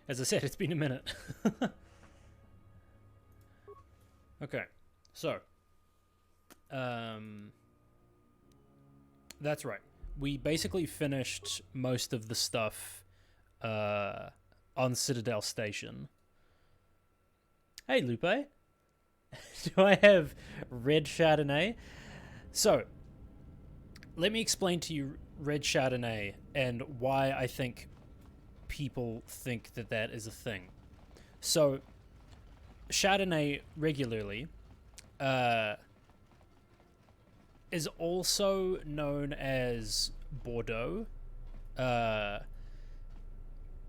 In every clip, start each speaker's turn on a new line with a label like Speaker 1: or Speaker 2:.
Speaker 1: As I said, it's been a minute. Okay, so that's right. We basically finished most of the stuff on Citadel Station. Hey, Lupe. Do I have red Chardonnay? So, let me explain to you red Chardonnay and why I think people think that that is a thing. So, Chardonnay regularly is also known as Bordeaux,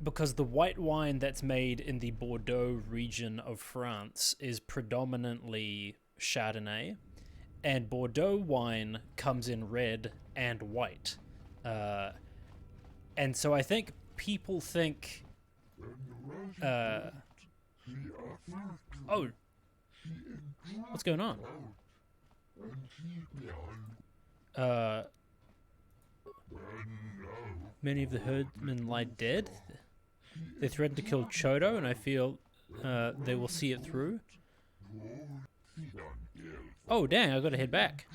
Speaker 1: because the white wine that's made in the Bordeaux region of France is predominantly Chardonnay, and Bordeaux wine comes in red and white. And so I think people think... oh, what's going on? Many of the herdsmen lie dead. They threaten to kill Chodo, and I feel they will see it through. Oh, dang, I gotta head back.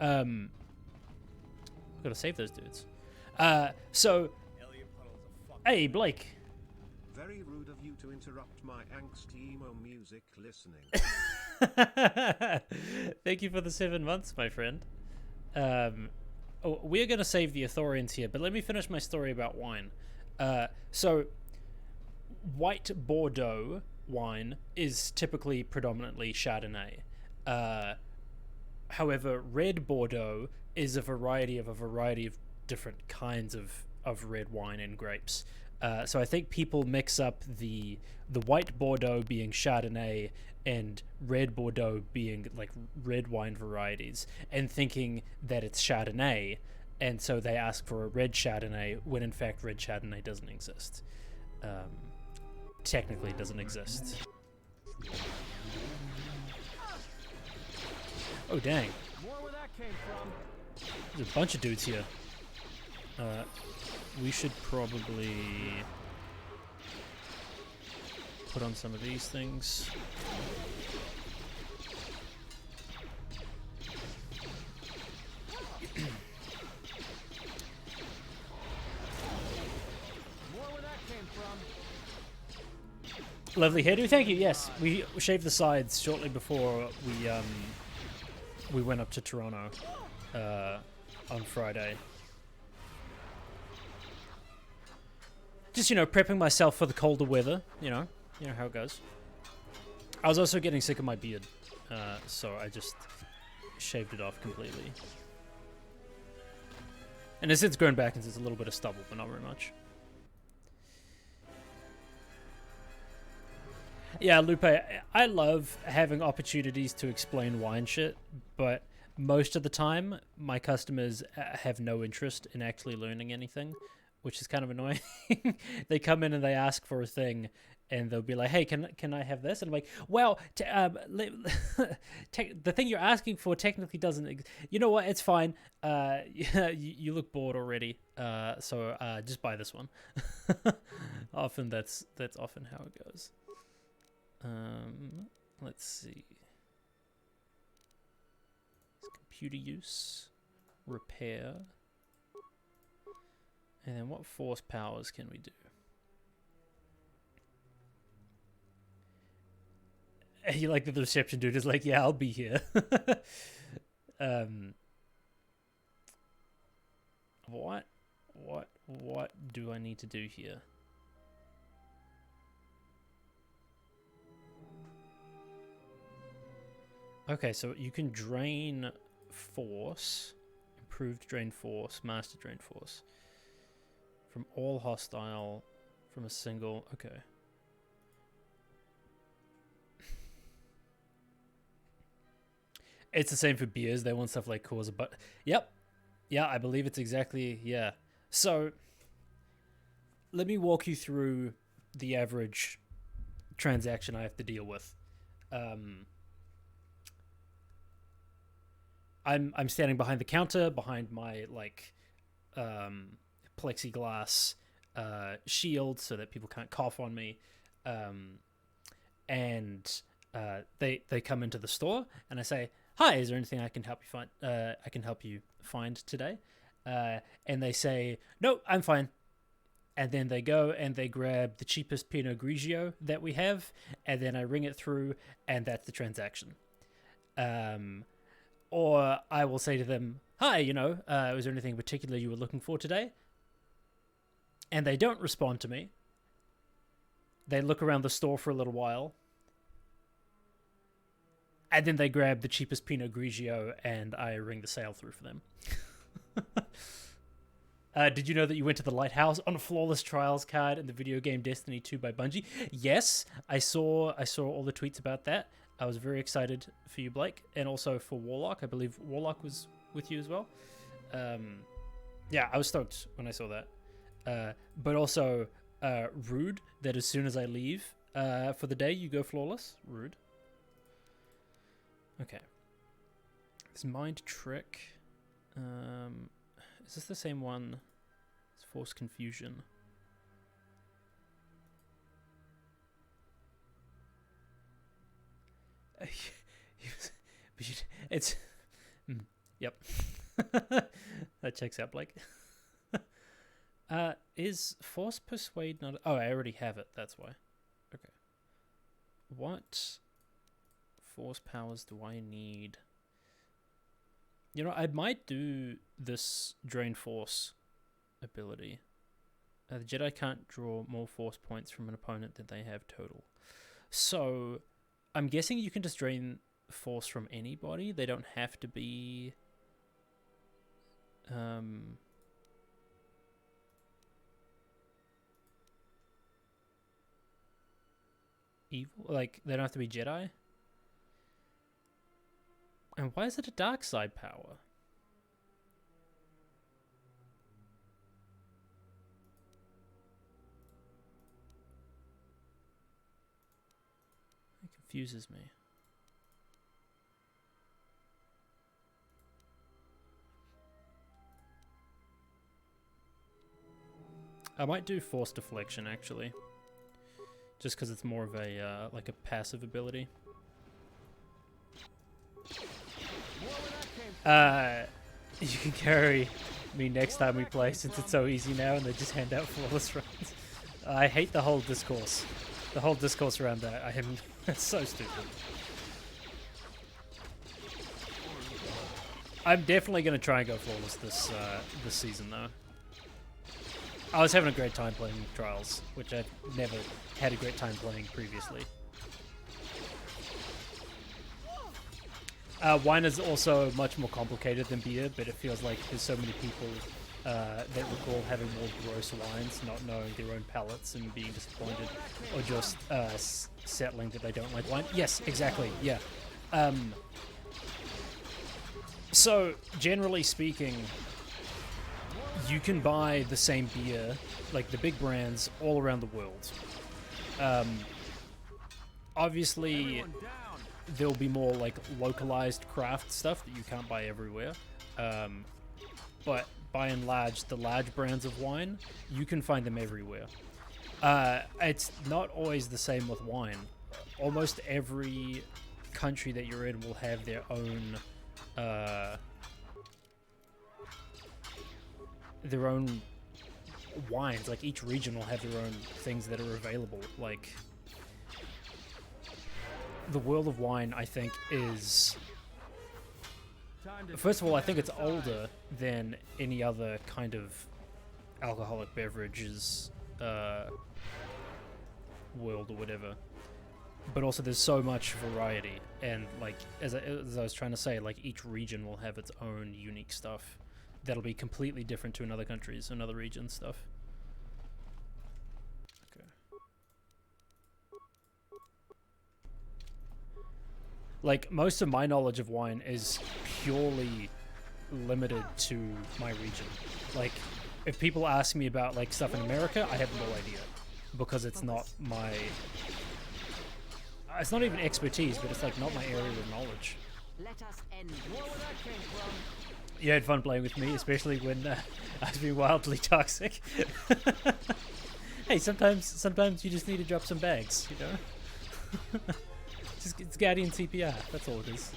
Speaker 1: Gotta save those dudes. So, hey, Blake.
Speaker 2: Very rude of you to interrupt my angsty emo music listening.
Speaker 1: Thank you for the 7 months, my friend. We're going to save the Athorians here, but let me finish my story about wine. So, white Bordeaux wine is typically predominantly Chardonnay. However, red Bordeaux is a variety of different kinds of red wine and grapes. So I think people mix up the white Bordeaux being Chardonnay and red Bordeaux being like red wine varieties, and thinking that it's Chardonnay, and so they ask for a red Chardonnay when in fact red Chardonnay doesn't exist. Technically it doesn't exist. Oh dang.
Speaker 3: More where that came from.
Speaker 1: There's a bunch of dudes here. We should probably put on some of these things.
Speaker 3: More where that came from.
Speaker 1: Lovely hairdo, thank you. Yes, we shaved the sides shortly before we went up to Toronto on Friday. Just, prepping myself for the colder weather, you know how it goes. I was also getting sick of my beard, so I just shaved it off completely. And it's since grown back, and there's a little bit of stubble, but not very much. Yeah, Lupe, I love having opportunities to explain wine shit, but most of the time, my customers have no interest in actually learning anything, which is kind of annoying. They come in and they ask for a thing, and they'll be like, "Hey, can I have this?" And I'm like, "Well, the thing you're asking for technically doesn't. You know what? It's fine. You look bored already. So just buy this one." Often that's often how it goes. Let's see. Computer use, repair. And then what force powers can we do? You like the reception dude is like, yeah, I'll be here. What do I need to do here? Okay, so you can drain force, improved drain force, master drain force. From all hostile, from a single, okay. It's the same for beers. They want stuff like cause a but. Yep. Yeah, I believe it's exactly, yeah. So, let me walk you through the average transaction I have to deal with. I'm standing behind the counter, behind my, plexiglass shield so that people can't cough on me. And they come into the store, and I say, "Hi, is there anything I can help you find? I can help you find today?" And they say, "No, I'm fine." And then they go and they grab the cheapest Pinot Grigio that we have, and then I ring it through, and that's the transaction. Or I will say to them, "Hi, was there anything in particular you were looking for today?" And they don't respond to me. They look around the store for a little while, and then they grab the cheapest Pinot Grigio, and I ring the sale through for them. Did you know that you went to the lighthouse on a Flawless Trials card in the video game Destiny 2 by Bungie? Yes, I saw all the tweets about that. I was very excited for you, Blake, and also for Warlock. I believe Warlock was with you as well. Yeah, I was stoked when I saw that. But also, rude that as soon as I leave for the day, you go flawless. Rude. Okay. This mind trick. Is this the same one? It's Force Confusion. It's... Yep. That checks out, Blake. Is Force Persuade not... Oh, I already have it. That's why. Okay. What Force powers do I need? I might do this Drain Force ability. The Jedi can't draw more Force points from an opponent than they have total. So, I'm guessing you can just drain Force from anybody. They don't have to be... evil? Like, they don't have to be Jedi? And why is it a dark side power? It confuses me. I might do Force Deflection, actually. Just because it's more of a, like a passive ability. You can carry me next time we play since it's so easy now and they just hand out flawless runs. I hate the whole discourse. The whole discourse around that. I am it's so stupid. I'm definitely going to try and go flawless this season though. I was having a great time playing Trials, which I've never had a great time playing previously. Wine is also much more complicated than beer, but it feels like there's so many people that recall having more gross wines, not knowing their own palates and being disappointed, or just settling that they don't like wine. Yes, exactly, yeah. So, generally speaking, you can buy the same beer, like the big brands, all around the world. Obviously... there'll be more like localized craft stuff that you can't buy everywhere, but by and large the large brands of wine, you can find them everywhere. It's not always the same with wine. Almost every country that you're in will have their own wines. Like each region will have their own things that are available. Like the world of wine, I think, is... First of all, I think it's older than any other kind of alcoholic beverages world or whatever. But also there's so much variety. And, like, as I was trying to say, like, each region will have its own unique stuff that'll be completely different to another country's, another region's stuff. Like, most of my knowledge of wine is purely limited to my region. Like, if people ask me about, like, stuff in America, I have no idea. Because it's not my... It's not even expertise, but it's, like, not my area of knowledge.
Speaker 4: Let us end where that came from.
Speaker 1: You had fun playing with me, especially when I was being wildly toxic. Hey, sometimes you just need to drop some bags, you know? It's Guardian CPR, that's all it is.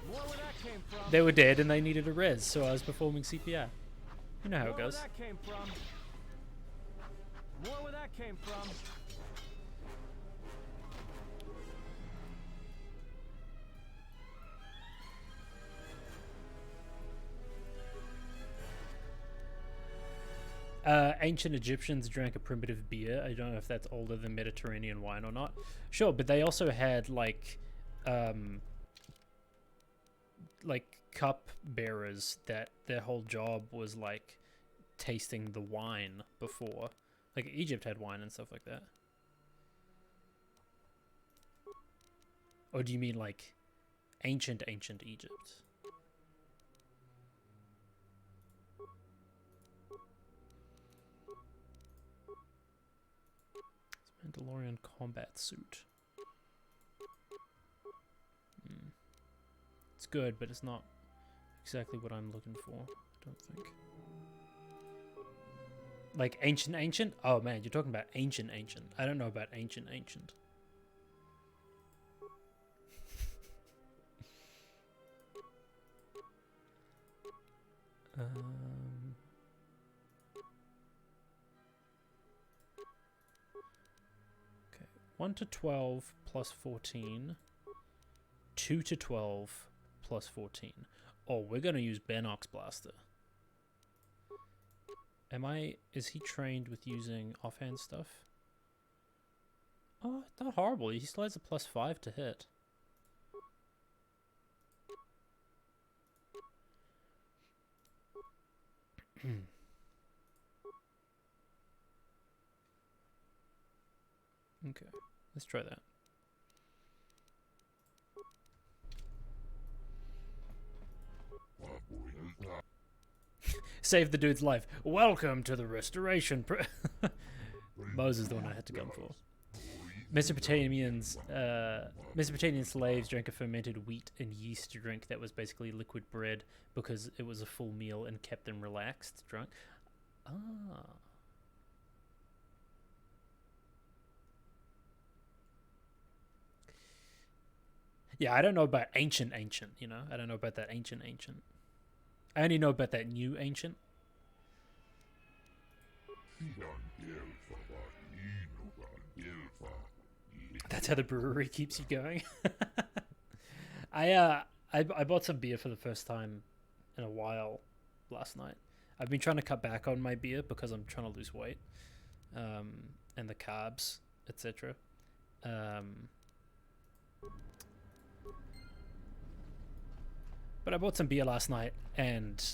Speaker 3: More where that came from.
Speaker 1: They were dead and they needed a res, so I was performing CPR. You know how it
Speaker 3: More where
Speaker 1: goes.
Speaker 3: that came from. More where that came from.
Speaker 1: Ancient Egyptians drank a primitive beer. I don't know if that's older than Mediterranean wine or not. Sure, but they also had like cup bearers that their whole job was like tasting the wine before. Like Egypt had wine and stuff like that. Or do you mean like ancient Egypt? Mandalorian combat suit. It's good, but it's not exactly what I'm looking for, I don't think. Like ancient? Oh man, you're talking about ancient. I don't know about ancient. Okay, 1 to 12 plus 14. 2 to 12 plus 14. Oh, we're gonna use Bennox Blaster. Is he trained with using offhand stuff? Oh, not horrible. He still has a +5 to hit. Okay, let's try that. Save the dude's life. Welcome to the restoration. Moses is the one I had to gun for. Mesopotamian slaves drank a fermented wheat and yeast drink that was basically liquid bread because it was a full meal and kept them relaxed, drunk. Ah. Yeah, I don't know about ancient, you know? I don't know about that ancient. I only know about that new ancient. That's how the brewery keeps you going. I bought some beer for the first time in a while last night. I've been trying to cut back on my beer because I'm trying to lose weight, and the carbs, etc. But I bought some beer last night, and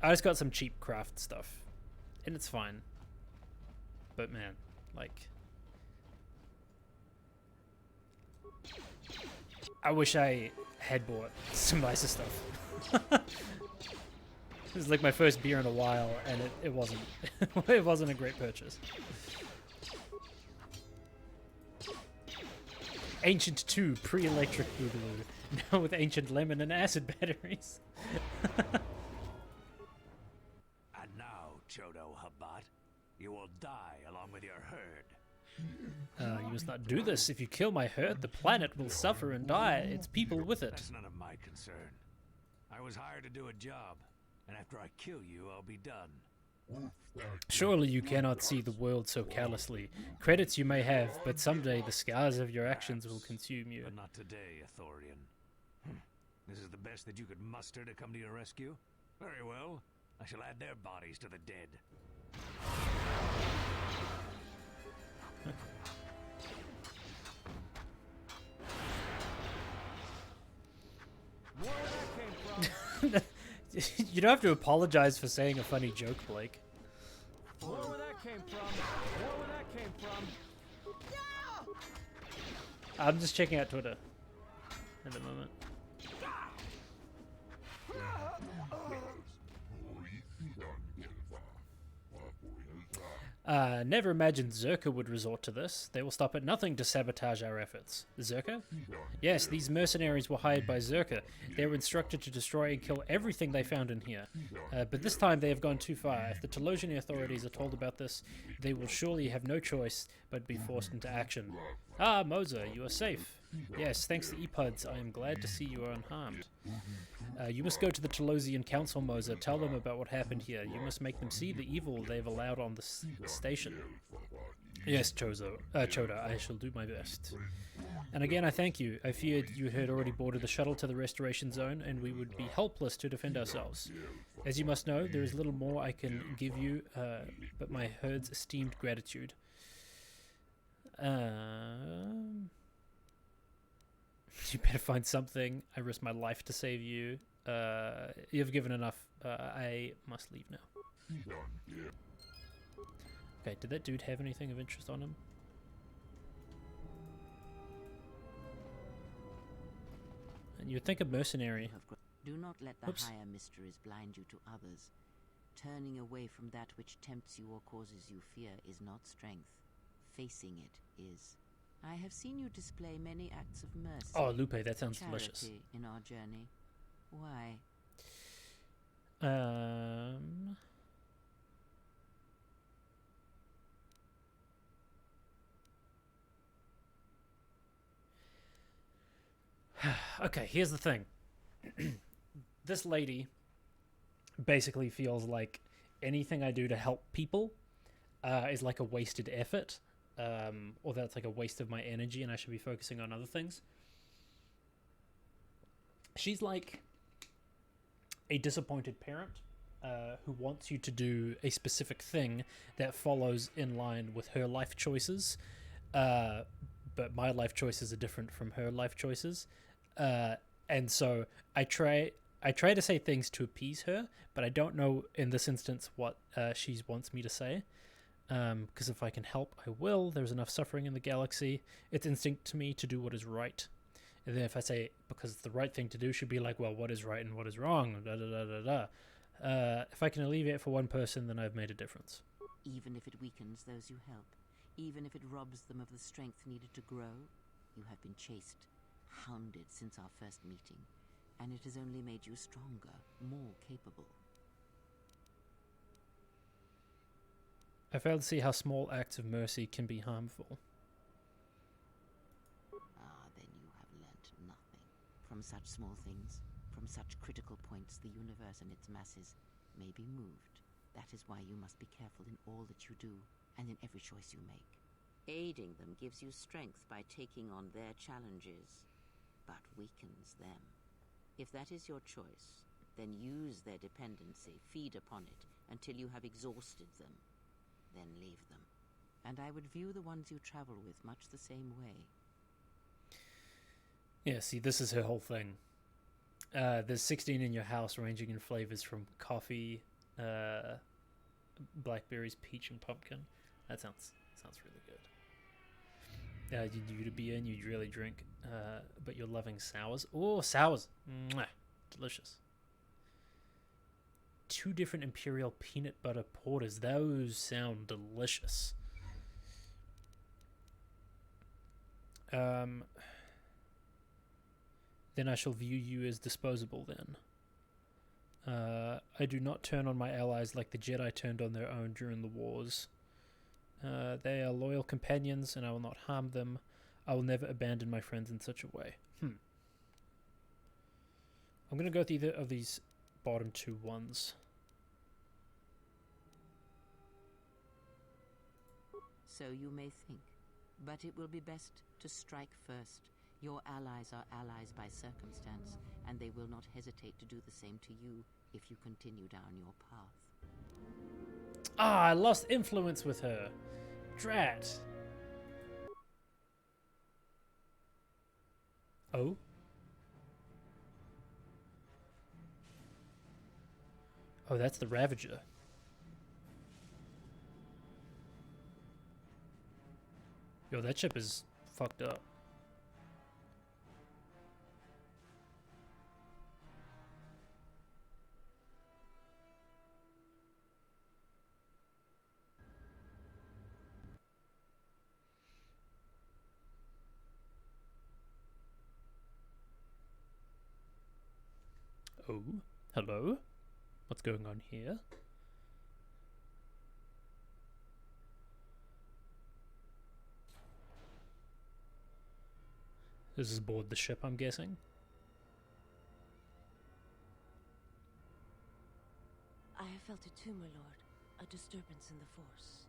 Speaker 1: I just got some cheap craft stuff, and it's fine. But man, like, I wish I had bought some nicer stuff. This is like my first beer in a while, and it wasn't it wasn't a great purchase. Ancient 2 pre-electric boogaloo, now with ancient lemon and acid batteries.
Speaker 4: And now, Chodo Habat, you will die along with your herd.
Speaker 1: You must not do this. If you kill my herd, the planet will suffer and die, its people with it.
Speaker 4: That's none of my concern. I was hired to do a job, and after I kill you, I'll be done.
Speaker 1: Surely you cannot see the world so callously. Credits you may have, but someday the scars of your actions will consume you.
Speaker 4: But not today, Athorian. This is the best that you could muster to come to your rescue? Very well. I shall add their bodies to the dead.
Speaker 3: More where that came from.
Speaker 1: You don't have to apologize for saying a funny joke, Blake.
Speaker 3: More where that came from. More where that came from.
Speaker 1: I'm just checking out Twitter at the moment. Never imagined Zerka would resort to this. They will stop at nothing to sabotage our efforts. Zerka? Yes, these mercenaries were hired by Zerka. They were instructed to destroy and kill everything they found in here. But this time they have gone too far. If the Telosian authorities are told about this, they will surely have no choice but be forced into action. Ah, Moza, you are safe. Yes, thanks to EPUDs, I am glad to see you are unharmed. You must go to the Telosian Council, Moza. Tell them about what happened here. You must make them see the evil they've allowed on the station. Yes, Choda, I shall do my best. And again, I thank you. I feared you had already boarded the shuttle to the restoration zone, and we would be helpless to defend ourselves. As you must know, there is little more I can give you, but my herd's esteemed gratitude. You better find something. I risk my life to save you. You've given enough. I must leave now. Okay, did that dude have anything of interest on him? And you'd think a mercenary.
Speaker 5: Do not let the higher mysteries blind you to others. Turning away from that which tempts you or causes you fear is not strength. Facing it is. I have seen you display many acts of mercy.
Speaker 1: Oh, Lupe, that sounds delicious.
Speaker 5: In our journey. Why?
Speaker 1: Okay, here's the thing. This lady basically feels like anything I do to help people is like a wasted effort. Or that's like a waste of my energy and I should be focusing on other things. She's like a disappointed parent who wants you to do a specific thing that follows in line with her life choices. But my life choices are different from her life choices. And so I try to say things to appease her, but I don't know in this instance what she wants me to say. Because if I can help, I will. There's enough suffering in the galaxy. It's instinct to me to do what is right. And then if I say, because it's the right thing to do, she'd be like, well, what is right and what is wrong? Da, da, da, da, da. If I can alleviate for one person, then I've made a difference.
Speaker 5: Even if it weakens those you help, even if it robs them of the strength needed to grow, you have been chased, hounded since our first meeting, and it has only made you stronger, more capable.
Speaker 1: I fail to see how small acts of mercy can be harmful.
Speaker 5: Ah, then you have learnt nothing. From such small things, from such critical points, the universe and its masses may be moved. That is why you must be careful in all that you do, and in every choice you make. Aiding them gives you strength by taking on their challenges, but weakens them. If that is your choice, then use their dependency, feed upon it, until you have exhausted them. Then leave them. And I would view the ones you travel with much the same way.
Speaker 1: Yeah, see, this is her whole thing. There's 16 in your house, ranging in flavors from coffee, blackberries, peach, and pumpkin. That sounds really good. You'd a beer and you'd really drink, but you're loving sours. Oh, sours! Mwah. Delicious. 2 different imperial peanut butter porters. Those sound delicious. Then I shall view you as disposable then. I do not turn on my allies like the Jedi turned on their own during the wars. They are loyal companions and I will not harm them. I will never abandon my friends in such a way. I'm going to go with either of these bottom 2 ones.
Speaker 5: So you may think, but it will be best to strike first. Your allies are allies by circumstance, and they will not hesitate to do the same to you if you continue down your path.
Speaker 1: Ah, I lost influence with her. Drat. Oh? Oh, that's the Ravager. Yo, that ship is fucked up. Oh, hello. What's going on here? This is aboard the ship, I'm guessing.
Speaker 6: I have felt it too, my lord. A disturbance in the Force.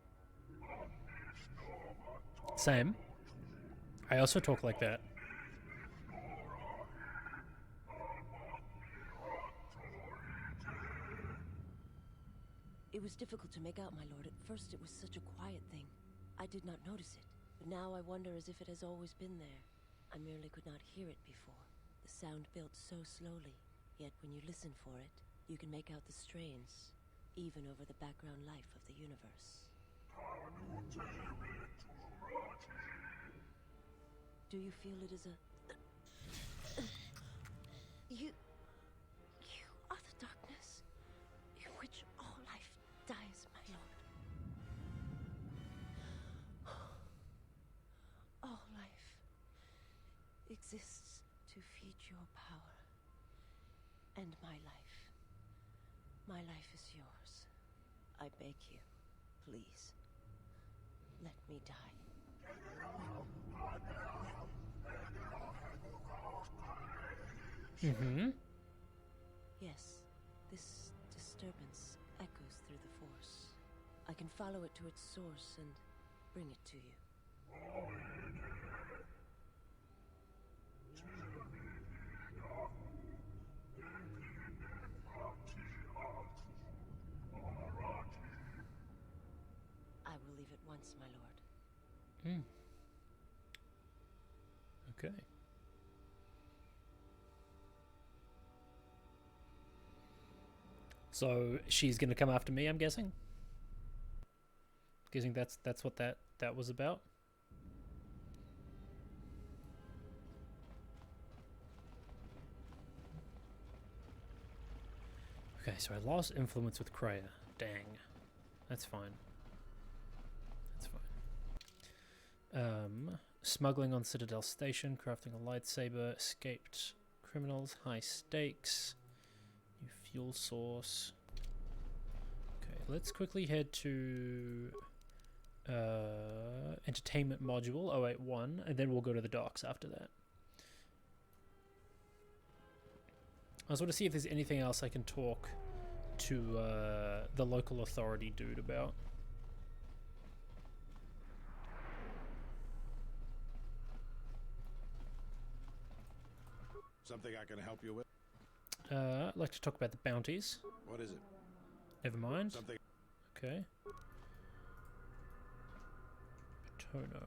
Speaker 1: Same. I also talk like that.
Speaker 6: It was difficult to make out, my lord. At first it was such a quiet thing. I did not notice it. But now I wonder as if it has always been there. I merely could not hear it before. The sound built so slowly. Yet when you listen for it, you can make out the strains, even over the background life of the universe. Do you feel it is a... You are the darkness in which all life dies, my lord. All life exists to feed your power. And my life is yours. I beg you, please, let me die.
Speaker 1: Mm-hmm.
Speaker 6: Yes, this disturbance echoes through the Force. I can follow it to its source and bring it to you. I will leave at once, my lord.
Speaker 1: Okay. So she's gonna come after me, I'm guessing? Guessing that's what that was about? Okay, so I lost influence with Kreia. Dang. That's fine. That's fine. Smuggling on Citadel Station, crafting a lightsaber, escaped criminals, high stakes, new fuel source. Okay, let's quickly head to entertainment module 081, and then we'll go to the docks after that. I just want to see if there's anything else I can talk to the local authority dude about.
Speaker 7: Something I can help you with?
Speaker 1: I'd like to talk about the bounties.
Speaker 7: What is it?
Speaker 1: Never mind.
Speaker 7: Something.
Speaker 1: Okay. Tono.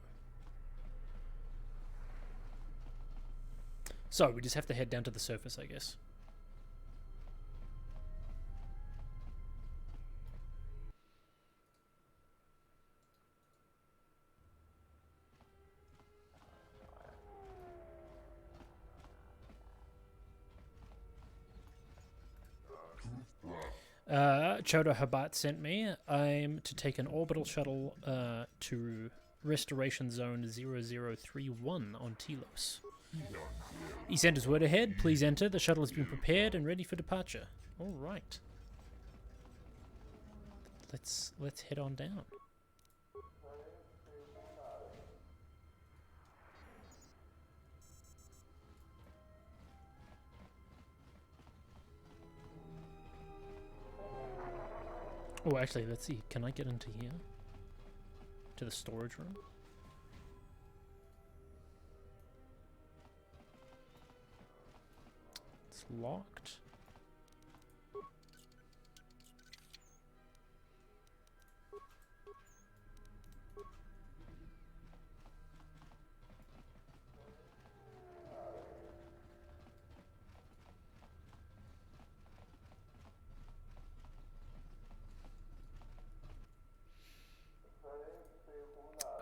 Speaker 1: So, we just have to head down to the surface, I guess. Chodo Habat sent me. I'm to take an orbital shuttle to Restoration Zone 0031 on Telos. He sent his word ahead. Please enter. The shuttle has been prepared and ready for departure. All right. Let's head on down. Oh, actually, let's see. Can I get into here? To the storage room? It's locked.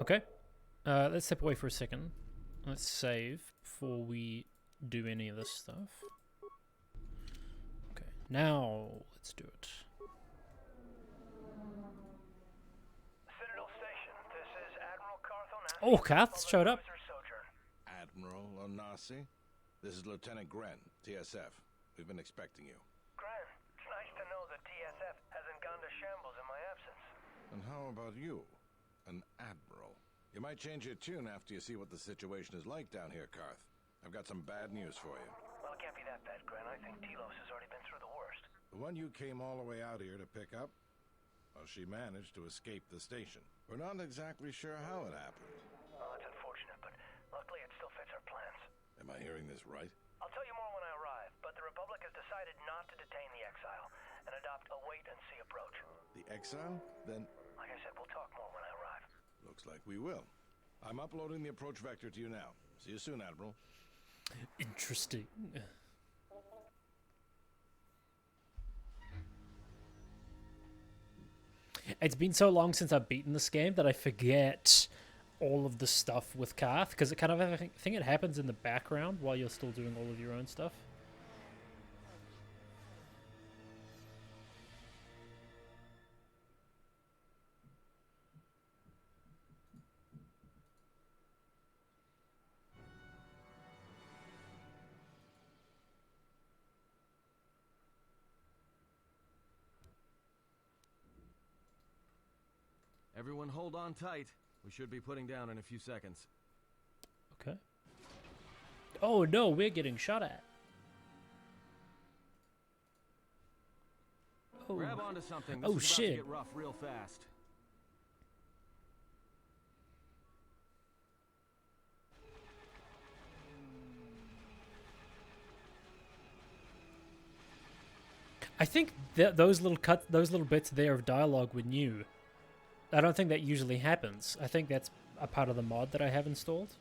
Speaker 1: Okay, let's step away for a second. Let's save before we do any of this stuff. Okay, now let's do it.
Speaker 3: Citadel Station, this is Admiral Carth Onasi.
Speaker 1: Oh, Kath showed up.
Speaker 7: Admiral Onasi? This is Lieutenant Gren, TSF. We've been expecting you.
Speaker 3: Gran, it's nice to know the TSF hasn't gone to shambles in my absence.
Speaker 7: And how about you? An admiral. You might change your tune after you see what the situation is like down here, Karth. I've got some bad news for you.
Speaker 3: Well, it can't be that bad, Gran. I think Telos has already been through the worst.
Speaker 7: The one you came all the way out here to pick up? Well, she managed to escape the station. We're not exactly sure how it happened.
Speaker 3: Oh, it's unfortunate, but luckily it still fits our plans.
Speaker 7: Am I hearing this right?
Speaker 3: I'll tell you more when I arrive, but the Republic has decided not to detain the exile and adopt a wait-and-see approach.
Speaker 7: The exile? Then
Speaker 3: Like I said, we'll talk more when I arrive.
Speaker 7: looks like we will. I'm uploading the approach vector to you now. See you soon, Admiral.
Speaker 1: Interesting. It's been so long since I've beaten this game that I forget all of the stuff with Karth, because it kind of, I think it happens in the background while you're still doing all of your own stuff.
Speaker 8: Everyone hold on tight. We should be putting down in a few seconds.
Speaker 1: Okay. Oh no, we're getting shot at. Oh.
Speaker 8: Grab onto something. This
Speaker 1: Oh,
Speaker 8: is about
Speaker 1: shit.
Speaker 8: to get rough real fast.
Speaker 1: I think that those little bits there of dialogue were new. I don't think that usually happens. I think that's a part of the mod that I have installed.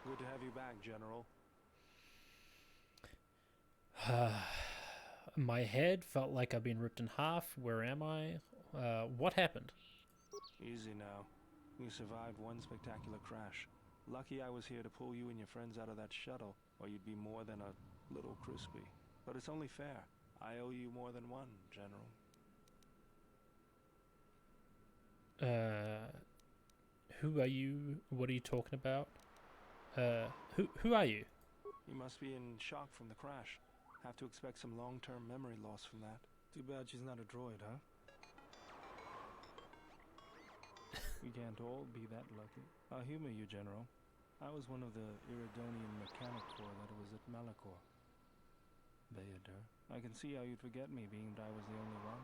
Speaker 9: Good to have you back, General.
Speaker 1: My head felt like I've been ripped in half. Where am I? What happened?
Speaker 9: Easy now. You survived one spectacular crash. Lucky I was here to pull you and your friends out of that shuttle, or you'd be more than a little crispy. But it's only fair. I owe you more than one, General.
Speaker 1: Who are you? What are you talking about? Who are you?
Speaker 9: You must be in shock from the crash. Have to expect some long-term memory loss from that. Too bad she's not a droid, huh? We can't all be that lucky. I'll humor you, General. I was one of the Iridonian mechanic corps that was at Malachor. Bayadur. I can see how you'd forget me, being that I was the only one.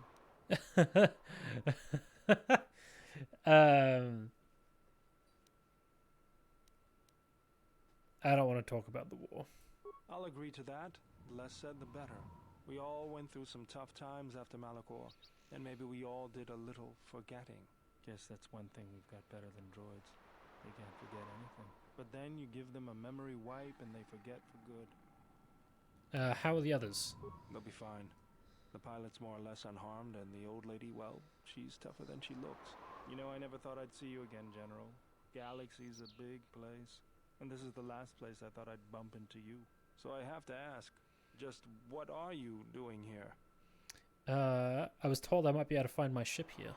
Speaker 1: I don't want to talk about the war.
Speaker 9: I'll agree to that. Less said, the better. We all went through some tough times after Malachor, and maybe we all did a little forgetting. Guess that's one thing we've got better than droids. They can't forget anything. But then you give them a memory wipe and they forget for good.
Speaker 1: How are the others?
Speaker 9: They'll be fine. The pilot's more or less unharmed, and the old lady, well, she's tougher than she looks. You know, I never thought I'd see you again, General. Galaxy's a big place, and this is the last place I thought I'd bump into you. So I have to ask, just what are you doing here?
Speaker 1: I was told I might be able to find my ship here.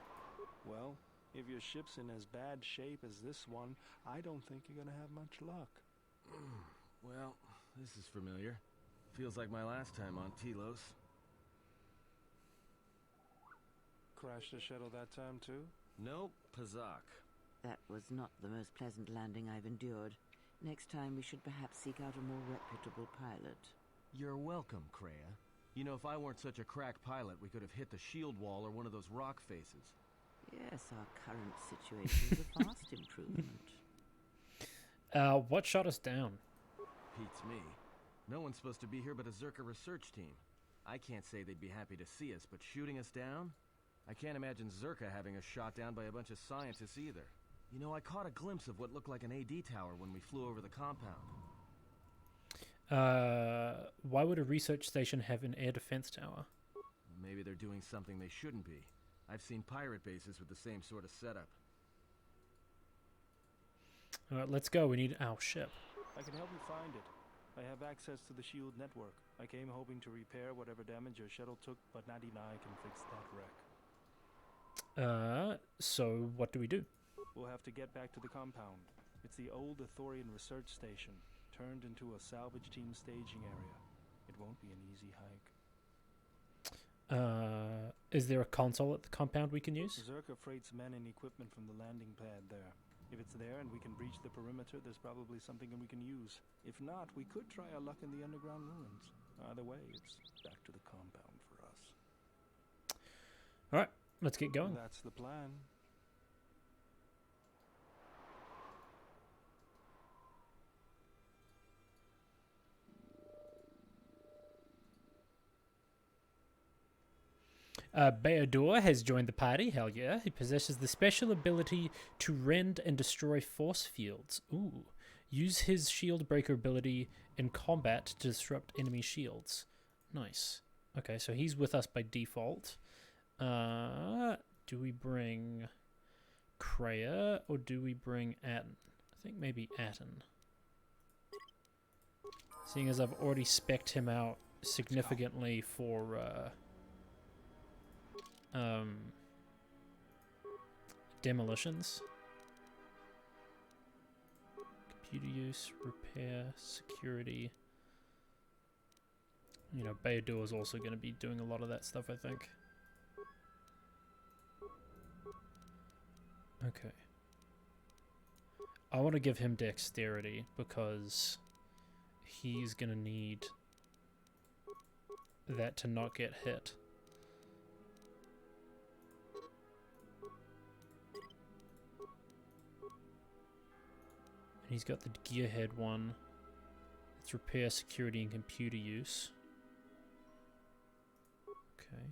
Speaker 9: Well, if your ship's in as bad shape as this one, I don't think you're gonna have much luck.
Speaker 8: Well, this is familiar. Feels like my last time on Telos.
Speaker 9: Crashed the shuttle that time too?
Speaker 8: Nope, Pazak.
Speaker 5: That was not the most pleasant landing I've endured. Next time we should perhaps seek out a more reputable pilot.
Speaker 8: You're welcome, Kreia. You know, if I weren't such a crack pilot, we could have hit the shield wall or one of those rock faces.
Speaker 5: Yes, our current situation's a vast improvement.
Speaker 1: What shot us down?
Speaker 8: Beats me. No one's supposed to be here but a Zerka research team. I can't say they'd be happy to see us, but shooting us down? I can't imagine Zerka having us shot down by a bunch of scientists either. You know, I caught a glimpse of what looked like an AD tower when we flew over the compound.
Speaker 1: Why would a research station have an air defense tower?
Speaker 8: Maybe they're doing something they shouldn't be. I've seen pirate bases with the same sort of setup.
Speaker 1: Alright, let's go. We need our ship.
Speaker 9: I can help you find it. I have access to the shield network. I came hoping to repair whatever damage your shuttle took, but Natty and I can fix that wreck.
Speaker 1: So what do we do?
Speaker 9: We'll have to get back to the compound. It's the old Athorian research station, turned into a salvage team staging area. It won't be an easy hike.
Speaker 1: Is there a console at the compound we can use?
Speaker 9: Zerka freights men and equipment from the landing pad there. If it's there and we can breach the perimeter, there's probably something we can use. If not, we could try our luck in the underground ruins. Either way, it's back to the compound for us.
Speaker 1: Alright, let's get going.
Speaker 9: That's the plan.
Speaker 1: Beodor has joined the party, hell yeah. He possesses the special ability to rend and destroy force fields. Ooh. Use his shield breaker ability in combat to disrupt enemy shields. Nice. Okay, so he's with us by default. Do we bring Kreia or do we bring Atten? I think maybe Atten. Seeing as I've already spec'd him out significantly for demolitions. Computer use, repair, security. You know, Beodor is also going to be doing a lot of that stuff, I think. Okay. I want to give him dexterity because he's going to need that to not get hit. And he's got the gearhead one. It's repair, security, and computer use. Okay.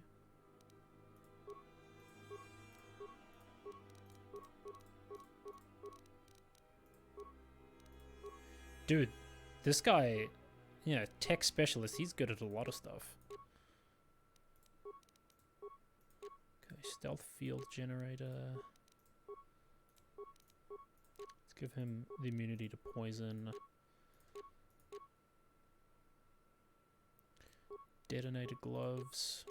Speaker 1: Dude, this guy, yeah, tech specialist, he's good at a lot of stuff. Okay, stealth field generator. Let's give him the immunity to poison. Detonator gloves.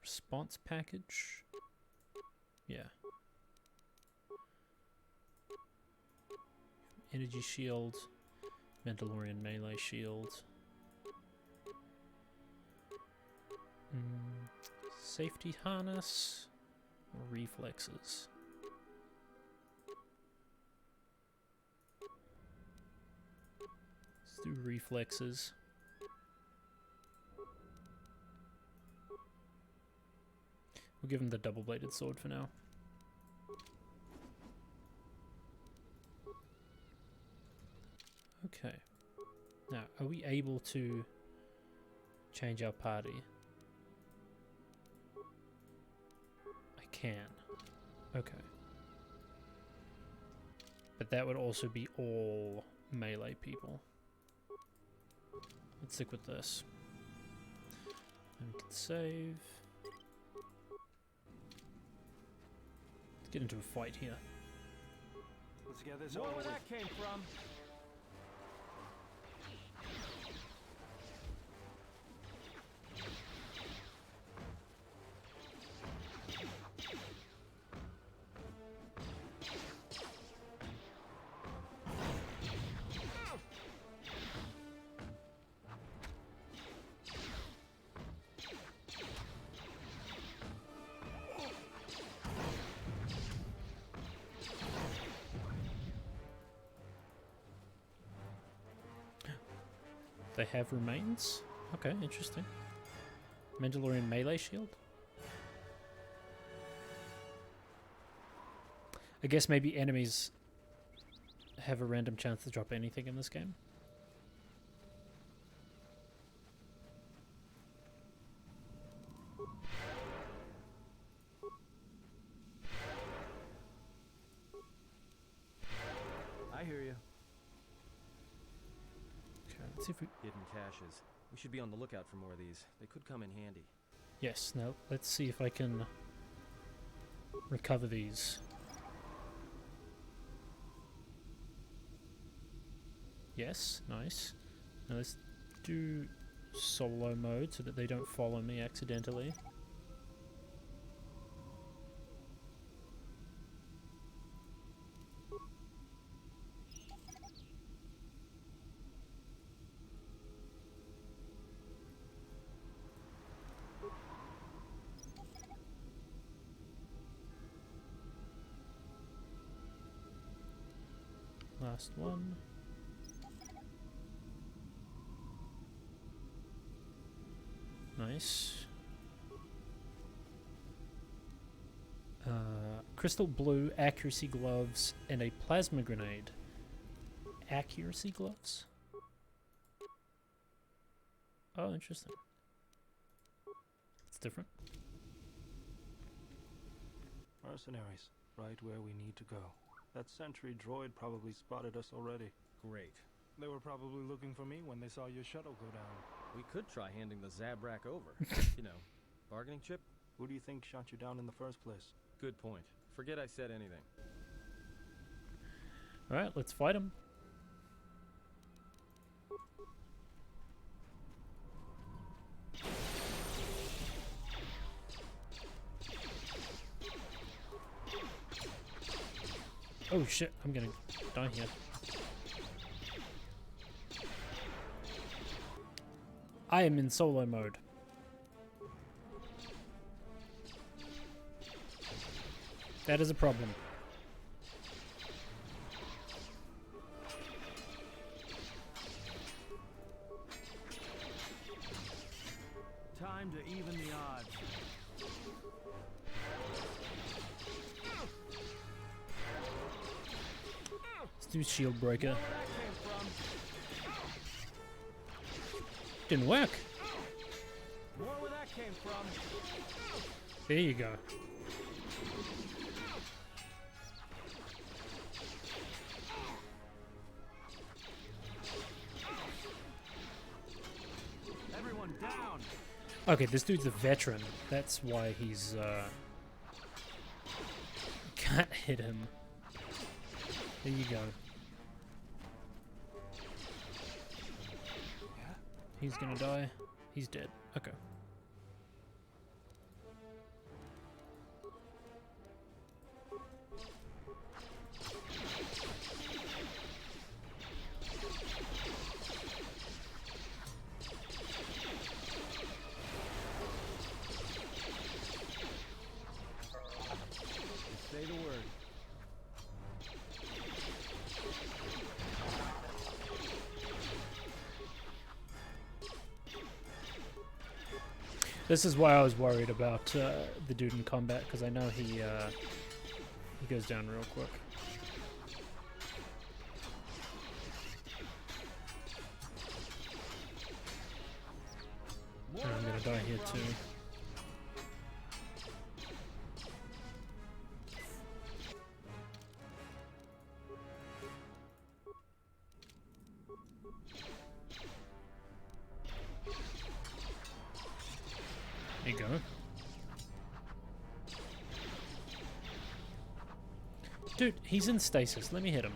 Speaker 1: Response package. Yeah. Energy shield. Mandalorian melee shield. Safety harness. Reflexes. Let's do reflexes. We'll give him the double-bladed sword for now. Okay. Now, are we able to change our party? I can. Okay. But that would also be all melee people. Let's stick with this. And we can save. Let's get into a fight here.
Speaker 9: Let's get this
Speaker 3: More
Speaker 9: over
Speaker 3: where
Speaker 9: with.
Speaker 3: that came from.
Speaker 1: They have remains? Okay, interesting. Mandalorian melee shield? I guess maybe enemies have a random chance to drop anything in this game.
Speaker 8: I hear you.
Speaker 1: Okay, let's see if we...
Speaker 8: Hidden caches. We should be on the lookout for more of these. They could come in handy.
Speaker 1: Yes, now let's see if I can recover these. Yes, nice. Now let's do solo mode so that they don't follow me accidentally. Last one. Nice. Crystal blue accuracy gloves and a plasma grenade. Accuracy gloves? Oh, interesting. It's different.
Speaker 9: Mercenaries, right where we need to go. That sentry droid probably spotted us already.
Speaker 8: Great.
Speaker 9: They were probably looking for me when they saw your shuttle go down.
Speaker 8: We could try handing the Zabrak over. You know, bargaining chip?
Speaker 9: Who do you think shot you down in the first place?
Speaker 8: Good point. Forget I said anything.
Speaker 1: Alright, let's fight him. Oh shit, I'm gonna die here. I am in solo mode. That is a problem.
Speaker 3: Time to even the odds.
Speaker 1: Let's do shield breaker.
Speaker 3: Where that came from.
Speaker 1: Didn't work.
Speaker 3: More where that came from.
Speaker 1: There you go.
Speaker 3: Everyone down.
Speaker 1: Okay, this dude's a veteran. That's why he's can't hit him. There you go. He's gonna die. He's dead. Okay.
Speaker 8: Say the word.
Speaker 1: This is why I was worried about the dude in combat, because I know he goes down real quick. And I'm gonna die here too. There you go. Dude, he's in stasis. Let me hit him.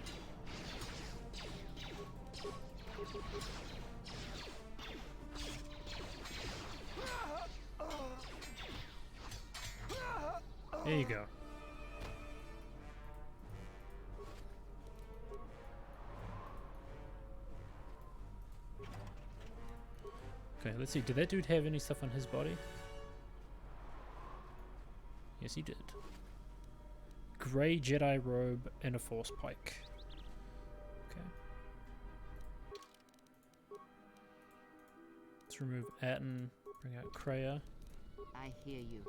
Speaker 1: There you go. Okay, let's see. Did that dude have any stuff on his body? Yes, he did. Grey Jedi robe and a force pike. Okay. Let's remove Atten, bring out Kreia.
Speaker 5: I hear you.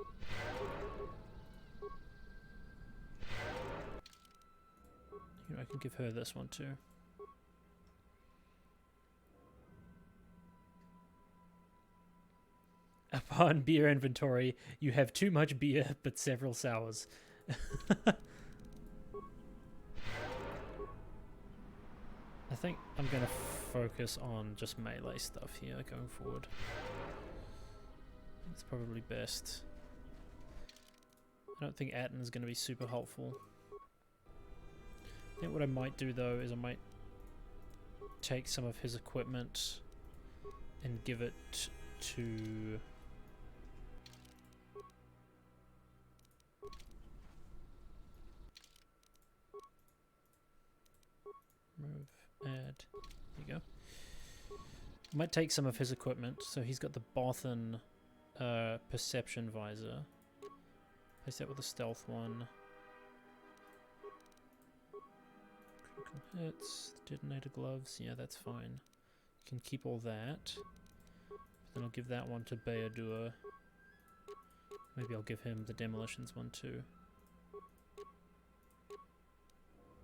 Speaker 1: You know, I can give her this one too. Upon beer inventory, you have too much beer, but several sours. I think I'm going to focus on just melee stuff here going forward. It's probably best. I don't think Atten is going to be super helpful. I think what I might do though is I might take some of his equipment and give it to... Move, add, there you go. Might take some of his equipment, so he's got the Bothan perception visor. Place that with the stealth one. Critical hits, detonator gloves, yeah, that's fine. Can keep all that. Then I'll give that one to Beadur. Maybe I'll give him the demolitions one too.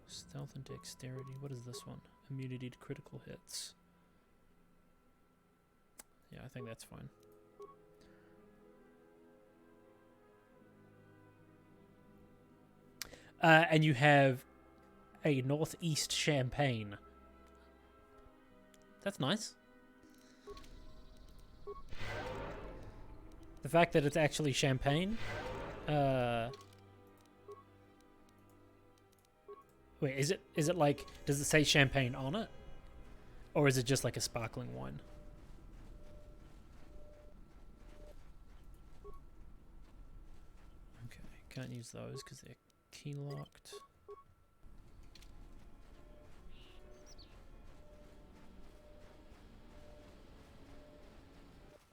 Speaker 1: Stealth and dexterity, what is this one? Immunity to critical hits. Yeah, I think that's fine. And you have a northeast champagne. That's nice. The fact that it's actually champagne. Wait, is it like, does it say champagne on it? Or is it just like a sparkling wine? Okay, can't use those because they're key locked.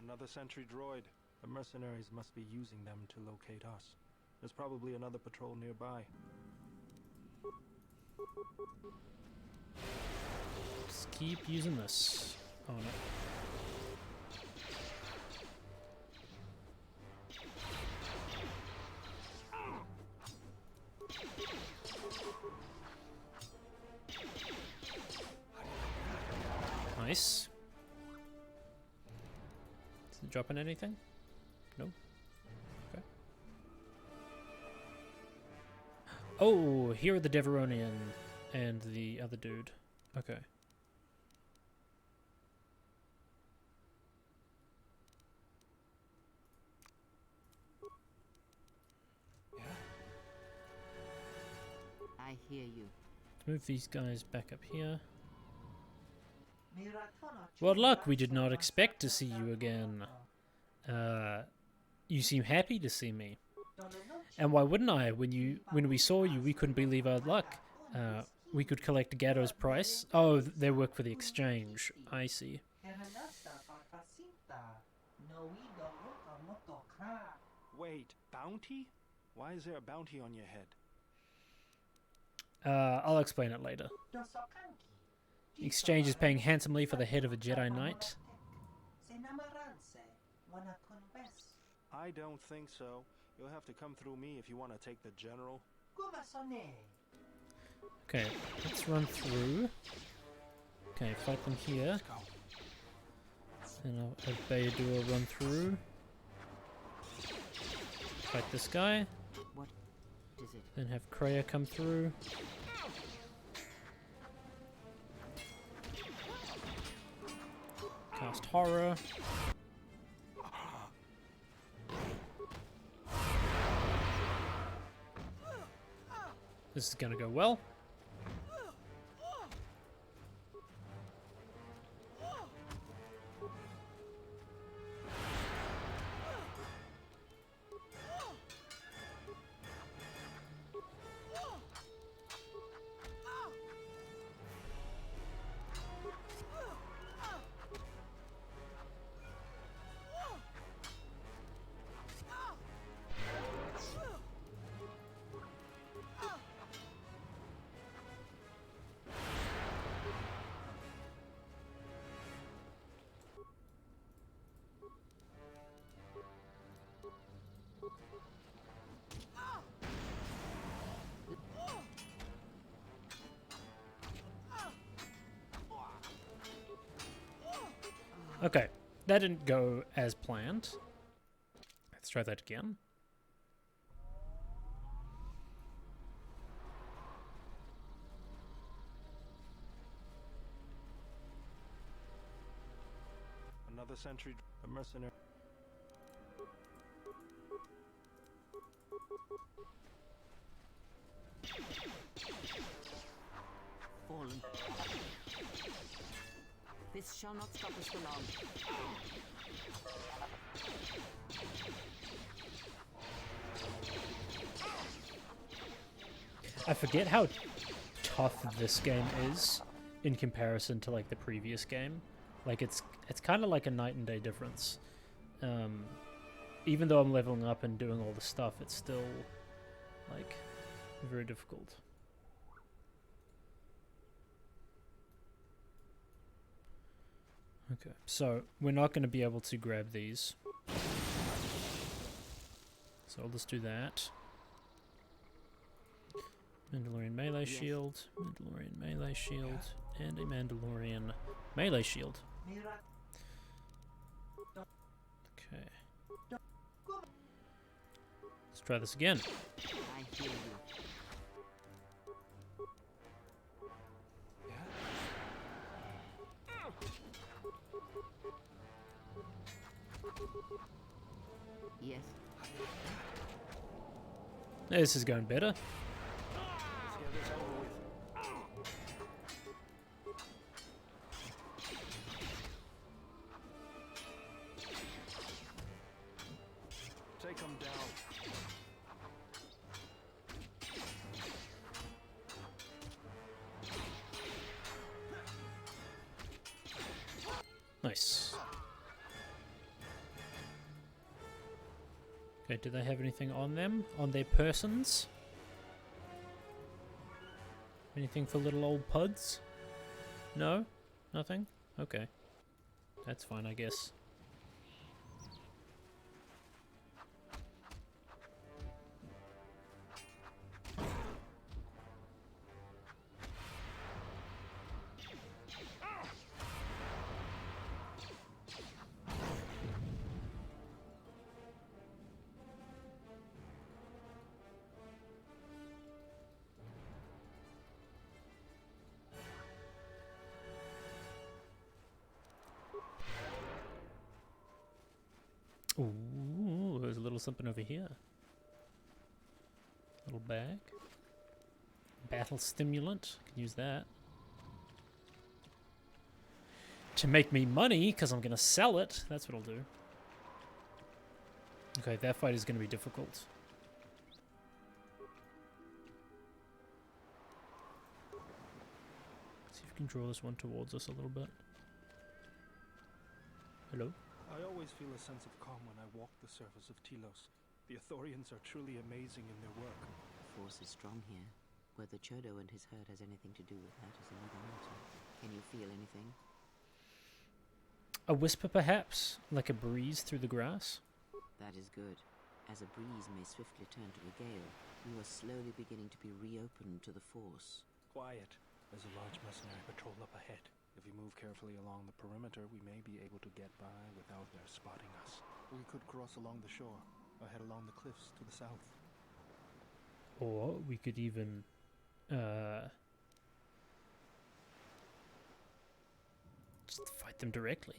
Speaker 9: Another sentry droid. The mercenaries must be using them to locate us. There's probably another patrol nearby.
Speaker 1: Just keep using this. Oh no. Nice. Is it dropping anything? No. Okay. Oh, here are the Deveronian and the other dude. Okay.
Speaker 5: I hear you.
Speaker 1: Let's move these guys back up here. What luck, we did not expect to see you again. You seem happy to see me. And why wouldn't I? When we saw you, we couldn't believe our luck. We could collect Gatto's price. Oh, they work for the exchange. I see.
Speaker 9: Wait, bounty? Why is there a bounty on your head?
Speaker 1: I'll explain it later. The exchange is paying handsomely for the head of a Jedi Knight.
Speaker 9: I don't think so. You'll have to come through me if you want to take the general.
Speaker 1: Okay, let's run through. Okay, fight them here. Then I'll have Beadur run through. Fight this guy.
Speaker 5: What is it?
Speaker 1: Then have Kreia come through. Cast Horror. This is gonna go well. Okay, that didn't go as planned. Let's try that again.
Speaker 9: Another sentry, a mercenary.
Speaker 5: Fallen. This shall not stop us for long.
Speaker 1: I forget how tough this game is in comparison to like the previous game. Like it's kind of like a night and day difference. Even though I'm leveling up and doing all the stuff, it's still like very difficult. Okay, so we're not going to be able to grab these. So I'll just do that. Mandalorian melee shield, Mandalorian melee shield, and a Mandalorian melee shield. Okay. Let's try this again.
Speaker 5: I hear you. Yes.
Speaker 1: This is going better.
Speaker 9: Let's get this over with. Take them down.
Speaker 1: Nice. Okay, do they have anything on them? On their persons? Anything for little old puds? No? Nothing? Okay. That's fine, I guess. Ooh, there's a little something over here. Little bag. Battle stimulant. Can use that. To make me money, because I'm going to sell it. That's what I'll do. Okay, that fight is going to be difficult. See if we can draw this one towards us a little bit. Hello?
Speaker 9: I always feel a sense of calm when I walk the surface of Telos. The Ithorians are truly amazing in their work.
Speaker 5: The force is strong here. Whether Chodo and his herd has anything to do with that is another matter. Can you feel anything?
Speaker 1: A whisper, perhaps? Like a breeze through the grass?
Speaker 5: That is good. As a breeze may swiftly turn to a gale, you are slowly beginning to be reopened to the force.
Speaker 9: Quiet. There's a large mercenary patrol up ahead. If we move carefully along the perimeter, we may be able to get by without their spotting us. We could cross along the shore, or head along the cliffs to the south.
Speaker 1: Or we could even just fight them directly.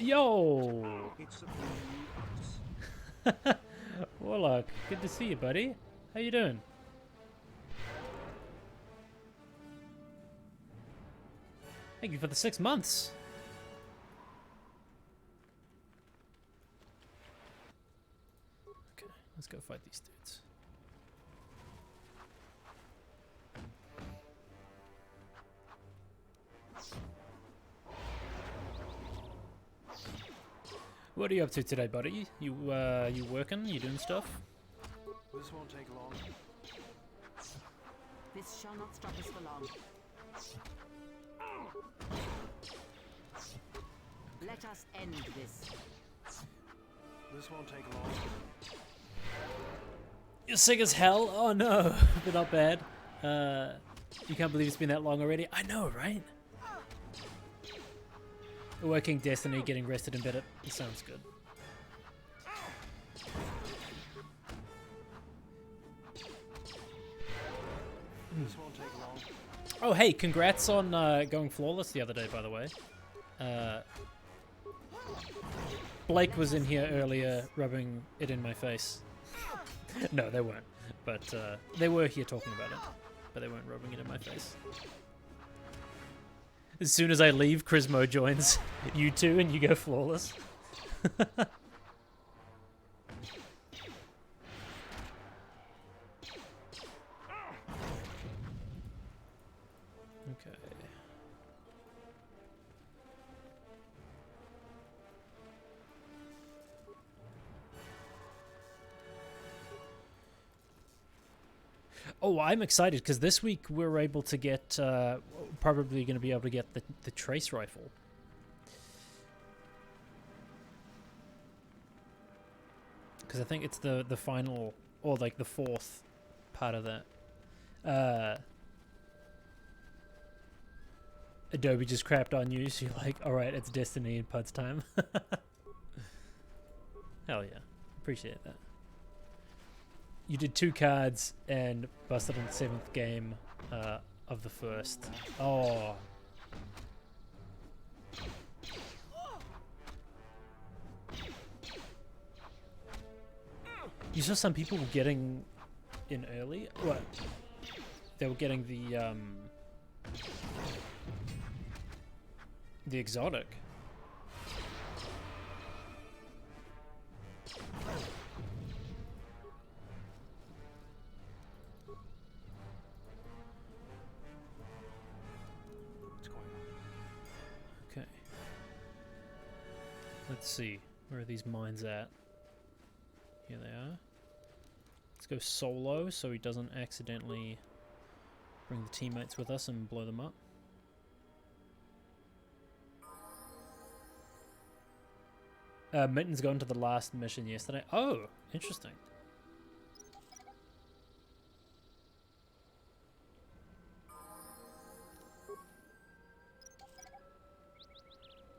Speaker 1: Yo!
Speaker 2: It's a blue us.
Speaker 1: Warlock, good to see you, buddy. How you doing? Thank you for the 6 months. Okay, let's go fight these dudes. What are you up to today, buddy? You working? You doing stuff?
Speaker 9: This won't take long.
Speaker 5: This shall not stop us for long. Let us end this.
Speaker 9: This won't take long.
Speaker 1: You're sick as hell? Oh no, but not bad. You can't believe it's been that long already? I know, right? Working Destiny, getting rested in bed. It sounds good.
Speaker 9: This won't take long.
Speaker 1: Oh hey, congrats on going flawless the other day, by the way. Blake was in here earlier rubbing it in my face. No, they weren't. But they were here talking about it. But they weren't rubbing it in my face. As soon as I leave, Crismo joins you two and you go flawless. Okay. Oh, I'm excited because this week we're able to get, probably going to be able to get the trace rifle. Because I think it's the final, or like the fourth part of that. Adobe just crapped on you, so you're like, alright, it's Destiny and Pud's time. Hell yeah. Appreciate that. You did 2 cards and busted on the 7th game of the first. Oh. You saw some people were getting in early? What? They were getting the exotic. Okay. Let's see. Where are these mines at? Here they are. Let's go solo so he doesn't accidentally bring the teammates with us and blow them up. Mitten's gone to the last mission yesterday. Oh, interesting.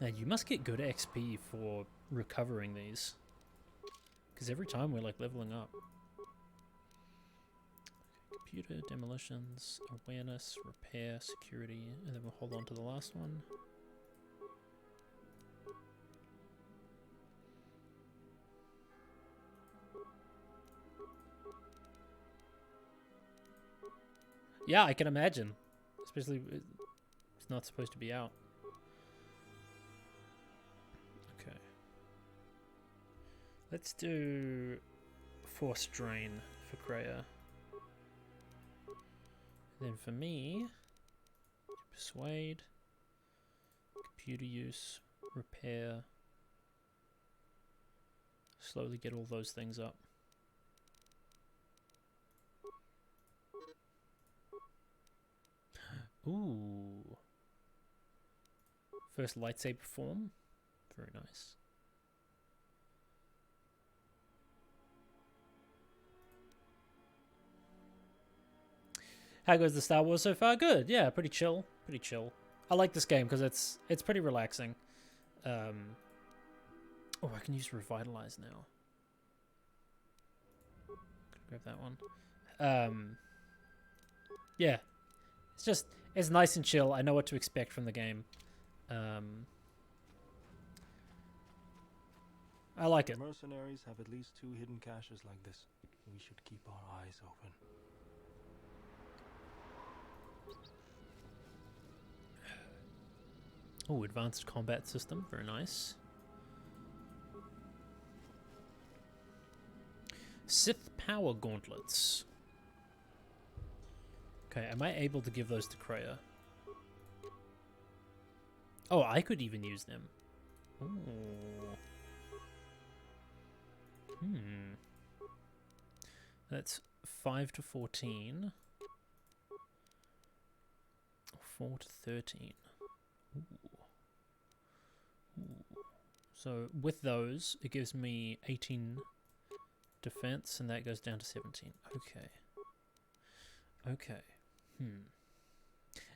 Speaker 1: Now, you must get good XP for recovering these. Because every time we're like leveling up. Computer, demolitions, awareness, repair, security, and then we'll hold on to the last one. Yeah, I can imagine. Especially, it's not supposed to be out. Okay. Let's do Force Drain for Kreia. Then for me, Persuade, Computer Use, Repair. Slowly get all those things up. Ooh. First lightsaber form. Very nice. How goes the Star Wars so far? Good. Yeah, pretty chill. Pretty chill. I like this game because it's pretty relaxing. Oh, I can use Revitalize now. Grab that one. Yeah. It's nice and chill. I know what to expect from the game. I like it.
Speaker 9: Mercenaries have at least 2 hidden caches like this. We should keep our eyes open.
Speaker 1: Oh, advanced combat system. Very nice. Sith power gauntlets. Okay, am I able to give those to Kreia? Oh, I could even use them. Ooh. That's 5 to 14. 4 to 13. Ooh. So with those, it gives me 18 defense, and that goes down to 17. Okay. Okay.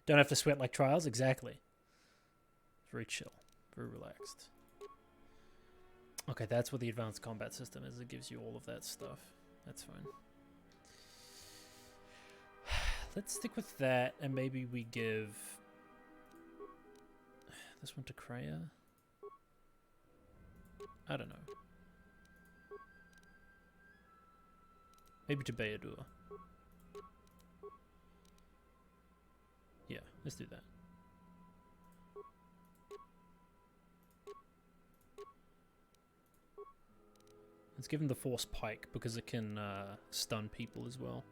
Speaker 1: Don't have to sweat like trials? Exactly. Very chill. Very relaxed. Okay, that's what the advanced combat system is. It gives you all of that stuff. That's fine. Let's stick with that, and maybe we give this one to Kreia. I don't know. Maybe to Beodur. Yeah, let's do that. Let's give him the Force Pike because it can stun people as well.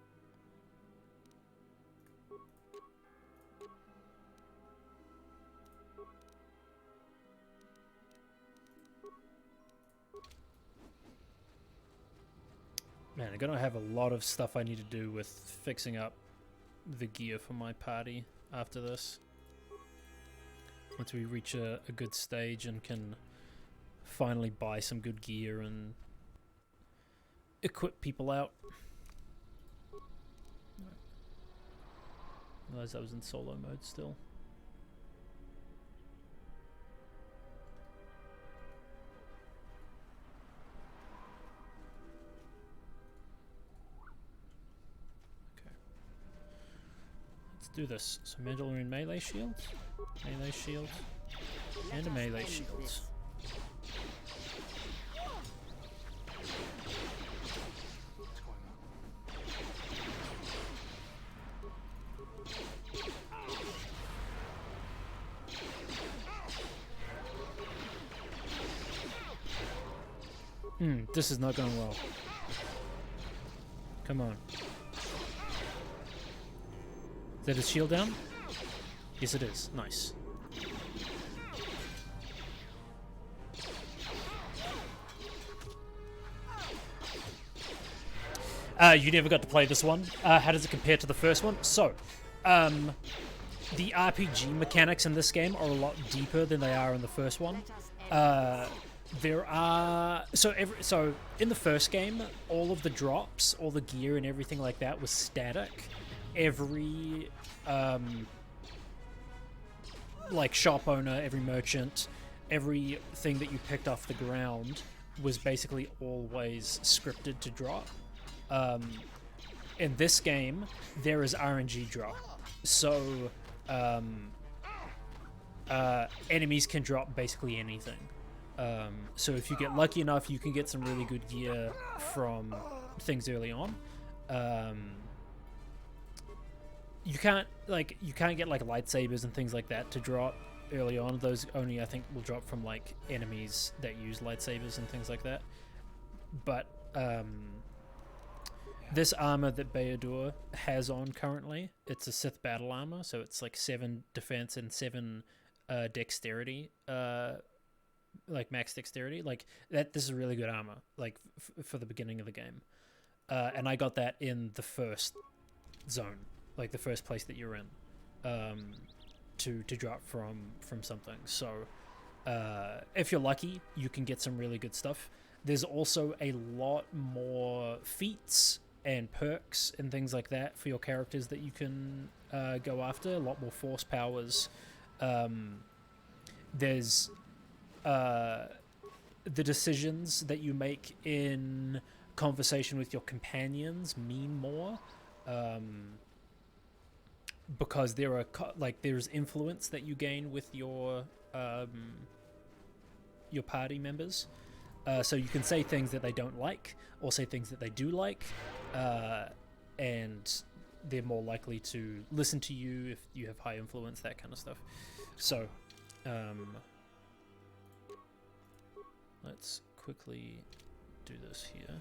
Speaker 1: Man, I'm gonna have a lot of stuff I need to do with fixing up the gear for my party after this. Once we reach a good stage and can finally buy some good gear and equip people out. Realized I was in solo mode still. Okay. Let's do this. So Mandalorian melee shield, and a melee shield. This is not going well. Come on. Is that his shield down? Yes, it is. Nice. You never got to play this one. How does it compare to the first one? So, the RPG mechanics in this game are a lot deeper than they are in the first one. There are so in the first game, all of the drops, all the gear and everything like that was static. Every like shop owner, every merchant, everything that you picked off the ground was basically always scripted to drop. In this game, there is RNG drop, so enemies can drop basically anything. So if you get lucky enough, you can get some really good gear from things early on. You can't get like lightsabers and things like that to drop early on. Those only I think will drop from like enemies that use lightsabers and things like that. But this armor that Beodur has on currently, it's a Sith battle armor, so it's like 7 defense and 7 dexterity. Like max dexterity, like that. This is really good armor, like for the beginning of the game, and I got that in the first zone, like the first place that you're in, to drop from something. So, if you're lucky, you can get some really good stuff. There's also a lot more feats and perks and things like that for your characters that you can go after. A lot more force powers. There's the decisions that you make in conversation with your companions mean more, because there are there's influence that you gain with your party members, so you can say things that they don't like or say things that they do like, and they're more likely to listen to you if you have high influence, that kind of stuff. So let's quickly do this here.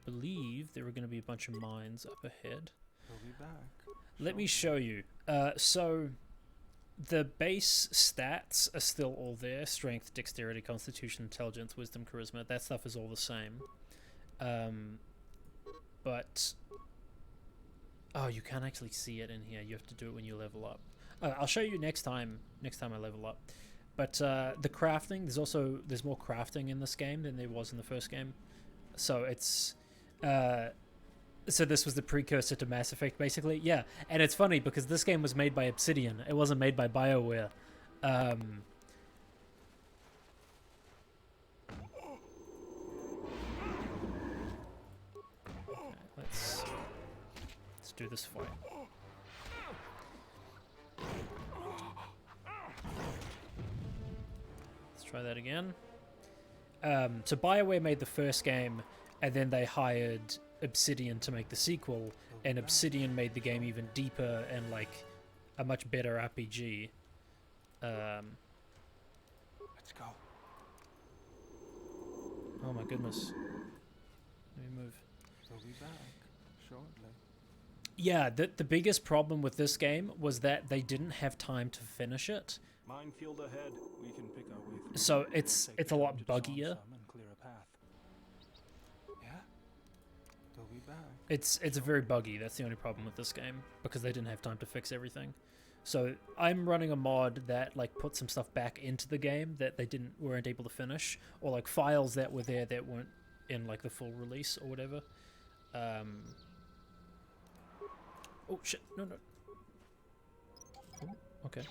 Speaker 1: Believe there are going to be a bunch of mines up ahead.
Speaker 9: We'll be back.
Speaker 1: Let me show you. So the base stats are still all there. Strength, dexterity, constitution, intelligence, wisdom, charisma. That stuff is all the same. But oh, you can't actually see it in here. You have to do it when you level up. I'll show you next time I level up. But the crafting, there's more crafting in this game than there was in the first game. So it's so this was the precursor to Mass Effect, basically. Yeah, and it's funny because this game was made by Obsidian. It wasn't made by BioWare. Let's do this fight. Try that again. So BioWare made the first game, and then they hired Obsidian to make the sequel, and Obsidian made the game even deeper and like a much better RPG.
Speaker 9: Let's go.
Speaker 1: Oh my goodness. Let me move.
Speaker 9: We'll be back shortly.
Speaker 1: Yeah, the biggest problem with this game was that they didn't have time to finish it.
Speaker 9: Minefield ahead. We can pick our way through.
Speaker 1: So it's a lot
Speaker 9: To disarm
Speaker 1: buggier.
Speaker 9: some and clear a path. Yeah. We'll be back.
Speaker 1: It's very buggy. That's the only problem with this game, because they didn't have time to fix everything. So I'm running a mod that like put some stuff back into the game that they weren't able to finish, or like files that were there that weren't in like the full release or whatever. Oh shit! No. Oh, okay.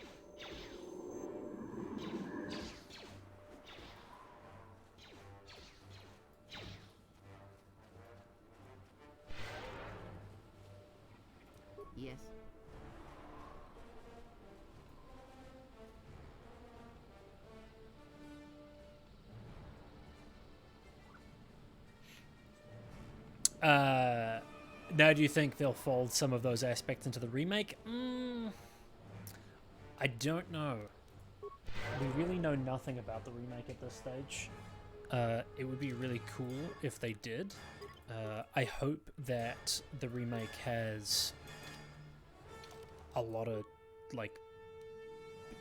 Speaker 5: Yes.
Speaker 1: Now, do you think they'll fold some of those aspects into the remake? I don't know. We really know nothing about the remake at this stage. It would be really cool if they did. I hope that the remake has a lot of like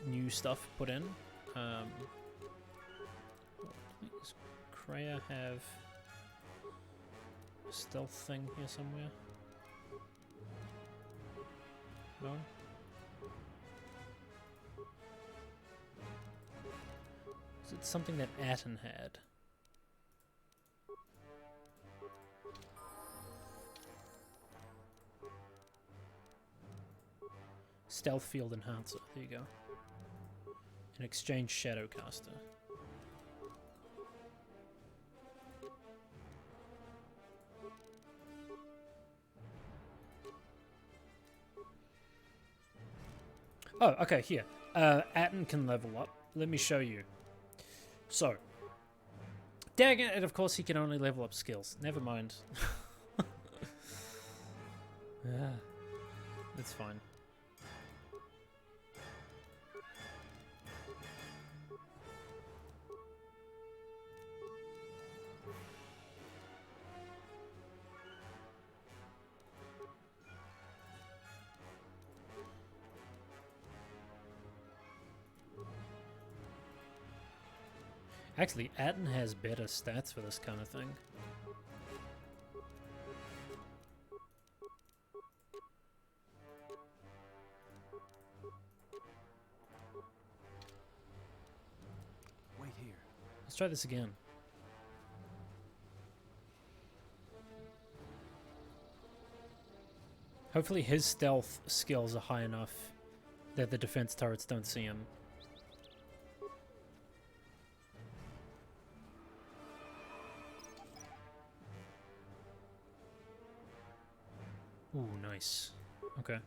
Speaker 1: new stuff put in. Does Kreia have a stealth thing here somewhere? No? Is it something that Atten had? Stealth field enhancer, there you go. An exchange shadowcaster. Oh, okay, here. Atten can level up. Let me show you. So. Dang it, and of course he can only level up skills. Never mind. Yeah, that's fine. Actually, Atten has better stats for this kind of thing.
Speaker 9: Wait here.
Speaker 1: Let's try this again. Hopefully his stealth skills are high enough that the defense turrets don't see him. Ooh, nice. Okay.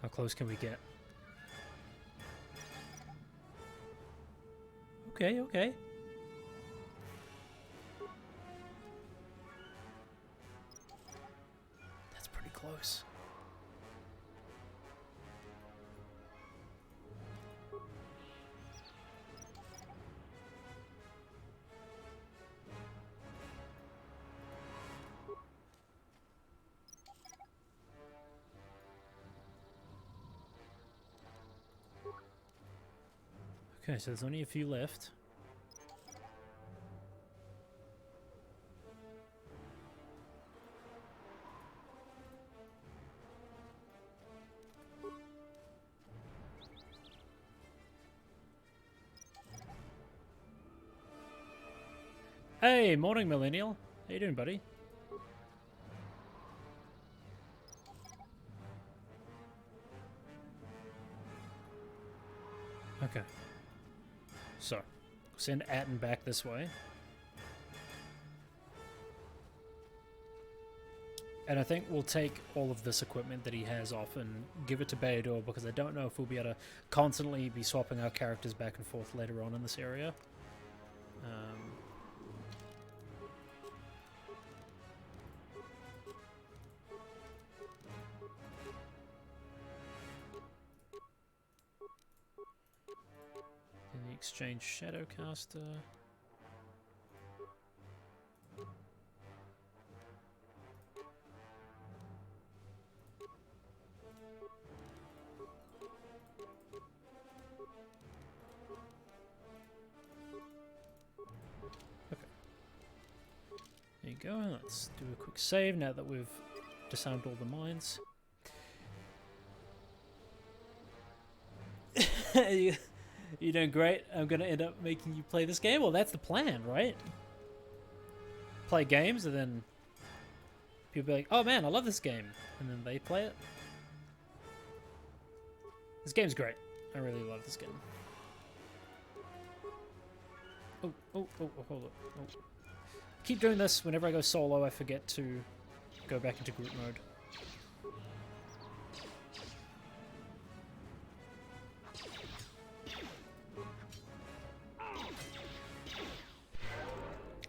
Speaker 1: How close can we get? Okay, okay. That's pretty close. Okay, so there's only a few left. Hey, morning, Millennial. How you doing, buddy? Okay. So, send Atten back this way. And I think we'll take all of this equipment that he has off and give it to Beador, because I don't know if we'll be able to constantly be swapping our characters back and forth later on in this area. In the exchange Shadowcaster. There you go, let's do a quick save now that we've disarmed all the mines. You're doing great. I'm going to end up making you play this game. Well, that's the plan, right? Play games and then people be like, oh man, I love this game. And then they play it. This game's great. I really love this game. Oh, hold up. Oh. Keep doing this. Whenever I go solo, I forget to go back into group mode.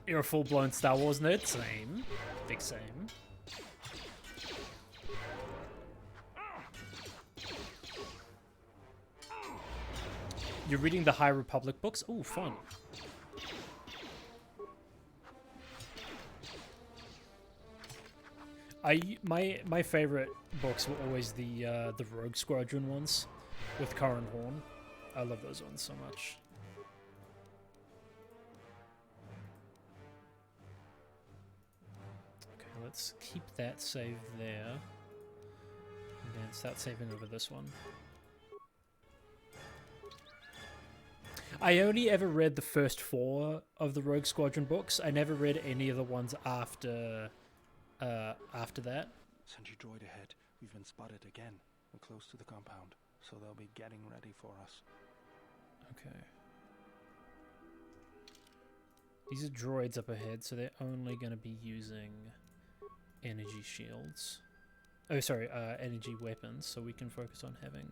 Speaker 1: You're a full-blown Star Wars nerd? Same. Big same. You're reading the High Republic books? Ooh, fun. My favorite books were always the Rogue Squadron ones with Corran Horn. I love those ones so much. Okay, let's keep that saved there, and then start saving over this one. I only ever read the first 4 of the Rogue Squadron books. I never read any of the ones after that.
Speaker 9: Sentry droid ahead. We've been spotted again. We're close to the compound, so they'll be getting ready for us.
Speaker 1: Okay. These are droids up ahead, so they're only going to be using energy shields. Oh, sorry, energy weapons, so we can focus on having...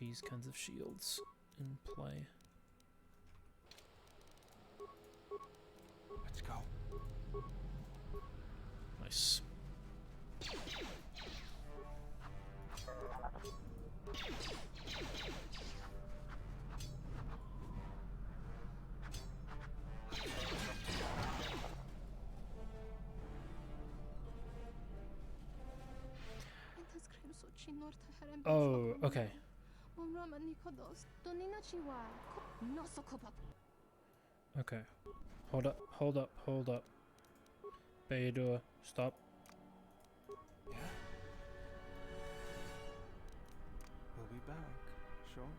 Speaker 1: these kinds of shields in play.
Speaker 9: Let's go.
Speaker 1: Nice. Oh, okay. Okay. Hold up, hold up, hold up. Beador, stop.
Speaker 9: Yeah? We'll be back shortly.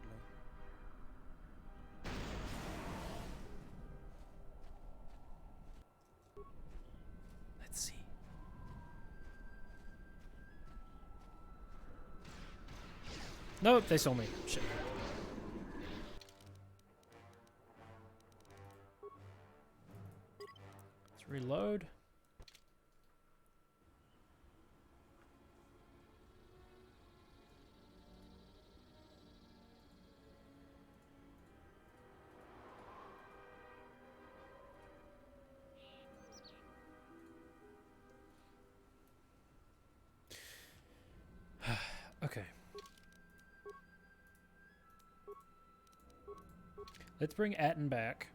Speaker 1: Let's see. Nope, they saw me. Shit. Let's reload. Okay. Let's bring Atten back.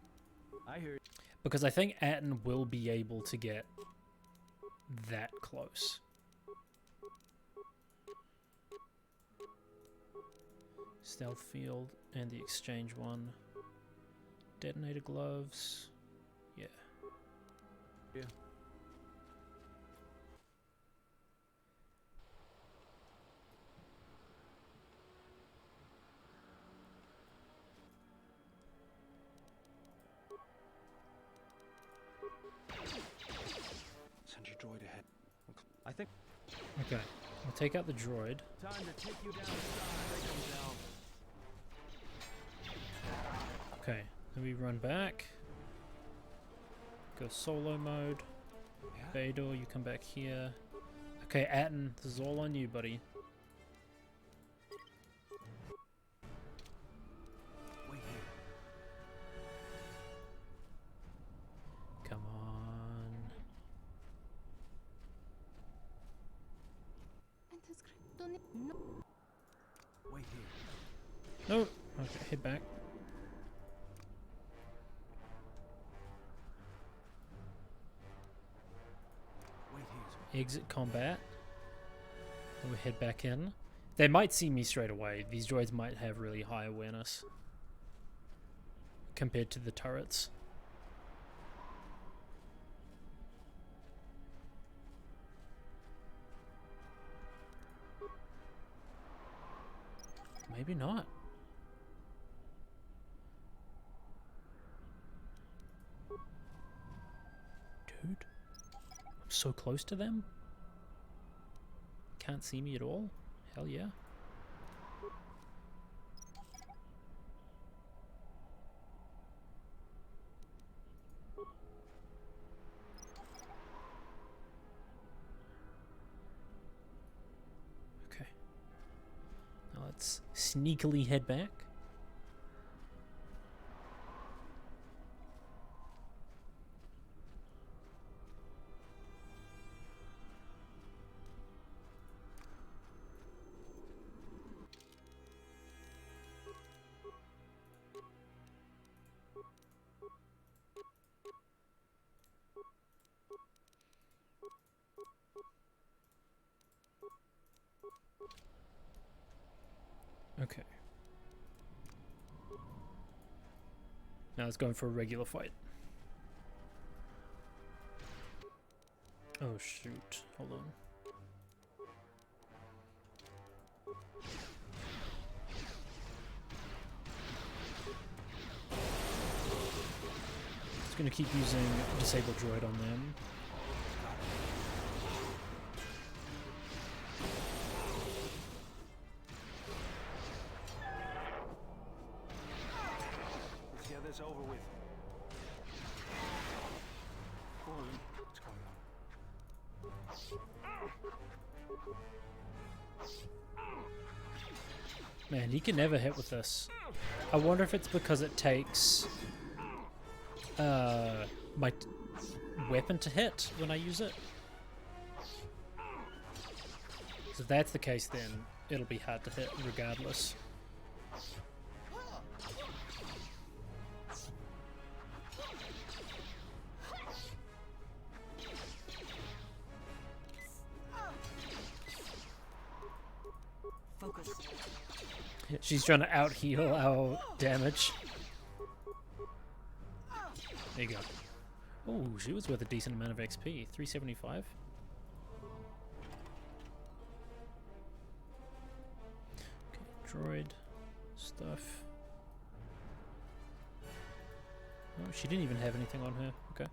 Speaker 8: I hear you.
Speaker 1: Because I think Atten will be able to get that close. Stealth field and the exchange one. Detonator gloves. Yeah.
Speaker 8: Yeah.
Speaker 9: Sentry droid ahead.
Speaker 8: I think.
Speaker 1: Okay. We'll take out the droid.
Speaker 8: Time to take you down. Break them down.
Speaker 1: Okay. Then we run back. Go solo mode. Vador, you come back here. Okay, Atten, this is all on you, buddy.
Speaker 4: Wait here.
Speaker 1: Come on.
Speaker 4: Wait here.
Speaker 1: No. Okay, head back.
Speaker 4: Wait here.
Speaker 1: Exit combat. And we head back in. They might see me straight away. These droids might have really high awareness compared to the turrets. Maybe not. Dude, I'm so close to them. Can't see me at all. Hell yeah. Okay. Now let's sneakily head back. Okay. Now it's going for a regular fight. Oh shoot, hold on. Just gonna keep using Disable Droid on them.
Speaker 9: Over with. What's going on?
Speaker 1: Man, he can never hit with this. I wonder if it's because it takes my weapon to hit when I use it. So if that's the case, then it'll be hard to hit regardless. She's trying to out-heal our damage. There you go. Oh, she was worth a decent amount of XP. 375. Okay, droid stuff. Oh, she didn't even have anything on her. Okay.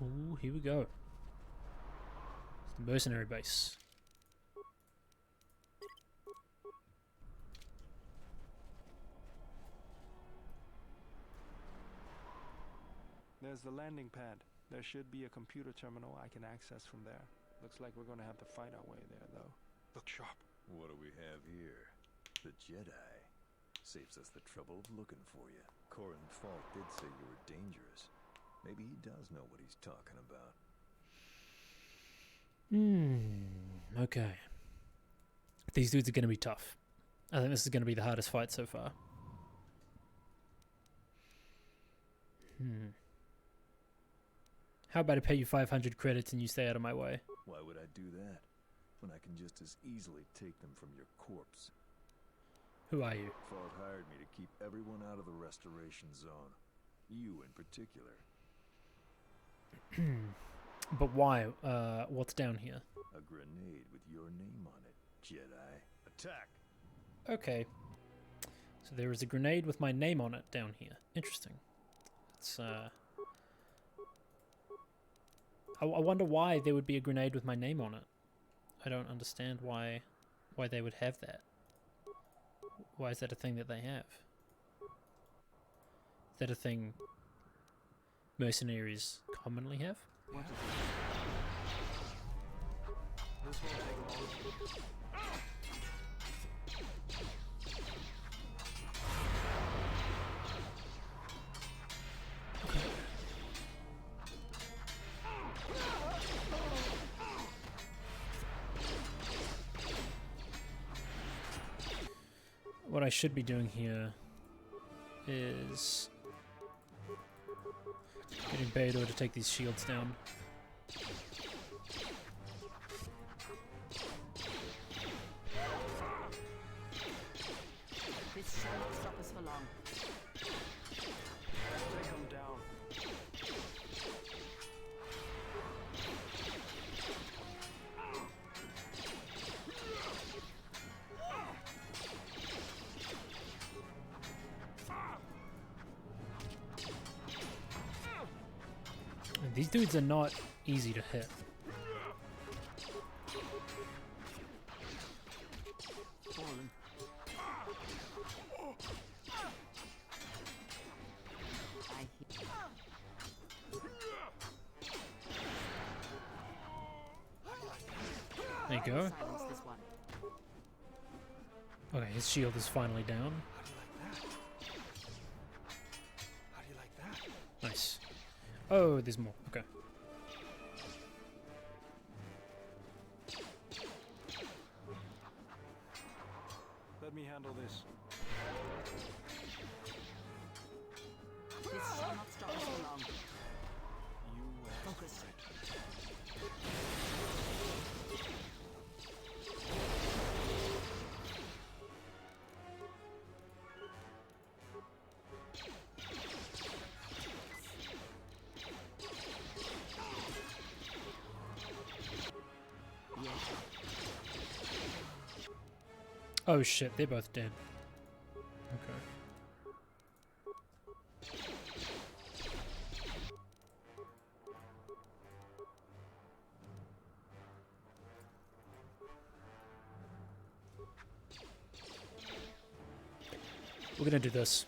Speaker 1: Ooh, here we go. It's the mercenary base.
Speaker 9: There's the landing pad. There should be a computer terminal I can access from there. Looks like we're gonna have to fight our way there, though. Look sharp.
Speaker 10: What do we have here? The Jedi. Saves us the trouble of looking for you. Corin Falk did say you were dangerous. Maybe he does know what he's talking about.
Speaker 1: Okay. These dudes are going to be tough. I think this is going to be the hardest fight so far. How about I pay you 500 credits and you stay out of my way?
Speaker 10: Why would I do that? When I can just as easily take them from your corpse.
Speaker 1: Who are you?
Speaker 10: Falk hired me to keep everyone out of the restoration zone. You in particular.
Speaker 1: But why? What's down here?
Speaker 10: A grenade with your name on it, Jedi. Attack!
Speaker 1: Okay. So there is a grenade with my name on it down here. Interesting. It's, I wonder why there would be a grenade with my name on it. I don't understand why they would have that. Why is that a thing that they have? Is that a thing mercenaries commonly have?
Speaker 9: This won't take long.
Speaker 1: What I should be doing here is getting Beidou to take these shields down.
Speaker 5: This shall not stop us for long.
Speaker 9: Take him down.
Speaker 1: And these dudes are not easy to hit. There you go. Okay, his shield is finally down.
Speaker 9: How do you like that?
Speaker 1: Nice. Oh, there's more. Okay.
Speaker 9: Let me handle this.
Speaker 5: This shall not stop us for long.
Speaker 9: You
Speaker 5: Focus.
Speaker 1: Oh shit, they're both dead. Okay. We're gonna do this.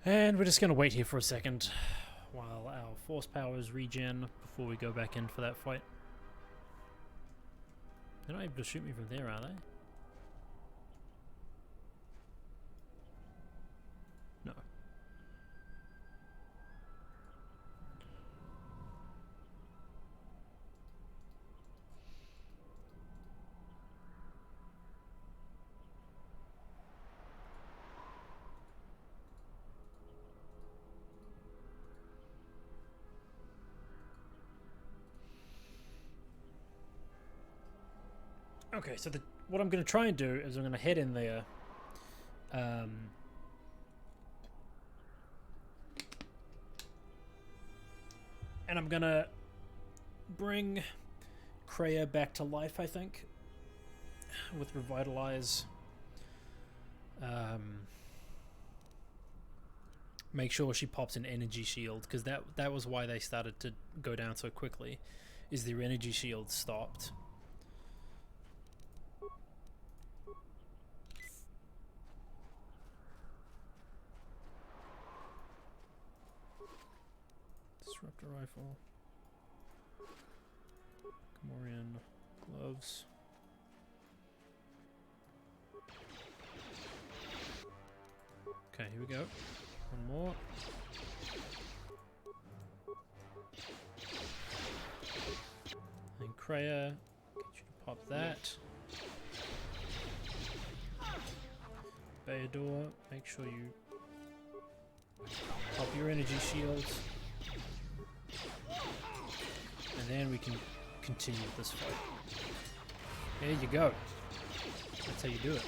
Speaker 1: And we're just going to wait here for a second while our force powers regen before we go back in for that fight. They're not able to shoot me from there, are they? No. Okay, so what I'm going to try and do is I'm going to head in there. And I'm going to bring Kreia back to life, I think, with Revitalize. Make sure she pops an energy shield, because that was why they started to go down so quickly, is their energy shield stopped. Disruptor rifle. Gamorrean gloves. Okay, here we go. One more. And Kreia, get you to pop that. Beidou, make sure you pop your energy shields. And then we can continue with this fight. There you go. That's how you do it.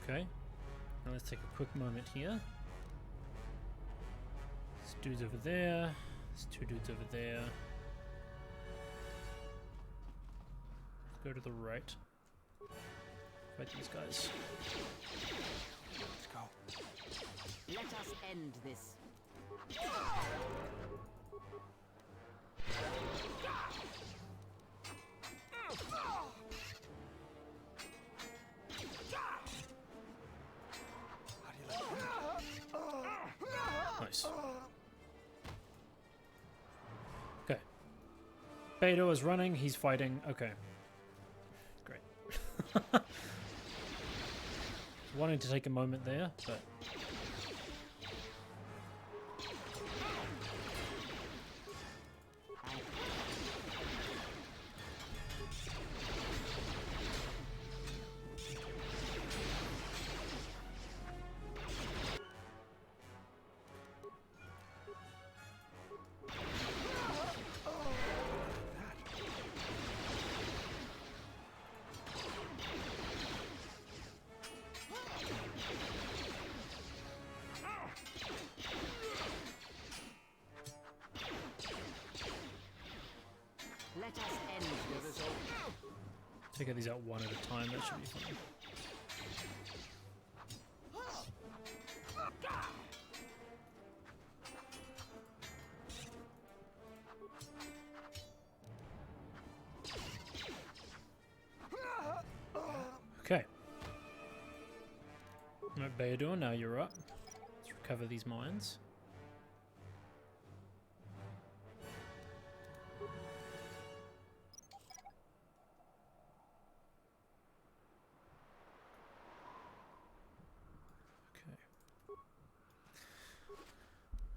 Speaker 1: Okay. Now let's take a quick moment here. This dude's over there. There's two dudes over there. Let's go to the right. Fight these guys.
Speaker 9: Let's go.
Speaker 5: Let us end this.
Speaker 1: Nice. Okay. Beto is running. He's fighting. Okay. Great. Wanting to take a moment there, but...
Speaker 5: Let us end this.
Speaker 1: Take these out one at a time, that should be fun. Okay. Alright, Bayador, now you're up. Let's recover these mines.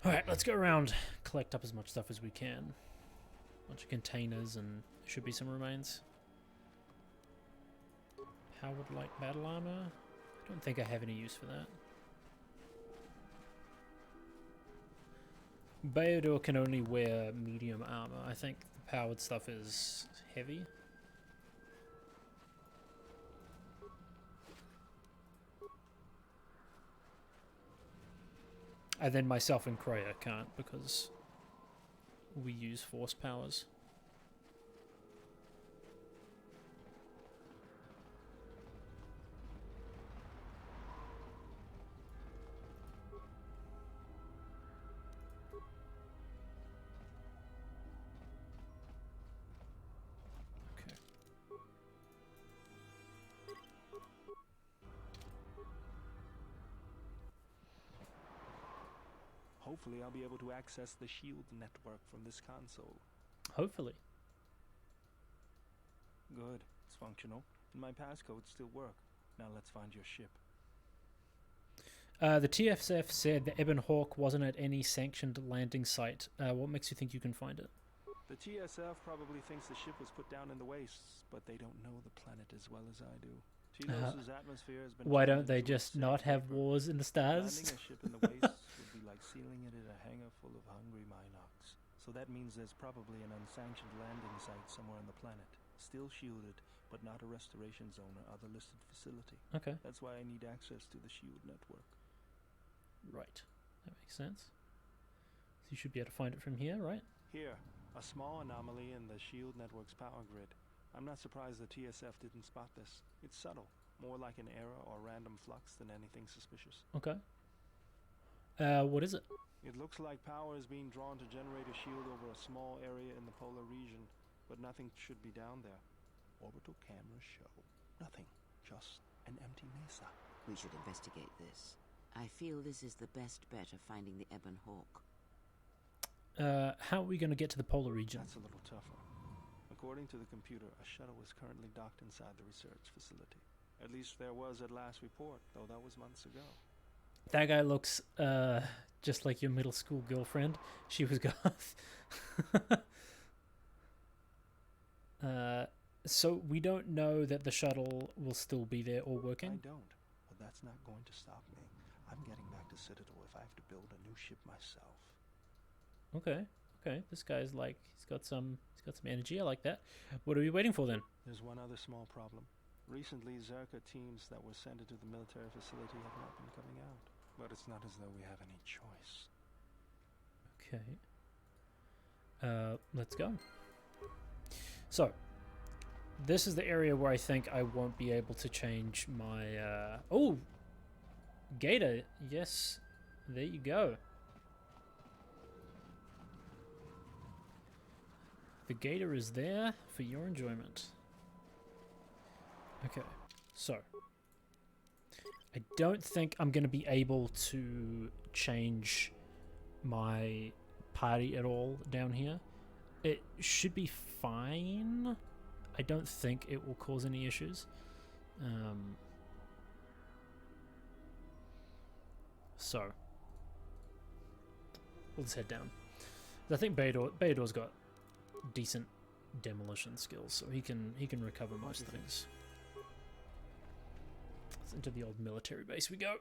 Speaker 1: Alright, let's go around, collect up as much stuff as we can. Bunch of containers, and there should be some remains. Powered light battle armor? I don't think I have any use for that. Bayador can only wear medium armor. I think the powered stuff is heavy. And then myself and Kreia can't because we use force powers. Okay.
Speaker 9: Hopefully I'll be able to access the shield network from this console.
Speaker 1: Hopefully.
Speaker 9: Good. It's functional. And my passcodes still work. Now let's find your ship.
Speaker 1: The TFF said the Ebon Hawk wasn't at any sanctioned landing site. What makes you think you can find it?
Speaker 9: The TSF probably thinks the ship was put down in the wastes, but they don't know the planet as well as I do. Telos' atmosphere has been...
Speaker 1: Why don't they just not have wars in the stars?
Speaker 9: Landing a ship in the wastes would be like sealing it in a hangar full of hungry Minocs. So that means there's probably an unsanctioned landing site somewhere on the planet. Still shielded, but not a restoration zone or other listed facility.
Speaker 1: Okay.
Speaker 9: That's why I need access to the shield network.
Speaker 1: Right. That makes sense. So you should be able to find it from here, right?
Speaker 9: Here, a small anomaly in the shield network's power grid. I'm not surprised the TSF didn't spot this. It's subtle, more like an error or random flux than anything suspicious.
Speaker 1: Okay. What is it?
Speaker 9: It looks like power is being drawn to generate a shield over a small area in the polar region, but nothing should be down there. Orbital cameras show nothing, just an empty mesa.
Speaker 5: We should investigate this. I feel this is the best bet of finding the Ebon Hawk.
Speaker 1: How are we going to get to the polar region?
Speaker 9: That's a little tougher. According to the computer, a shuttle is currently docked inside the research facility. At least there was at last report, though that was months ago.
Speaker 1: That guy looks just like your middle school girlfriend. She was goth. So we don't know that the shuttle will still be there or working?
Speaker 9: I don't, but that's not going to stop me. I'm getting back to Citadel if I have to build a new ship myself.
Speaker 1: Okay. Okay. This guy's like he's got some energy. I like that. What are we waiting for then?
Speaker 9: There's one other small problem. Recently, Zerka teams that were sent into the military facility have not been coming out. But it's not as though we have any choice.
Speaker 1: Okay. Let's go. So, this is the area where I think I won't be able to change my... Oh! Gator. Yes. There you go. The gator is there for your enjoyment. Okay. So, I don't think I'm going to be able to change my party at all down here. It should be fine. I don't think it will cause any issues. So, we'll just head down. I think Beodor's got decent demolition skills, so he can recover most things. Into the old military base we go.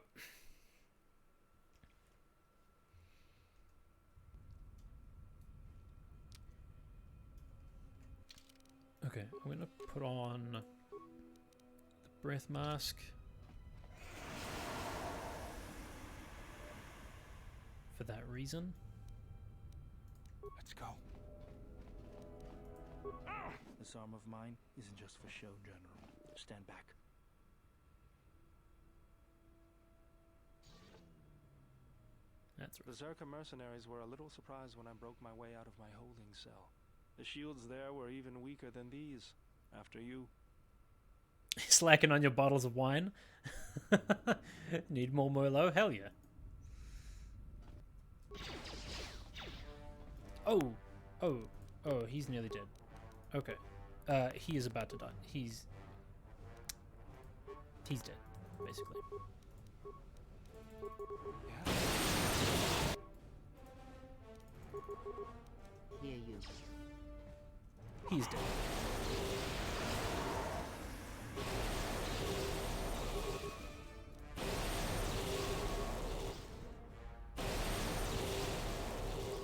Speaker 1: Okay, I'm gonna put on the breath mask. For that reason.
Speaker 9: Let's go. This arm of mine isn't just for show, General. Stand back.
Speaker 1: That's right.
Speaker 9: The Zerka mercenaries were a little surprised when I broke my way out of my holding cell. The shields there were even weaker than these. After you.
Speaker 1: Slacking on your bottles of wine? Need more Merlot? Hell yeah. Oh, he's nearly dead. Okay. He is about to die. He's dead, basically.
Speaker 9: Yeah.
Speaker 5: Hear you.
Speaker 1: He's dead.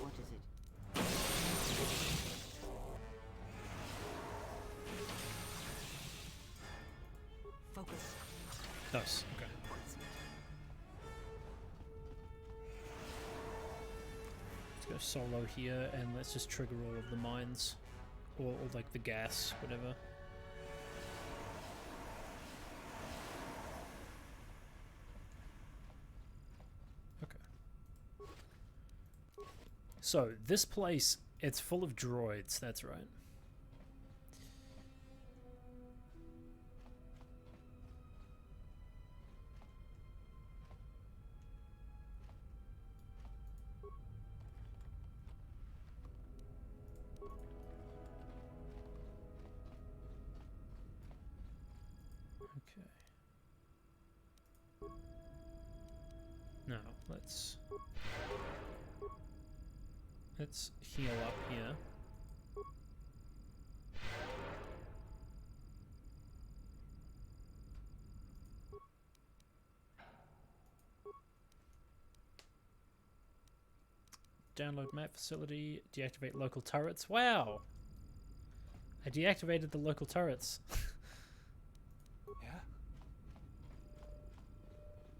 Speaker 5: What is it?
Speaker 6: Focus.
Speaker 1: Nice. Okay. Let's go solo here, and let's just trigger all of the mines. Or like the gas, whatever. Okay. So, this place, it's full of droids, that's right. Now, let's heal up here. Download map facility, deactivate local turrets. Wow! I deactivated the local turrets.
Speaker 9: Yeah?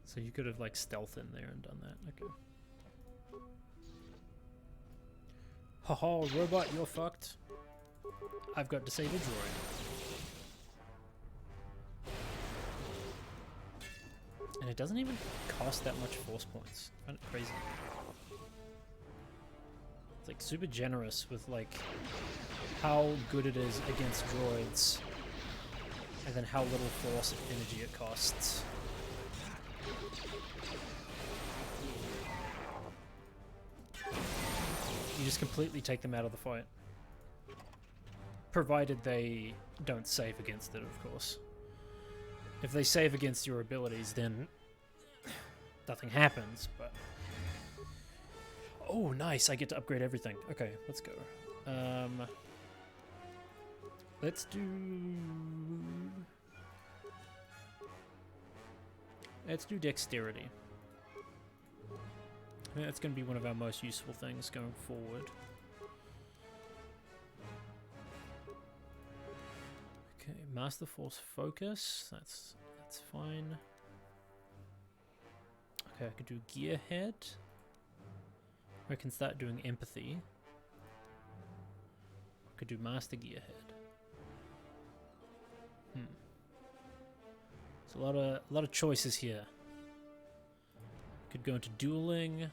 Speaker 1: So you could have like stealth in there and done that. Okay. Haha, robot, you're fucked. I've got disabled droid. And it doesn't even cost that much force points. I find it crazy. It's like super generous with like how good it is against droids, and then how little force energy it costs. You just completely take them out of the fight. Provided they don't save against it, of course. If they save against your abilities, then nothing happens, but... Oh, nice, I get to upgrade everything. Okay, let's go. Let's do... Let's do dexterity. I think that's going to be one of our most useful things going forward. Okay, Master Force Focus. That's fine. Okay, I could do Gearhead. I can start doing Empathy. I could do Master Gearhead. There's a lot of choices here. Could go into dueling.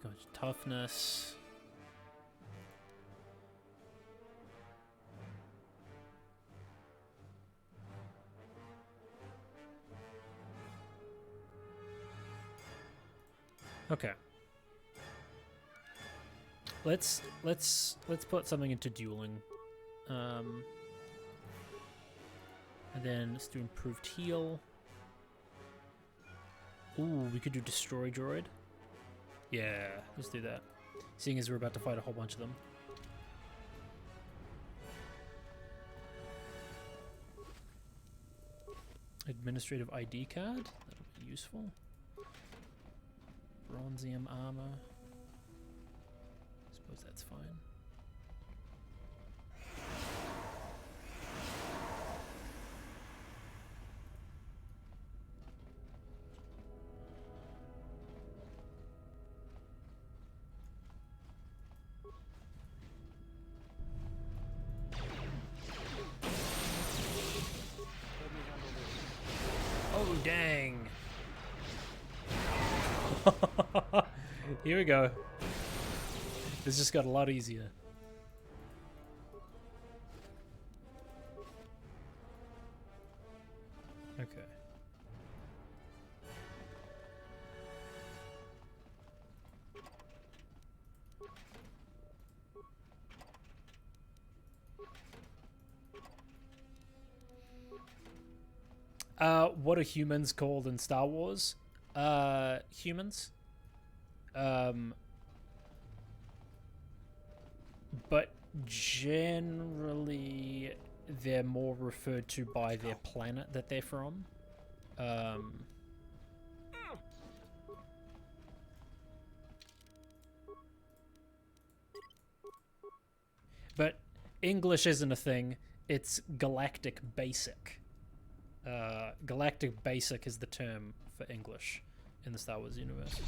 Speaker 1: Could go into toughness. Okay. Let's put something into dueling. And then let's do improved heal. Ooh, we could do destroy droid. Yeah, let's do that. Seeing as we're about to fight a whole bunch of them. Administrative ID card. That'll be useful. Bronzium armor. Suppose that's fine. Oh, dang. Here we go. This just got a lot easier. Okay. What are humans called in Star Wars? Humans. But generally, they're more referred to by their planet that they're from. But English isn't a thing. It's Galactic Basic. Galactic Basic is the term for English in the Star Wars universe.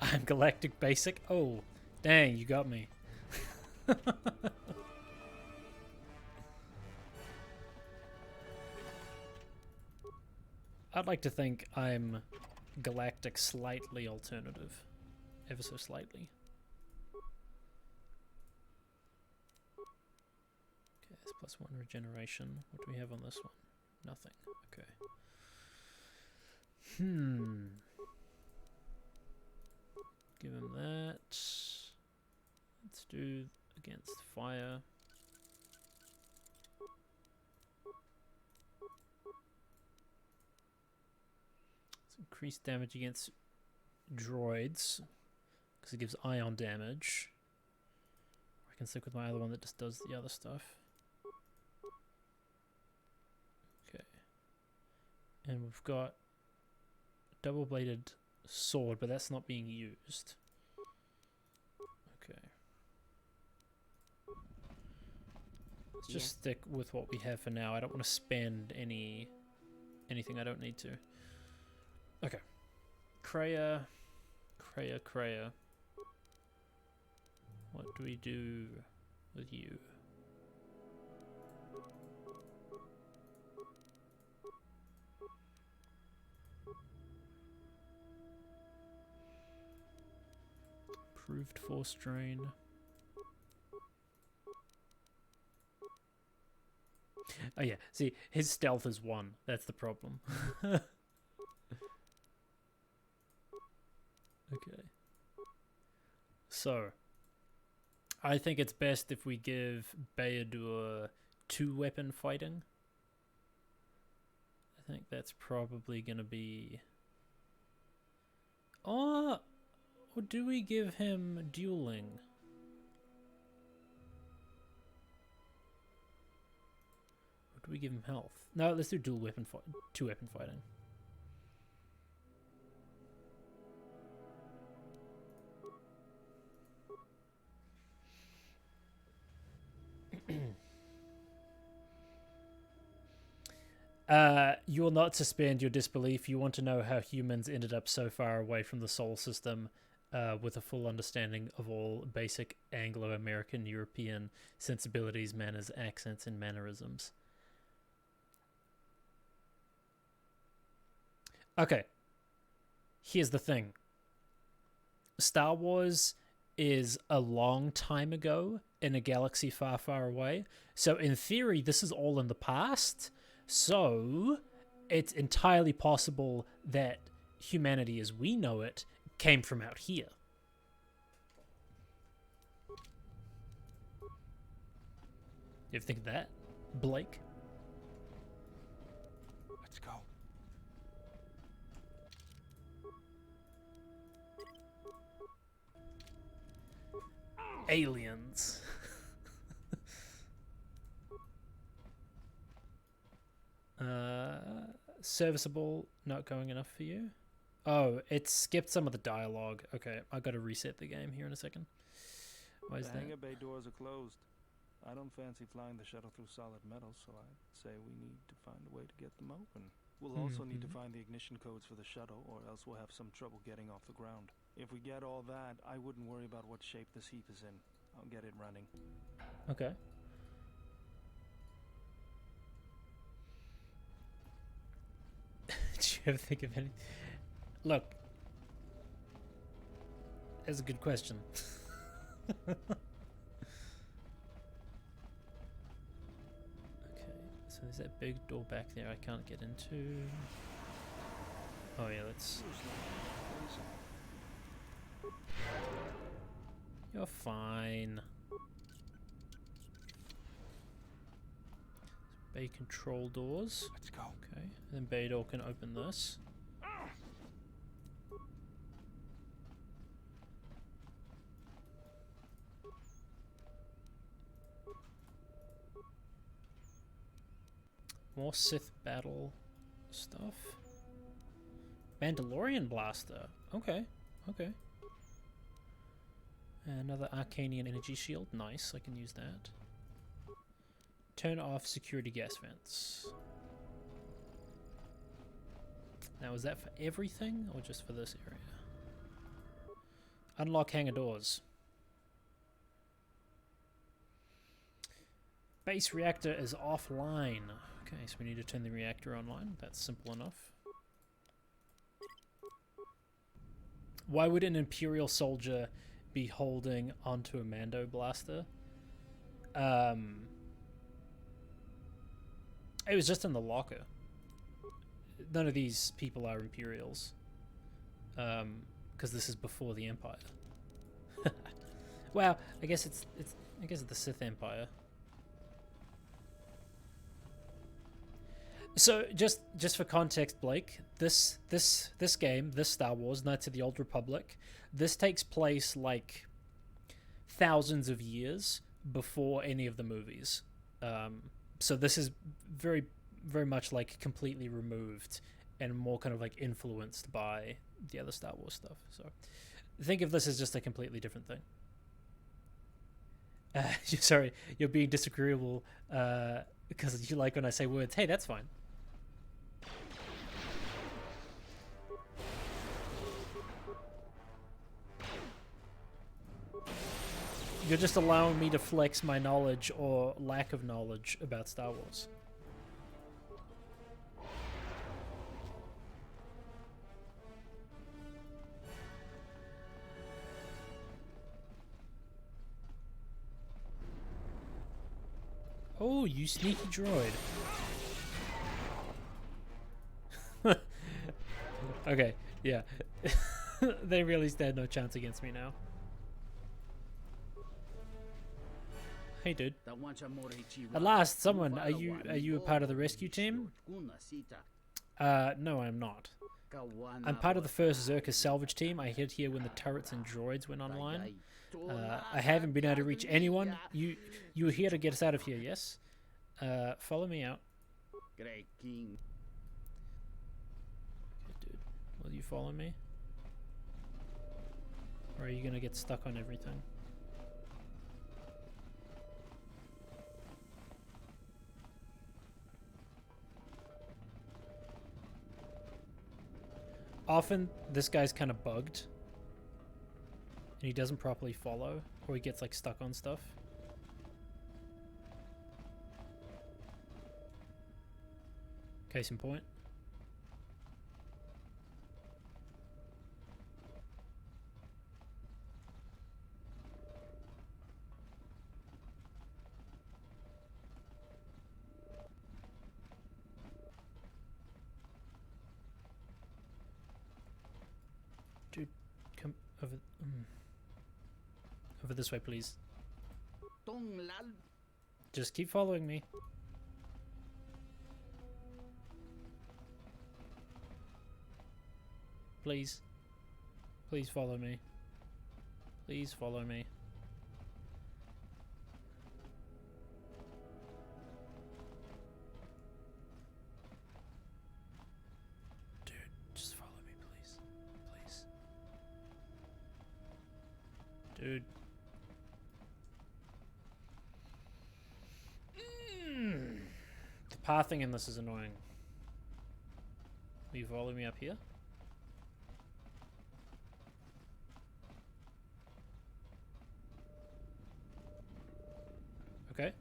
Speaker 1: I'm Galactic Basic? Oh, dang, you got me. I'd like to think I'm Galactic slightly alternative. Ever so slightly. Okay, that's +1 regeneration. What do we have on this one? Nothing. Okay. Give him that. Let's do against fire. Let's increase damage against droids because it gives ion damage. I can stick with my other one that just does the other stuff. Okay. And we've got double-bladed sword, but that's not being used. Okay. Let's just stick with what we have for now. I don't want to spend anything I don't need to. Okay. Kreia. What do we do with you? Improved force drain. Oh yeah, see, his stealth is 1. That's the problem. Okay. So, I think it's best if we give Bayadur 2-weapon fighting. I think that's probably going to be... Or do we give him dueling? Or do we give him health? No, let's do dual weapon fight, 2-weapon fighting. You will not suspend your disbelief. You want to know how humans ended up so far away from the solar system, with a full understanding of all basic Anglo-American European sensibilities, manners, accents, and mannerisms. Okay. Here's the thing. Star Wars is a long time ago in a galaxy far, far away. So in theory, this is all in the past. So it's entirely possible that humanity as we know it came from out here. You ever think of that, Blake?
Speaker 9: Let's go.
Speaker 1: Aliens. Serviceable, not going enough for you. Oh, it skipped some of the dialogue. Okay, I gotta reset the game here in a second. Why is
Speaker 9: The
Speaker 1: that?
Speaker 9: hangar bay doors are closed. I don't fancy flying the shuttle through solid metal, so I'd say we need to find a way to get them open. We'll also need to find the ignition codes for the shuttle, or else we'll have some trouble getting off the ground. If we get all that, I wouldn't worry about what shape this heap is in. I'll get it running.
Speaker 1: Okay. Did you ever think of any? Look, that's a good question. Okay, so there's that big door back there I can't get into. Oh yeah, let's... You're fine. Bay control doors.
Speaker 9: Let's go.
Speaker 1: Okay, and then bay door can open this. More Sith battle stuff. Mandalorian blaster. Okay, okay. Another Arcanian energy shield. Nice, I can use that. Turn off security gas vents. Now, is that for everything or just for this area? Unlock hangar doors. Base reactor is offline. Okay, so we need to turn the reactor online. That's simple enough. Why would an Imperial soldier be holding onto a Mando blaster? It was just in the locker. None of these people are Imperials. Because this is before the Empire. Well, I guess it's the Sith Empire. So just for context, Blake, this game, this Star Wars, Knights of the Old Republic, this takes place like thousands of years before any of the movies. So this is very, very much like completely removed and more kind of like influenced by the other Star Wars stuff. So think of this as just a completely different thing. Sorry, you're being disagreeable because you like when I say words. Hey, that's fine. You're just allowing me to flex my knowledge or lack of knowledge about Star Wars. Oh, you sneaky droid. Okay, yeah. They really stand no chance against me now. Hey, dude. At last, someone. Are you a part of the rescue team? No, I'm not. I'm part of the first Zerka salvage team. I hid here when the turrets and droids went online. I haven't been able to reach anyone. You were here to get us out of here, yes? Follow me out. Okay, dude. Will you follow me? Or are you gonna get stuck on everything? Often, this guy's kind of bugged. And he doesn't properly follow. Or he gets like stuck on stuff. Case in point. Dude, come over. Over this way, please. Just keep following me. Please. Please follow me. Please follow me. Dude, just follow me, please. Please. Dude. The pathing in this is annoying. Will you follow me up here? Okay.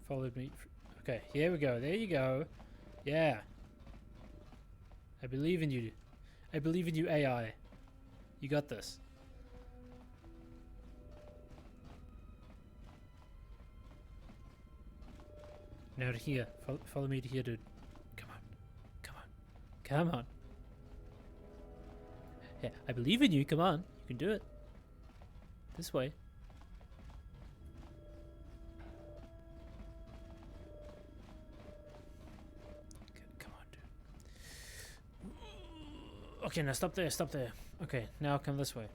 Speaker 1: Followed me. Okay, here we go. There you go. Yeah. I believe in you. I believe in you, AI. You got this. Now to here. Follow me to here, dude. Come on. Come on. Come on. Yeah, I believe in you. Come on. You can do it. This way. Come on, dude. Okay, now stop there. Stop there. Okay, now come this way.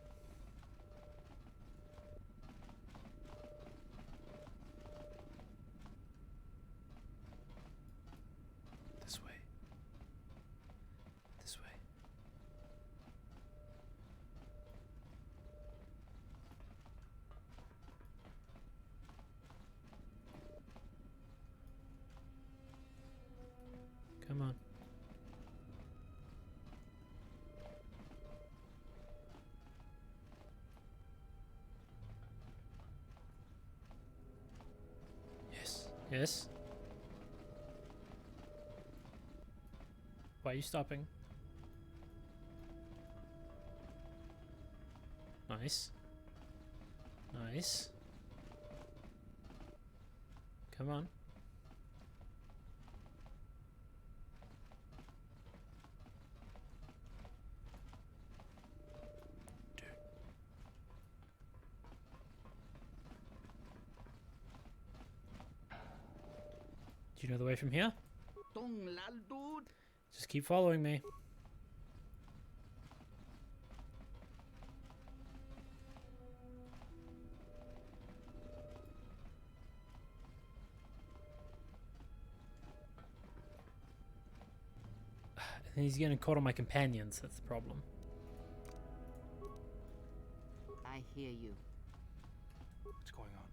Speaker 1: Come on. Yes. Yes. Why are you stopping? Nice. Nice. Come on. Do you know the way from here? Just keep following me. And he's getting caught on my companions, that's the problem.
Speaker 5: I hear you.
Speaker 9: What's going on?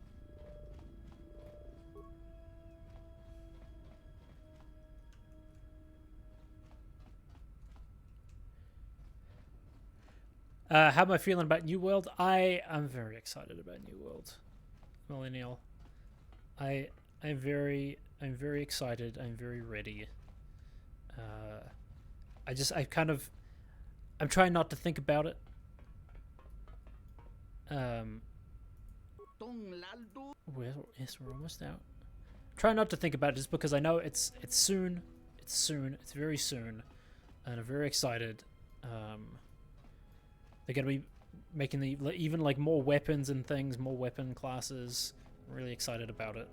Speaker 1: How am I feeling about New World? I am very excited about New World. Millennial. I'm very excited. I'm very ready. I'm trying not to think about it. Yes, we're almost out. Try not to think about it just because I know it's soon. It's soon. It's very soon, and I'm very excited. They're gonna be making even like more weapons and things, more weapon classes. I'm really excited about it.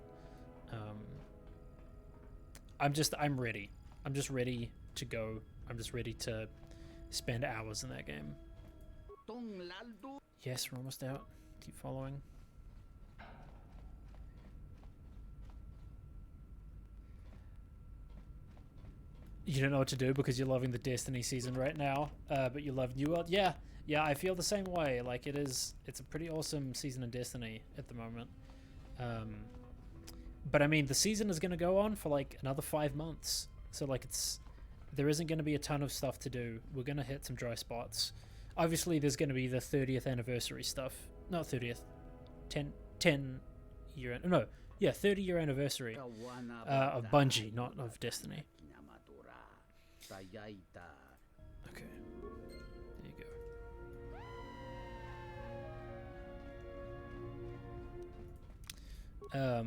Speaker 1: I'm ready. I'm just ready to go. I'm just ready to spend hours in that game. Yes, we're almost out. Keep following. you don't know what to do because you're loving the Destiny season right now, but you love New World. Yeah, I feel the same way. Like it's a pretty awesome season of Destiny at the moment. But I mean, the season is going to go on for like another 5 months, so like there isn't going to be a ton of stuff to do. We're going to hit some dry spots. Obviously, there's going to be the 30th anniversary stuff. Not 30th, 10 year. No, yeah, 30-year anniversary of Bungie, not of Destiny. Okay, there you go.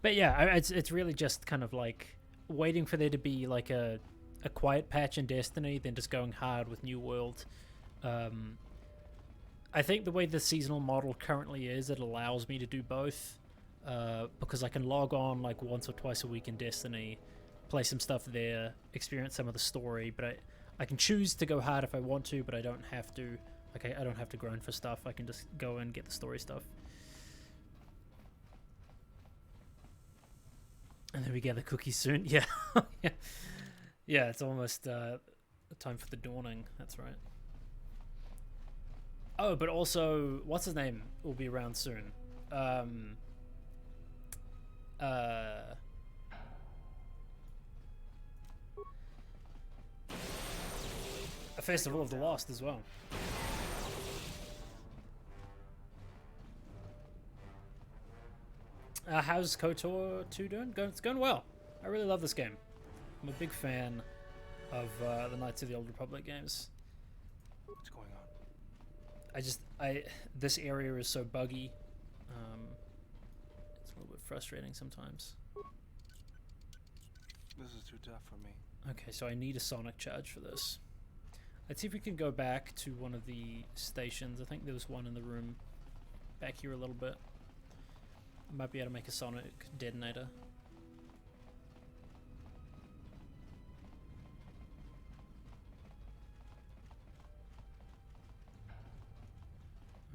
Speaker 1: But yeah, it's really just kind of like waiting for there to be like a quiet patch in Destiny, then just going hard with New World. I think the way the seasonal model currently is, it allows me to do both, because I can log on like once or twice a week in Destiny, play some stuff there, experience some of the story, but I can choose to go hard if I want to, but I don't have to. Like I don't have to grind for stuff. I can just go and get the story stuff. And then we get the cookies soon. Yeah. Yeah, it's almost time for the dawning. That's right. Oh, but also, what's his name will be around soon. A Festival of the Lost as well. How's KOTOR 2 doing? It's going well. I really love this game. I'm a big fan of the Knights of the Old Republic games.
Speaker 9: What's going on?
Speaker 1: This area is so buggy. It's a little bit frustrating sometimes.
Speaker 9: This is too tough for me.
Speaker 1: Okay, so I need a sonic charge for this. Let's see if we can go back to one of the stations. I think there was one in the room back here a little bit. I might be able to make a sonic detonator.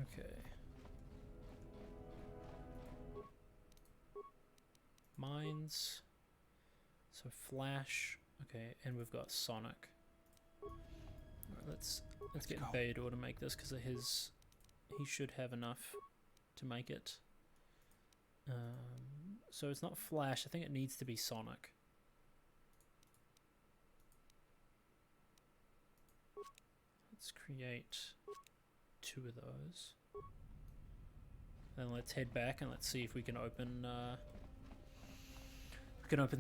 Speaker 1: Okay. Mines. So flash. Okay, and we've got sonic. Alright, let's get Beidor to make this because he should have enough to make it. So it's not flash. I think it needs to be sonic. Let's create 2 of those. Then let's head back and let's see if we can open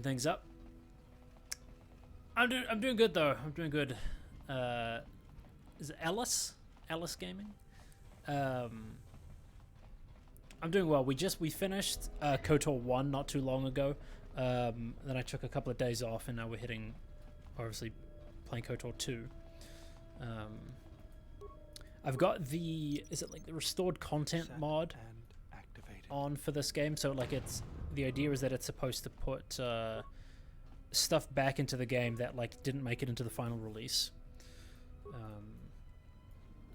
Speaker 1: things up. I'm doing good though. I'm doing good. Is it Alice Gaming? I'm doing well. We finished KOTOR 1 not too long ago. Then I took a couple of days off, and now we're hitting, obviously, playing KOTOR 2. I've got the restored content mod on for this game. So like the idea is that it's supposed to put stuff back into the game that like didn't make it into the final release.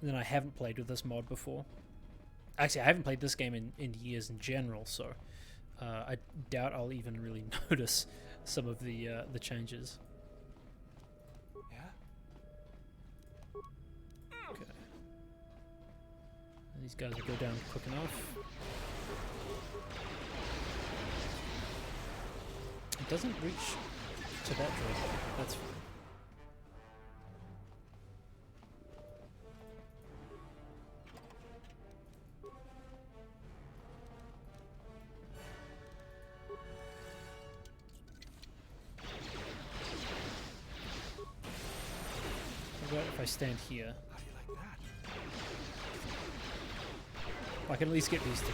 Speaker 1: Then I haven't played with this mod before. Actually, I haven't played this game in years in general, so I doubt I'll even really notice some of the changes.
Speaker 9: Yeah?
Speaker 1: Okay. These guys will go down quick enough. It doesn't reach to that droid. That's fine. If I stand here,
Speaker 9: How do you like that?
Speaker 1: I can at least get these 2.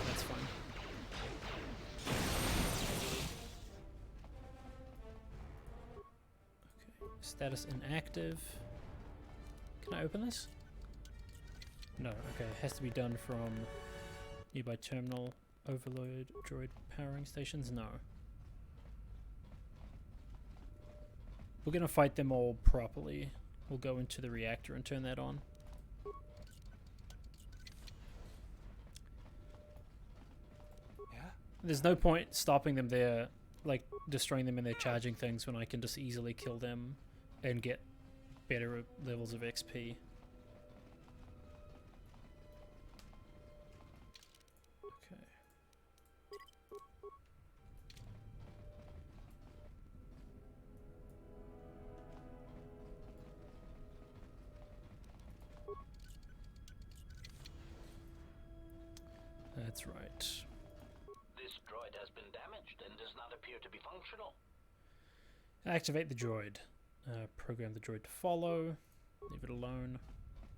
Speaker 1: That's fine. Okay, status inactive. Can I open this? No, okay, it has to be done from nearby terminal. Overload droid powering stations? No. We're gonna fight them all properly. We'll go into the reactor and turn that on.
Speaker 9: Yeah?
Speaker 1: There's no point stopping them there like destroying them in their charging things when I can just easily kill them and get better levels of XP. Okay. That's right.
Speaker 11: This droid has been damaged and does not appear to be functional.
Speaker 1: Activate the droid. Program the droid to follow. Leave it alone.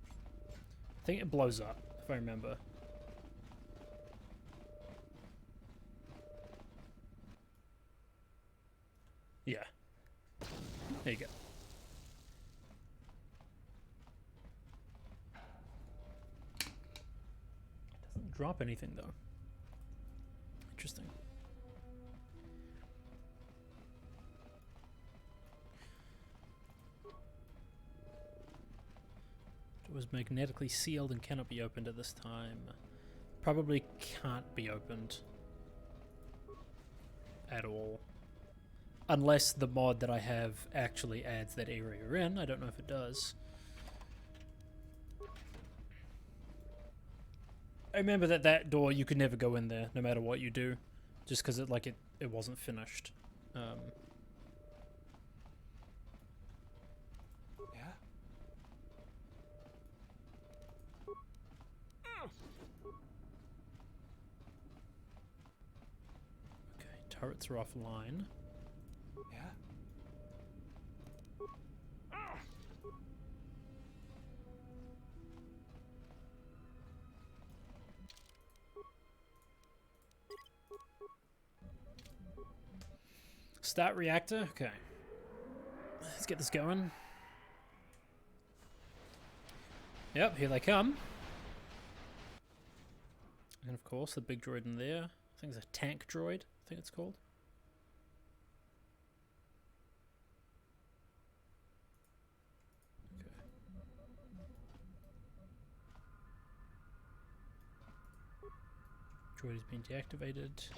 Speaker 1: I think it blows up, if I remember. Yeah. There you go. Doesn't drop anything though. Interesting. It was magnetically sealed and cannot be opened at this time. Probably can't be opened at all. Unless the mod that I have actually adds that area in. I don't know if it does. I remember that door, you could never go in there, no matter what you do. Just because it wasn't finished.
Speaker 9: Yeah?
Speaker 1: Okay, turrets are offline.
Speaker 9: Yeah?
Speaker 1: Start reactor? Okay. Let's get this going. Yep, here they come. And of course, the big droid in there. I think it's a tank droid, I think it's called. Okay. Droid has been deactivated.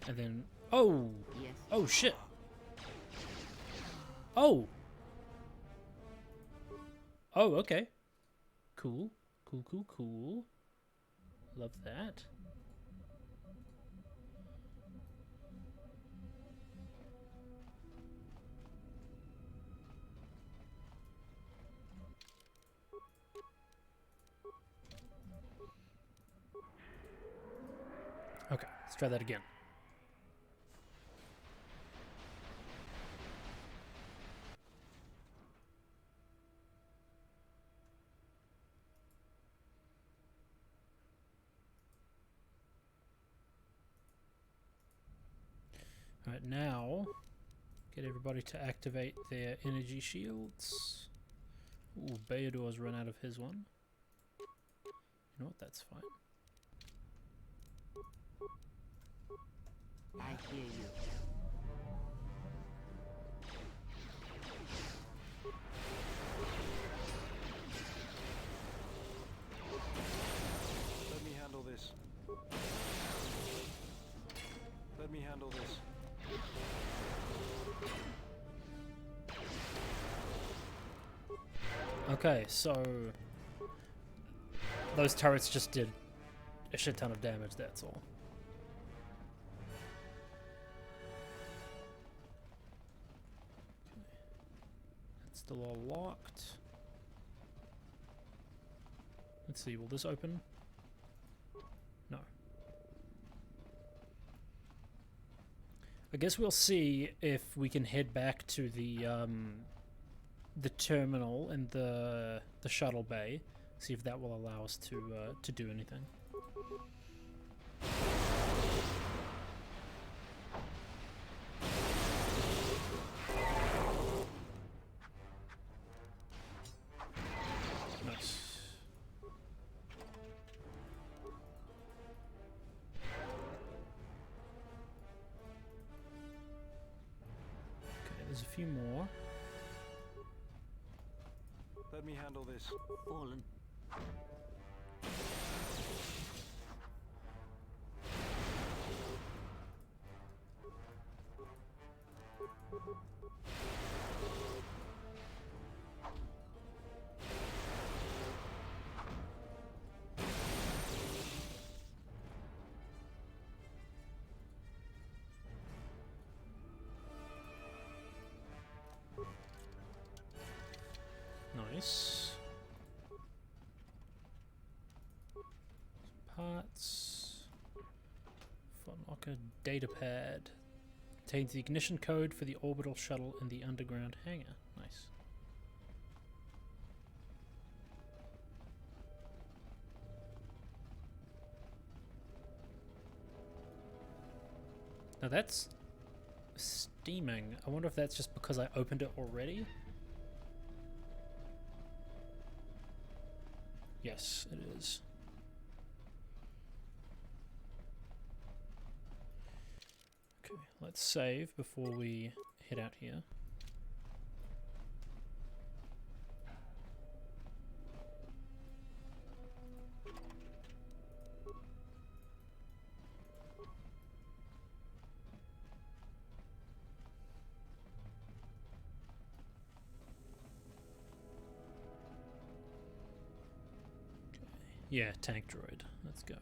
Speaker 1: And then, oh,
Speaker 5: Yes.
Speaker 1: oh shit, oh, okay, cool, love that. Okay, let's try that again. Alright, now get everybody to activate their energy shields. Ooh, Bayador's run out of his one. You know what, that's fine.
Speaker 5: I hear you.
Speaker 9: Let me handle this. Let me handle this.
Speaker 1: Okay, so those turrets just did a shit ton of damage, that's all. It's still all locked. Let's see, will this open? No. I guess we'll see if we can head back to the terminal and the shuttle bay. See if that will allow us to do anything. Nice. Okay, there's a few more.
Speaker 9: Let me handle this.
Speaker 5: Fallen.
Speaker 1: Nice. Parts. Unlock a data pad. Contains the ignition code for the orbital shuttle in the underground hangar. Nice. Now that's steaming. I wonder if that's just because I opened it already. Yes, it is. Okay, let's save before we head out here. Yeah, tank droid. Let's go.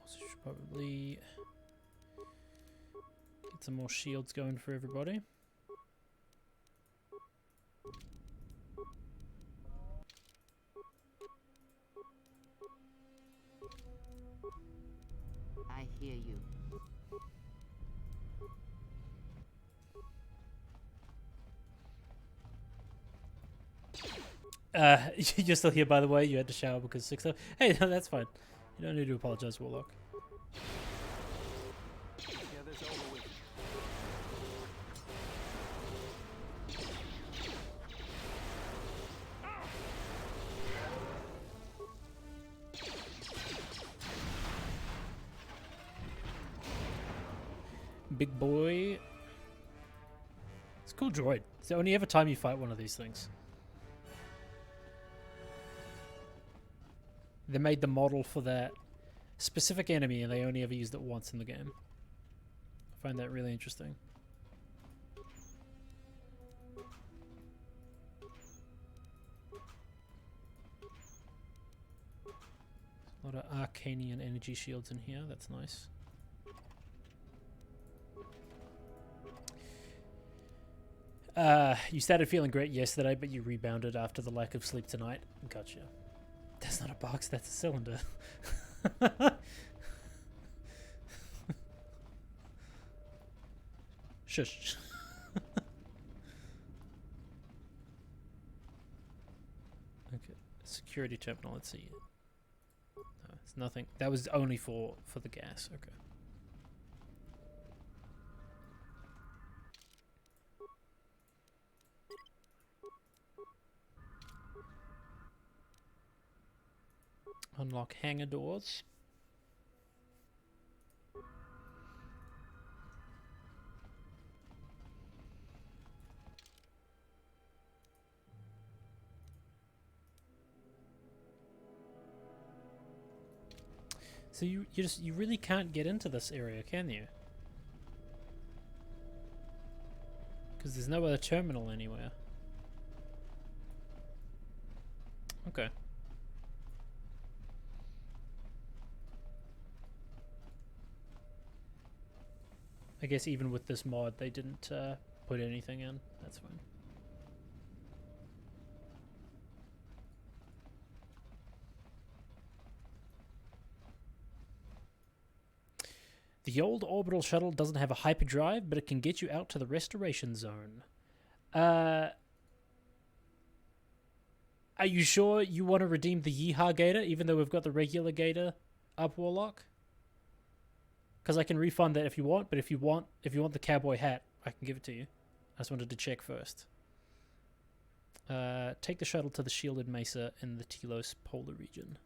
Speaker 1: Also should probably get some more shields going for everybody.
Speaker 5: I hear you.
Speaker 1: You're still here, by the way. You had to shower because 6 o'clock. Hey, no, that's fine. You don't need to apologize, Warlock.
Speaker 9: Yeah, this over with.
Speaker 1: Big boy. It's a cool droid. It's the only ever time you fight one of these things. They made the model for that specific enemy and they only ever used it once in the game. I find that really interesting. A lot of Arcanian energy shields in here, that's nice. You started feeling great yesterday, but you rebounded after the lack of sleep tonight. Gotcha. That's not a box, that's a cylinder. Shush. Okay, security terminal, let's see. No, it's nothing. That was only for the gas, okay. Unlock hangar doors. So you really can't get into this area, can you? Because there's no other terminal anywhere. Okay. I guess even with this mod, they didn't put anything in. That's fine. The old orbital shuttle doesn't have a hyperdrive, but it can get you out to the restoration zone. Are you sure you want to redeem the Yeehaw Gator, even though we've got the regular Gator up, Warlock? Because I can refund that if you want, but if you want the cowboy hat, I can give it to you. I just wanted to check first. Take the shuttle to the shielded mesa in the Telos polar region.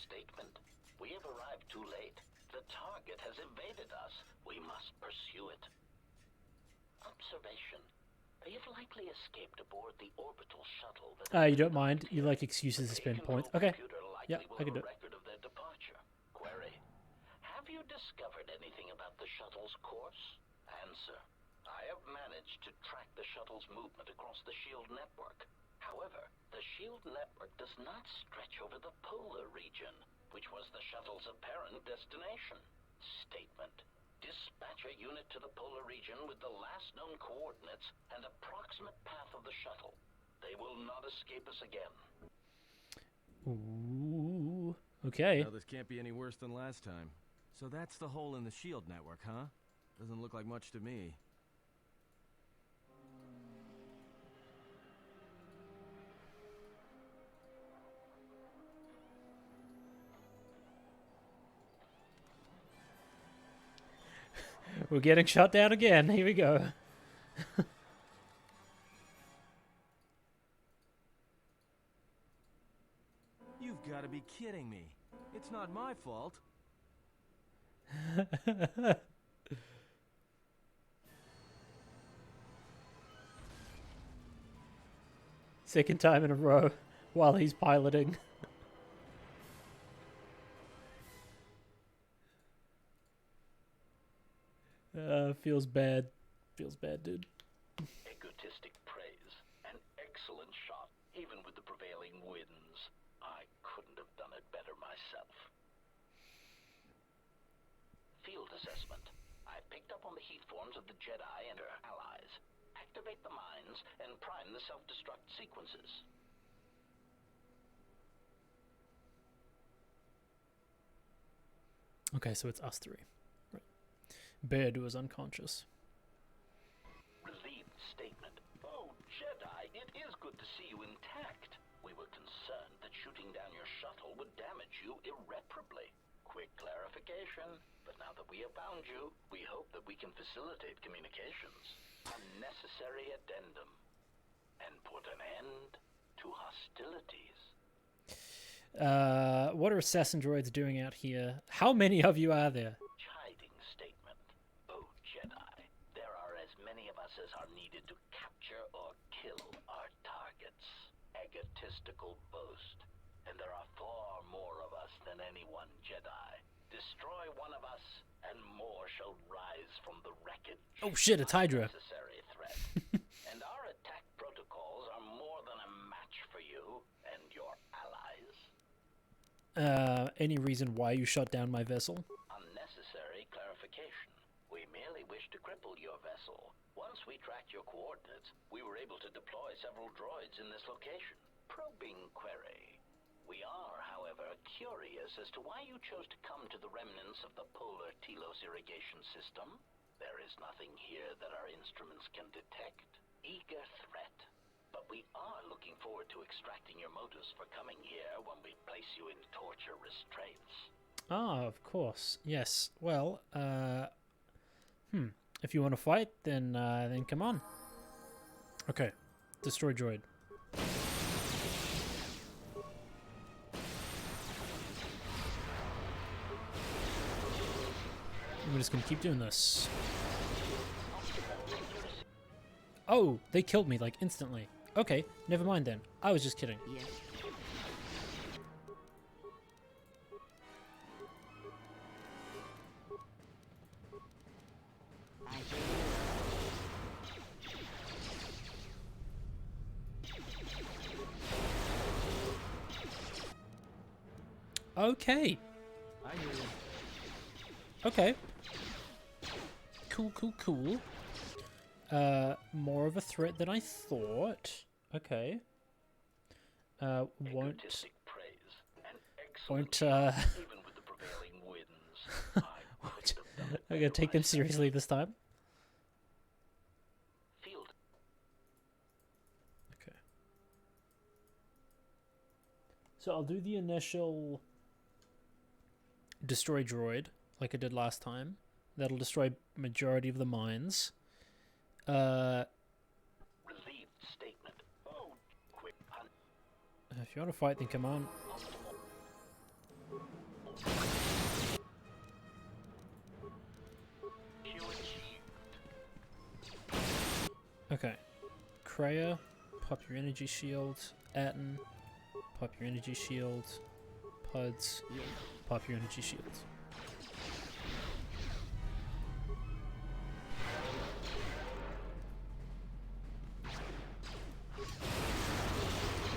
Speaker 11: Statement. We have arrived too late. The target has evaded us. We must pursue it. Observation. You've likely escaped aboard the orbital shuttle that...
Speaker 1: You don't mind? You like excuses to spend points? Okay. Yeah, I can do it.
Speaker 11: Record of their departure. Query. Have you discovered anything about the shuttle's course? Answer. I have managed to track the shuttle's movement across the shield network. However, the shield network does not stretch over the polar region, which was the shuttle's apparent destination. Statement. Dispatch a unit to the polar region with the last known coordinates and approximate path of the shuttle. They will not escape us again.
Speaker 1: Ooh. Okay.
Speaker 8: Well, this can't be any worse than last time. So that's the hole in the shield network, huh? Doesn't look like much to me.
Speaker 1: We're getting shot down again. Here we go.
Speaker 8: You've got to be kidding me. It's not my fault.
Speaker 1: Second time in a row while he's piloting. Feels bad. Feels bad, dude.
Speaker 11: Egotistic praise. An excellent shot, even with the prevailing winds. I couldn't have done it better myself. Field assessment. I picked up on the heat forms of the Jedi and their allies. Activate the mines and prime the self-destruct sequences.
Speaker 1: Okay, so it's us three. Right. Baird was unconscious.
Speaker 11: Relieved statement. Oh, Jedi, it is good to see you intact. We were concerned that shooting down your shuttle would damage you irreparably. Quick clarification, but now that we have found you, we hope that we can facilitate communications. Unnecessary addendum. And put an end to hostilities.
Speaker 1: What are assassin droids doing out here? How many of you are there?
Speaker 11: Chiding statement. Oh, Jedi, there are as many of us as are needed to capture or kill our targets. Egotistical boast. And there are far more of us than any one Jedi. Destroy one of us, and more shall rise from the wreckage.
Speaker 1: Oh shit, it's Hydra.
Speaker 11: Necessary threat. And our attack protocols are more than a match for you and your allies.
Speaker 1: Any reason why you shot down my vessel?
Speaker 11: Unnecessary clarification. We merely wish to cripple your vessel. Once we tracked your coordinates, we were able to deploy several droids in this location. Probing query. We are, however, curious as to why you chose to come to the remnants of the polar Telos irrigation system. There is nothing here that our instruments can detect. Eager threat. But we are looking forward to extracting your motives for coming here when we place you in torture restraints.
Speaker 1: Ah, of course. Yes. Well, if you want to fight, then come on. Okay. Destroy droid. We're just gonna keep doing this. Oh, they killed me, like, instantly. Okay, never mind then. I was just kidding.
Speaker 5: Yes.
Speaker 1: Okay.
Speaker 8: I hear you.
Speaker 1: Okay. Cool, cool, cool. More of a threat than I thought. Okay. Won't.
Speaker 11: Even with the prevailing winds.
Speaker 1: I'm gonna take them seriously this time.
Speaker 11: Field.
Speaker 1: Okay. So I'll do the initial destroy droid, like I did last time. That'll destroy majority of the mines.
Speaker 11: Relieved statement. Oh, quick hunt.
Speaker 1: If you want to fight, then come on. Kreia, pop your energy shield. Atten, pop your energy shield. Puds, pop your energy shield.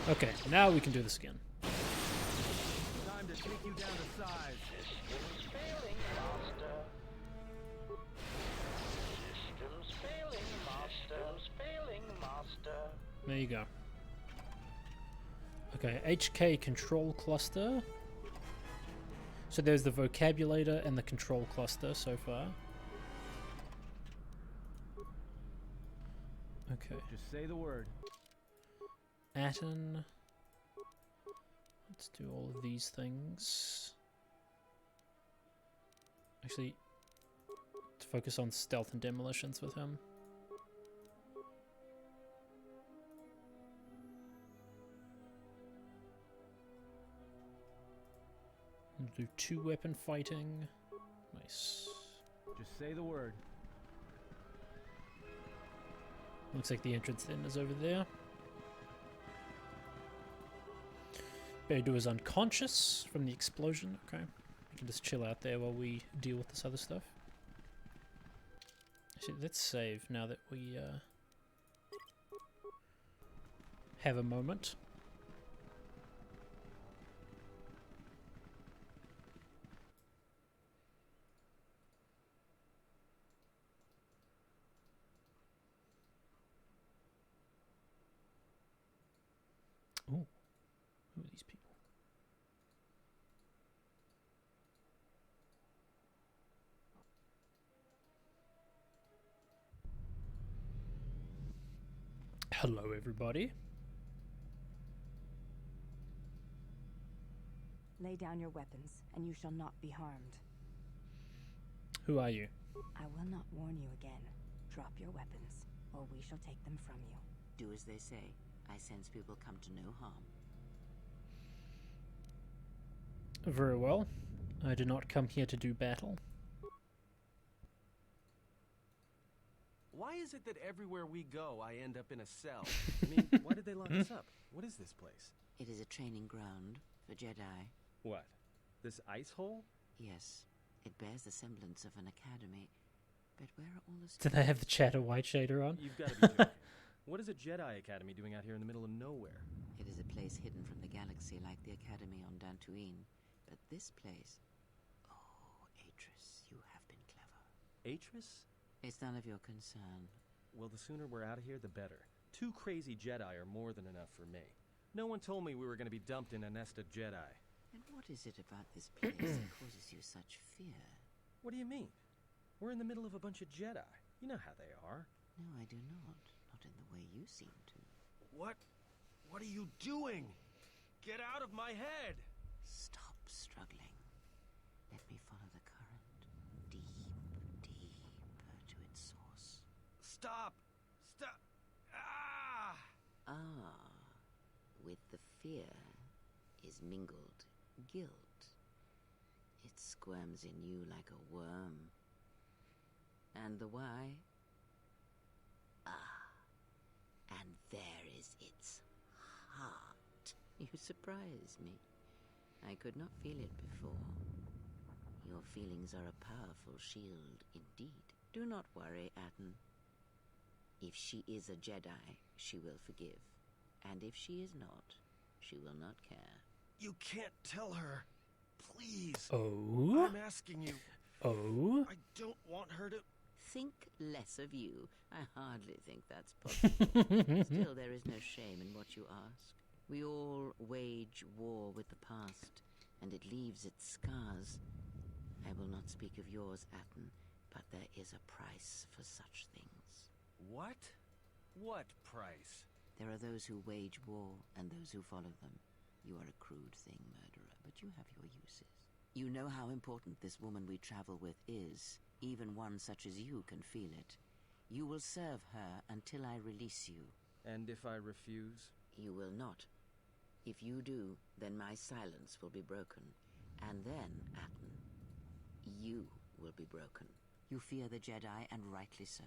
Speaker 1: Okay, now we can do this again.
Speaker 8: Time to take you down to size.
Speaker 11: Systems failing, Master. Systems failing, Master. Systems failing, Master.
Speaker 1: There you go. Okay, HK control cluster. So there's the vocabulator and the control cluster so far. Okay.
Speaker 8: Just say the word.
Speaker 1: Atten. Let's do all of these things. Actually, let's focus on stealth and demolitions with him. We'll do 2-weapon fighting. Nice.
Speaker 8: Just say the word.
Speaker 1: Looks like the entrance then is over there. Beidou is unconscious from the explosion. Okay. We can just chill out there while we deal with this other stuff. Actually, let's save now that we have a moment. Ooh. Who are these people? Hello, everybody.
Speaker 12: Lay down your weapons, and you shall not be harmed.
Speaker 1: Who are you?
Speaker 12: I will not warn you again. Drop your weapons, or we shall take them from you.
Speaker 5: Do as they say. I sense we will come to no harm.
Speaker 1: Very well. I did not come here to do battle.
Speaker 8: Why is it that everywhere we go, I end up in a cell? I mean, why did they lock us up? What is this place?
Speaker 5: It is a training ground for Jedi.
Speaker 8: What? This ice hole?
Speaker 5: Yes. It bears the semblance of an academy. But where are all the
Speaker 1: Do they have the chatter white shader on?
Speaker 8: You've got to be joking. What is a Jedi Academy doing out here in the middle of nowhere?
Speaker 5: It is a place hidden from the galaxy like the Academy on Dantooine. But this place... Oh, Atris, you have been clever.
Speaker 8: Atris?
Speaker 5: It's none of your concern.
Speaker 8: Well, the sooner we're out of here, the better. 2 crazy Jedi are more than enough for me. No one told me we were going to be dumped in a nest of Jedi.
Speaker 5: And what is it about this place that causes you such fear?
Speaker 8: What do you mean? We're in the middle of a bunch of Jedi. You know how they are.
Speaker 5: No, I do not. Not in the way you seem to.
Speaker 8: What? What are you doing? Get out of my head!
Speaker 5: Stop struggling. Let me follow the current. Deeper to its source.
Speaker 8: Stop! Stop! Ah!
Speaker 5: Ah. With the fear is mingled guilt. It squirms in you like a worm. And the why? Ah. And there is its heart. You surprise me. I could not feel it before. Your feelings are a powerful shield indeed. Do not worry, Atten. If she is a Jedi, she will forgive. And if she is not, she will not care.
Speaker 8: You can't tell her. Please.
Speaker 1: Oh?
Speaker 8: I'm asking you.
Speaker 1: Oh?
Speaker 8: I don't want her to...
Speaker 5: Think less of you. I hardly think that's possible. Still, there is no shame in what you ask. We all wage war with the past, and it leaves its scars. I will not speak of yours, Atten, but there is a price for such things.
Speaker 8: What? What price?
Speaker 5: There are those who wage war, and those who follow them. You are a crude thing, murderer, but you have your uses. You know how important this woman we travel with is. Even one such as you can feel it. You will serve her until I release you.
Speaker 8: And if I refuse?
Speaker 5: You will not. If you do, then my silence will be broken. And then, Atten, you will be broken. You fear the Jedi, and rightly so.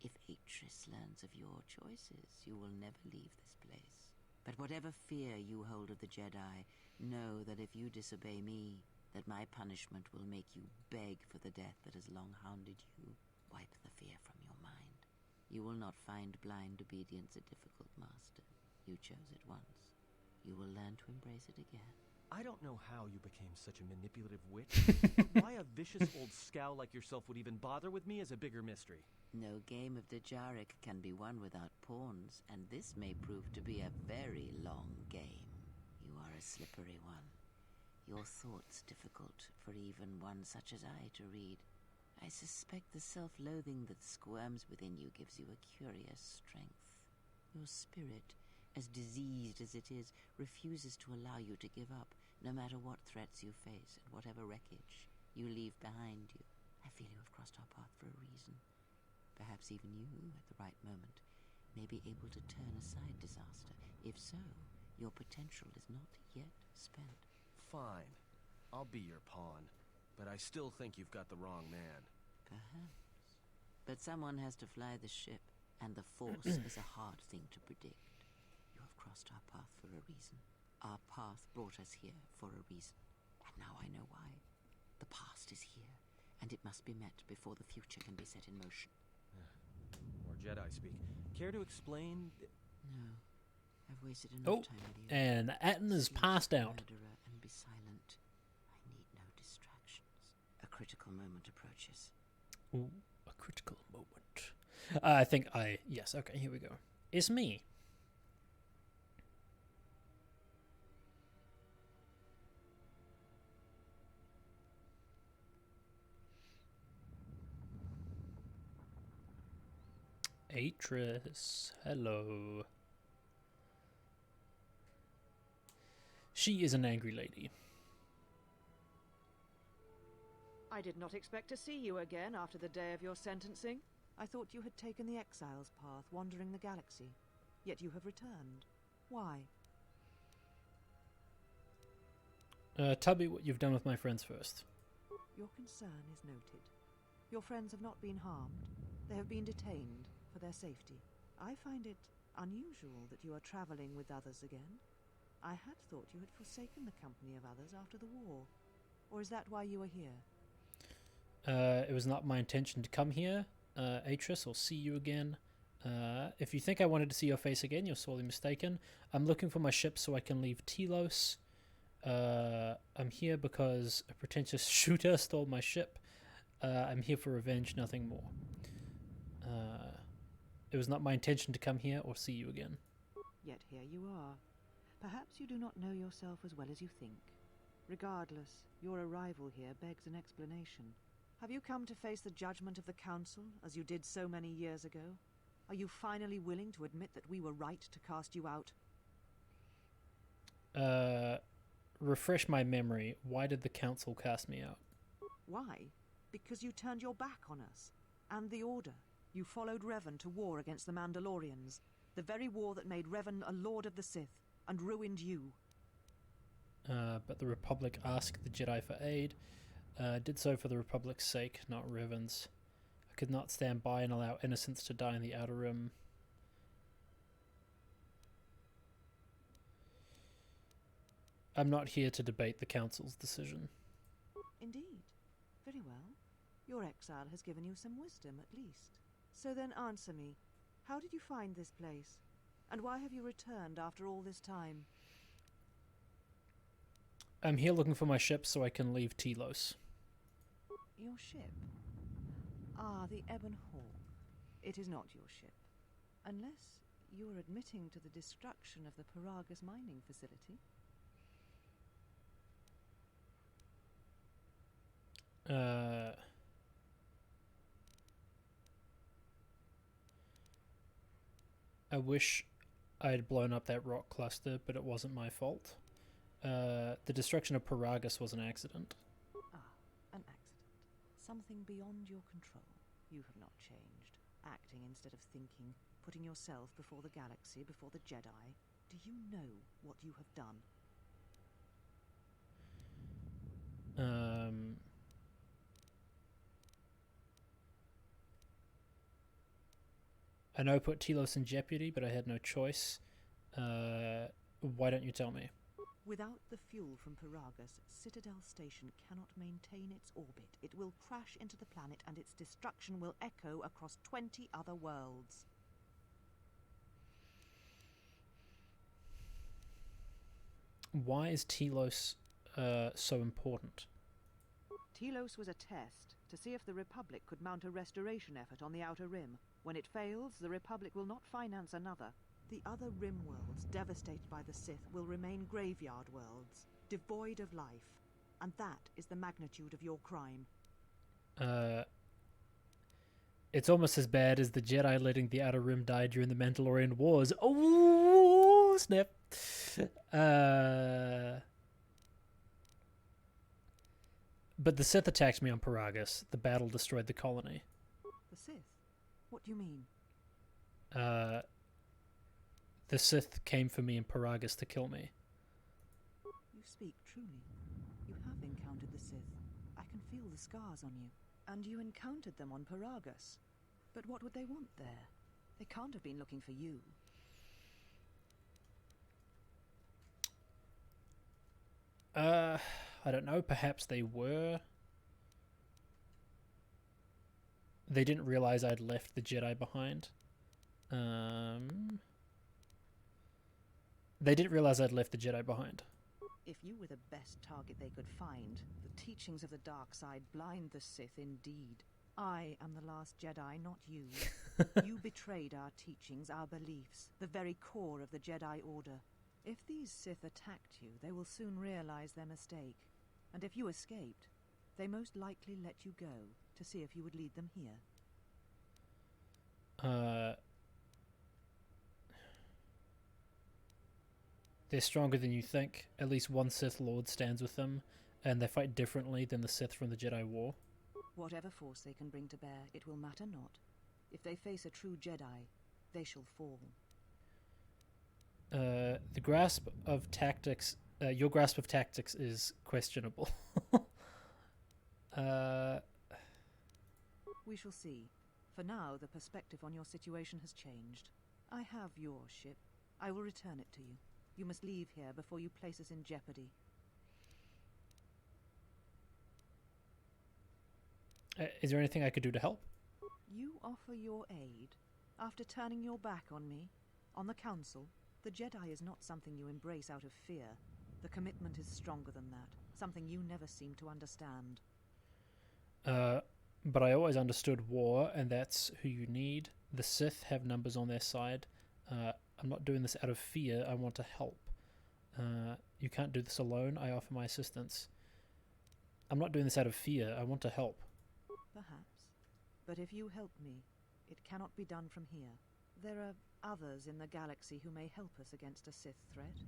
Speaker 5: If Atris learns of your choices, you will never leave this place. But whatever fear you hold of the Jedi, know that if you disobey me, that my punishment will make you beg for the death that has long hounded you. Wipe the fear from your mind. You will not find blind obedience a difficult master. You chose it once. You will learn to embrace it again.
Speaker 8: I don't know how you became such a manipulative witch, but why a vicious old scowl like yourself would even bother with me is a bigger mystery.
Speaker 5: No game of Dejaric can be won without pawns, and this may prove to be a very long game. You are a slippery one. Your thoughts difficult for even one such as I to read. I suspect the self-loathing that squirms within you gives you a curious strength. Your spirit, as diseased as it is, refuses to allow you to give up, no matter what threats you face and whatever wreckage you leave behind you. I feel you have crossed our path for a reason. Perhaps even you, at the right moment, may be able to turn aside disaster. If so, your potential is not yet spent.
Speaker 8: Fine. I'll be your pawn. But I still think you've got the wrong man.
Speaker 5: Perhaps. But someone has to fly the ship, and the Force is a hard thing to predict. You have crossed our path for a reason. Our path brought us here for a reason. And now I know why. The past is here, and it must be met before the future can be set in motion.
Speaker 8: More Jedi speak. Care to explain?
Speaker 5: No. I've wasted enough time with you.
Speaker 1: And Atten is passed out.
Speaker 5: Murderer, and be silent. I need no distractions. A critical moment approaches.
Speaker 1: Ooh, a critical moment. Yes, okay, here we go. It's me. Atris, hello. She is an angry lady.
Speaker 13: I did not expect to see you again after the day of your sentencing. I thought you had taken the exile's path, wandering the galaxy. Yet you have returned. Why?
Speaker 1: Tell me what you've done with my friends first.
Speaker 13: Your concern is noted. Your friends have not been harmed. They have been detained for their safety. I find it unusual that you are traveling with others again. I had thought you had forsaken the company of others after the war. Or is that why you are here?
Speaker 1: It was not my intention to come here. Atris, I'll see you again. If you think I wanted to see your face again, you're sorely mistaken. I'm looking for my ship so I can leave Telos. I'm here because a pretentious shooter stole my ship. I'm here for revenge, nothing more. It was not my intention to come here or see you again.
Speaker 13: Yet here you are. Perhaps you do not know yourself as well as you think. Regardless, your arrival here begs an explanation. Have you come to face the judgment of the Council, as you did so many years ago? Are you finally willing to admit that we were right to cast you out?
Speaker 1: Refresh my memory. Why did the Council cast me out?
Speaker 13: Why? Because you turned your back on us. And the Order. You followed Revan to war against the Mandalorians. The very war that made Revan a Lord of the Sith, and ruined you.
Speaker 1: But the Republic asked the Jedi for aid. Did so for the Republic's sake, not Revan's. I could not stand by and allow innocents to die in the Outer Rim. I'm not here to debate the Council's decision.
Speaker 13: Indeed. Very well. Your exile has given you some wisdom, at least. So then answer me. How did you find this place? And why have you returned after all this time?
Speaker 1: I'm here looking for my ship so I can leave Telos.
Speaker 13: Your ship? Ah, the Ebon Hawk. It is not your ship. Unless you're admitting to the destruction of the Paragus mining facility.
Speaker 1: I wish I had blown up that rock cluster, but it wasn't my fault. The destruction of Paragus was an accident.
Speaker 13: Ah, an accident. Something beyond your control. You have not changed. Acting instead of thinking, putting yourself before the galaxy, before the Jedi. Do you know what you have done?
Speaker 1: I know I put Telos in jeopardy, but I had no choice. Why don't you tell me?
Speaker 13: Without the fuel from Paragus, Citadel Station cannot maintain its orbit. It will crash into the planet and its destruction will echo across 20 other worlds.
Speaker 1: Why is Telos so important?
Speaker 13: Telos was a test to see if the Republic could mount a restoration effort on the Outer Rim. When it fails, the Republic will not finance another. The other Rim worlds, devastated by the Sith, will remain graveyard worlds, devoid of life. And that is the magnitude of your crime.
Speaker 1: It's almost as bad as the Jedi letting the Outer Rim die during the Mandalorian Wars. Oh, snap. But the Sith attacked me on Paragus. The battle destroyed the colony.
Speaker 13: The Sith? What do you mean?
Speaker 1: The Sith came for me in Paragus to kill me.
Speaker 13: You speak truly. You have encountered the Sith. I can feel the scars on you. And you encountered them on Paragus. But what would they want there? They can't have been looking for you.
Speaker 1: I don't know. Perhaps they were. They didn't realize I'd left the Jedi behind. They didn't realize I'd left the Jedi behind.
Speaker 13: If you were the best target they could find, the teachings of the dark side blind the Sith indeed. I am the last Jedi, not you. You betrayed our teachings, our beliefs, the very core of the Jedi Order. If these Sith attacked you, they will soon realize their mistake. And if you escaped, they most likely let you go to see if you would lead them here.
Speaker 1: They're stronger than you think. At least one Sith Lord stands with them, and they fight differently than the Sith from the Jedi War.
Speaker 13: Whatever force they can bring to bear, it will matter not. If they face a true Jedi, they shall fall.
Speaker 1: The grasp of tactics, your grasp of tactics is questionable.
Speaker 13: We shall see. For now, the perspective on your situation has changed. I have your ship. I will return it to you. You must leave here before you place us in jeopardy.
Speaker 1: Is there anything I could do to help?
Speaker 13: You offer your aid after turning your back on me, on the Council. The Jedi is not something you embrace out of fear. The commitment is stronger than that, something you never seem to understand.
Speaker 1: But I always understood war, and that's who you need. The Sith have numbers on their side. I'm not doing this out of fear. I want to help. You can't do this alone. I offer my assistance. I'm not doing this out of fear. I want to help.
Speaker 13: Perhaps. But if you help me, it cannot be done from here. There are others in the galaxy who may help us against a Sith threat.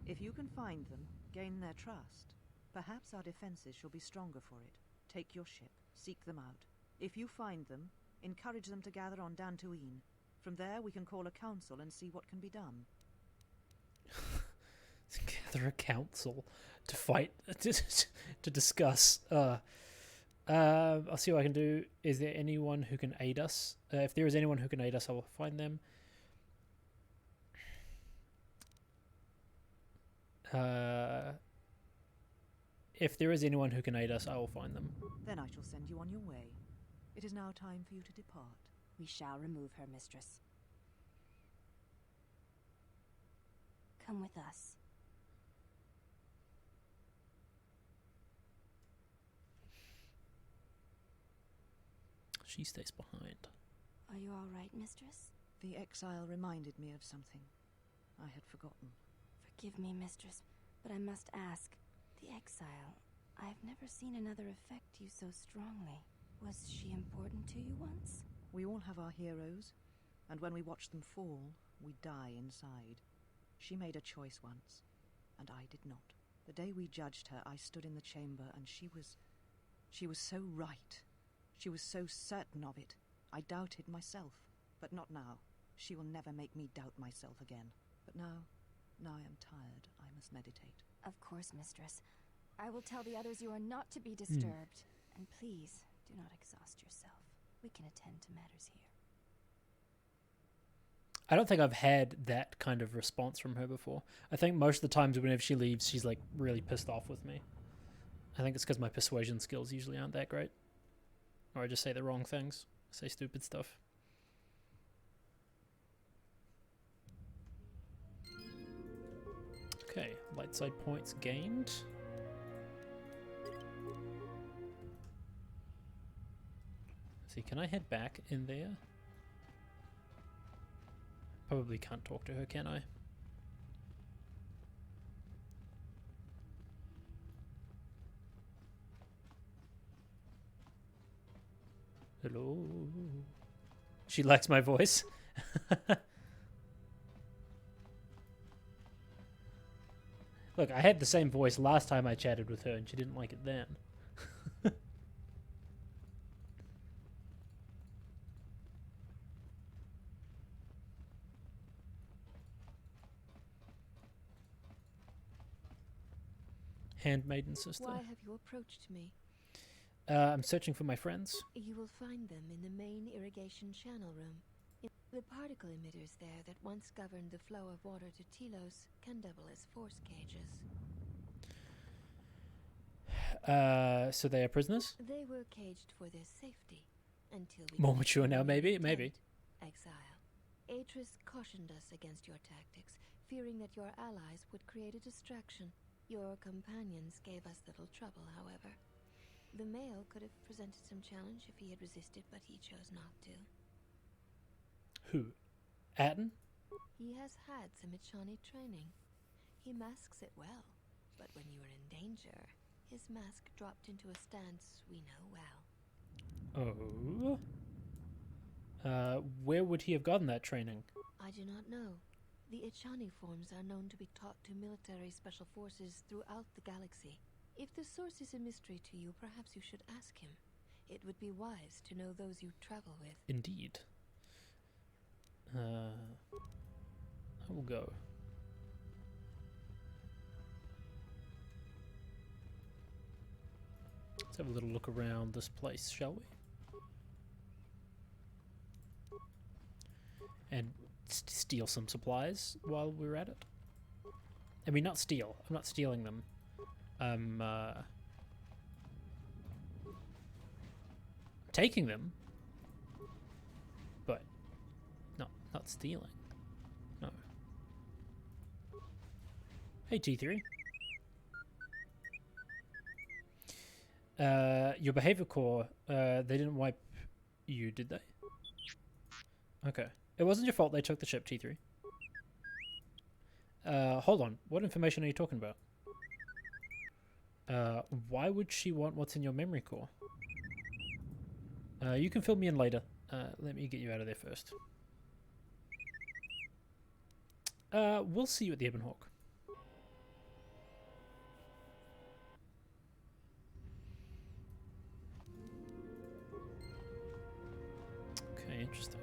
Speaker 13: If you can find them, gain their trust, perhaps our defenses shall be stronger for it. Take your ship. Seek them out. If you find them, encourage them to gather on Dantooine. From there, we can call a council and see what can be done.
Speaker 1: Gather a council to fight, to discuss. I'll see what I can do. Is there anyone who can aid us? If there is anyone who can aid us, I will find them. If there is anyone who can aid us, I will find them.
Speaker 13: Then I shall send you on your way. It is now time for you to depart.
Speaker 12: We shall remove her, mistress. Come with us.
Speaker 1: She stays behind.
Speaker 12: Are you all right, mistress?
Speaker 13: The exile reminded me of something I had forgotten.
Speaker 12: Forgive me, mistress, but I must ask. The exile, I've never seen another affect you so strongly. Was she important to you once?
Speaker 13: We all have our heroes, and when we watch them fall, we die inside. She made a choice once, and I did not. The day we judged her, I stood in the chamber, and she was so right. She was so certain of it. I doubted myself, but not now. She will never make me doubt myself again. But now I am tired. I must meditate.
Speaker 12: Of course, mistress. I will tell the others you are not to be disturbed. And please, do not exhaust yourself. We can attend to matters here.
Speaker 1: I don't think I've had that kind of response from her before. I think most of the times whenever she leaves, she's like really pissed off with me. I think it's because my persuasion skills usually aren't that great. Or I just say the wrong things. Say stupid stuff. Okay, light side points gained. See, can I head back in there? Probably can't talk to her, can I? Hello? She likes my voice. Look, I had the same voice last time I chatted with her and she didn't like it then. Handmaiden sister.
Speaker 14: Why have you approached me?
Speaker 1: I'm searching for my friends.
Speaker 14: You will find them in the main irrigation channel room. The particle emitters there that once governed the flow of water to Telos can double as force cages.
Speaker 1: So they are prisoners?
Speaker 14: They were caged for their safety until we...
Speaker 1: More mature now, maybe? Maybe.
Speaker 14: Exile. Atris cautioned us against your tactics, fearing that your allies would create a distraction. Your companions gave us little trouble, however. The male could have presented some challenge if he had resisted, but he chose not to.
Speaker 1: Who? Atten?
Speaker 14: He has had some Ichani training. He masks it well, but when you are in danger, his mask dropped into a stance we know well.
Speaker 1: Oh? Where would he have gotten that training?
Speaker 14: I do not know. The Ichani forms are known to be taught to military special forces throughout the galaxy. If the source is a mystery to you, perhaps you should ask him. It would be wise to know those you travel with.
Speaker 1: Indeed. I will go. Let's have a little look around this place, shall we? And steal some supplies while we're at it. I mean, not steal. I'm not stealing them. I'm taking them, but not stealing. No. Hey, T3. Your behavior core, they didn't wipe you, did they? Okay. It wasn't your fault they took the ship, T3. Hold on. What information are you talking about? Why would she want what's in your memory core? You can fill me in later. Let me get you out of there first. We'll see you at the Ebon Hawk. Okay, interesting.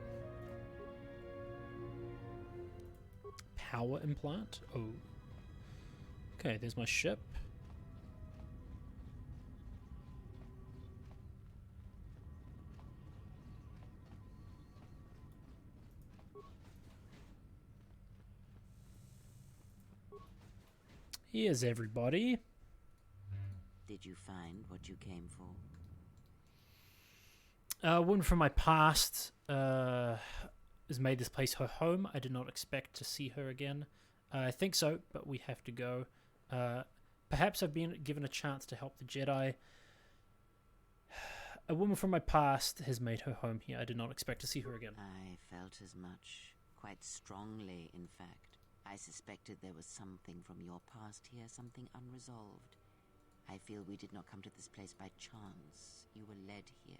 Speaker 1: Power implant? Oh. Okay, there's my ship. Here's everybody.
Speaker 5: Did you find what you came for?
Speaker 1: A woman from my past has made this place her home. I did not expect to see her again. I think so, but we have to go. Perhaps I've been given a chance to help the Jedi. A woman from my past has made her home here. I did not expect to see her again.
Speaker 5: I felt as much, quite strongly, in fact. I suspected there was something from your past here, something unresolved. I feel we did not come to this place by chance. You were led here.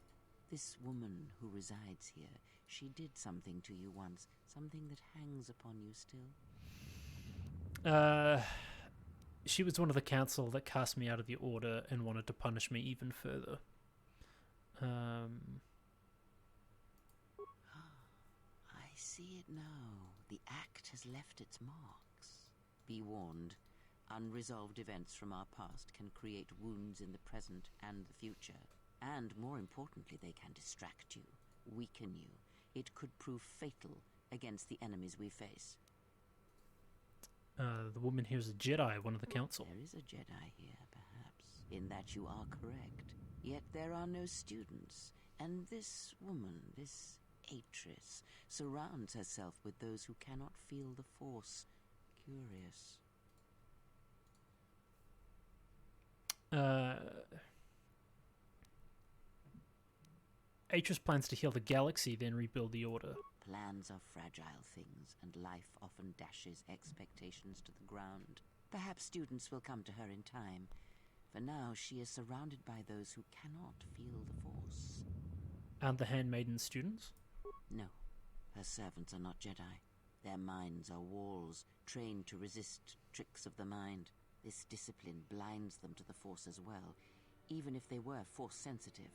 Speaker 5: This woman who resides here, she did something to you once, something that hangs upon you still.
Speaker 1: She was one of the council that cast me out of the order and wanted to punish me even further.
Speaker 5: I see it now. The act has left its marks. Be warned, unresolved events from our past can create wounds in the present and the future. And more importantly, they can distract you, weaken you. It could prove fatal against the enemies we face.
Speaker 1: The woman here is a Jedi, one of the council.
Speaker 5: There is a Jedi here, perhaps, in that you are correct. Yet there are no students, and this woman, this Atris, surrounds herself with those who cannot feel the Force. Curious.
Speaker 1: Atris plans to heal the galaxy, then rebuild the Order.
Speaker 5: Plans are fragile things, and life often dashes expectations to the ground. Perhaps students will come to her in time. For now, she is surrounded by those who cannot feel the Force.
Speaker 1: Aren't the handmaiden students?
Speaker 5: No, her servants are not Jedi. Their minds are walls, trained to resist tricks of the mind. This discipline blinds them to the Force as well, even if they were Force-sensitive.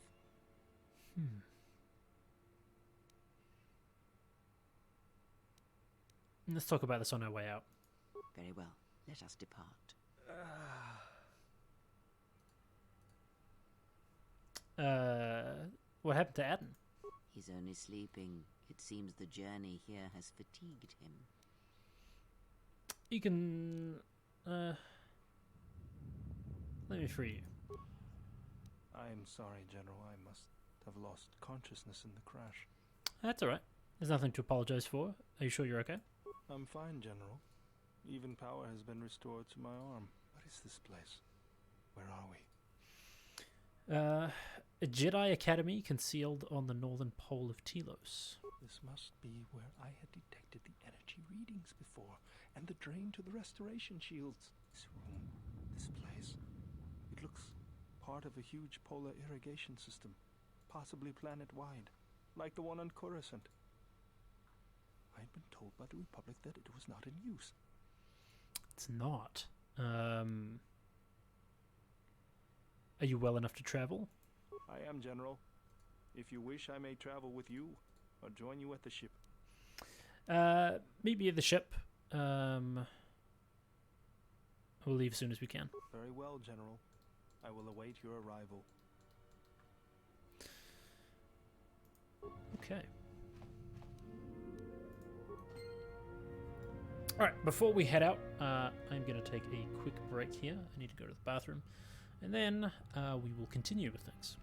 Speaker 1: Let's talk about this on our way out.
Speaker 5: Very well. Let us depart.
Speaker 1: What happened to Adam?
Speaker 5: He's only sleeping. It seems the journey here has fatigued him.
Speaker 1: You can... let me free you.
Speaker 9: I'm sorry, General. I must have lost consciousness in the crash.
Speaker 1: That's alright. There's nothing to apologize for. Are you sure you're okay?
Speaker 9: I'm fine, General. Even power has been restored to my arm. What is this place? Where are we?
Speaker 1: A Jedi Academy concealed on the northern pole of Telos.
Speaker 9: This must be where I had detected the energy readings before, and the drain to the restoration shields. This room, this place. It looks part of a huge polar irrigation system, possibly planet-wide, like the one on Coruscant. I'd been told by the Republic that it was not in use.
Speaker 1: It's not. Are you well enough to travel?
Speaker 9: I am, General. If you wish, I may travel with you, or join you at the ship.
Speaker 1: Meet me at the ship. We'll leave as soon as we can.
Speaker 9: Very well, General. I will await your arrival.
Speaker 1: Okay. Alright, before we head out, I'm going to take a quick break here. I need to go to the bathroom. And then we will continue with things.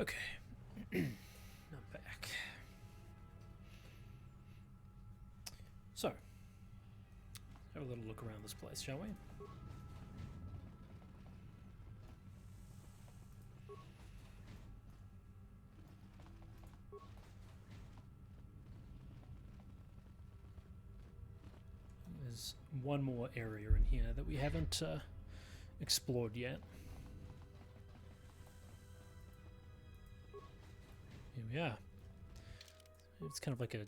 Speaker 1: Okay. I'm back. So, have a little look around this place, shall we? There's one more area in here that we haven't explored yet. Here we are. It's kind of like a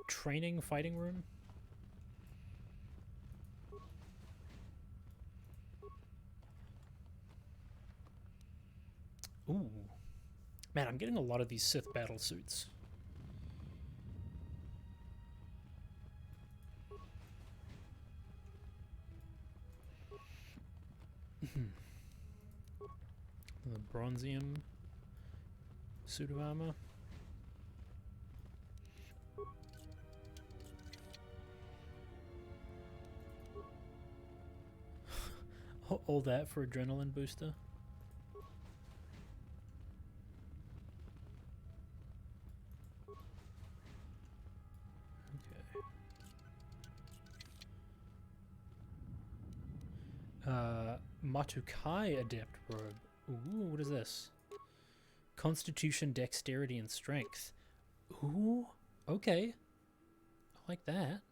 Speaker 1: training fighting room. Ooh. Man, I'm getting a lot of these Sith battle suits. The bronzium suit of armor. All that for adrenaline booster. Okay. Matukai Adept Robe. Ooh, what is this? Constitution, Dexterity, and Strength. Ooh, okay. I like that.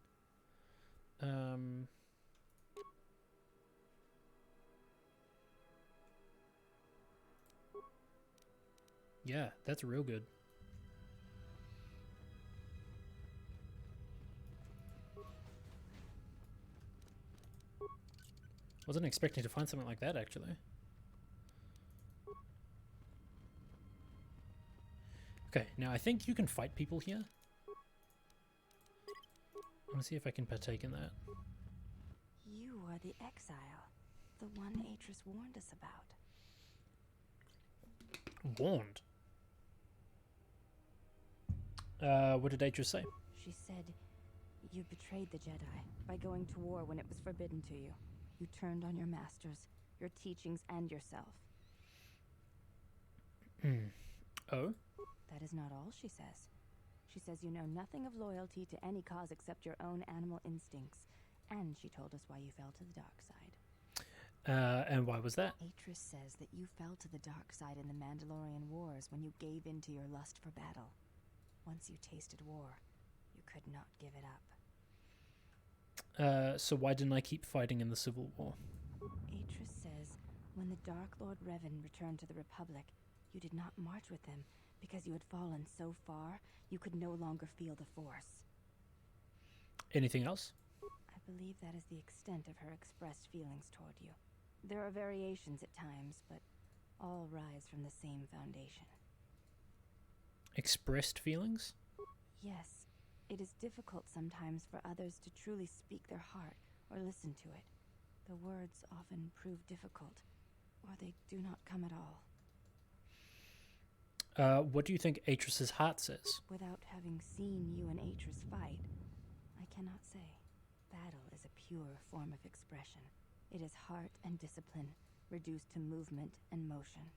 Speaker 1: Yeah, that's real good. Wasn't expecting to find something like that, actually. Okay, now I think you can fight people here. I want to see if I can partake in that.
Speaker 12: You are the exile, the one Atris warned us about.
Speaker 1: Warned? What did Atris say?
Speaker 12: She said, you betrayed the Jedi by going to war when it was forbidden to you. You turned on your masters, your teachings, and yourself.
Speaker 1: Oh?
Speaker 12: That is not all she says. She says you know nothing of loyalty to any cause except your own animal instincts. And she told us why you fell to the dark side.
Speaker 1: And why was that?
Speaker 12: Atris says that you fell to the dark side in the Mandalorian Wars when you gave in to your lust for battle. Once you tasted war, you could not give it up.
Speaker 1: So why didn't I keep fighting in the Civil War?
Speaker 12: Atris says when the Dark Lord Revan returned to the Republic, you did not march with them because you had fallen so far you could no longer feel the Force.
Speaker 1: Anything else?
Speaker 12: I believe that is the extent of her expressed feelings toward you. There are variations at times, but all rise from the same foundation.
Speaker 1: Expressed feelings?
Speaker 12: Yes. It is difficult sometimes for others to truly speak their heart or listen to it. The words often prove difficult, or they do not come at all.
Speaker 1: What do you think Atris's heart says?
Speaker 12: Without having seen you and Atris fight, I cannot say. Battle is a pure form of expression. It is heart and discipline, reduced to movement and motion.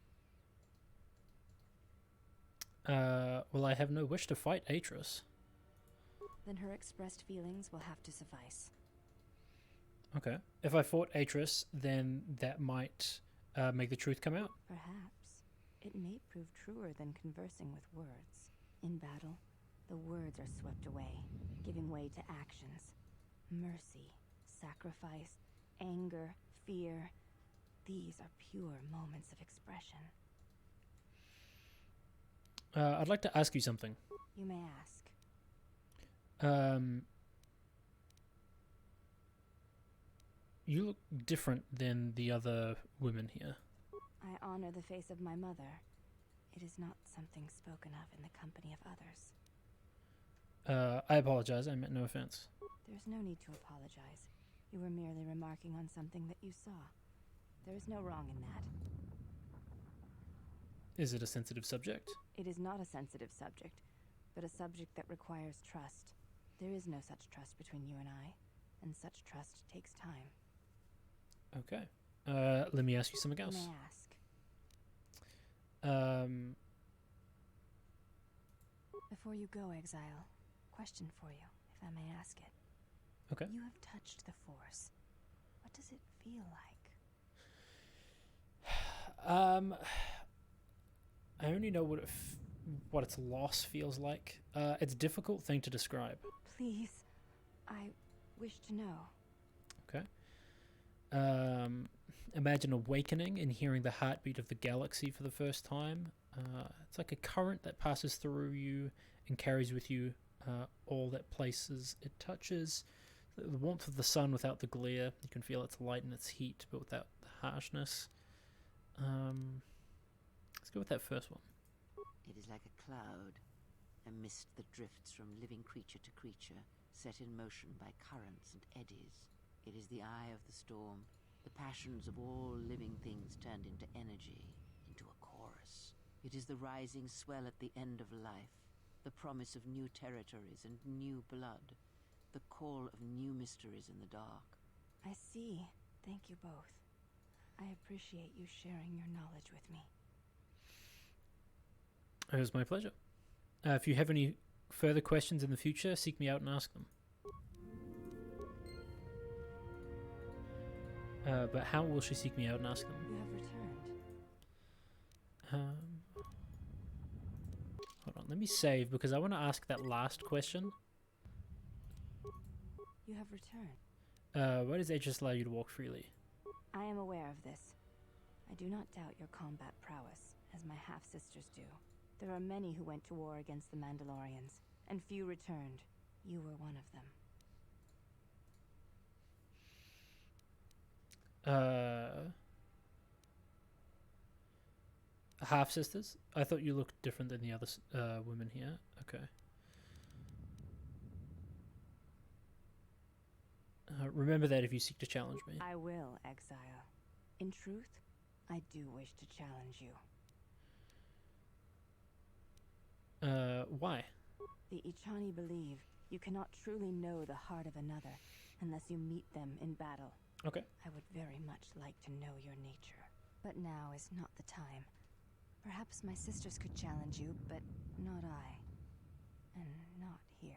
Speaker 1: Well, I have no wish to fight Atris.
Speaker 12: Then her expressed feelings will have to suffice.
Speaker 1: Okay. If I fought Atris, then that might make the truth come out?
Speaker 12: Perhaps. It may prove truer than conversing with words. In battle, the words are swept away, giving way to actions. Mercy, sacrifice, anger, fear. These are pure moments of expression.
Speaker 1: I'd like to ask you something.
Speaker 12: You may ask.
Speaker 1: You look different than the other women here.
Speaker 12: I honor the face of my mother. It is not something spoken of in the company of others.
Speaker 1: I apologize. I meant no offense.
Speaker 12: There's no need to apologize. You were merely remarking on something that you saw. There is no wrong in that.
Speaker 1: Is it a sensitive subject?
Speaker 12: It is not a sensitive subject, but a subject that requires trust. There is no such trust between you and I, and such trust takes time.
Speaker 1: Okay. Let me ask you something else.
Speaker 12: You may Before you go, Exile, question for you, if I may ask it.
Speaker 1: Okay.
Speaker 12: You have touched the Force. What does it feel like?
Speaker 1: I only know what its loss feels like. It's a difficult thing to describe.
Speaker 12: Please, I wish to know.
Speaker 1: Okay. Imagine awakening and hearing the heartbeat of the galaxy for the first time. It's like a current that passes through you and carries with you all that places it touches. The warmth of the sun without the glare. You can feel its light and its heat, but without the harshness. Let's go with that first one.
Speaker 5: It is like a cloud, a mist that drifts from living creature to creature, set in motion by currents and eddies. It is the eye of the storm, the passions of all living things turned into energy, into a chorus. It is the rising swell at the end of life, the promise of new territories and new blood, the call of new mysteries in the dark.
Speaker 12: I see. Thank you both. I appreciate you sharing your knowledge with me.
Speaker 1: It was my pleasure. If you have any further questions in the future, seek me out and ask them. But how will she seek me out and ask them?
Speaker 12: You have returned.
Speaker 1: Hold on, let me save because I want to ask that last question.
Speaker 12: You have returned.
Speaker 1: Why does Aegis allow you to walk freely?
Speaker 12: I am aware of this. I do not doubt your combat prowess, as my half-sisters do. There are many who went to war against the Mandalorians, and few returned. You were one of them.
Speaker 1: Half-sisters? I thought you looked different than the other women here. Okay. Remember that if you seek to challenge me.
Speaker 12: I will, Exile. In truth, I do wish to challenge you.
Speaker 1: Why?
Speaker 12: The Ichani believe you cannot truly know the heart of another unless you meet them in battle.
Speaker 1: Okay.
Speaker 12: I would very much like to know your nature, but now is not the time. Perhaps my sisters could challenge you, but not I. And not here.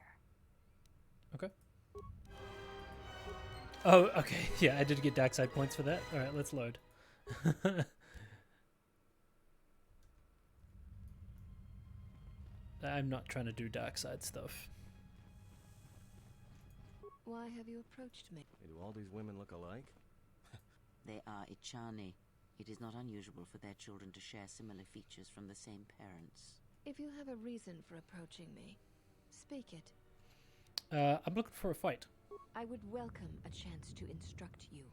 Speaker 1: Okay. Oh, okay. Yeah, I did get dark side points for that. Alright, let's load. I'm not trying to do dark side stuff.
Speaker 6: Why have you approached me?
Speaker 8: Do all these women look alike?
Speaker 5: They are Ichani. It is not unusual for their children to share similar features from the same parents.
Speaker 6: If you have a reason for approaching me, speak it.
Speaker 1: I'm looking for a fight.
Speaker 6: I would welcome a chance to instruct you.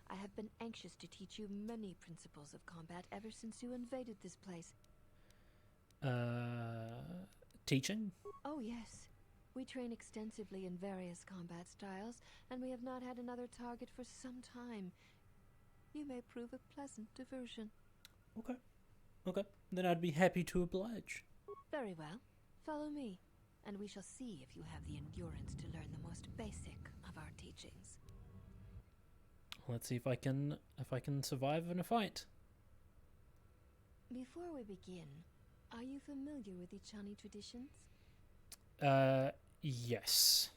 Speaker 6: I have been anxious to teach you many principles of combat ever since you invaded this place.
Speaker 1: Teaching?
Speaker 6: Oh yes. We train extensively in various combat styles, and we have not had another target for some time. You may prove a pleasant diversion.
Speaker 1: Okay. Okay. Then I'd be happy to oblige.
Speaker 6: Very well. Follow me, and we shall see if you have the endurance to learn the most basic of our teachings.
Speaker 1: Let's see if I can survive in a fight.
Speaker 6: Before we begin, are you familiar with Ichani traditions?
Speaker 1: Yes.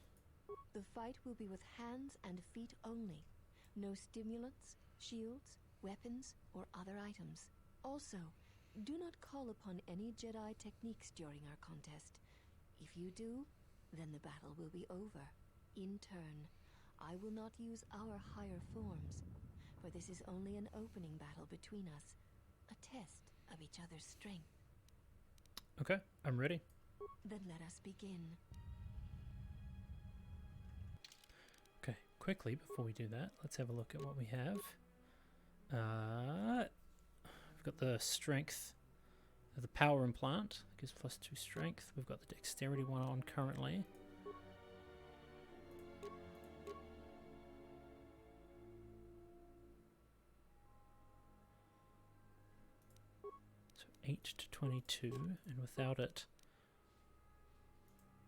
Speaker 6: The fight will be with hands and feet only. No stimulants, shields, weapons, or other items. Also, do not call upon any Jedi techniques during our contest. If you do, then the battle will be over. In turn, I will not use our higher forms, for this is only an opening battle between us, a test of each other's strength.
Speaker 1: Okay, I'm ready.
Speaker 6: Then let us begin.
Speaker 1: Okay, quickly, before we do that, let's have a look at what we have. We've got the strength of the power implant, gives +2 strength. We've got the dexterity one on currently. So 8 to 22, and without it...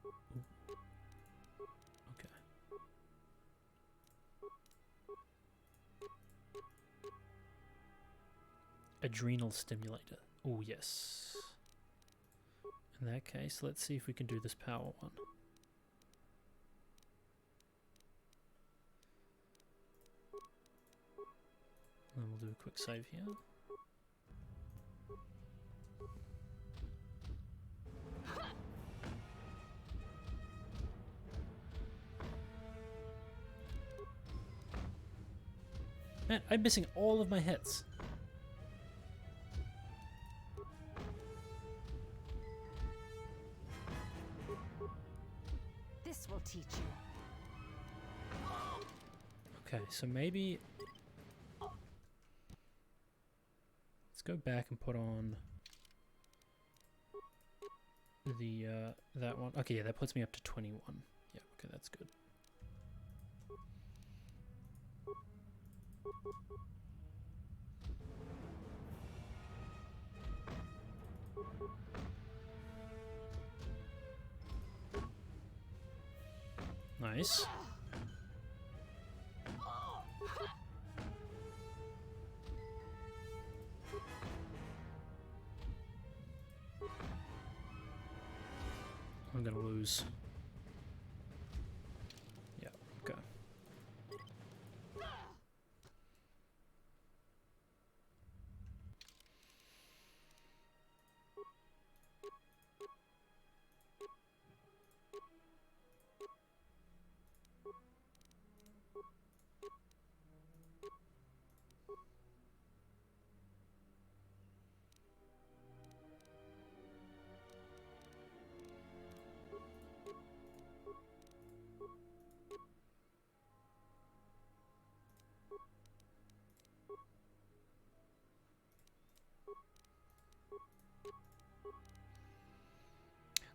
Speaker 1: Ooh. Okay. Adrenal stimulator. Oh, yes. In that case, let's see if we can do this power one. And we'll do a quick save here. Man, I'm missing all of my hits.
Speaker 12: This will teach you.
Speaker 1: Okay, so maybe let's go back and put on the that one. Okay, yeah, that puts me up to 21. Yeah, okay, that's good. Nice. I'm gonna lose. Yeah, okay.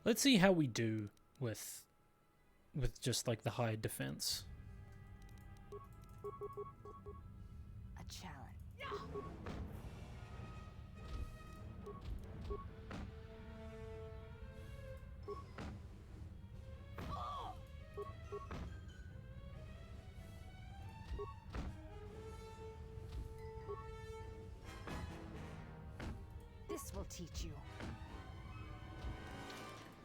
Speaker 1: Let's see how we do with just like the high defense.
Speaker 12: A challenge. This will teach you.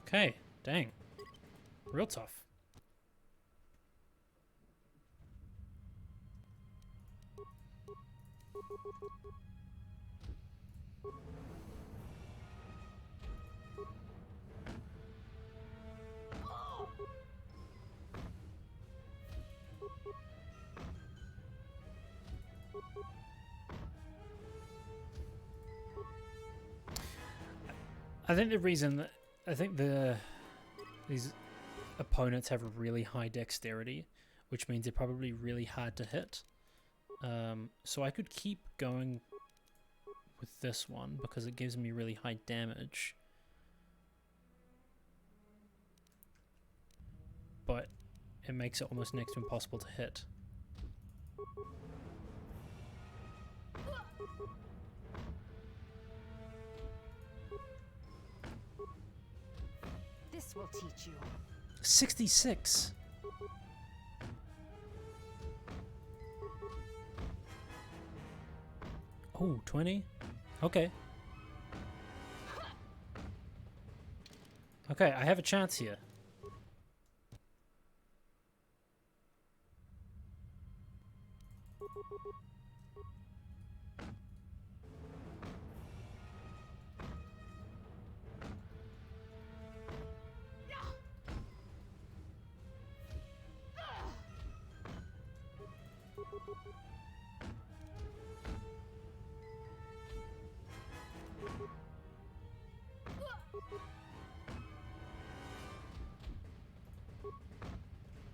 Speaker 1: Okay, dang. Real tough. I think the reason that these opponents have a really high dexterity, which means they're probably really hard to hit. So I could keep going with this one because it gives me really high damage. But it makes it almost next to impossible to hit.
Speaker 12: This will teach you.
Speaker 1: 66. Oh, 20? Okay. Okay, I have a chance here.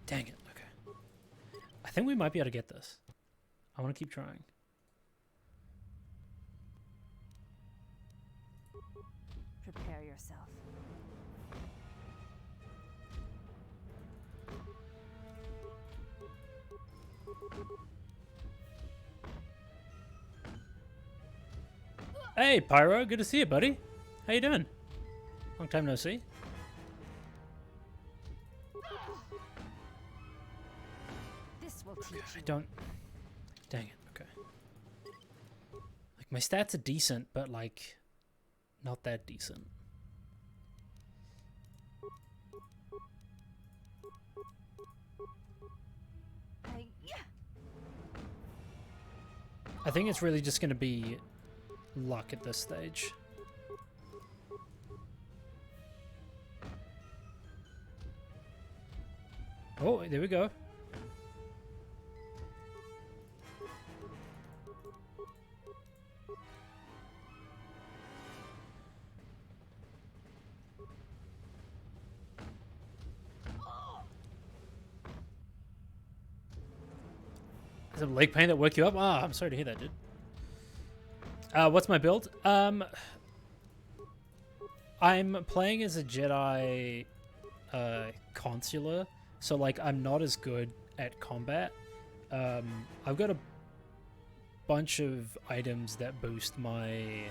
Speaker 1: Dang it, okay. I think we might be able to get this. I want to keep trying.
Speaker 12: Prepare yourself.
Speaker 1: Hey, Pyro, good to see you, buddy. How you doing? Long time no see.
Speaker 12: This will teach you.
Speaker 1: I don't... Dang it, okay. Like, My stats are decent, but like not that decent. I think it's really just going to be luck at this stage. Oh, there we go. Some leg pain that woke you up? Ah, I'm sorry to hear that, dude. What's my build? I'm playing as a Jedi consular, so like I'm not as good at combat. I've got a bunch of items that boost my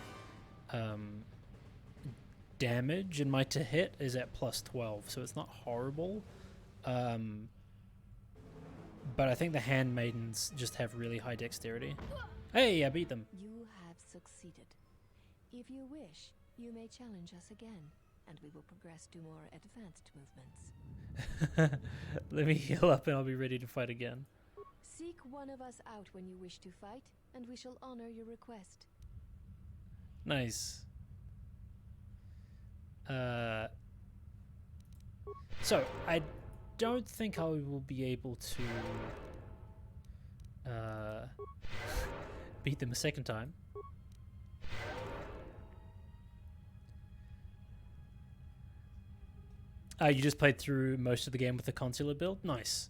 Speaker 1: damage, and my to hit is at +12, so it's not horrible. But I think the handmaidens just have really high dexterity. Hey, I beat them.
Speaker 14: You have succeeded. If you wish, you may challenge us again, and we will progress to more advanced movements.
Speaker 1: Let me heal up and I'll be ready to fight again.
Speaker 14: Seek one of us out when you wish to fight, and we shall honor your request.
Speaker 1: Nice. So, I don't think I will be able to beat them a second time. You just played through most of the game with the consular build? Nice.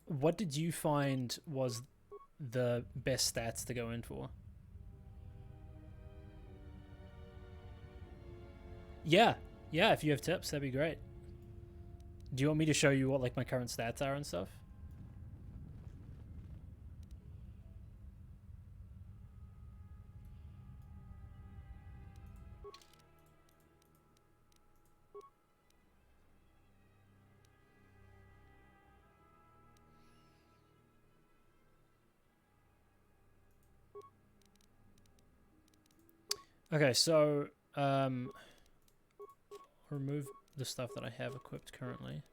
Speaker 1: What did you find was the best stats to go in for? Yeah, if you have tips, that'd be great. Do you want me to show you what like my current stats are and stuff? Okay, so remove the stuff that I have equipped currently.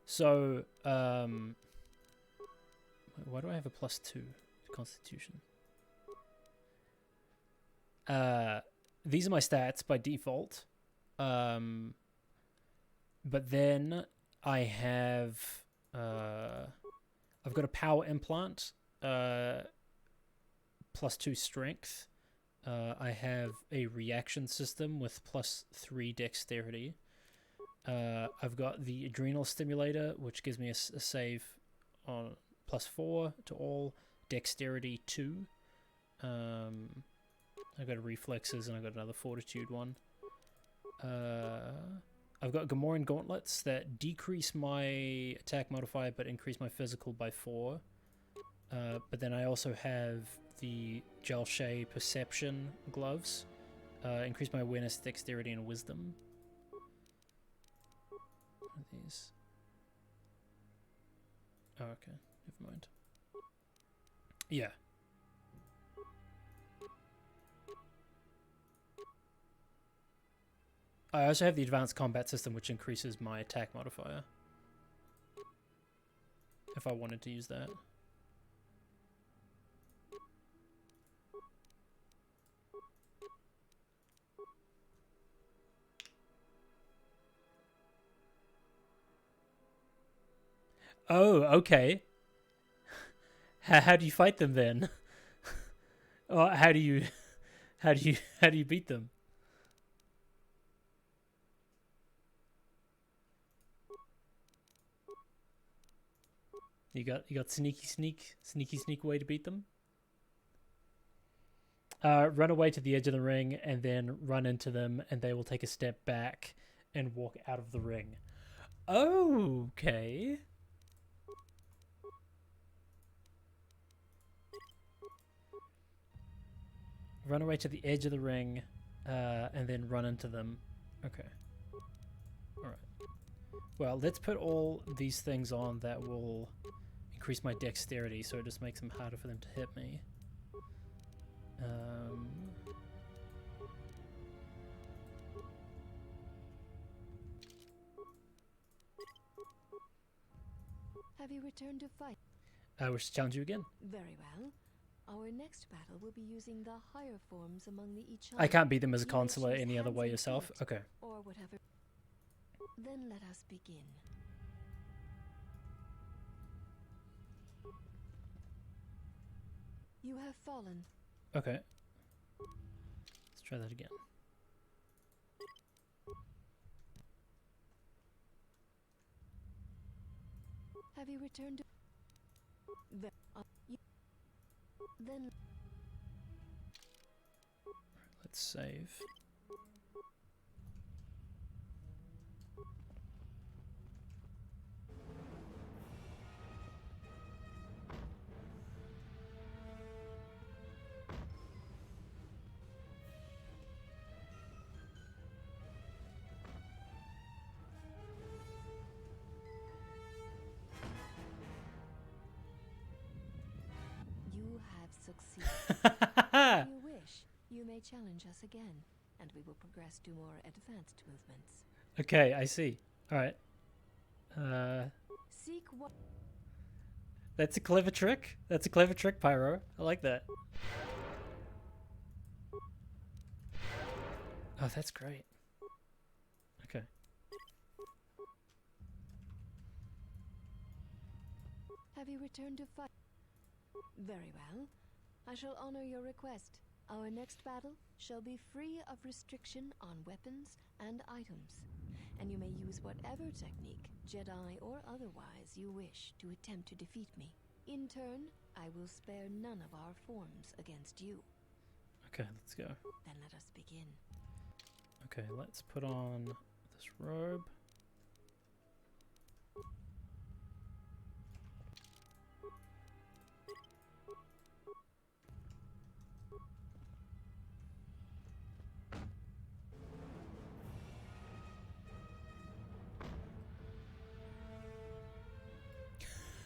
Speaker 1: So, why do I have a +2 to Constitution? These are my stats by default. But then I have, I've got a power implant, +2 strength. I have a reaction system with +3 dexterity. I've got the adrenal stimulator, which gives me a save on +4 to all, dexterity 2. I've got reflexes, and I've got another fortitude one. I've got Gamorrean gauntlets that decrease my attack modifier but increase my physical by 4. But then I also have the Gelshay perception gloves, increase my awareness, dexterity, and wisdom. What are these? Oh, okay, never mind. Yeah. I also have the advanced combat system, which increases my attack modifier, if I wanted to use that. Oh, okay. How do you fight them then? Or how do you beat them? You got sneaky sneak way to beat them? Run away to the edge of the ring and then run into them, and they will take a step back and walk out of the ring. Okay. Run away to the edge of the ring, and then run into them. Okay. Alright. Well, let's put all these things on that will increase my dexterity, so it just makes them harder for them to hit me.
Speaker 14: Have you returned to fight?
Speaker 1: I wish to challenge you again.
Speaker 14: Very well. Our next battle will be using the higher forms among the Ichan.
Speaker 1: I can't beat them as a
Speaker 14: You may
Speaker 1: consular
Speaker 14: choose
Speaker 1: any other
Speaker 14: hands
Speaker 1: way
Speaker 14: and
Speaker 1: yourself.
Speaker 14: feet,
Speaker 1: Okay.
Speaker 14: Or whatever. Then let us begin. You have fallen.
Speaker 1: Okay. Let's try that again.
Speaker 14: Have you returned to... Then...
Speaker 1: Let's save.
Speaker 14: You have succeeded. If you wish, you may challenge us again, and we will progress to more advanced movements.
Speaker 1: Okay, I see. All right.
Speaker 14: Seek what?
Speaker 1: That's a clever trick. That's a clever trick, Pyro. I like that. Oh, that's great. Okay.
Speaker 14: Have you returned to fight? Very well. I shall honor your request. Our next battle shall be free of restriction on weapons and items, and you may use whatever technique, Jedi or otherwise, you wish to attempt to defeat me. In turn, I will spare none of our forms against you.
Speaker 1: Okay, let's go.
Speaker 14: Then let us begin.
Speaker 1: Okay, let's put on this robe.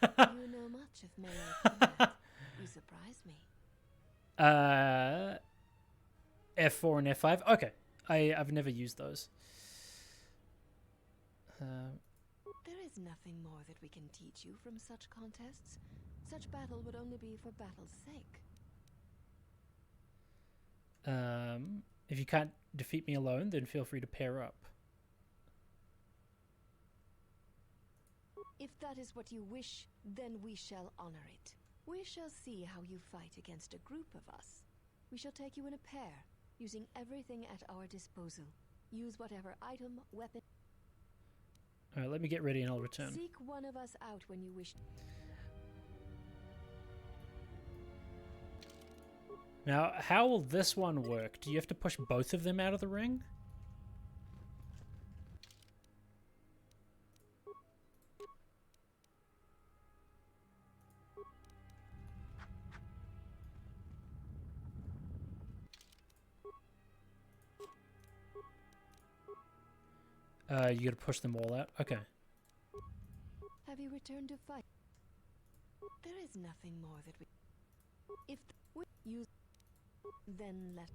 Speaker 14: You know much of melee combat. You surprise me.
Speaker 1: F4 and F5. Okay, I've never used those.
Speaker 14: There is nothing more that we can teach you from such contests. Such battle would only be for battle's sake.
Speaker 1: If you can't defeat me alone, then feel free to pair up.
Speaker 14: If that is what you wish, then we shall honor it. We shall see how you fight against a group of us. We shall take you in a pair, using everything at our disposal. Use whatever item, weapon...
Speaker 1: Alright, let me get ready and I'll return.
Speaker 14: Seek one of us out when you wish.
Speaker 1: Now, how will this one work? Do you have to push both of them out of the ring? You gotta push them all out? Okay.
Speaker 14: Have you returned to fight? There is nothing more that we... If we use... Then let...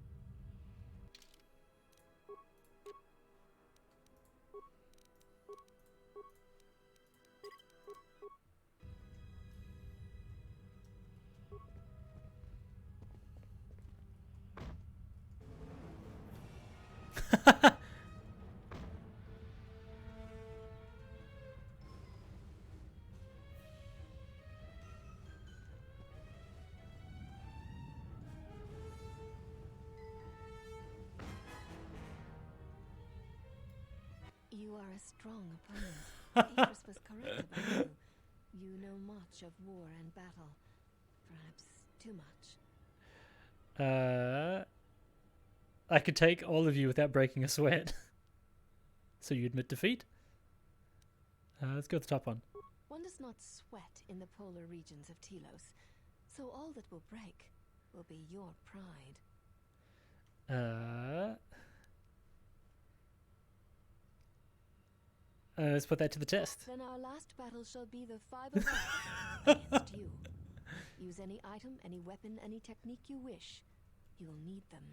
Speaker 14: You are a strong opponent. Idris was correct about you. You know much of war and battle. Perhaps too much.
Speaker 1: I could take all of you without breaking a sweat. So you admit defeat? Let's go with the top one.
Speaker 14: One does not sweat in the polar regions of Telos, so all that will break will be your pride.
Speaker 1: Let's put that to the test.
Speaker 14: Then our last battle shall be the 5 of us against you. Use any item, any weapon, any technique you wish. You'll need them.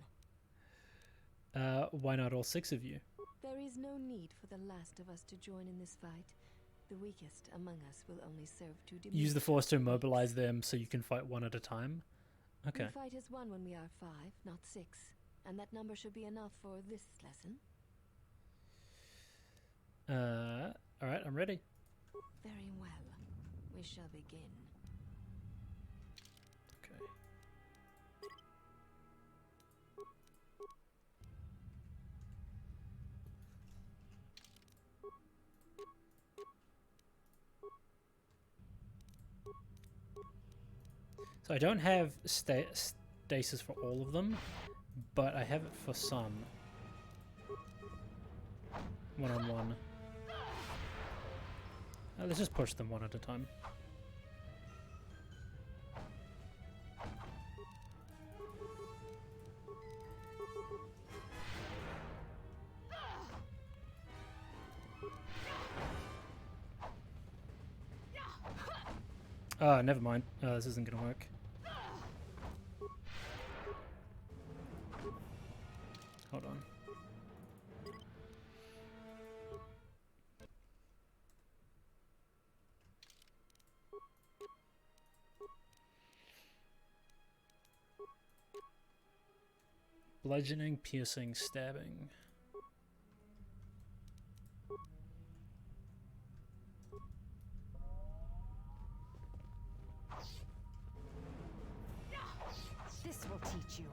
Speaker 1: Why not all 6 of you?
Speaker 14: There is no need for the last of us to join in this fight. The weakest among us will only serve to diminish.
Speaker 1: Use the Force to immobilize them so you can fight one at a time? Okay.
Speaker 14: We fight as one when we are 5, not 6. And that number should be enough for this lesson.
Speaker 1: Alright, I'm ready.
Speaker 14: Very well. We shall begin.
Speaker 1: Okay. So I don't have stasis for all of them, but I have it for some. One-on-one. Let's just push them one at a time. Oh, never mind. This isn't gonna work. Hold on. Bludgeoning, piercing, stabbing.
Speaker 12: This will teach you.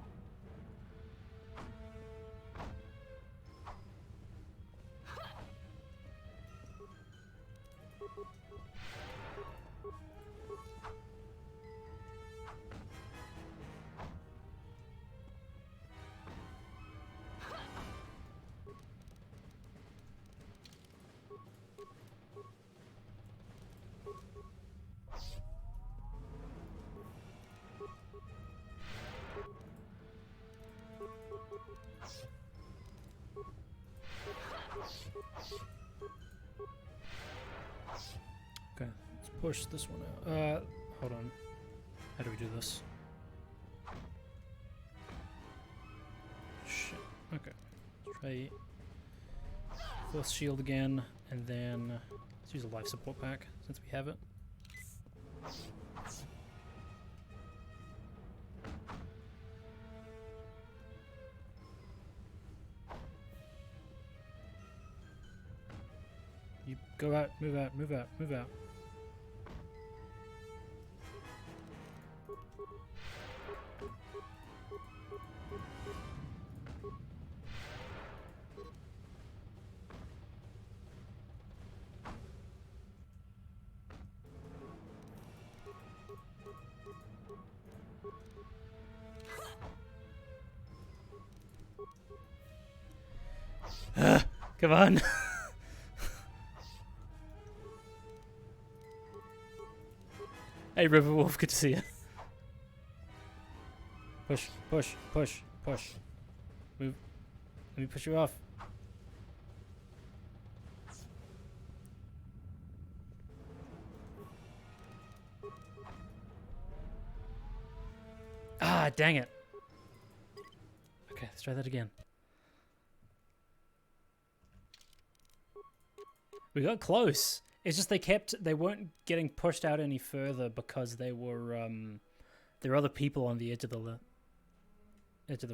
Speaker 1: Okay, let's push this one out. Hold on. How do we do this? Shit. Okay. Let's try Force Shield again, and then let's use a life support pack since we have it. You go out, move out, move out, move out. Come on. Hey, Riverwolf, good to see you. Push, push, push, push. Move. Let me push you off. Ah, dang it. Okay, let's try that again. We got close. It's just they weren't getting pushed out any further because they were there were other people on the edge of the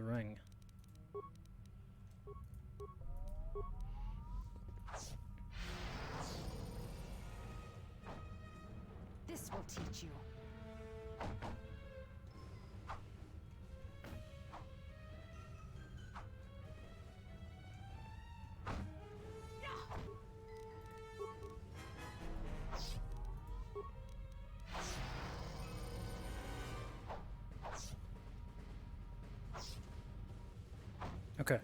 Speaker 1: ring.
Speaker 12: This will teach you.
Speaker 1: Okay.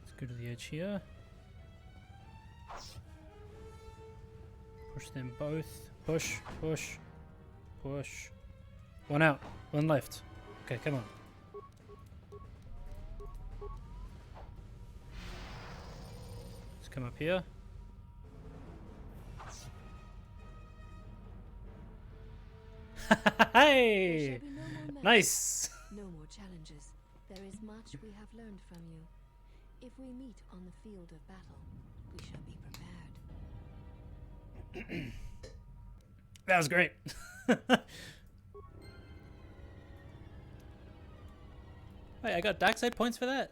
Speaker 1: Let's go to the edge here. Push them both. Push, push, push. One out, one left. Okay, come on. Let's come up here. Hey! Nice!
Speaker 14: No more challenges. There is much we have learned from you. If we meet on the field of battle, we shall be prepared.
Speaker 1: That was great. Wait, I got Darkside points for that?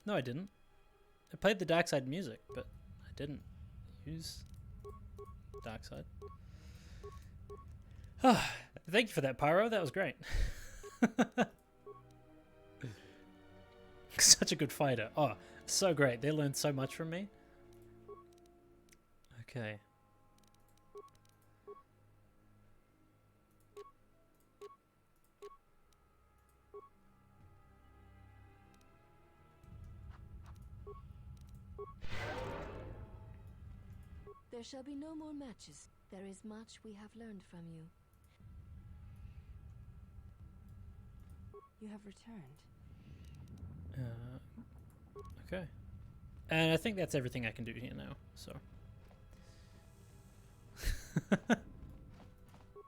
Speaker 1: No, I didn't. I played the Darkside music, but I didn't use Darkside. Oh, thank you for that, Pyro. That was great. Such a good fighter. Oh, so great. They learned so much from me. Okay.
Speaker 14: There shall be no more matches. There is much we have learned from you.
Speaker 12: You have returned.
Speaker 1: Okay. And I think that's everything I can do here now, so.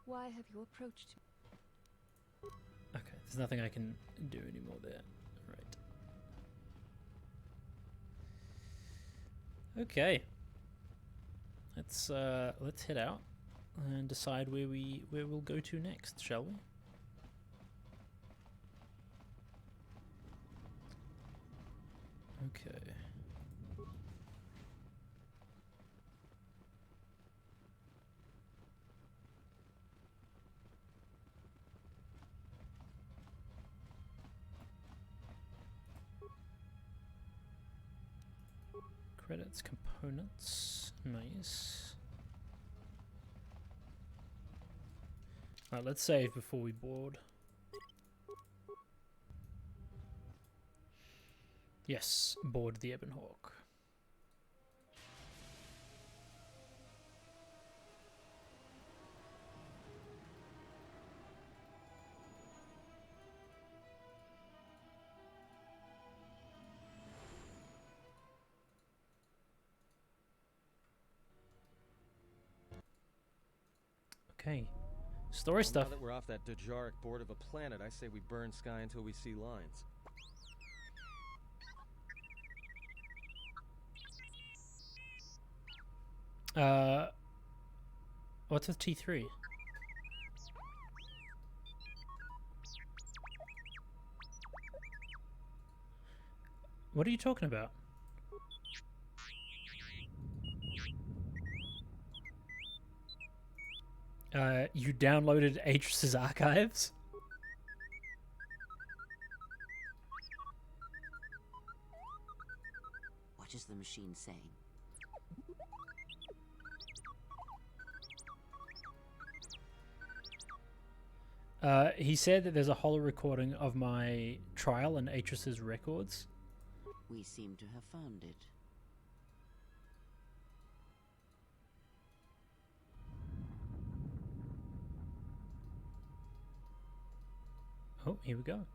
Speaker 14: Why have you approached me?
Speaker 1: Okay, there's nothing I can do anymore there. Right. Okay. Let's head out and decide where we'll go to next, shall we? Okay. Credits, components, nice. Alright, let's save before we board. Yes, board the Ebon Hawk. Okay, story stuff.
Speaker 8: Now that we're off that Dejaric board of a planet, I say we burn sky until we see lines.
Speaker 1: What's with T3? What are you talking about? You downloaded Atris's archives?
Speaker 5: What is the machine saying?
Speaker 1: He said that there's a holo recording of my trial in Atris's records.
Speaker 5: We seem to have found it.
Speaker 1: Oh, here we go.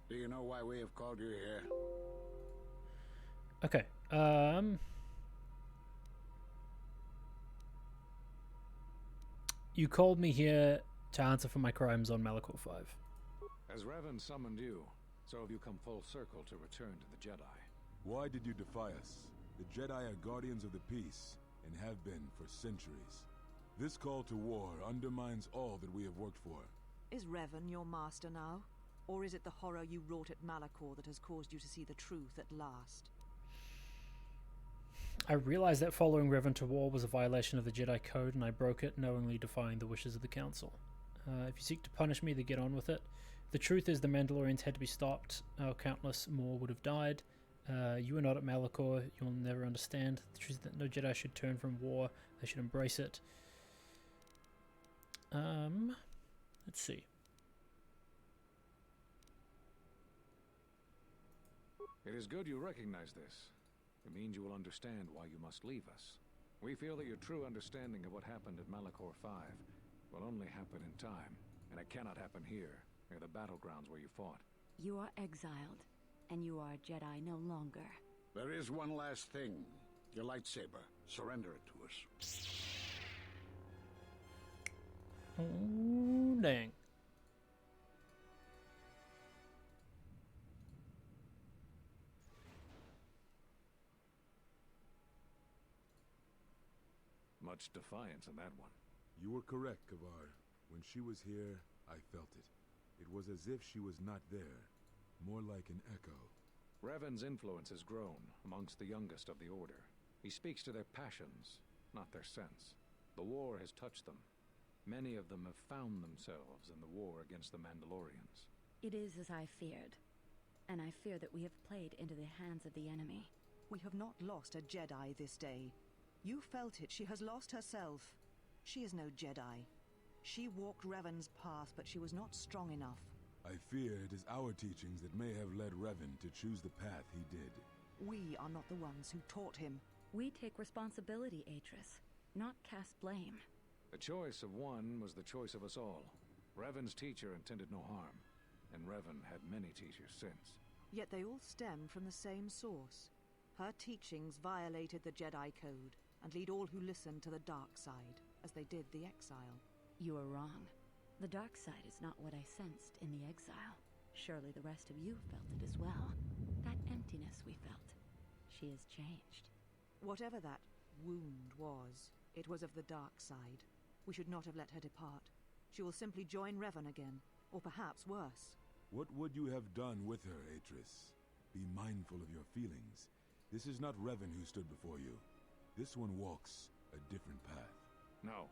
Speaker 15: Do you know why we have called you here?
Speaker 1: Okay. You called me here to answer for my crimes on Malachor 5.
Speaker 10: As Revan summoned you, so have you come full circle to return to the Jedi.
Speaker 16: Why did you defy us? The Jedi are guardians of the peace, and have been for centuries. This call to war undermines all that we have worked for.
Speaker 13: Is Revan your master now? Or is it the horror you wrought at Malachor that has caused you to see the truth at last?
Speaker 1: I realized that following Revan to war was a violation of the Jedi Code, and I broke it, knowingly defying the wishes of the Council. If you seek to punish me, then get on with it. The truth is the Mandalorians had to be stopped, or countless more would have died. You are not at Malachor, you'll never understand. The truth is that no Jedi should turn from war, they should embrace it. Let's see.
Speaker 17: It is good you recognize this. It means you will understand why you must leave us. We feel that your true understanding of what happened at Malachor 5 will only happen in time, and it cannot happen here, near the battlegrounds where you fought.
Speaker 18: You are exiled, and you are a Jedi no longer.
Speaker 15: There is one last thing. Your lightsaber. Surrender it to us.
Speaker 1: Oh, dang.
Speaker 17: Much defiance in that one.
Speaker 16: You were correct, Kavar. When she was here, I felt it. It was as if she was not there. More like an echo.
Speaker 17: Revan's influence has grown amongst the youngest of the Order. He speaks to their passions, not their sense. The war has touched them. Many of them have found themselves in the war against the Mandalorians.
Speaker 18: It is as I feared, and I fear that we have played into the hands of the enemy.
Speaker 13: We have not lost a Jedi this day. You felt it. She has lost herself. She is no Jedi. She walked Revan's path, but she was not strong enough.
Speaker 16: I fear it is our teachings that may have led Revan to choose the path he did.
Speaker 13: We are not the ones who taught him.
Speaker 18: We take responsibility, Atris, not cast blame.
Speaker 17: The choice of one was the choice of us all. Revan's teacher intended no harm, and Revan had many teachers since.
Speaker 13: Yet they all stem from the same source. Her teachings violated the Jedi Code and lead all who listen to the dark side, as they did the exile.
Speaker 18: You are wrong. The dark side is not what I sensed in the exile. Surely the rest of you felt it as well. That emptiness we felt. She has changed.
Speaker 13: Whatever that wound was, it was of the dark side. We should not have let her depart. She will simply join Revan again, or perhaps worse.
Speaker 16: What would you have done with her, Atris? Be mindful of your feelings. This is not Revan who stood before you. This one walks a different path.
Speaker 17: No,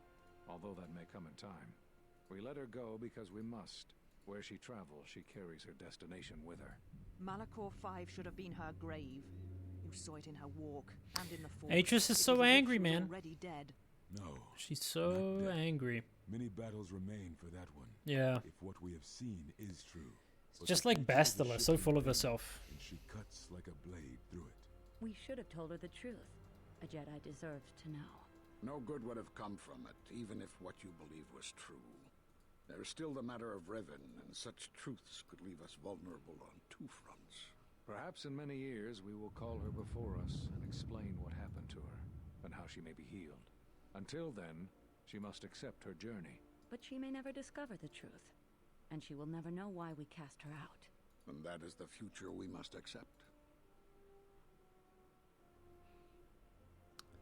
Speaker 17: although that may come in time. We let her go because we must. Where she travels, she carries her destination with her.
Speaker 13: Malachor 5 should have been her grave. You saw it in her walk, and in the Force.
Speaker 1: Atris is so angry, man.
Speaker 13: Already dead.
Speaker 16: No.
Speaker 1: She's so angry.
Speaker 16: Many battles remain for that one.
Speaker 1: Yeah.
Speaker 16: If what we have seen is true.
Speaker 1: It's just like Bastila, so full of herself.
Speaker 16: And she cuts like a blade through it.
Speaker 18: We should have told her the truth. A Jedi deserved to know.
Speaker 15: No good would have come from it, even if what you believed was true. There is still the matter of Revan, and such truths could leave us vulnerable on two fronts.
Speaker 17: Perhaps in many years we will call her before us and explain what happened to her, and how she may be healed. Until then, she must accept her journey.
Speaker 18: But she may never discover the truth, and she will never know why we cast her out.
Speaker 15: And that is the future we must accept.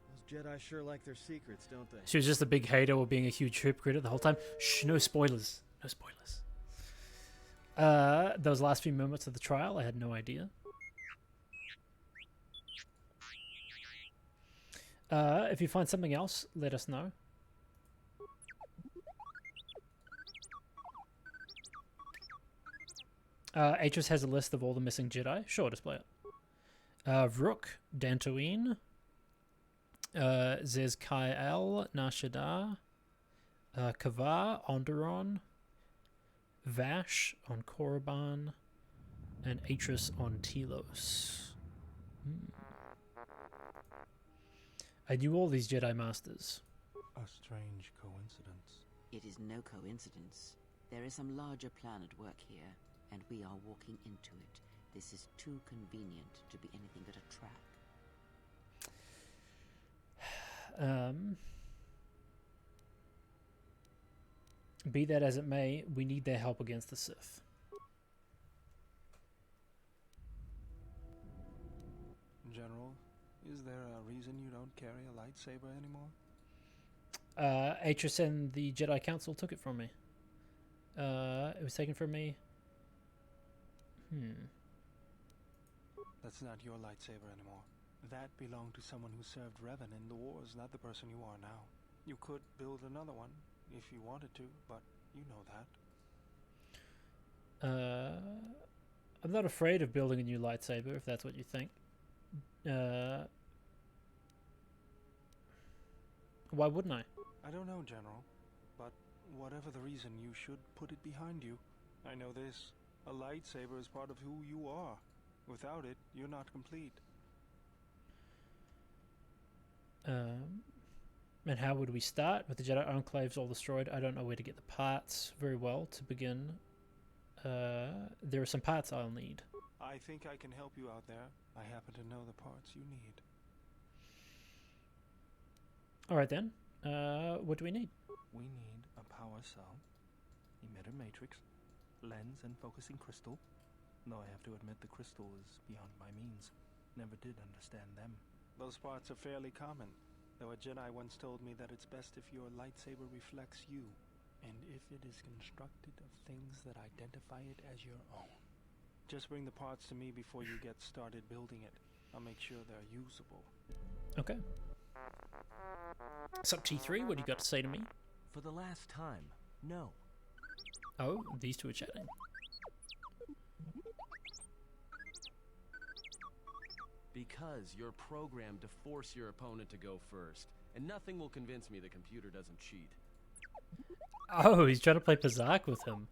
Speaker 8: Those Jedi sure like their secrets, don't they?
Speaker 1: She was just a big hater or being a huge hypocrite the whole time. Shh, no spoilers. No spoilers. Those last few moments of the trial, I had no idea. If you find something else, let us know. Atris has a list of all the missing Jedi. Sure, display it. Rook, Dantooine, Zez-Kai-El, Nashadar, Kavar, Onderon, Vash on Korriban, and Atris on Telos. I knew all these Jedi Masters.
Speaker 9: A strange coincidence.
Speaker 5: It is no coincidence. There is some larger plan at work here, and we are walking into it. This is too convenient to be anything but a trap.
Speaker 1: Be that as it may, we need their help against the Sith.
Speaker 9: General, is there a reason you don't carry a lightsaber anymore?
Speaker 1: Atris and the Jedi Council took it from me. It was taken from me.
Speaker 9: That's not your lightsaber anymore. That belonged to someone who served Revan in the wars, not the person you are now. You could build another one if you wanted to, but you know that.
Speaker 1: I'm not afraid of building a new lightsaber, if that's what you think. Why wouldn't I?
Speaker 9: I don't know, General, but whatever the reason, you should put it behind you. I know this. A lightsaber is part of who you are. Without it, you're not complete.
Speaker 1: And how would we start? With the Jedi Enclaves all destroyed, I don't know where to get the parts very well to begin. There are some parts I'll need.
Speaker 9: I think I can help you out there. I happen to know the parts you need.
Speaker 1: Alright then. What do we need?
Speaker 9: We need a power cell, emitter matrix, lens and focusing crystal. Though I have to admit the crystal is beyond my means. Never did understand them. Those parts are fairly common, though a Jedi once told me that it's best if your lightsaber reflects you, and if it is constructed of things that identify it as your own. Just bring the parts to me before you get started building it. I'll make sure they're usable.
Speaker 1: Okay. What's up, T3? What do you got to say to me?
Speaker 8: For the last time, no.
Speaker 1: Oh, these two are chatting.
Speaker 8: Because you're programmed to force your opponent to go first, and nothing will convince me the computer doesn't cheat.
Speaker 1: Oh, he's trying to play Pazak with him.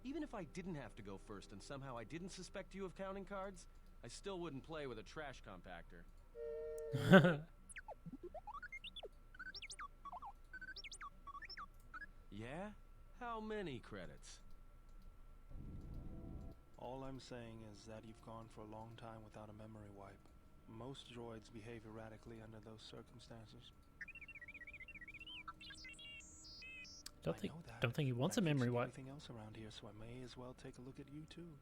Speaker 8: Even if I didn't have to go first and somehow I didn't suspect you of counting cards, I still wouldn't play with a trash compactor. Yeah? How many credits?
Speaker 9: All I'm saying is that you've gone for a long time without a memory wipe. Most droids behave erratically under those circumstances.
Speaker 1: Don't think he wants a memory wipe.
Speaker 9: Everything else around here, so I may as well take a look at you too.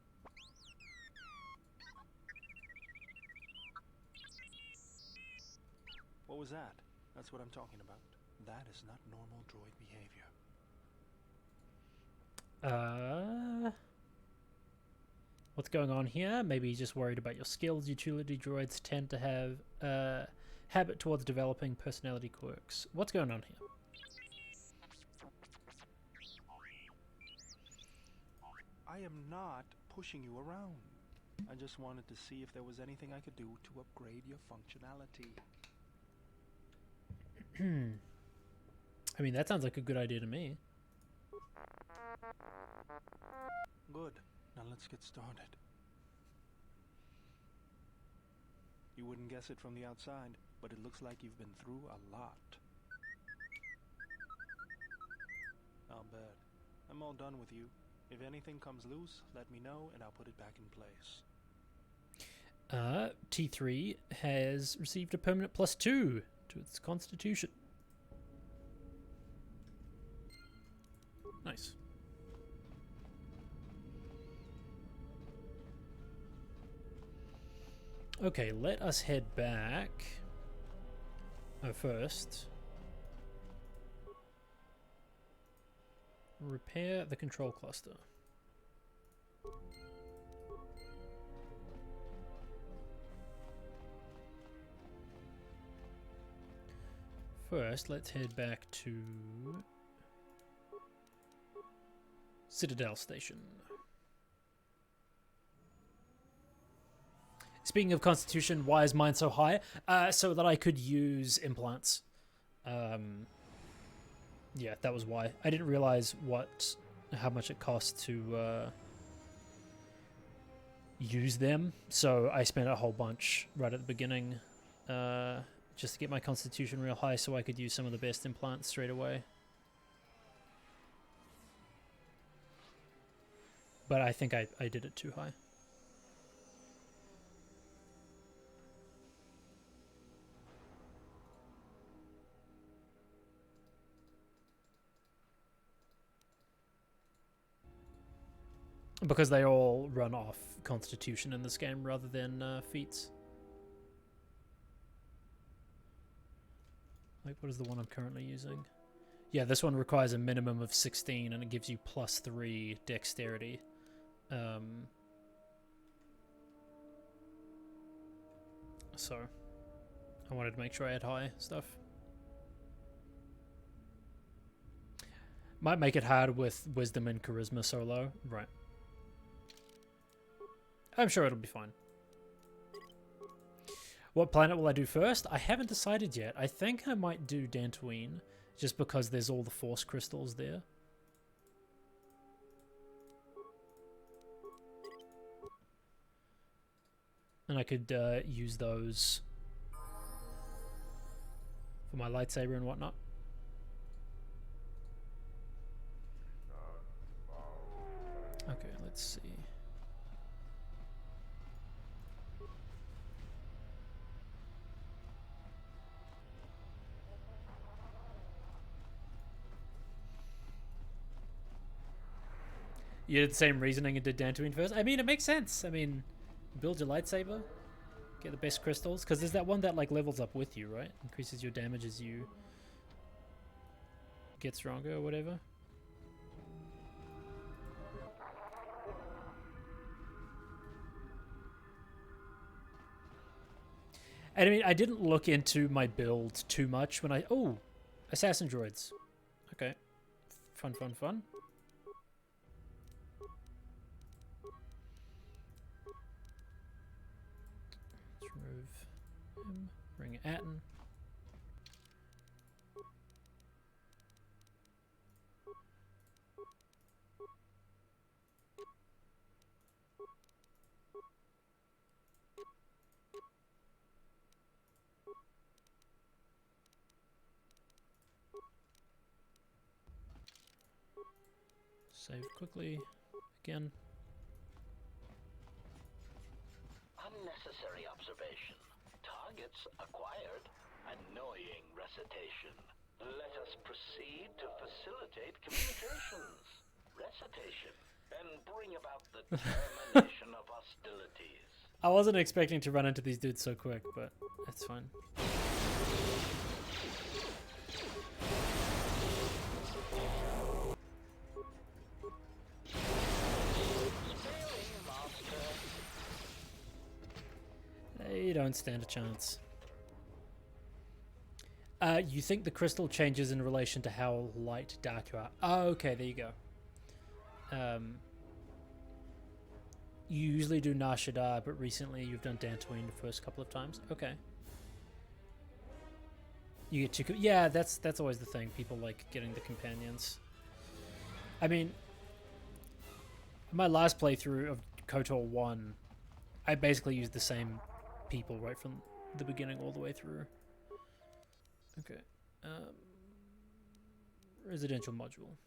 Speaker 9: What was that? That's what I'm talking about. That is not normal droid behavior.
Speaker 1: What's going on here? Maybe he's just worried about your skills. Utility droids tend to have a habit towards developing personality quirks. What's going on here?
Speaker 9: I am not pushing you around. I just wanted to see if there was anything I could do to upgrade your functionality.
Speaker 1: I mean, that sounds like a good idea to me.
Speaker 9: Good. Now let's get started. You wouldn't guess it from the outside, but it looks like you've been through a lot. I'll bet. I'm all done with you. If anything comes loose, let me know and I'll put it back in place.
Speaker 1: T3 has received a permanent +2 to its constitution. Nice. Okay, let us head back. First, repair the control cluster. First, let's head back to Citadel Station. Speaking of Constitution, why is mine so high? So that I could use implants. Yeah, that was why. I didn't realize how much it cost to use them, so I spent a whole bunch right at the beginning just to get my Constitution real high so I could use some of the best implants straight away. But I think I did it too high. Because they all run off Constitution in this game rather than feats. Like, what is the one I'm currently using? Yeah, this one requires a minimum of 16 and it gives you +3 dexterity. So, I wanted to make sure I had high stuff. Might make it hard with Wisdom and Charisma so low. Right. I'm sure it'll be fine. What planet will I do first? I haven't decided yet. I think I might do Dantooine, just because there's all the force crystals there. And I could use those for my lightsaber and whatnot. Okay, let's see. You did the same reasoning and did Dantooine first? I mean, it makes sense. I mean, build your lightsaber, get the best crystals, because there's that one that like levels up with you, right? Increases your damage as you get stronger or whatever. And I mean, I didn't look into my build too much when I... Oh! Assassin droids. Okay. Fun, fun, fun. Let's remove him. Bring Atten. Save quickly. Again.
Speaker 11: Unnecessary observation. Targets acquired. Annoying recitation. Let us proceed to facilitate communications. Recitation. And bring about the termination of hostilities.
Speaker 1: I wasn't expecting to run into these dudes so quick, but that's fine. You don't stand a chance. You think the crystal changes in relation to how light, dark you are. Oh, okay, there you go. You usually do Nar Shaddaa, but recently you've done Dantooine the first couple of times. Okay. You get two... Yeah, that's always the thing. People like getting the companions. I mean, my last playthrough of KOTOR 1, I basically used the same people right from the beginning all the way through. Okay. Residential module.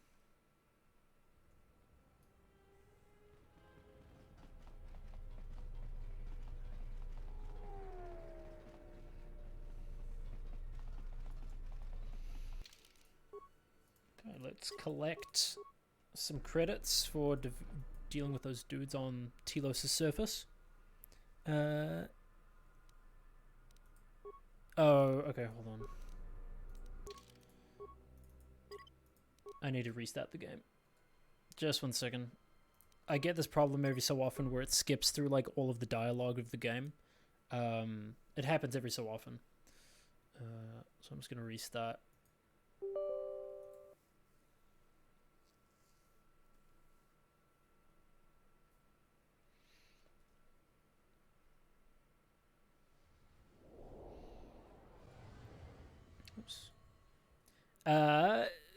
Speaker 1: Okay, let's collect some credits for dealing with those dudes on Telos' surface. Oh, okay, hold on. I need to restart the game. Just 1 second. I get this problem every so often where it skips through like all of the dialogue of the game. It happens every so often. So I'm just going to restart. Oops.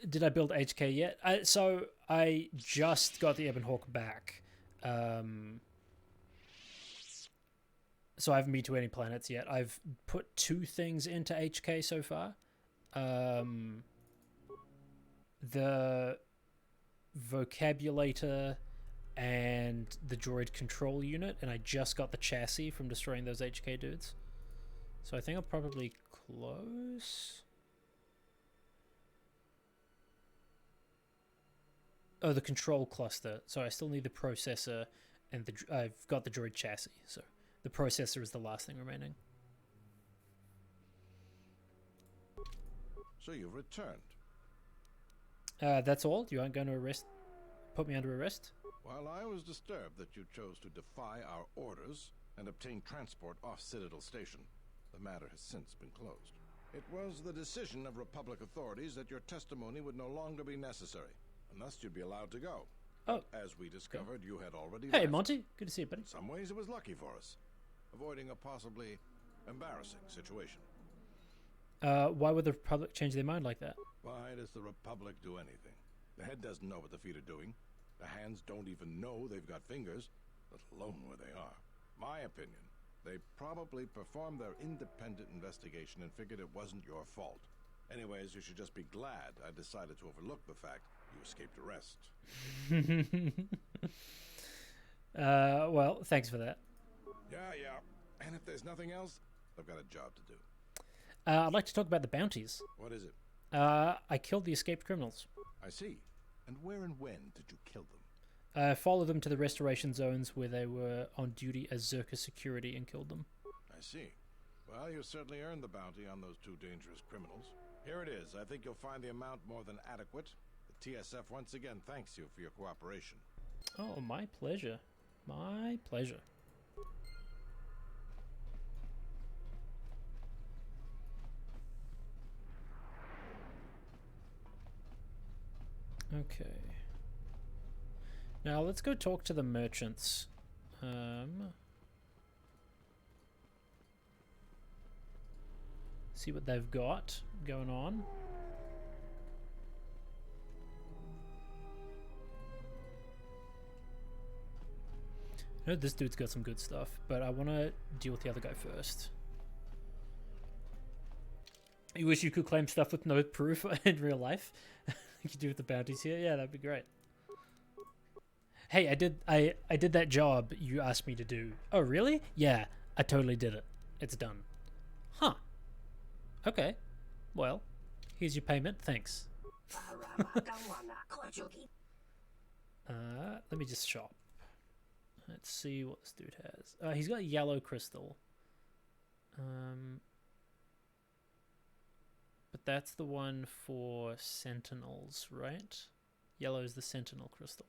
Speaker 1: Did I build HK yet? So I just got the Ebon Hawk back. So I haven't been to any planets yet. I've put 2 things into HK so far. The vocabulator and the droid control unit, and I just got the chassis from destroying those HK dudes. So I think I'll probably close. Oh, the control cluster. So I still need the processor, and I've got the droid chassis. So the processor is the last thing remaining.
Speaker 7: So you've returned.
Speaker 1: That's all? You aren't going to put me under arrest?
Speaker 7: While I was disturbed that you chose to defy our orders and obtain transport off Citadel Station, the matter has since been closed. It was the decision of Republic authorities that your testimony would no longer be necessary, and thus you'd be allowed to go.
Speaker 1: Oh.
Speaker 7: As we discovered, you had already
Speaker 1: Hey,
Speaker 7: left.
Speaker 1: Monty. Good to see you, buddy.
Speaker 7: In some ways, it was lucky for us, avoiding a possibly embarrassing situation.
Speaker 1: Why would the Republic change their mind like that?
Speaker 7: Why does the Republic do anything? The head doesn't know what the feet are doing. The hands don't even know they've got fingers, let alone where they are. My opinion, they probably performed their independent investigation and figured it wasn't your fault. Anyways, you should just be glad I decided to overlook the fact you escaped arrest.
Speaker 1: Well, thanks for that.
Speaker 7: Yeah. And if there's nothing else, I've got a job to do.
Speaker 1: I'd like to talk about the bounties.
Speaker 7: What is it?
Speaker 1: I killed the escaped criminals.
Speaker 7: I see. And where and when did you kill them?
Speaker 1: Followed them to the restoration zones where they were on duty as Zerka security and killed them.
Speaker 7: I see. Well, you certainly earned the bounty on those two dangerous criminals. Here it is. I think you'll find the amount more than adequate. The TSF once again thanks you for your cooperation.
Speaker 1: Oh, my pleasure. My pleasure. Okay. Now let's go talk to the merchants. See what they've got going on. I know this dude's got some good stuff, but I want to deal with the other guy first. You wish you could claim stuff with no proof in real life? You could do with the bounties here? Yeah, that'd be great. Hey, I did that job you asked me to do. Oh, really? Yeah, I totally did it. It's done. Huh. Okay. Well, here's your payment. Thanks. Let me just shop. Let's see what this dude has. He's got a yellow crystal. But that's the one for sentinels, right? Yellow is the sentinel crystal.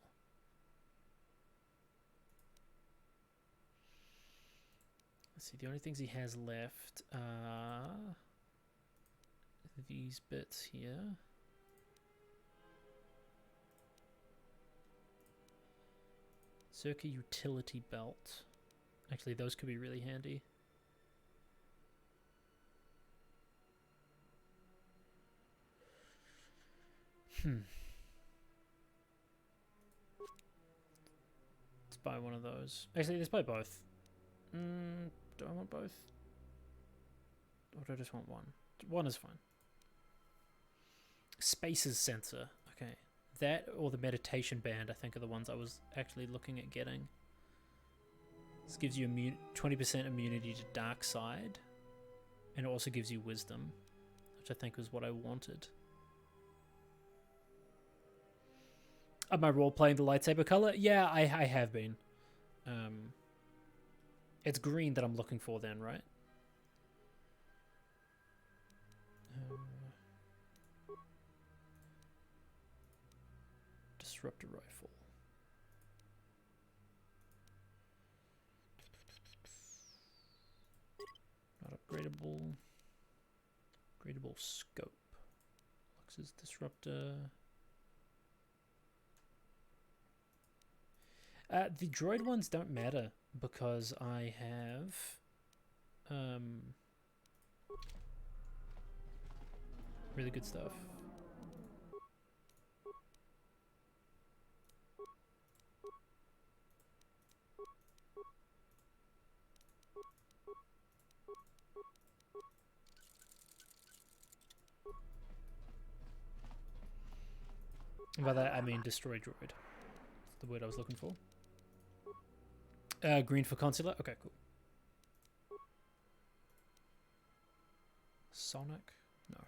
Speaker 1: Let's see, the only things he has left are these bits here. Circa utility belt. Actually, those could be really handy. Let's buy one of those. Actually, let's buy both. Do I want both? Or do I just want one? One is fine. Spaces sensor. Okay. That or the meditation band, I think, are the ones I was actually looking at getting. This gives you 20% immunity to dark side. And it also gives you wisdom, which I think was what I wanted. Am I role-playing the lightsaber color? Yeah, I have been. It's green that I'm looking for then, right? Disruptor rifle. Not upgradable. Upgradable scope. Lux's disruptor. The droid ones don't matter because I have really good stuff. By that I mean destroy droid. That's the word I was looking for. Green for consular? Okay, cool. Sonic? No.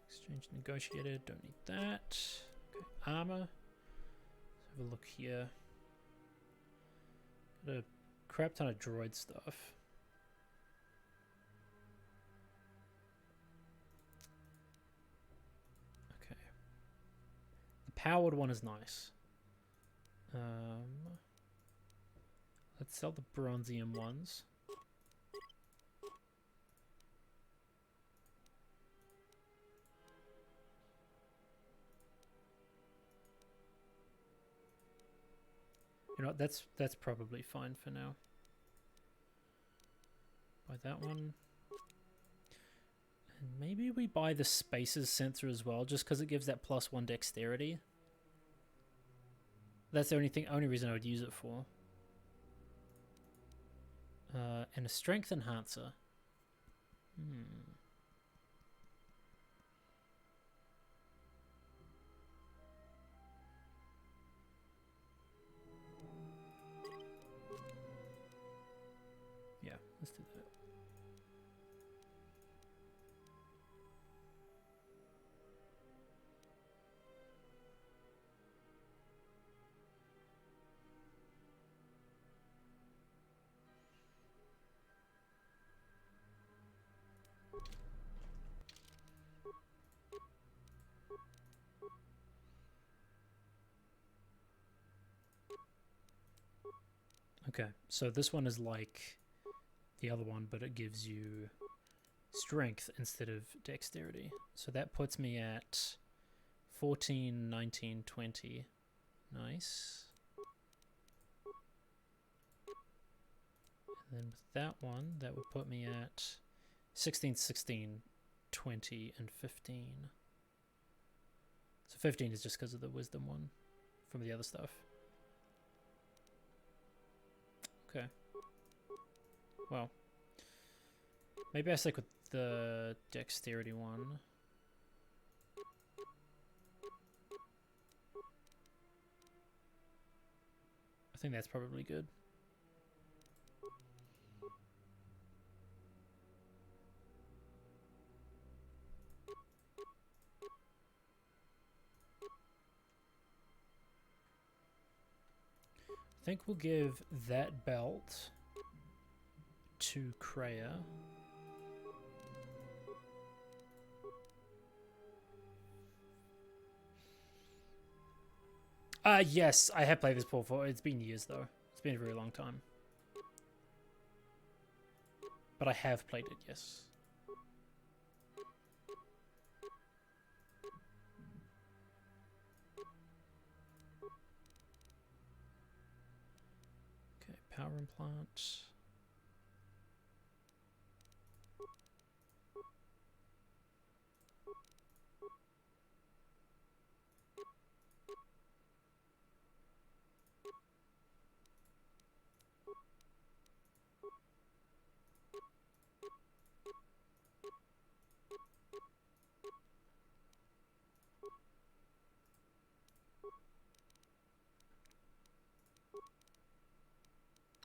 Speaker 1: Exchange negotiated, don't need that. Okay, armor. Let's have a look here. Got a crap ton of droid stuff. Okay. The powered one is nice. Let's sell the bronzium ones. You know what, that's probably fine for now. Buy that one. And maybe we buy the Spaces sensor as well, just because it gives that +1 dexterity. That's the only reason I would use it for. And a strength enhancer. Yeah, let's do that. Okay, so this one is like the other one, but it gives you strength instead of dexterity. So that puts me at 14, 19, 20. Nice. And then with that one, that would put me at 16, 16, 20, and 15. So 15 is just because of the wisdom one from the other stuff. Okay. Well, maybe I stick with the dexterity one. I think that's probably good. I think we'll give that belt to Kreia. Yes, I have played this before. It's been years though. It's been a very long time. But I have played it, yes. Okay, power implant.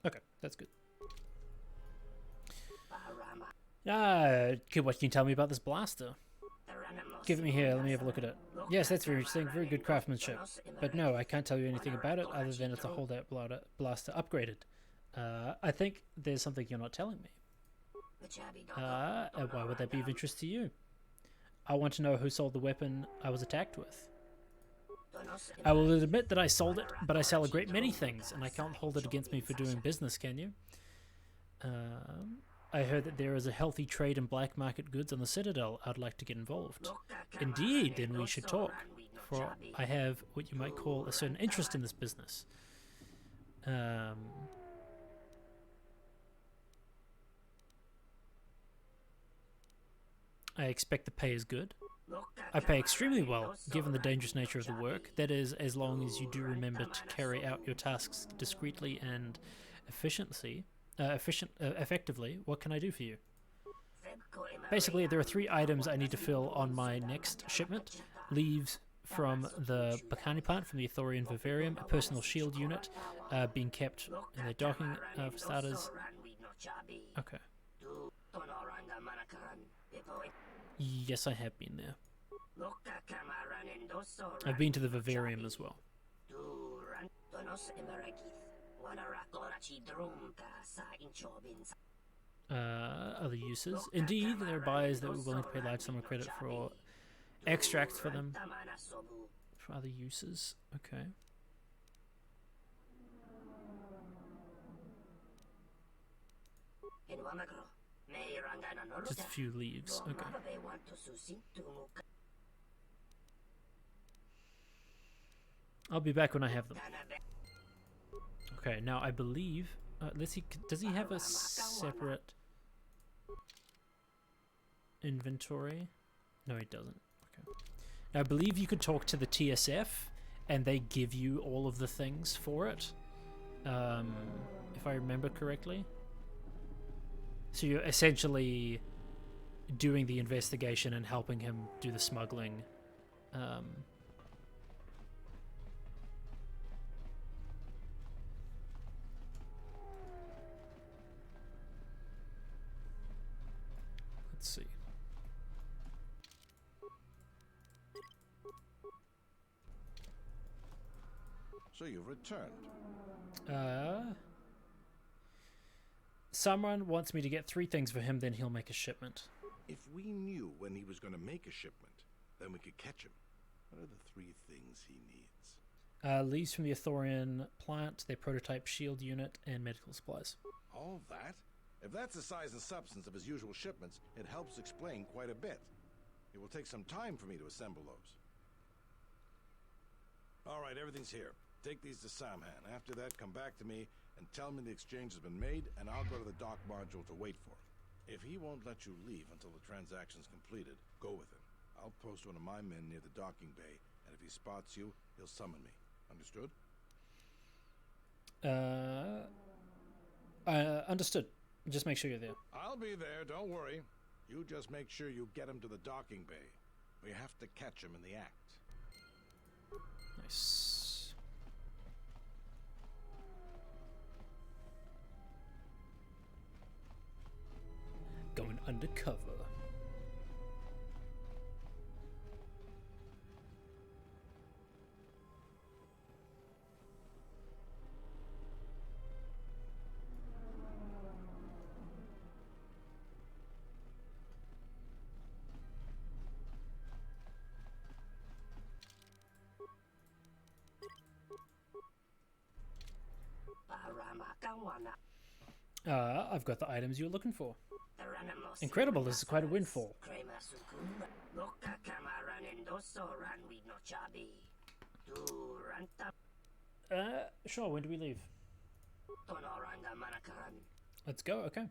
Speaker 1: Okay, that's good. What can you tell me about this blaster? Give it me here, let me have a look at it. Yes, that's very interesting, very good craftsmanship. But no, I can't tell you anything about it other than it's a holdout blaster upgraded. I think there's something you're not telling me. Why would that be of interest to you? I want to know who sold the weapon I was attacked with. I will admit that I sold it, but I sell a great many things, and I can't hold it against me for doing business, can you? I heard that there is a healthy trade in black market goods on the Citadel. I'd like to get involved. Indeed, then we should talk, for I have what you might call a certain interest in this business. I expect the pay is good. I pay extremely well, given the dangerous nature of the work. That is, as long as you do remember to carry out your tasks discreetly and effectively. What can I do for you? Basically, there are 3 items I need to fill on my next shipment. Leaves from the Bacani plant from the Ithorian Vivarium, a personal shield unit being kept in the docking for starters. Okay. Yes, I have been there. I've been to the Vivarium as well. Other uses. Indeed, there are buyers that were willing to pay large sum of credit for extracts for them. For other uses. Okay. Just a few leaves. Okay. I'll be back when I have them. Okay, now I believe. Let's see. Does he have a separate inventory? No, he doesn't. Okay. Now I believe you could talk to the TSF, and they give you all of the things for it. If I remember correctly. So you're essentially doing the investigation and helping him do the smuggling. Let's see.
Speaker 7: So you've returned.
Speaker 1: Someone wants me to get 3 things for him, then he'll make a shipment.
Speaker 7: If we knew when he was going to make a shipment, then we could catch him. What are the 3 things he needs?
Speaker 1: Leaves from the Athorian plant, their prototype shield unit, and medical supplies.
Speaker 7: All that? If that's the size and substance of his usual shipments, it helps explain quite a bit. It will take some time for me to assemble those. All right, everything's here. Take these to Samhan. After that, come back to me and tell me the exchange has been made, and I'll go to the dock module to wait for it. If he won't let you leave until the transaction's completed, go with him. I'll post one of my men near the docking bay, and if he spots you, he'll summon me. Understood?
Speaker 1: Understood. Just make sure you're there.
Speaker 7: I'll be there, don't worry. You just make sure you get him to the docking bay. We have to catch him in the act.
Speaker 1: Nice. Going undercover. I've got the items you're looking for. Incredible, this is quite a windfall. Sure, when do we leave? Let's go, okay.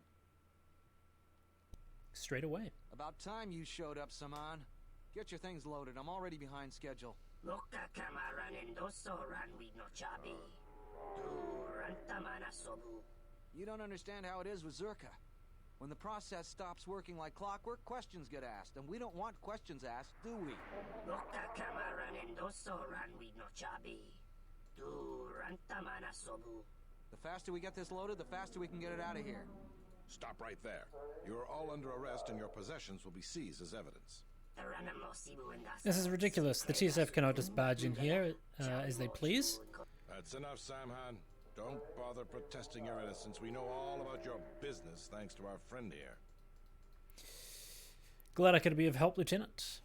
Speaker 1: Straight away.
Speaker 19: About time you showed up, Saman. Get your things loaded, I'm already behind schedule. You don't understand how it is with Zerka. When the process stops working like clockwork, questions get asked, and we don't want questions asked, do we? The faster we get this loaded, the faster we can get it out of here.
Speaker 7: Stop right there. You are all under arrest and your possessions will be seized as evidence.
Speaker 1: This is ridiculous. The TSF cannot just barge in here as they please.
Speaker 7: That's enough, Samhan. Don't bother protesting your innocence. We know all about your business thanks to our friend here.
Speaker 1: Glad I could be of help, Lieutenant.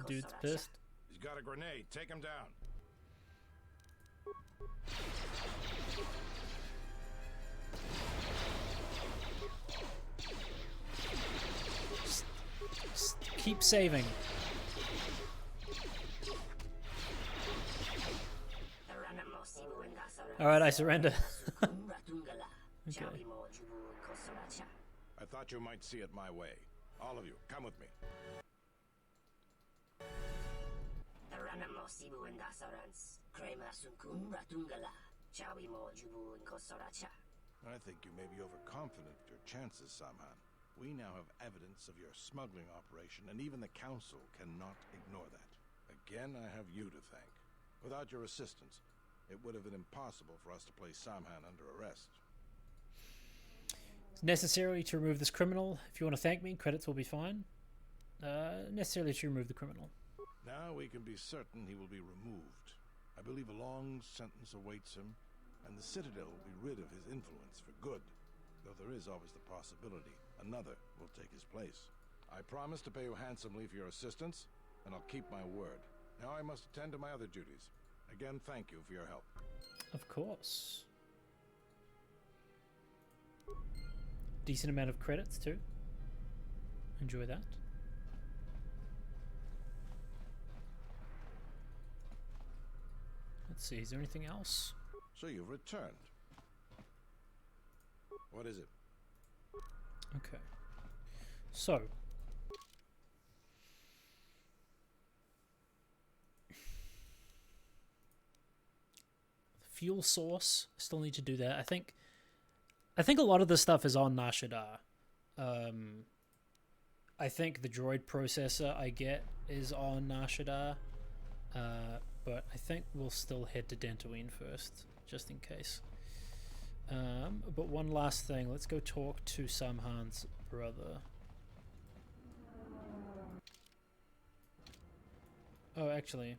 Speaker 1: Dude's pissed.
Speaker 7: He's got a grenade. Take him down.
Speaker 1: Just keep saving. Alright, I surrender. Okay.
Speaker 7: I thought you might see it my way. All of you, come with me. I think you may be overconfident of your chances, Samhan. We now have evidence of your smuggling operation, and even the Council cannot ignore that. Again, I have you to thank. Without your assistance, it would have been impossible for us to place Samhan under arrest.
Speaker 1: It's necessary to remove this criminal. If you want to thank me, credits will be fine. Necessarily to remove the criminal.
Speaker 7: Now we can be certain he will be removed. I believe a long sentence awaits him, and the Citadel will be rid of his influence for good, though there is always the possibility another will take his place. I promise to pay you handsomely for your assistance, and I'll keep my word. Now I must attend to my other duties. Again, thank you for your help.
Speaker 1: Of course. Decent amount of credits too. Enjoy that. Let's see, is there anything else?
Speaker 7: So you've returned. What is it?
Speaker 1: Okay. So. Fuel source. Still need to do that. I think a lot of this stuff is on Nar Shaddaa. I think the droid processor I get is on Nar Shaddaa. But I think we'll still head to Dantooine first, just in case. But one last thing, let's go talk to Samhan's brother. Oh, actually,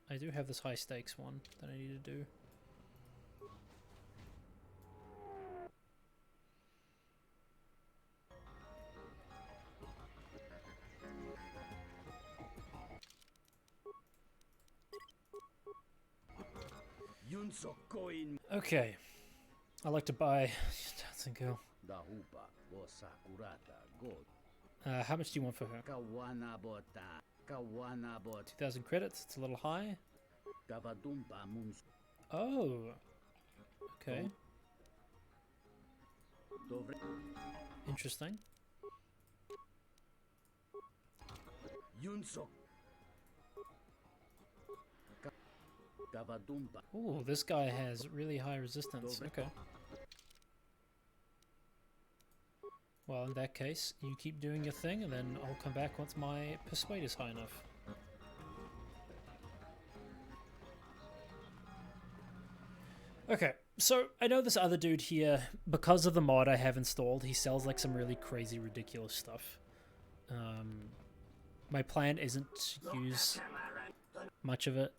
Speaker 1: I do have this high stakes one that I need to do. Okay, I like to buy Johnson Girl. How much do you want for her? 2,000 credits. It's a little high. Oh, okay. Interesting. Ooh, this guy has really high resistance. Okay. Well, in that case, you keep doing your thing, and then I'll come back once my persuade is high enough. Okay, so I know this other dude here, because of the mod I have installed, he sells like some really crazy, ridiculous stuff. My plan isn't to use much of it,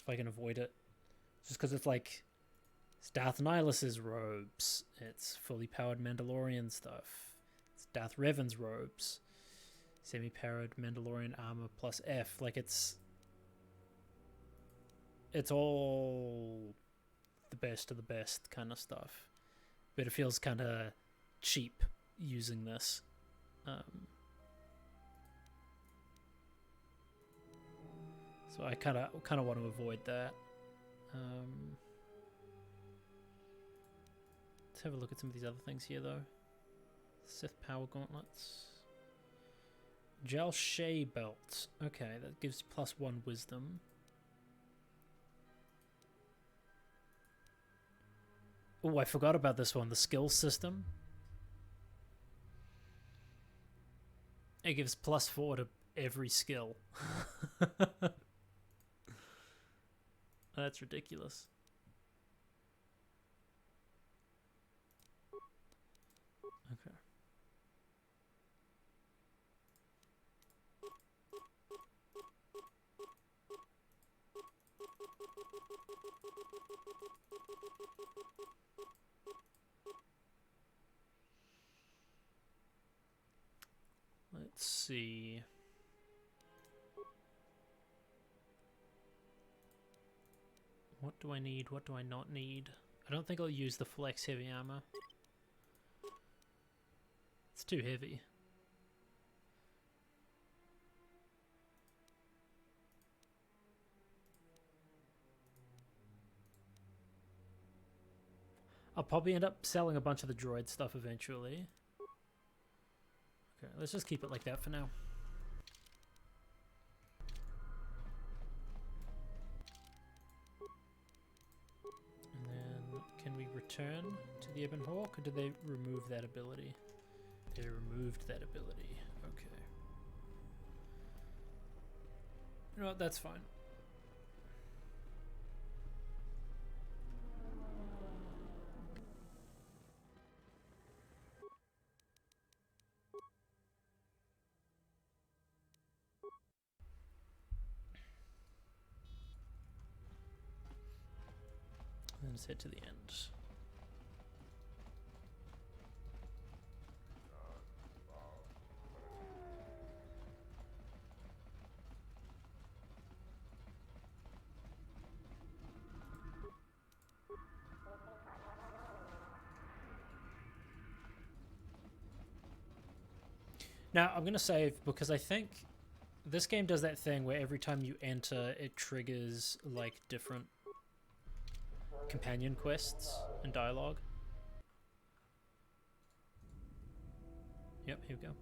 Speaker 1: if I can avoid it. Just because it's like, it's Darth Nihilus's robes, it's fully powered Mandalorian stuff, it's Darth Revan's robes, semi-powered Mandalorian armor plus F, like it's all the best of the best kind of stuff, but it feels kind of cheap using this. So I kind of want to avoid that. Let's have a look at some of these other things here, though. Sith power gauntlets. Jal Shay belt. Okay, that gives you +1 wisdom. Oh, I forgot about this one. The skill system. It gives +4 to every skill. That's ridiculous. Okay. Let's see. What do I need? What do I not need? I don't think I'll use the flex heavy armor. It's too heavy. I'll probably end up selling a bunch of the droid stuff eventually. Okay, let's just keep it like that for now. And then, can we return to the Ebon Hawk, or did they remove that ability? They removed that ability. Okay. You know what, that's fine. Let's head to the end. Now, I'm going to save because I think this game does that thing where every time you enter, it triggers like different companion quests and dialogue. Yep, here we go.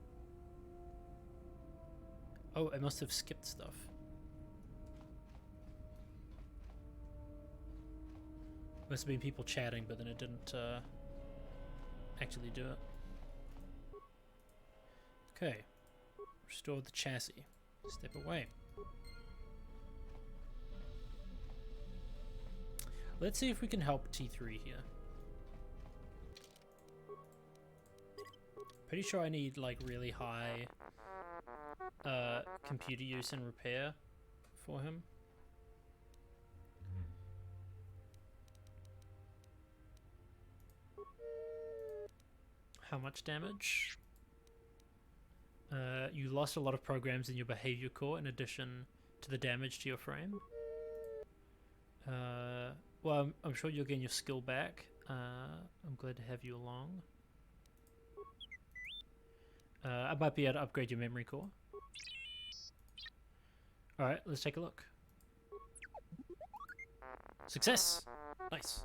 Speaker 1: Oh, I must have skipped stuff. Must have been people chatting, but then it didn't actually do it. Okay. Restore the chassis. Step away. Let's see if we can help T3 here. Pretty sure I need like really high computer use and repair for him. How much damage? You lost a lot of programs in your behavior core in addition to the damage to your frame. Well, I'm sure you'll gain your skill back. I'm glad to have you along. I might be able to upgrade your memory core. Alright, let's take a look. Success! Nice.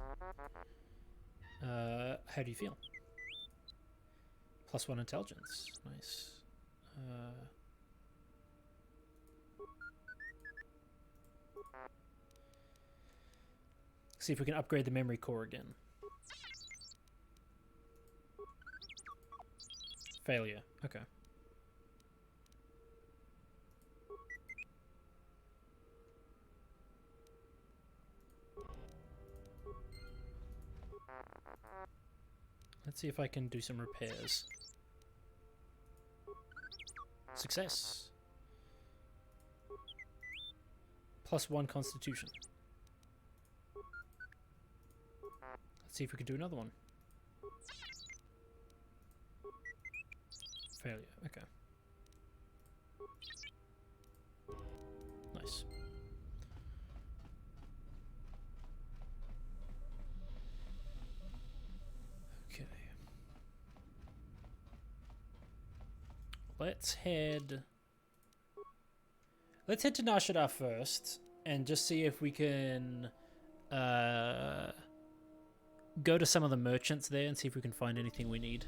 Speaker 1: How do you feel? +1 intelligence. Nice. See if we can upgrade the memory core again. Failure. Okay. Let's see if I can do some repairs. Success. +1 constitution. Let's see if we can do another one. Failure. Okay. Nice. Okay. Let's head to Nar Shaddaa first and just see if we can go to some of the merchants there and see if we can find anything we need.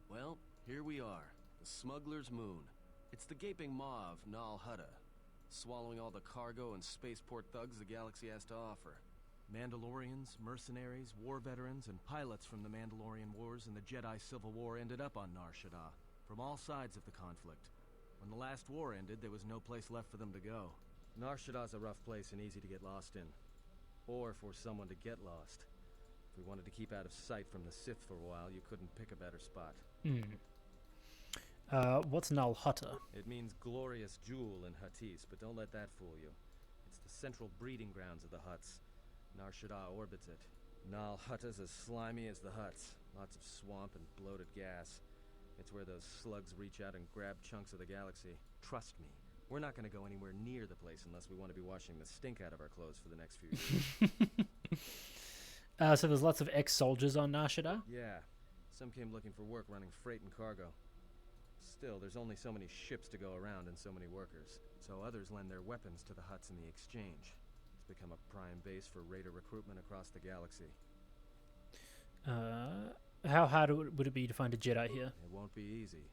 Speaker 8: Well, here we are, the Smuggler's Moon. It's the gaping maw of Nal Hutta, swallowing all the cargo and spaceport thugs the galaxy has to offer. Mandalorians, mercenaries, war veterans, and pilots from the Mandalorian Wars and the Jedi Civil War ended up on Nar Shaddaa, from all sides of the conflict. When the last war ended, there was no place left for them to go. Nar Shaddaa's a rough place and easy to get lost in. Or for someone to get lost. If we wanted to keep out of sight from the Sith for a while, you couldn't pick a better spot.
Speaker 1: What's Nal Hutta?
Speaker 8: It means glorious jewel in Huttese, but don't let that fool you. It's the central breeding grounds of the Hutts. Nar Shaddaa orbits it. Nal Hutta's as slimy as the Hutts. Lots of swamp and bloated gas. It's where those slugs reach out and grab chunks of the galaxy. Trust me, we're not going to go anywhere near the place unless we want to be washing the stink out of our clothes for the next few years.
Speaker 1: So there's lots of ex-soldiers on Nar Shaddaa?
Speaker 8: Yeah. Some came looking for work running freight and cargo. Still, there's only so many ships to go around and so many workers. So others lend their weapons to the Hutts in the exchange. It's become a prime base for raider recruitment across the galaxy.
Speaker 1: How hard would it be to find a Jedi here?
Speaker 8: It won't be easy.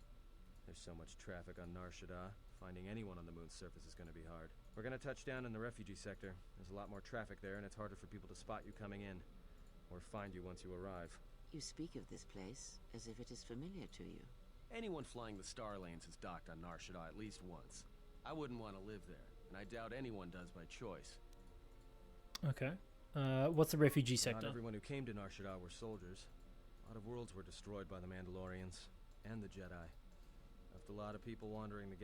Speaker 8: There's so much traffic on Nar Shaddaa. Finding anyone on the moon's surface is going to be hard. We're going to touch down in the refugee sector. There's a lot more traffic there, and it's harder for people to spot you coming in. Or find you once you arrive.
Speaker 5: You speak of this place as if it is familiar to you.
Speaker 8: Anyone flying the Star Lanes has docked on Nar Shaddaa at least once. I wouldn't want to live there, and I doubt anyone does by choice.
Speaker 1: Okay. What's the refugee sector?
Speaker 8: Not everyone who came to Nar Shaddaa were soldiers. A lot of worlds were destroyed by the Mandalorians and the Jedi. Left a lot of people wandering the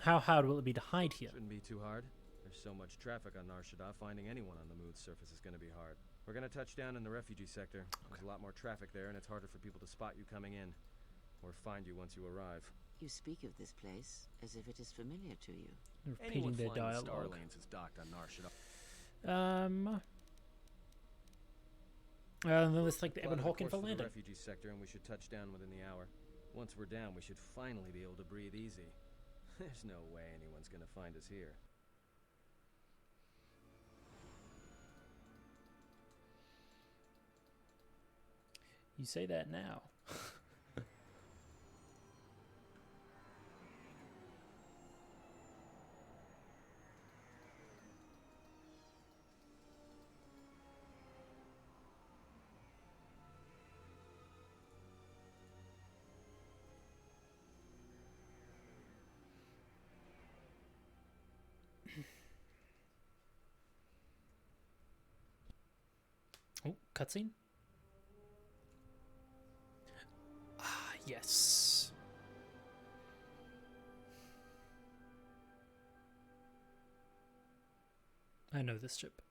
Speaker 1: how hard will it be to hide here?
Speaker 8: Shouldn't be too hard. There's so much traffic on Nar Shaddaa, finding anyone on the moon's surface is going to be hard. We're going to touch down in the refugee sector. There's a lot more traffic there, and it's harder for people to spot you coming in. Or find you once you arrive.
Speaker 5: You speak of this place as if it is familiar to you.
Speaker 1: Repeating their dialogue.
Speaker 8: Star lanes is docked on Nar Shaddaa.
Speaker 1: Then let's take the Ebon Hawk in for
Speaker 8: the
Speaker 1: landing.
Speaker 8: refugee sector, and we should touch down within the hour. Once we're down, we should finally be able to breathe easy. There's no way anyone's going to find us here.
Speaker 1: You say that now. Oh, cutscene? Ah, yes. I know this ship.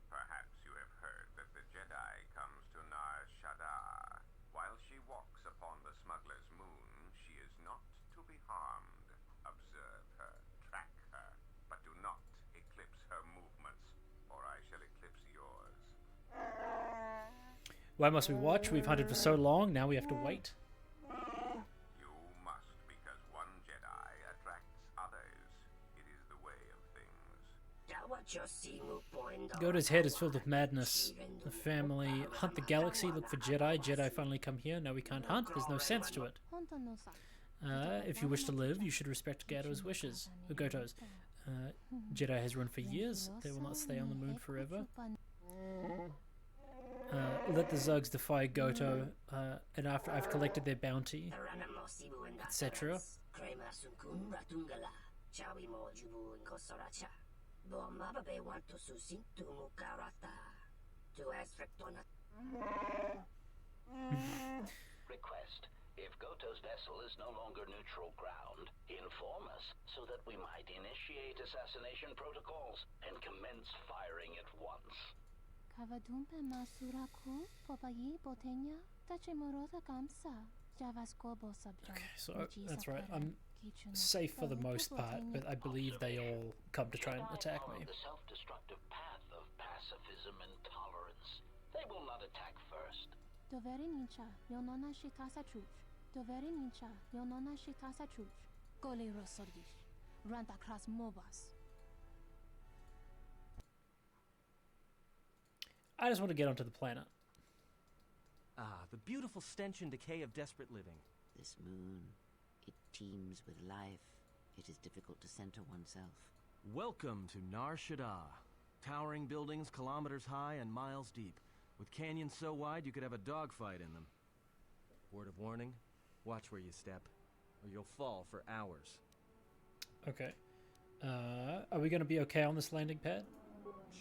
Speaker 20: Perhaps you have heard that the Jedi comes to Nar Shaddaa. While she walks upon the smuggler's moon, she is not to be harmed. Observe her, track her, but do not eclipse her movements, or I shall eclipse yours.
Speaker 1: Why must we watch? We've hunted for so long, now we have to wait.
Speaker 20: You must, because one Jedi attracts others. It is the way of things.
Speaker 1: Yoda's head is filled with madness. The family hunt the galaxy, look for Jedi. Jedi finally come here. No, we can't hunt. There's no sense to it. If you wish to live, you should respect Goto's wishes. Goto's. Jedi has run for years. They will not stay on the moon forever. Let the Zugs defy Goto, and after I've collected their bounty, etc.
Speaker 11: Request. If Goto's vessel is no longer neutral ground, inform us so that we might initiate assassination protocols and commence firing at once.
Speaker 1: Okay, so that's right. I'm safe for the most part, but I believe they all come to try and attack me.
Speaker 11: The self-destructive path of pacifism and tolerance. They will not attack first.
Speaker 1: I just want to get onto the planet.
Speaker 8: Ah, the beautiful stench and decay of desperate living.
Speaker 5: This moon, it teems with life. It is difficult to center oneself.
Speaker 8: Welcome to Nar Shaddaa. Towering buildings kilometers high and miles deep, with canyons so wide you could have a dogfight in them. Word of warning, watch where you step, or you'll fall for hours.
Speaker 1: Okay. Are we going to be okay on this landing pad?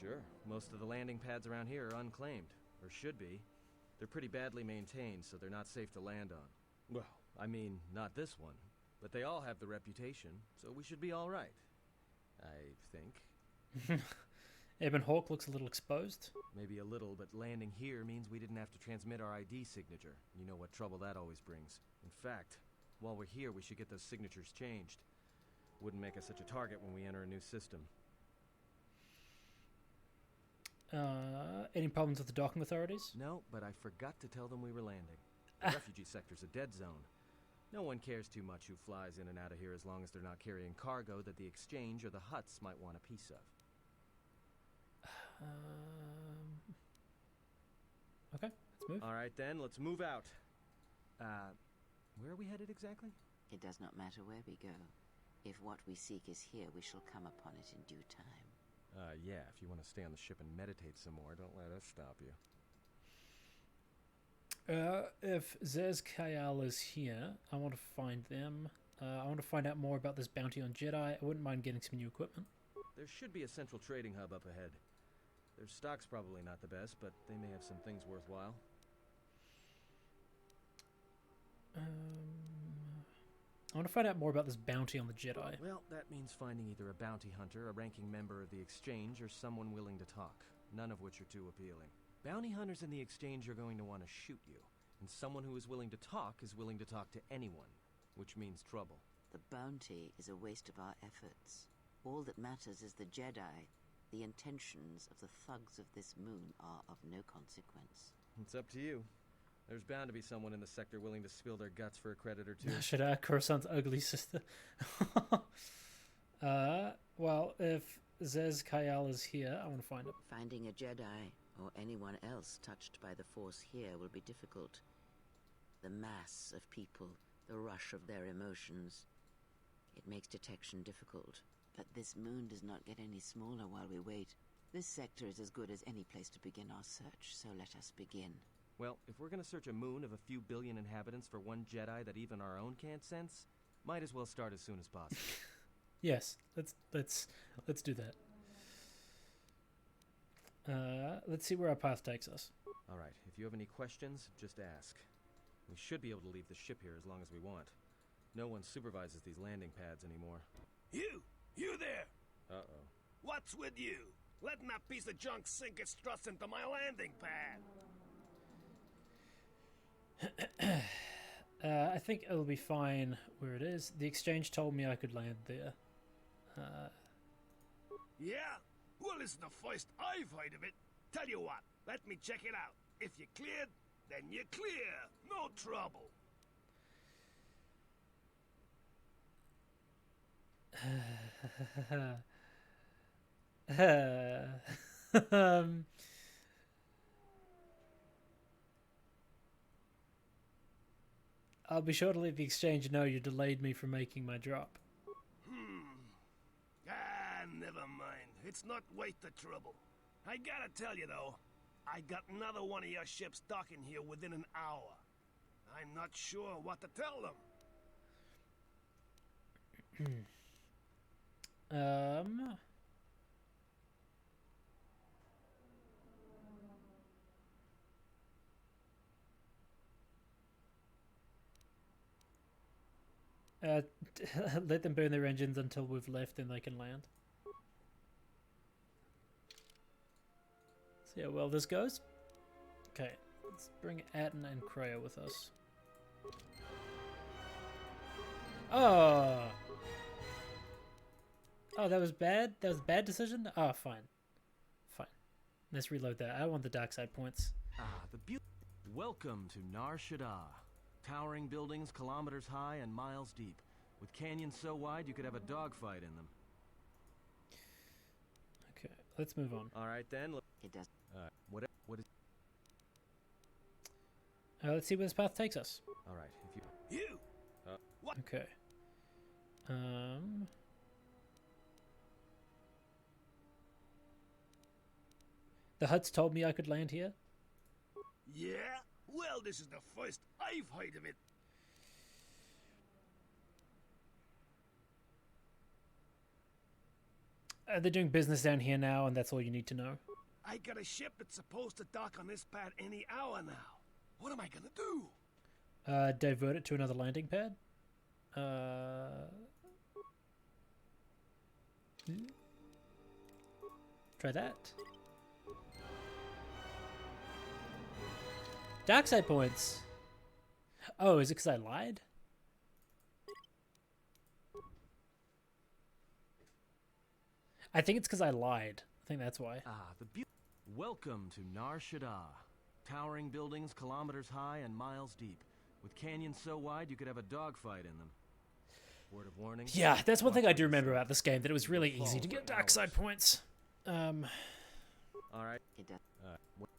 Speaker 8: Sure. Most of the landing pads around here are unclaimed, or should be. They're pretty badly maintained, so they're not safe to land on. Well, I mean, not this one. But they all have the reputation, so we should be all right. I think.
Speaker 1: Ebon Hawk looks a little exposed.
Speaker 8: Maybe a little, but landing here means we didn't have to transmit our ID signature. You know what trouble that always brings. In fact, while we're here, we should get those signatures changed. Wouldn't make us such a target when we enter a new system.
Speaker 1: Any problems with the docking authorities?
Speaker 8: No, but I forgot to tell them we were landing. The refugee sector's a dead zone. No one cares too much who flies in and out of here as long as they're not carrying cargo that the exchange or the Hutts might want a piece of.
Speaker 1: Okay, let's move.
Speaker 8: All right then, let's move out. Where are we headed exactly?
Speaker 5: It does not matter where we go. If what we seek is here, we shall come upon it in due time.
Speaker 8: Yeah, if you want to stay on the ship and meditate some more, don't let us stop you.
Speaker 1: If Zez Kayal is here, I want to find them. I want to find out more about this bounty on Jedi. I wouldn't mind getting some new equipment.
Speaker 8: There should be a central trading hub up ahead. Their stock's probably not the best, but they may have some things worthwhile.
Speaker 1: I want to find out more about this bounty on the Jedi.
Speaker 8: Well, that means finding either a bounty hunter, a ranking member of the Exchange, or someone willing to talk, none of which are too appealing. Bounty hunters in the Exchange are going to want to shoot you, and someone who is willing to talk to anyone, which means trouble.
Speaker 5: The bounty is a waste of our efforts. All that matters is the Jedi. The intentions of the thugs of this moon are of no consequence.
Speaker 8: It's up to you. There's bound to be someone in the sector willing to spill their guts for a credit or two.
Speaker 1: Shada, Coruscant's ugly sister. Well, if Zez Kayal is here, I want to find him.
Speaker 5: Finding a Jedi, or anyone else touched by the Force here, will be difficult. The mass of people, the rush of their emotions. It makes detection difficult. But this moon does not get any smaller while we wait. This sector is as good as any place to begin our search, so let us begin.
Speaker 8: Well, if we're gonna search a moon of a few billion inhabitants for one Jedi that even our own can't sense, might as well start as soon as possible.
Speaker 1: Yes, let's do that. Let's see where our path takes us.
Speaker 8: All right, if you have any questions, just ask. We should be able to leave the ship here as long as we want. No one supervises these landing pads anymore.
Speaker 21: You there!
Speaker 8: Uh-oh.
Speaker 21: What's with you? Letting that piece of junk sink its struts into my landing pad!
Speaker 1: I think it'll be fine where it is. The Exchange told me I could land there.
Speaker 21: Yeah? Well, it's the first I've heard of it. Tell you what, let me check it out. If you're cleared, then you're clear. No trouble.
Speaker 1: I'll be sure to let the Exchange know you delayed me from making my drop.
Speaker 21: Never mind. It's not worth the trouble. I gotta tell you, though, I got another one of your ships docking here within an hour. I'm not sure what to tell them.
Speaker 1: Let them burn their engines until we've left and they can land. See how well this goes. Okay, let's bring Atten and Kreia with us. Oh! Oh, that was bad? That was a bad decision? Oh, fine. Fine. Let's reload that. I want the dark side points.
Speaker 8: Welcome to Nar Shaddaa. Towering buildings kilometers high and miles deep, with canyons so wide you could have a dogfight in them.
Speaker 1: Okay, let's move on.
Speaker 8: All right then.
Speaker 5: It does.
Speaker 8: What is?
Speaker 1: Let's see where this path takes us.
Speaker 8: All right, if you.
Speaker 21: What?
Speaker 1: Okay. The Hutts told me I could land here.
Speaker 21: Yeah? Well, this is the first I've heard of it.
Speaker 1: They're doing business down here now, and that's all you need to know.
Speaker 21: I got a ship that's supposed to dock on this pad any hour now. What am I gonna do?
Speaker 1: Divert it to another landing pad. Try that. Dark side points. Oh, is it because I lied? I think it's because I lied. I think that's why.
Speaker 8: Welcome to Nar Shaddaa. Towering buildings kilometers high and miles deep, with canyons so wide you could have a dogfight in them. Word of warning.
Speaker 1: Yeah, that's one thing I do remember about this game, that it was really easy to get dark side points.
Speaker 8: All right.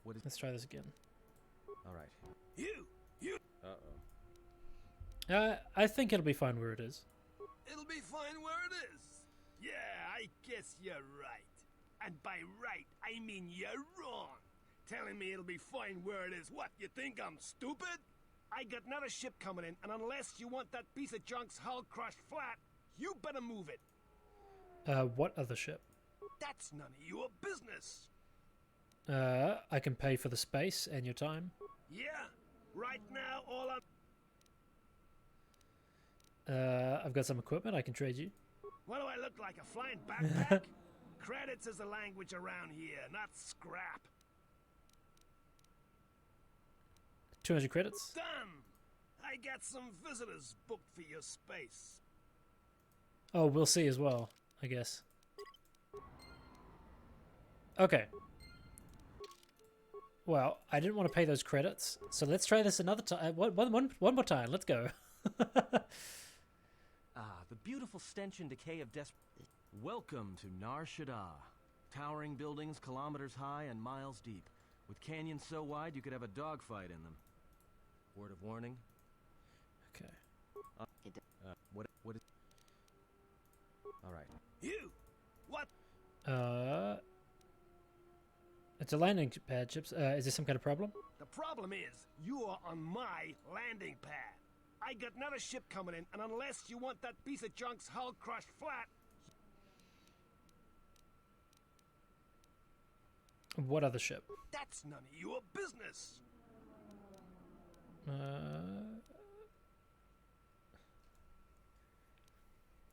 Speaker 8: What is?
Speaker 1: Let's try this again.
Speaker 8: All right.
Speaker 21: You.
Speaker 8: Uh-oh.
Speaker 1: I think it'll be fine where it is.
Speaker 21: It'll be fine where it is. Yeah, I guess you're right. And by right, I mean you're wrong. telling me it'll be fine where it is. What, you think I'm stupid? I got another ship coming in, and unless you want that piece of junk's hull crushed flat, you better move it.
Speaker 1: What other ship?
Speaker 21: That's none of your business.
Speaker 1: I can pay for the space and your time.
Speaker 21: Yeah, right now all I'm...
Speaker 1: I've got some equipment I can trade you.
Speaker 21: What do I look like, a flying backpack? Credits is the language around here, not scrap.
Speaker 1: 200 credits.
Speaker 21: Done! I got some visitors booked for your space.
Speaker 1: Oh, we'll see as well, I guess. Okay. Well, I didn't want to pay those credits, so let's try this another time. One more time. Let's go.
Speaker 8: The beautiful stench and decay of Welcome to Nar Shaddaa. Towering buildings kilometers high and miles deep, with canyons so wide you could have a dogfight in them. Word of warning.
Speaker 1: Okay.
Speaker 8: What is... All right.
Speaker 21: You! What?
Speaker 1: It's a landing pad, Chips. Is there some kind of problem?
Speaker 21: The problem is, you are on my landing pad. I got another ship coming in, and unless you want that piece of junk's hull crushed flat...
Speaker 1: What other ship?
Speaker 21: That's none of your business.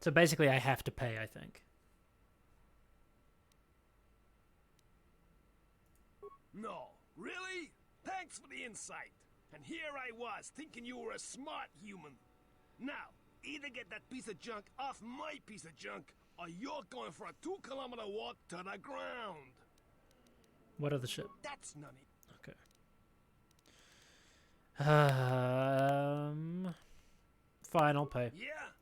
Speaker 1: So basically I have to pay, I think.
Speaker 21: No, really? Thanks for the insight. And here I was, thinking you were a smart human. Now, either get that piece of junk off my piece of junk, or you're going for a 2-kilometer walk to the ground.
Speaker 1: What other ship?
Speaker 21: That's none of...
Speaker 1: Okay. Fine, I'll pay.
Speaker 21: Yeah?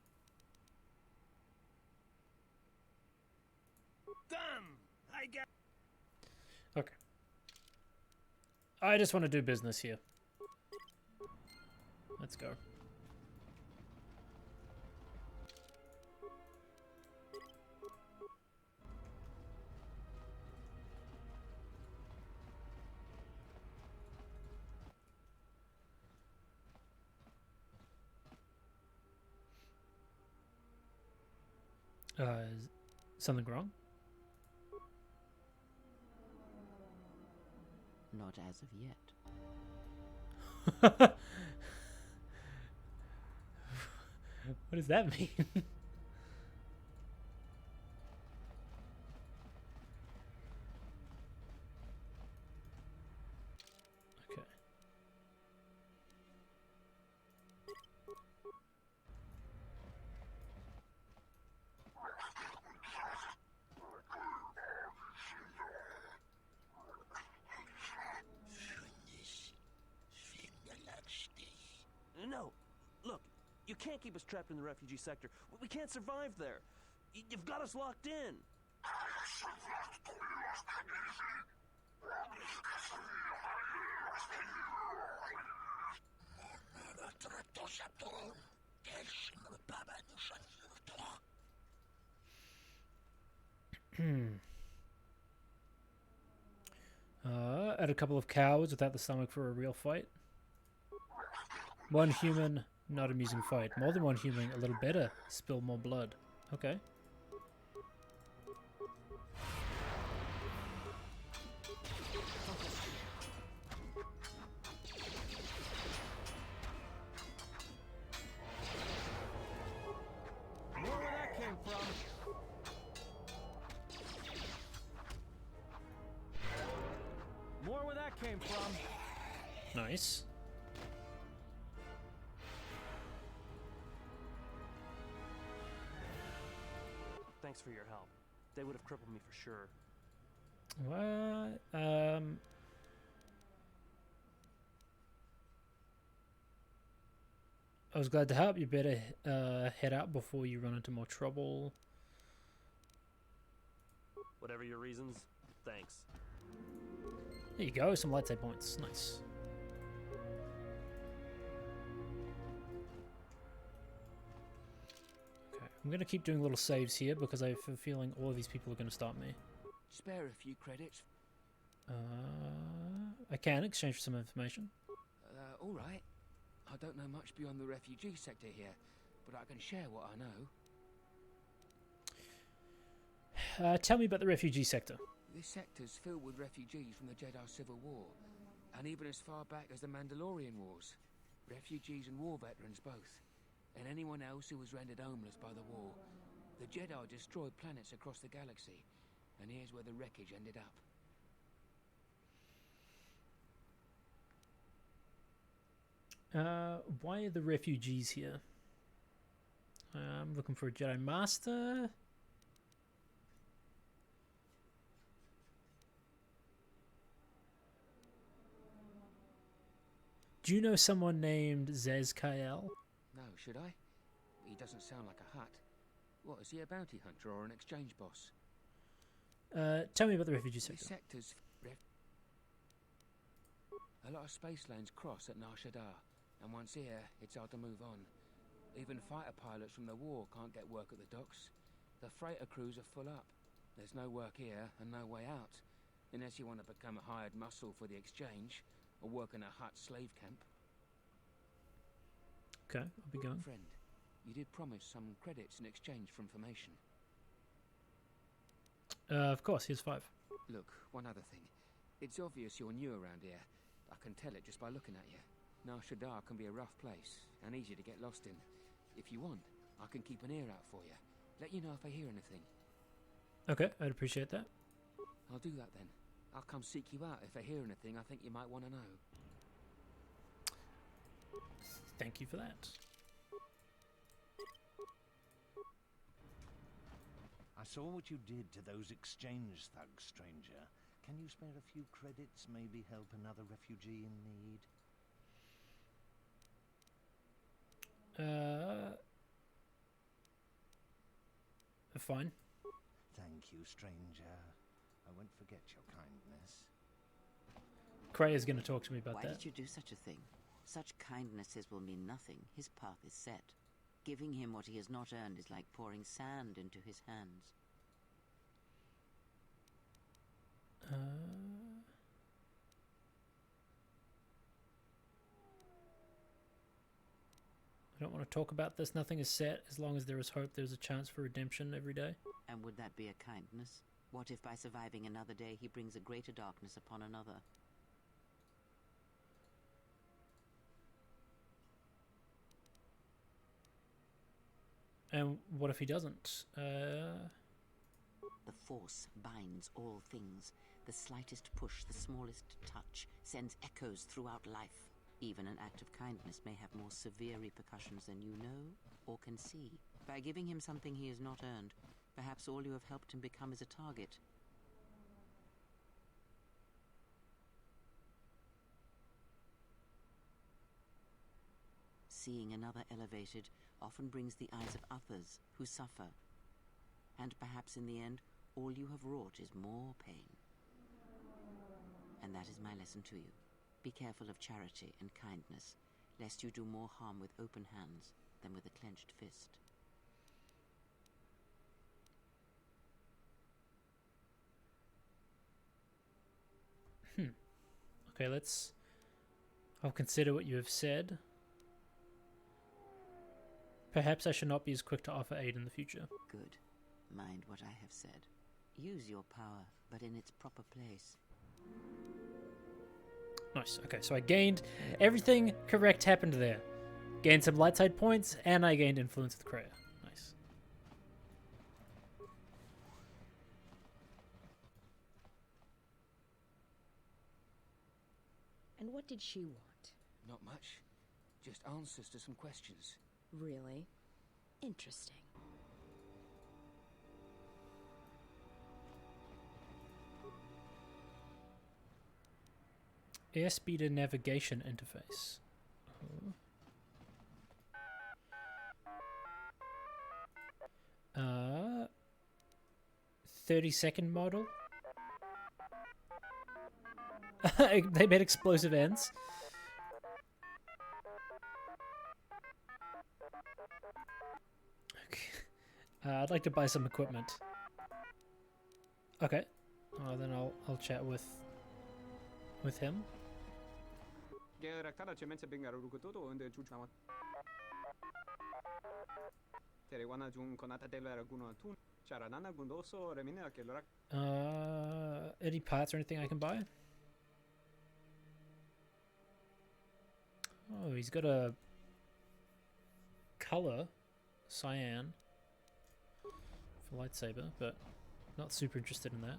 Speaker 21: Done! I got...
Speaker 1: Okay. I just want to do business here. Let's go. Is something wrong?
Speaker 5: Not as of yet.
Speaker 1: What does that mean? Okay.
Speaker 8: No, look, you can't keep us trapped in the refugee sector. We can't survive there. You've got us locked in.
Speaker 1: Add a couple of cowards without the stomach for a real fight. One human, not amusing fight. More than one human, a little better. Spill more blood. Okay.
Speaker 8: More where that came from. More where that came from.
Speaker 1: Nice.
Speaker 8: Thanks for your help. They would have crippled me for sure.
Speaker 1: What? I was glad to help. You better head out before you run into more trouble.
Speaker 8: Whatever your reasons, thanks.
Speaker 1: There you go, some lightside points. Nice. Okay, I'm gonna keep doing little saves here because I have a feeling all of these people are gonna stop me.
Speaker 8: Spare a few credits.
Speaker 1: I can exchange for some information.
Speaker 3: All right. I don't know much beyond the refugee sector here, but I can share what I know.
Speaker 1: Tell me about the refugee sector.
Speaker 3: This sector's filled with refugees from the Jedi Civil War, and even as far back as the Mandalorian Wars. Refugees and war veterans both, and anyone else who was rendered homeless by the war. The Jedi destroyed planets across the galaxy, and here's where the wreckage ended up.
Speaker 1: Why are the refugees here? I'm looking for a Jedi Master. Do you know someone named Zez Kael?
Speaker 3: No, should I? He doesn't sound like a Hutt. What, is he a bounty hunter or an exchange boss?
Speaker 1: Tell me about the refugee sector.
Speaker 3: This sector's... A lot of space lanes cross at Nar Shaddaa, and once here, it's hard to move on. Even fighter pilots from the war can't get work at the docks. The freighter crews are full up. There's no work here and no way out, unless you want to become a hired muscle for the exchange, or work in a Hutt slave camp.
Speaker 1: Okay, I'll be going.
Speaker 3: Friend, you did promise some credits in exchange for information.
Speaker 1: Of course, here's 5.
Speaker 3: Look, one other thing. It's obvious you're new around here. I can tell it just by looking at you. Nar Shaddaa can be a rough place, and easy to get lost in. If you want, I can keep an ear out for you. Let you know if I hear anything.
Speaker 1: Okay, I'd appreciate that.
Speaker 3: I'll do that then. I'll come seek you out if I hear anything I think you might want to know.
Speaker 1: Thank you for that.
Speaker 22: I saw what you did to those exchange thugs, stranger. Can you spare a few credits, maybe help another refugee in need?
Speaker 1: Fine.
Speaker 22: Thank you, stranger. I won't forget your kindness.
Speaker 1: Cray is going to talk to me about
Speaker 5: Why
Speaker 1: that.
Speaker 5: did you do such a thing? Such kindnesses will mean nothing. His path is set. Giving him what he has not earned is like pouring sand into his hands.
Speaker 1: I don't want to talk about this. Nothing is set. As long as there is hope, there's a chance for redemption every day.
Speaker 5: And would that be a kindness? What if by surviving another day he brings a greater darkness upon another?
Speaker 1: And what if he doesn't?
Speaker 5: The Force binds all things. The slightest push, the smallest touch, sends echoes throughout life. Even an act of kindness may have more severe repercussions than you know or can see. By giving him something he has not earned, perhaps all you have helped him become is a target. Seeing another elevated often brings the eyes of others who suffer. And perhaps in the end, all you have wrought is more pain. And that is my lesson to you. Be careful of charity and kindness, lest you do more harm with open hands than with a clenched fist.
Speaker 1: Okay, I'll consider what you have said. Perhaps I should not be as quick to offer aid in the future.
Speaker 5: Good. Mind what I have said. Use your power, but in its proper place.
Speaker 1: Nice. Okay, so I gained everything correct happened there. Gained some light side points, and I gained influence with Kreia. Nice.
Speaker 23: And what did she want?
Speaker 3: Not much. Just answers to some questions.
Speaker 23: Really? Interesting.
Speaker 1: Airspeeder navigation interface. 30-second model. They made explosive ends. Okay. I'd like to buy some equipment. Okay. Then I'll chat with him.
Speaker 2: geraktarer cemente bengaru rukutoto unde chuchamat. Terewana jun konata dela raguno tun. Charanana gundoso remina kelrak.
Speaker 1: Any parts or anything I can buy? Oh, he's got a color cyan for lightsaber, but not super interested in that.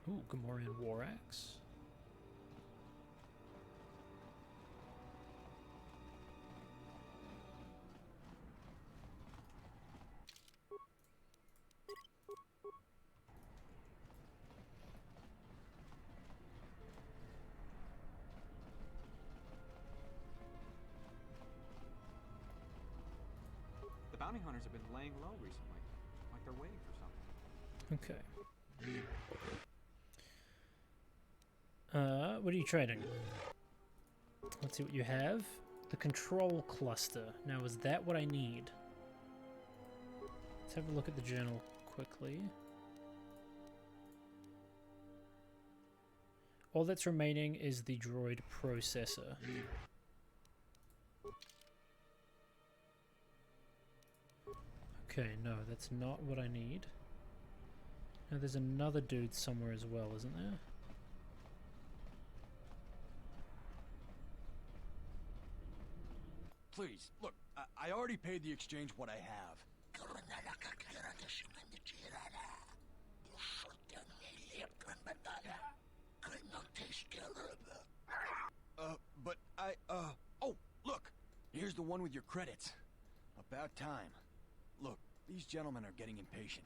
Speaker 1: Ooh, Gamorrean war axe.
Speaker 2: The bounty hunters have been laying low recently, like they're waiting for something.
Speaker 1: Okay. What are you trading? Let's see what you have. The control cluster. Now, is that what I need? Let's have a look at the journal quickly. All that's remaining is the droid processor. Okay, no, that's not what I need. Now there's another dude somewhere as well, isn't there?
Speaker 4: Please, look, I already paid the exchange what I have. But oh, look, here's the one with your credits. About time. Look, these gentlemen are getting impatient.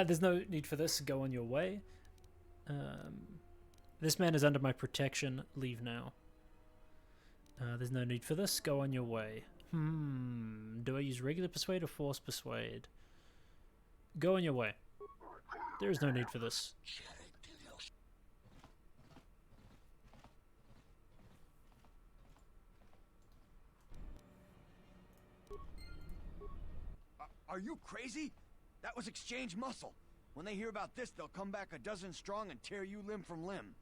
Speaker 1: There's no need for this. Go on your way. This man is under my protection. Leave now. There's no need for this. Go on your way. Do I use regular persuade or force persuade? Go on your way. There is no need for this.
Speaker 4: Are you crazy? That was exchange muscle. When they hear about this, they'll come back a dozen strong and tear you limb from limb.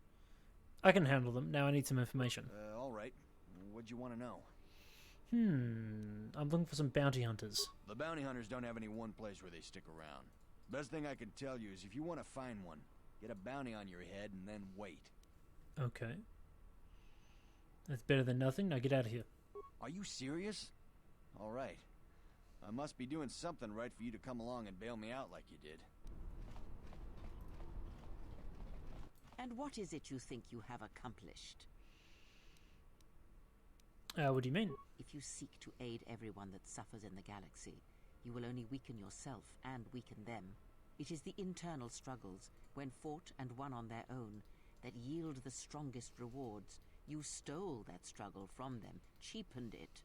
Speaker 1: I can handle them. Now I need some information.
Speaker 4: All right. What'd you want to know?
Speaker 1: I'm looking for some bounty hunters.
Speaker 4: The bounty hunters don't have any one place where they stick around. Best thing I can tell you is if you want to find one, get a bounty on your head and then wait.
Speaker 1: Okay. That's better than nothing. Now get out of here.
Speaker 4: Are you serious? All right. I must be doing something right for you to come along and bail me out like you did.
Speaker 5: And what is it you think you have accomplished?
Speaker 1: What do you mean?
Speaker 5: If you seek to aid everyone that suffers in the galaxy, you will only weaken yourself and weaken them. It is the internal struggles, when fought and won on their own, that yield the strongest rewards. You stole that struggle from them, cheapened it.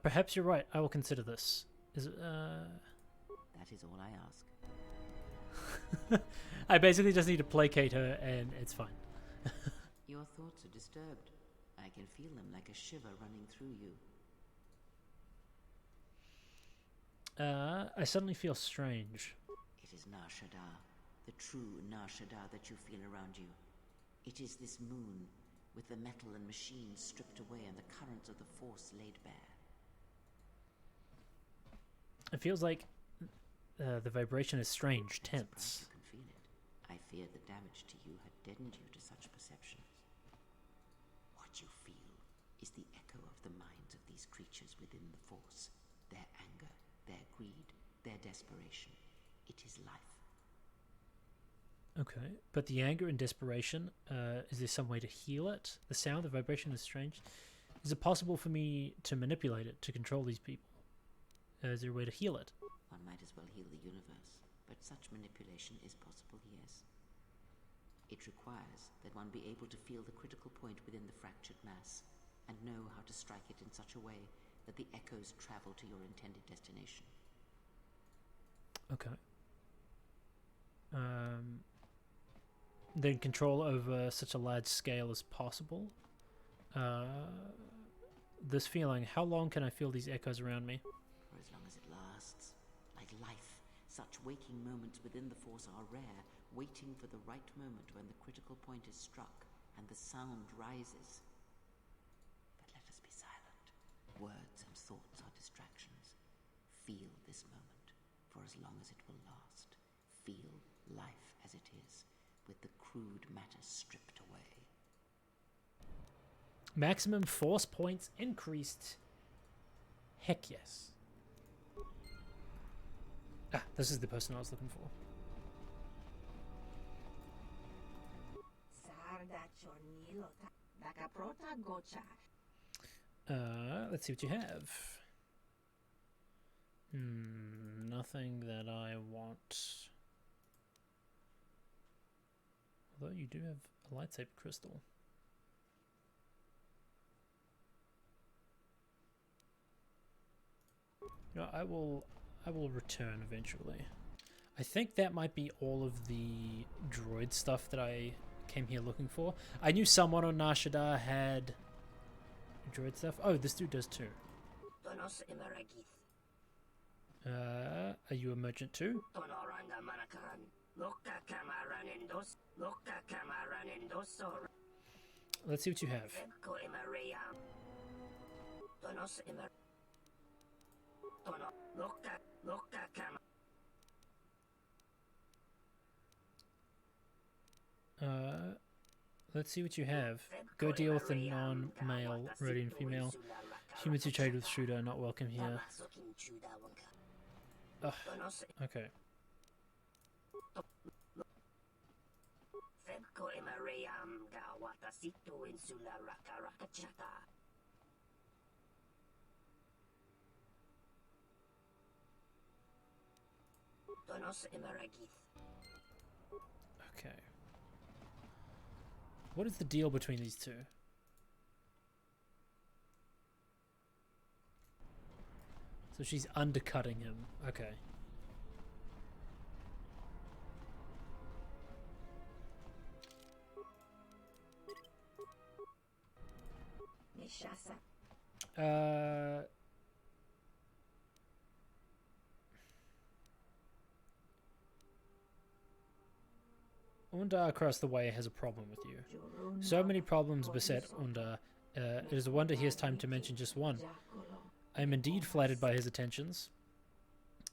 Speaker 1: Perhaps you're right. I will consider this. Is it,
Speaker 5: That is all I ask.
Speaker 1: I basically just need to placate her and it's fine.
Speaker 5: Your thoughts are disturbed. I can feel them like a shiver running through you.
Speaker 1: I suddenly feel strange.
Speaker 5: It is Nar Shaddaa, the true Nar Shaddaa that you feel around you. It is this moon, with the metal and machines stripped away and the currents of the Force laid bare.
Speaker 1: It feels like the vibration is strange, tense.
Speaker 5: You can feel it. I feared the damage to you had deadened you to such perceptions. What you feel is the echo of the minds of these creatures within the Force. Their anger, their greed, their desperation. It is life.
Speaker 1: Okay, but the anger and desperation, is there some way to heal it? The sound, the vibration is strange. Is it possible for me to manipulate it, to control these people? Is there a way to heal it?
Speaker 5: One might as well heal the universe, but such manipulation is possible, yes. It requires that one be able to feel the critical point within the fractured mass, and know how to strike it in such a way that the echoes travel to your intended destination.
Speaker 1: Okay. then control over such a large scale as possible. This feeling, how long can I feel these echoes around me?
Speaker 5: For as long as it lasts. Like life, such waking moments within the Force are rare, waiting for the right moment when the critical point is struck and the sound rises. But let us be silent. Words and thoughts are distractions. Feel this moment, for as long as it will last. Feel life as it is, with the crude matter stripped away.
Speaker 1: Maximum force points increased. Heck yes. Ah, this is the person I was looking for. Let's see what you have. Nothing that I want. Although you do have a lightsaber crystal. No, I will return eventually. I think that might be all of the droid stuff that I came here looking for. I knew someone on Nar Shaddaa had droid stuff. Oh, this dude does too. Are you a merchant too? Let's see what you have. Let's see what you have. Go deal with the non-male, radiant female. Humans who trade with Shooter are not welcome here. Ugh, okay. Okay. What is the deal between these two? So she's undercutting him. Okay. Undar across the way has a problem with you. So many problems beset Undar. It is a wonder he has time to mention just one. I am indeed flattered by his attentions.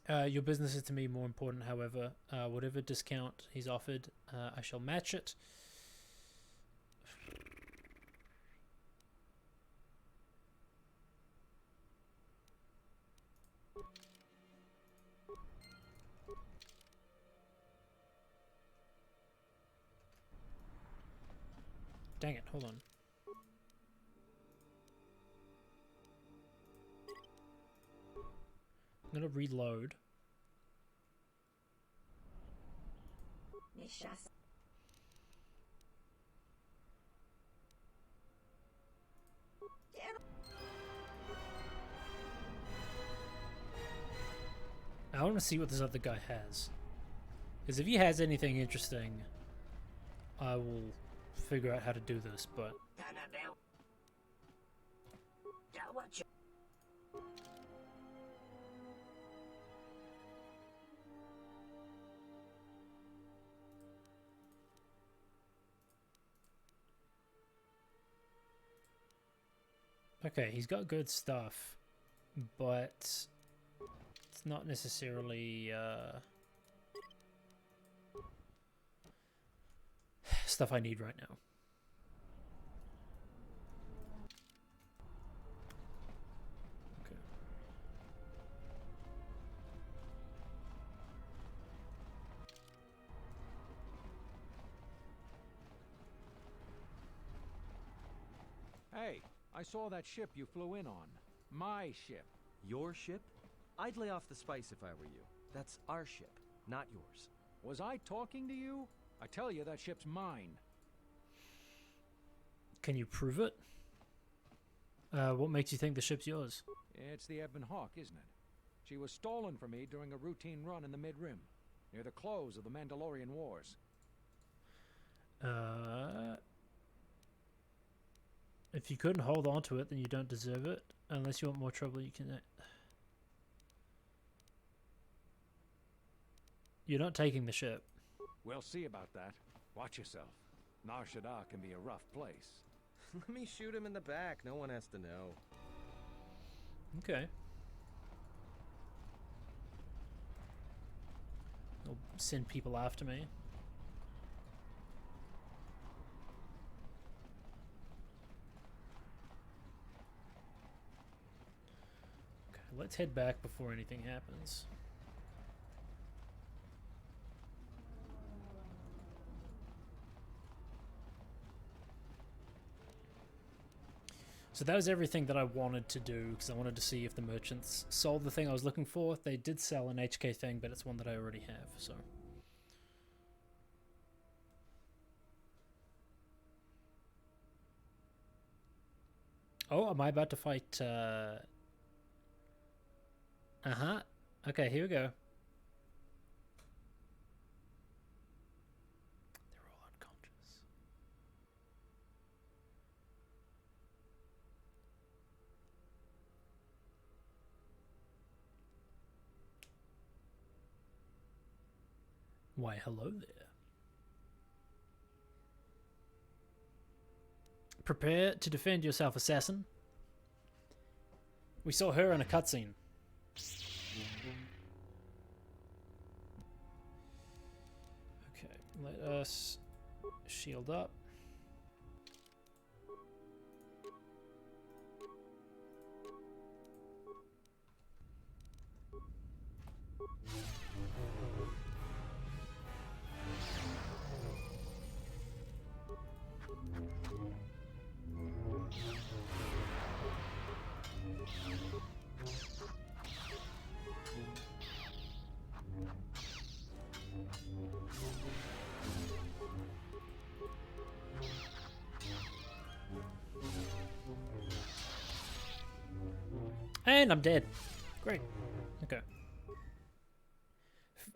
Speaker 1: Your business is to me more important, however. Whatever discount he's offered, I shall match it. Dang it, hold on. I'm gonna reload. I want to see what this other guy has. Because if he has anything interesting, I will figure out how to do this, but... Okay, he's got good stuff, but it's not necessarily stuff I need right now. Okay.
Speaker 17: Hey, I saw that ship you flew in on. My ship.
Speaker 8: Your ship? I'd lay off the spice if I were you. That's our ship, not yours.
Speaker 17: Was I talking to you? I tell you, that ship's mine.
Speaker 1: Can you prove it? What makes you think the ship's yours?
Speaker 17: It's the Ebon Hawk, isn't it? She was stolen from me during a routine run in the Mid-Rim, near the close of the Mandalorian Wars.
Speaker 1: If you couldn't hold on to it, then you don't deserve it. Unless you want more trouble, you can... You're not taking the ship.
Speaker 17: We'll see about that. Watch yourself. Nar Shaddaa can be a rough place.
Speaker 8: Let me shoot him in the back. No one has to know.
Speaker 1: Okay. I'll send people after me. Okay, let's head back before anything happens. So that was everything that I wanted to do, because I wanted to see if the merchants sold the thing I was looking for. They did sell an HK thing, but it's one that I already have, so... Oh, am I about to fight, Uh-huh. Okay, here we go. They're all unconscious. Why, hello there. Prepare to defend yourself, assassin. We saw her in a cutscene. Okay, let us shield up. And I'm dead. Great. Okay.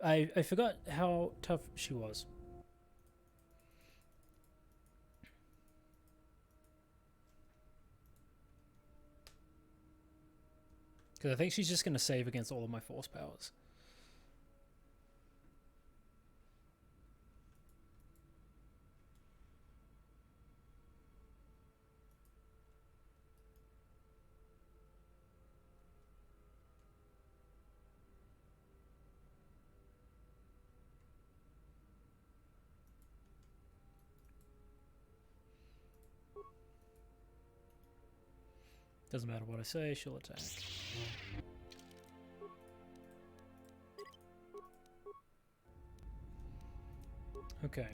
Speaker 1: I forgot how tough she was. Because I think she's just going to save against all of my force powers. Doesn't matter what I say, she'll attack. Okay.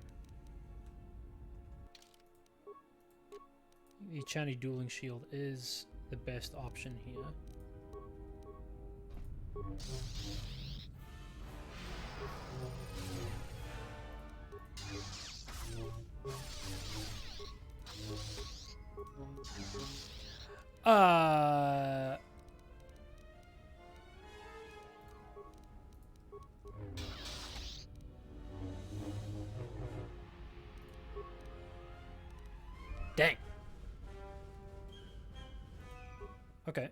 Speaker 1: The Chani dueling shield is the best option here. Dang. Okay.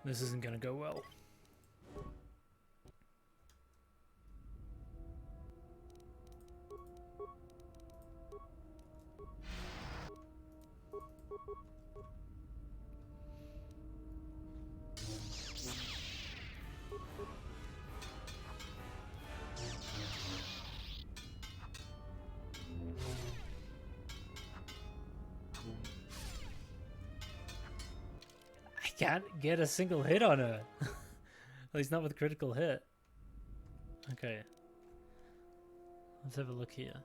Speaker 1: This isn't gonna go well. Can't get a single hit on her. At least not with critical hit. Okay. Let's have a look here.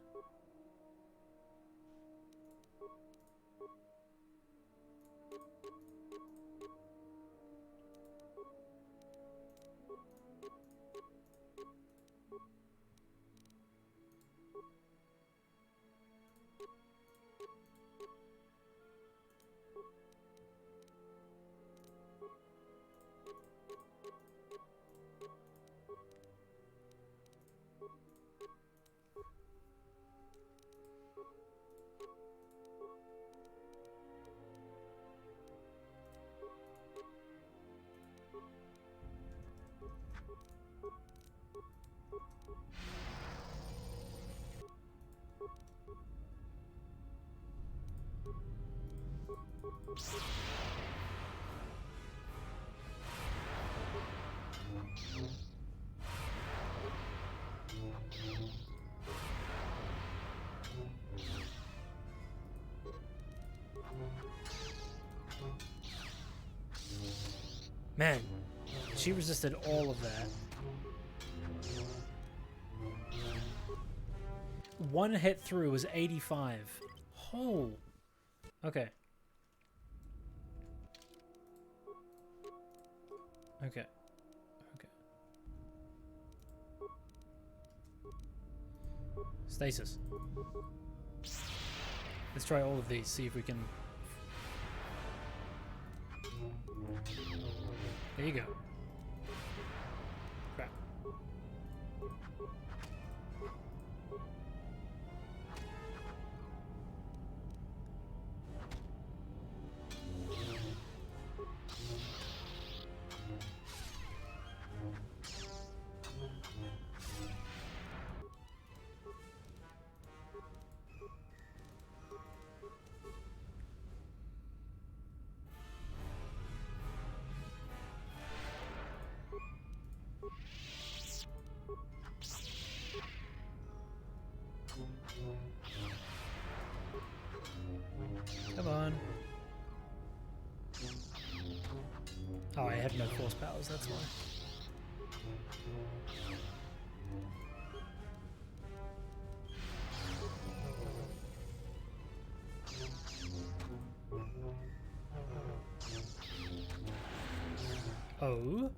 Speaker 1: Man, she resisted all of that. One hit through was 85. Oh. Okay. Okay. Okay. Stasis. Let's try all of these, see if we can... There you go. Crap. Come on. Oh, I have no force powers, that's why. Oh?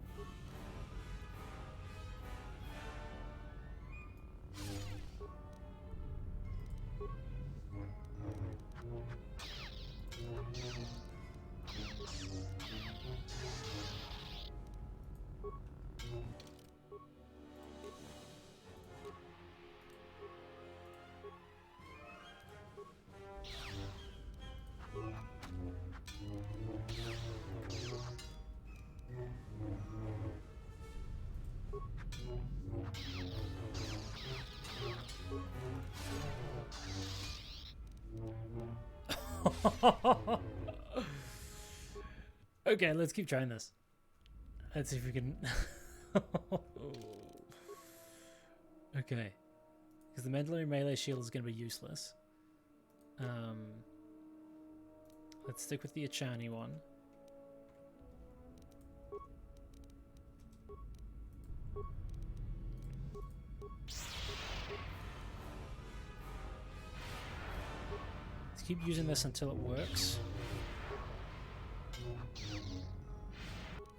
Speaker 1: Okay, let's keep trying this. Let's see if we can... Okay. Because the Mandalorian melee shield is going to be useless. Let's stick with the Achani one. Let's keep using this until it works.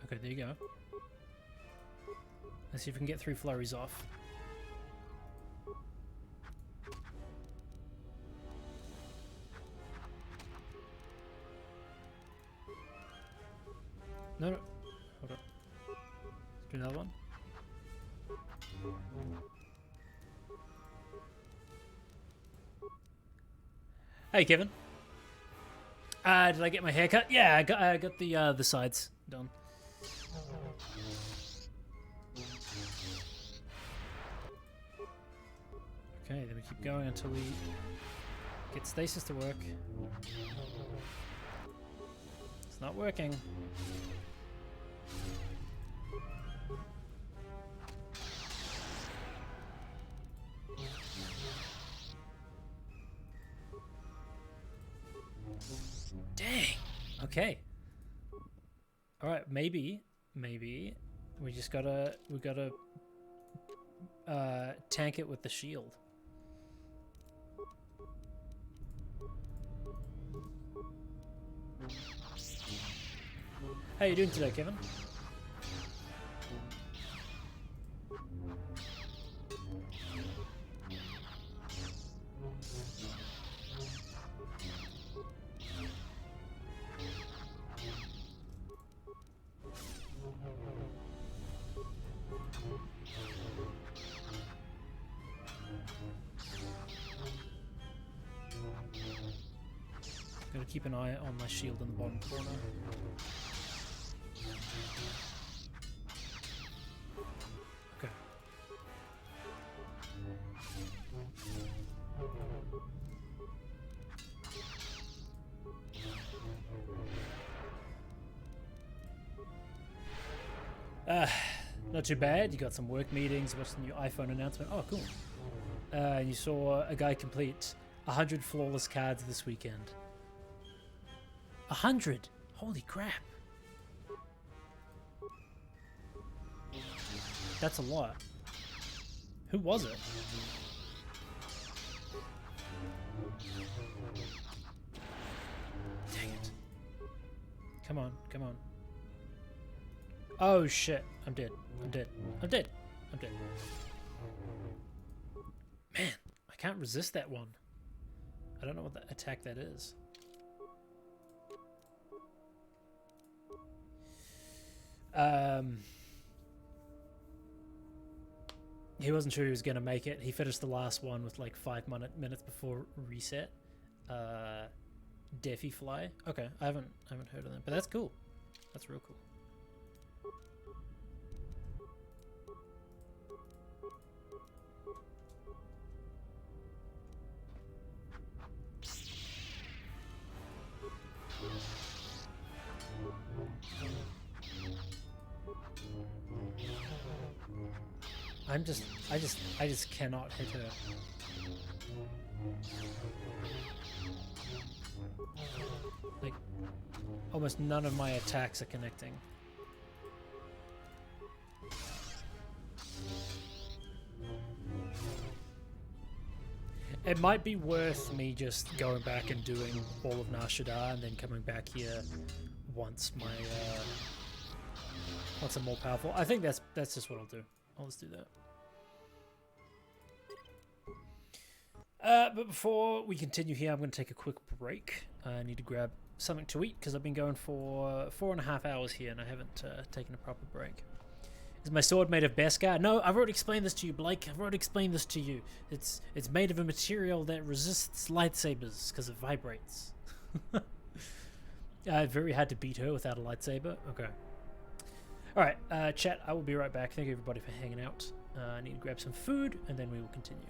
Speaker 1: Okay, there you go. Let's see if we can get 3 flurries off. No, no. Hold on. Let's do another one. Hey, Kevin. Did I get my hair cut? Yeah, I got the sides done. Okay, then we keep going until we get stasis to work. It's not working. Dang. Okay. All right. Maybe we just gotta tank it with the shield. How you doing today, Kevin? Gotta keep an eye on my shield in the bottom corner. Okay. Not too bad. You got some work meetings. What's the new iPhone announcement? Oh, cool. You saw a guy complete 100 flawless cards this weekend. 100! Holy crap. That's a lot. Who was it? Dang it. Come on, come on. Oh shit. I'm dead. I'm dead. I'm dead. I'm dead. Man, I can't resist that one. I don't know what that attack that is. He wasn't sure he was gonna make it. He finished the last one with like 5 minutes before reset. Deafy Fly. Okay, I haven't heard of them, but that's cool. That's real cool. I just cannot hit her. Like, almost none of my attacks are connecting. It might be worth me just going back and doing all of Nar Shaddaa and then coming back here once my once I'm more powerful. I think that's just what I'll do. I'll just do that. But before we continue here, I'm going to take a quick break. I need to grab something to eat because I've been going for 4.5 hours here and I haven't taken a proper break. Is my sword made of Beskar? No, I've already explained this to you, Blake. I've already explained this to you. It's made of a material that resists lightsabers because it vibrates. Very hard to beat her without a lightsaber. Okay. Alright, chat, I will be right back. Thank you everybody for hanging out. I need to grab some food and then we will continue.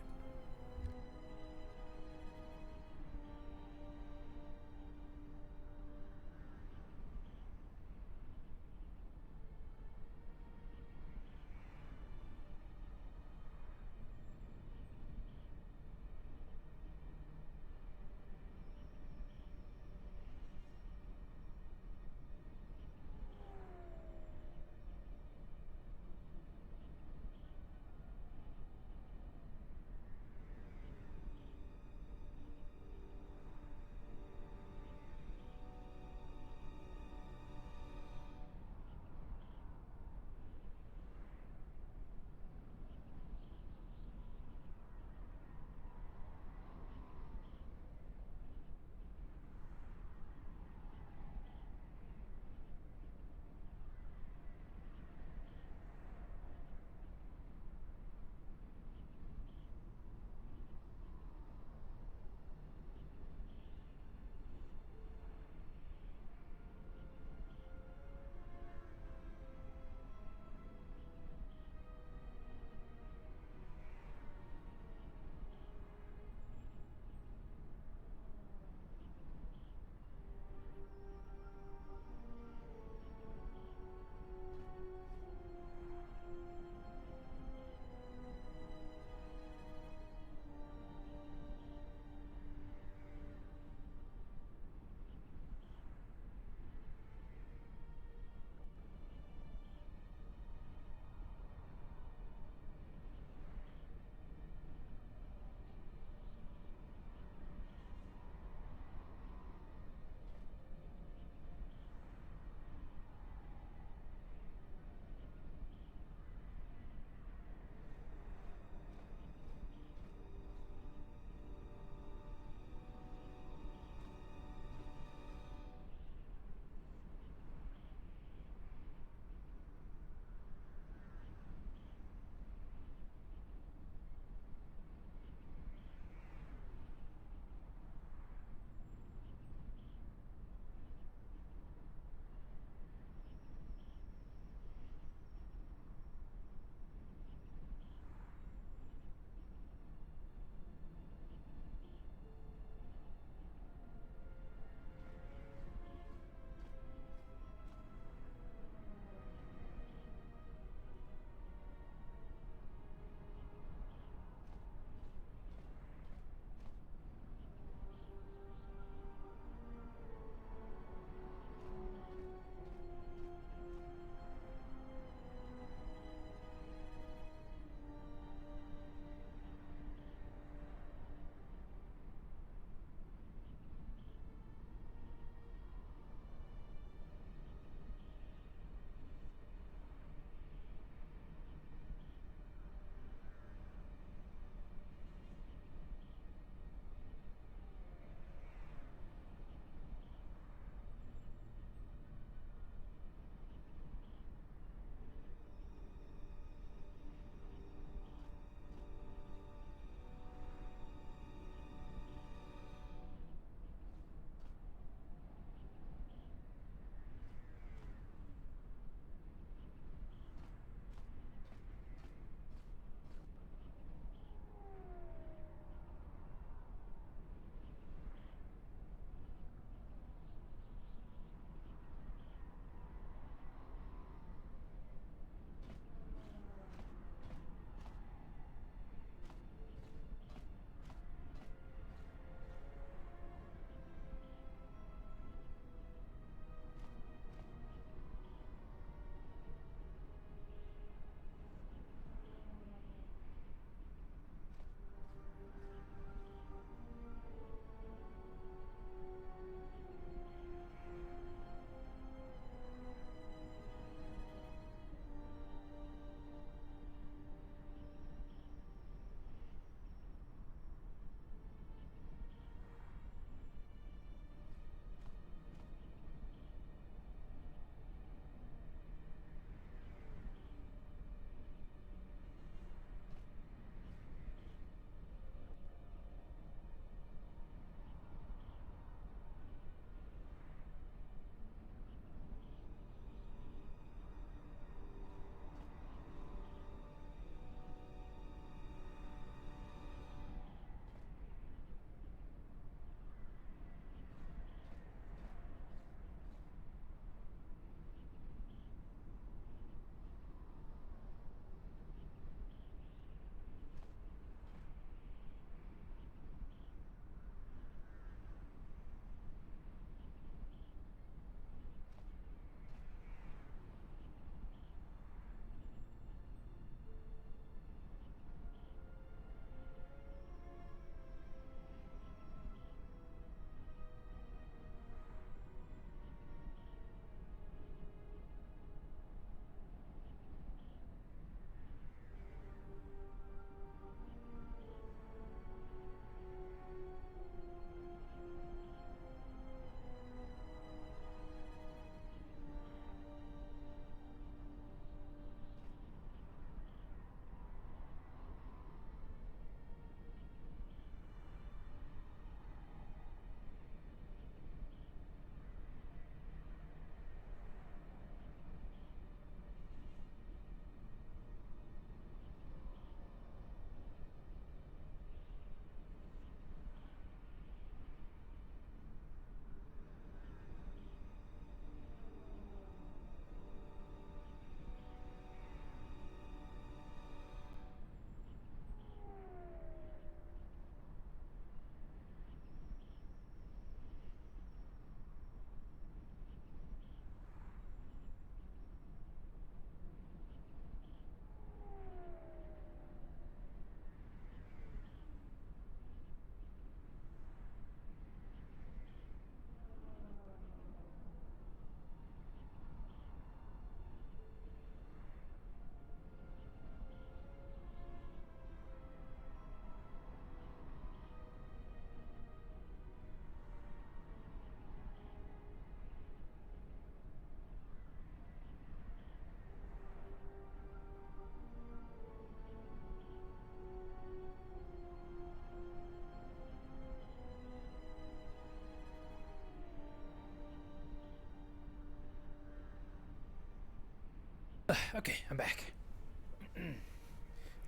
Speaker 1: Okay, I'm back.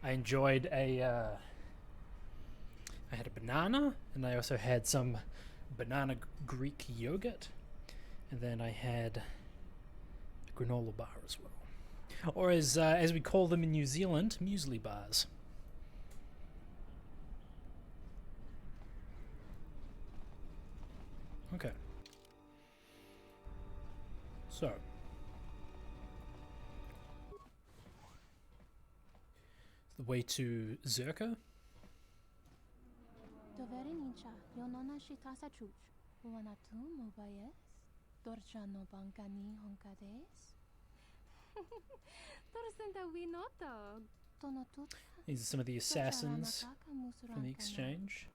Speaker 1: I enjoyed I had a banana, and I also had some banana Greek yogurt, and then I had a granola bar as well, or as we call them in New Zealand, muesli bars. Okay. So. The way to Zerka. These are some of the assassins from the exchange.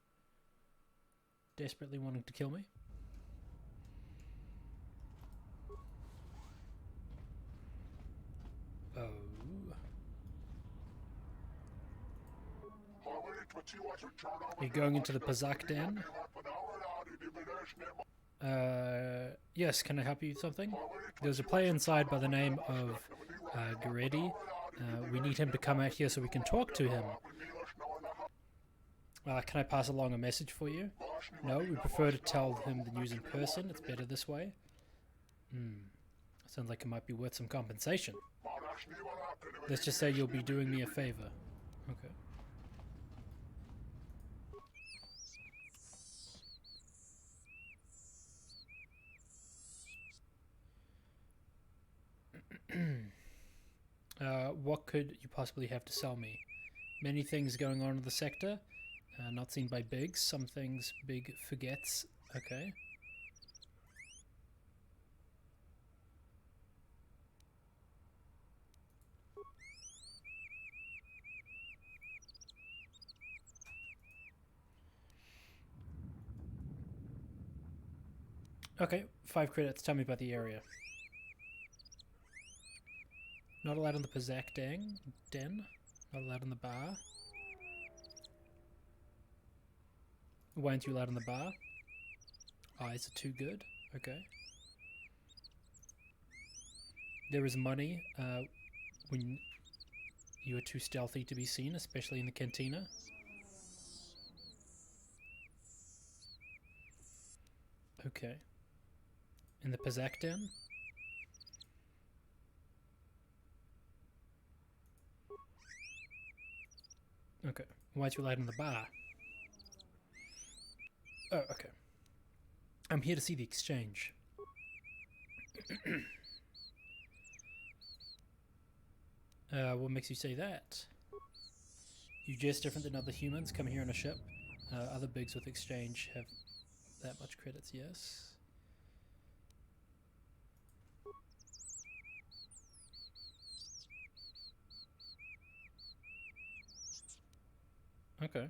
Speaker 1: Desperately wanting to kill me. Oh. Are you going into the Pazak Den? Yes, can I help you with something? There's a player inside by the name of Garedi. We need him to come out here so we can talk to him. Can I pass along a message for you? No, we prefer to tell him the news in person. It's better this way. Sounds like it might be worth some compensation. Let's just say you'll be doing me a favor. Okay. What could you possibly have to sell me? Many things going on in the sector. Not seen by Biggs. Some things Big forgets. Okay. Okay, 5 credits. Tell me about the area. Not allowed in the Pazak Den. Not allowed in the bar. Why aren't you allowed in the bar? Eyes are too good. Okay. There is money when you are too stealthy to be seen, especially in the cantina. Okay. In the Pazak Den? Okay. Why aren't you allowed in the bar? Oh, okay. I'm here to see the exchange. What makes you say that? You just different than other humans, come here on a ship. Other bigs with exchange have that much credits, yes. Okay.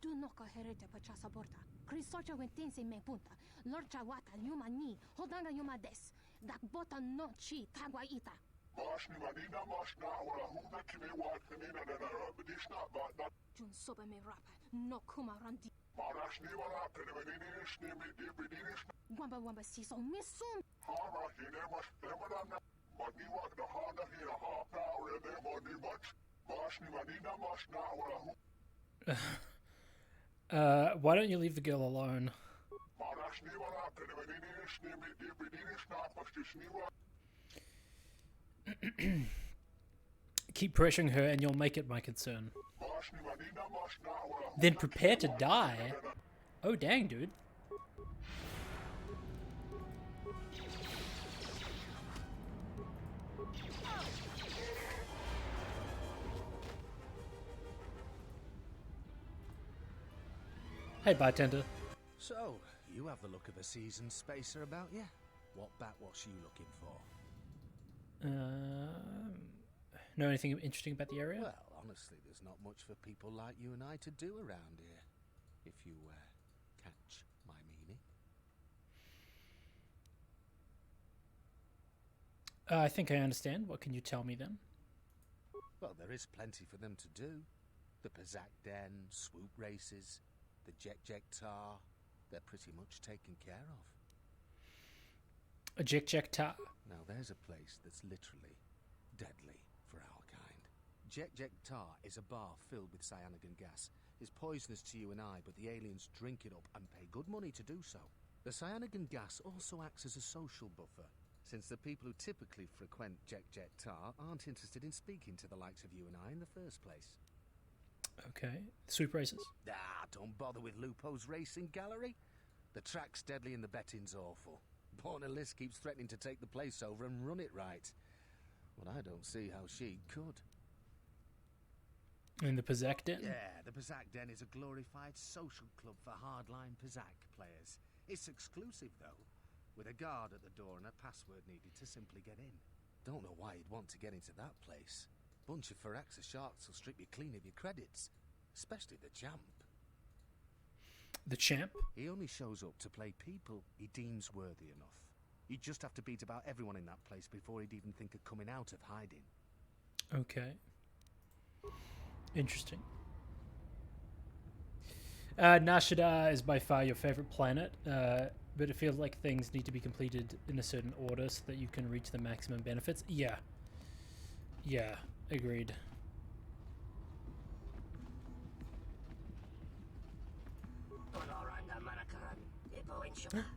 Speaker 6: Tu noka herete pa chasa borta. Krisocha wentense me punta. Lorcha wata yuma ni. Hodanga yuma des. Dak bota no chi tagwa ita.
Speaker 12: Mashni manina mashna wala huda kime wat kanina na rabdishna ba.
Speaker 6: Jun soba me rapa. No kuma randi.
Speaker 12: Marashni wala kene menini me de bedinishna.
Speaker 6: Wamba siso misum.
Speaker 12: Hara hine mash temadana. Mani wak da hana hina ha. Power de mani much. Mashni manina mashna wala huda.
Speaker 1: Why don't you leave the girl alone? Keep pressuring her and you'll make it my concern. Then prepare to die? Oh dang, dude. Hey, bartender.
Speaker 22: So, you have the look of a seasoned spacer about you. What bat was you looking for?
Speaker 1: Know anything interesting about the area?
Speaker 22: Well, honestly, there's not much for people like you and I to do around here. If you, catch my meaning.
Speaker 1: I think I understand. What can you tell me then?
Speaker 22: Well,
Speaker 10: there is plenty for them to do. The Pazak Den, swoop races, the Jek Tar, they're pretty much taken care of.
Speaker 1: A Jek Tar?
Speaker 10: Now there's a place that's literally deadly for our kind. Jek Tar is a bar filled with cyanogen gas. It's poisonous to you and I, but the aliens drink it up and pay good money to do so. The cyanogen gas also acts as a social buffer, since the people who typically frequent Jek Tar aren't interested in speaking to the likes of you and I in the first place.
Speaker 1: Okay. Swoop races?
Speaker 10: Don't bother with Lupo's racing gallery. The track's deadly and the betting's awful. Borna Liss keeps threatening to take the place over and run it right. But I don't see how she could.
Speaker 1: In the Pazak Den?
Speaker 10: Yeah, the Pazak Den is a glorified social club for hardline Pazak players. It's exclusive, though, with a guard at the door and a password needed to simply get in. Don't know why you'd want to get into that place. Bunch of Firaxa sharks will strip you clean of your credits, especially the champ.
Speaker 1: The champ?
Speaker 10: He only shows up to play people he deems worthy enough. You'd just have to beat about everyone in that place before he'd even think of coming out of hiding.
Speaker 1: Okay. Interesting. Nashida is by far your favorite planet, but it feels like things need to be completed in a certain order so that you can reach the maximum benefits. Yeah. Yeah, agreed.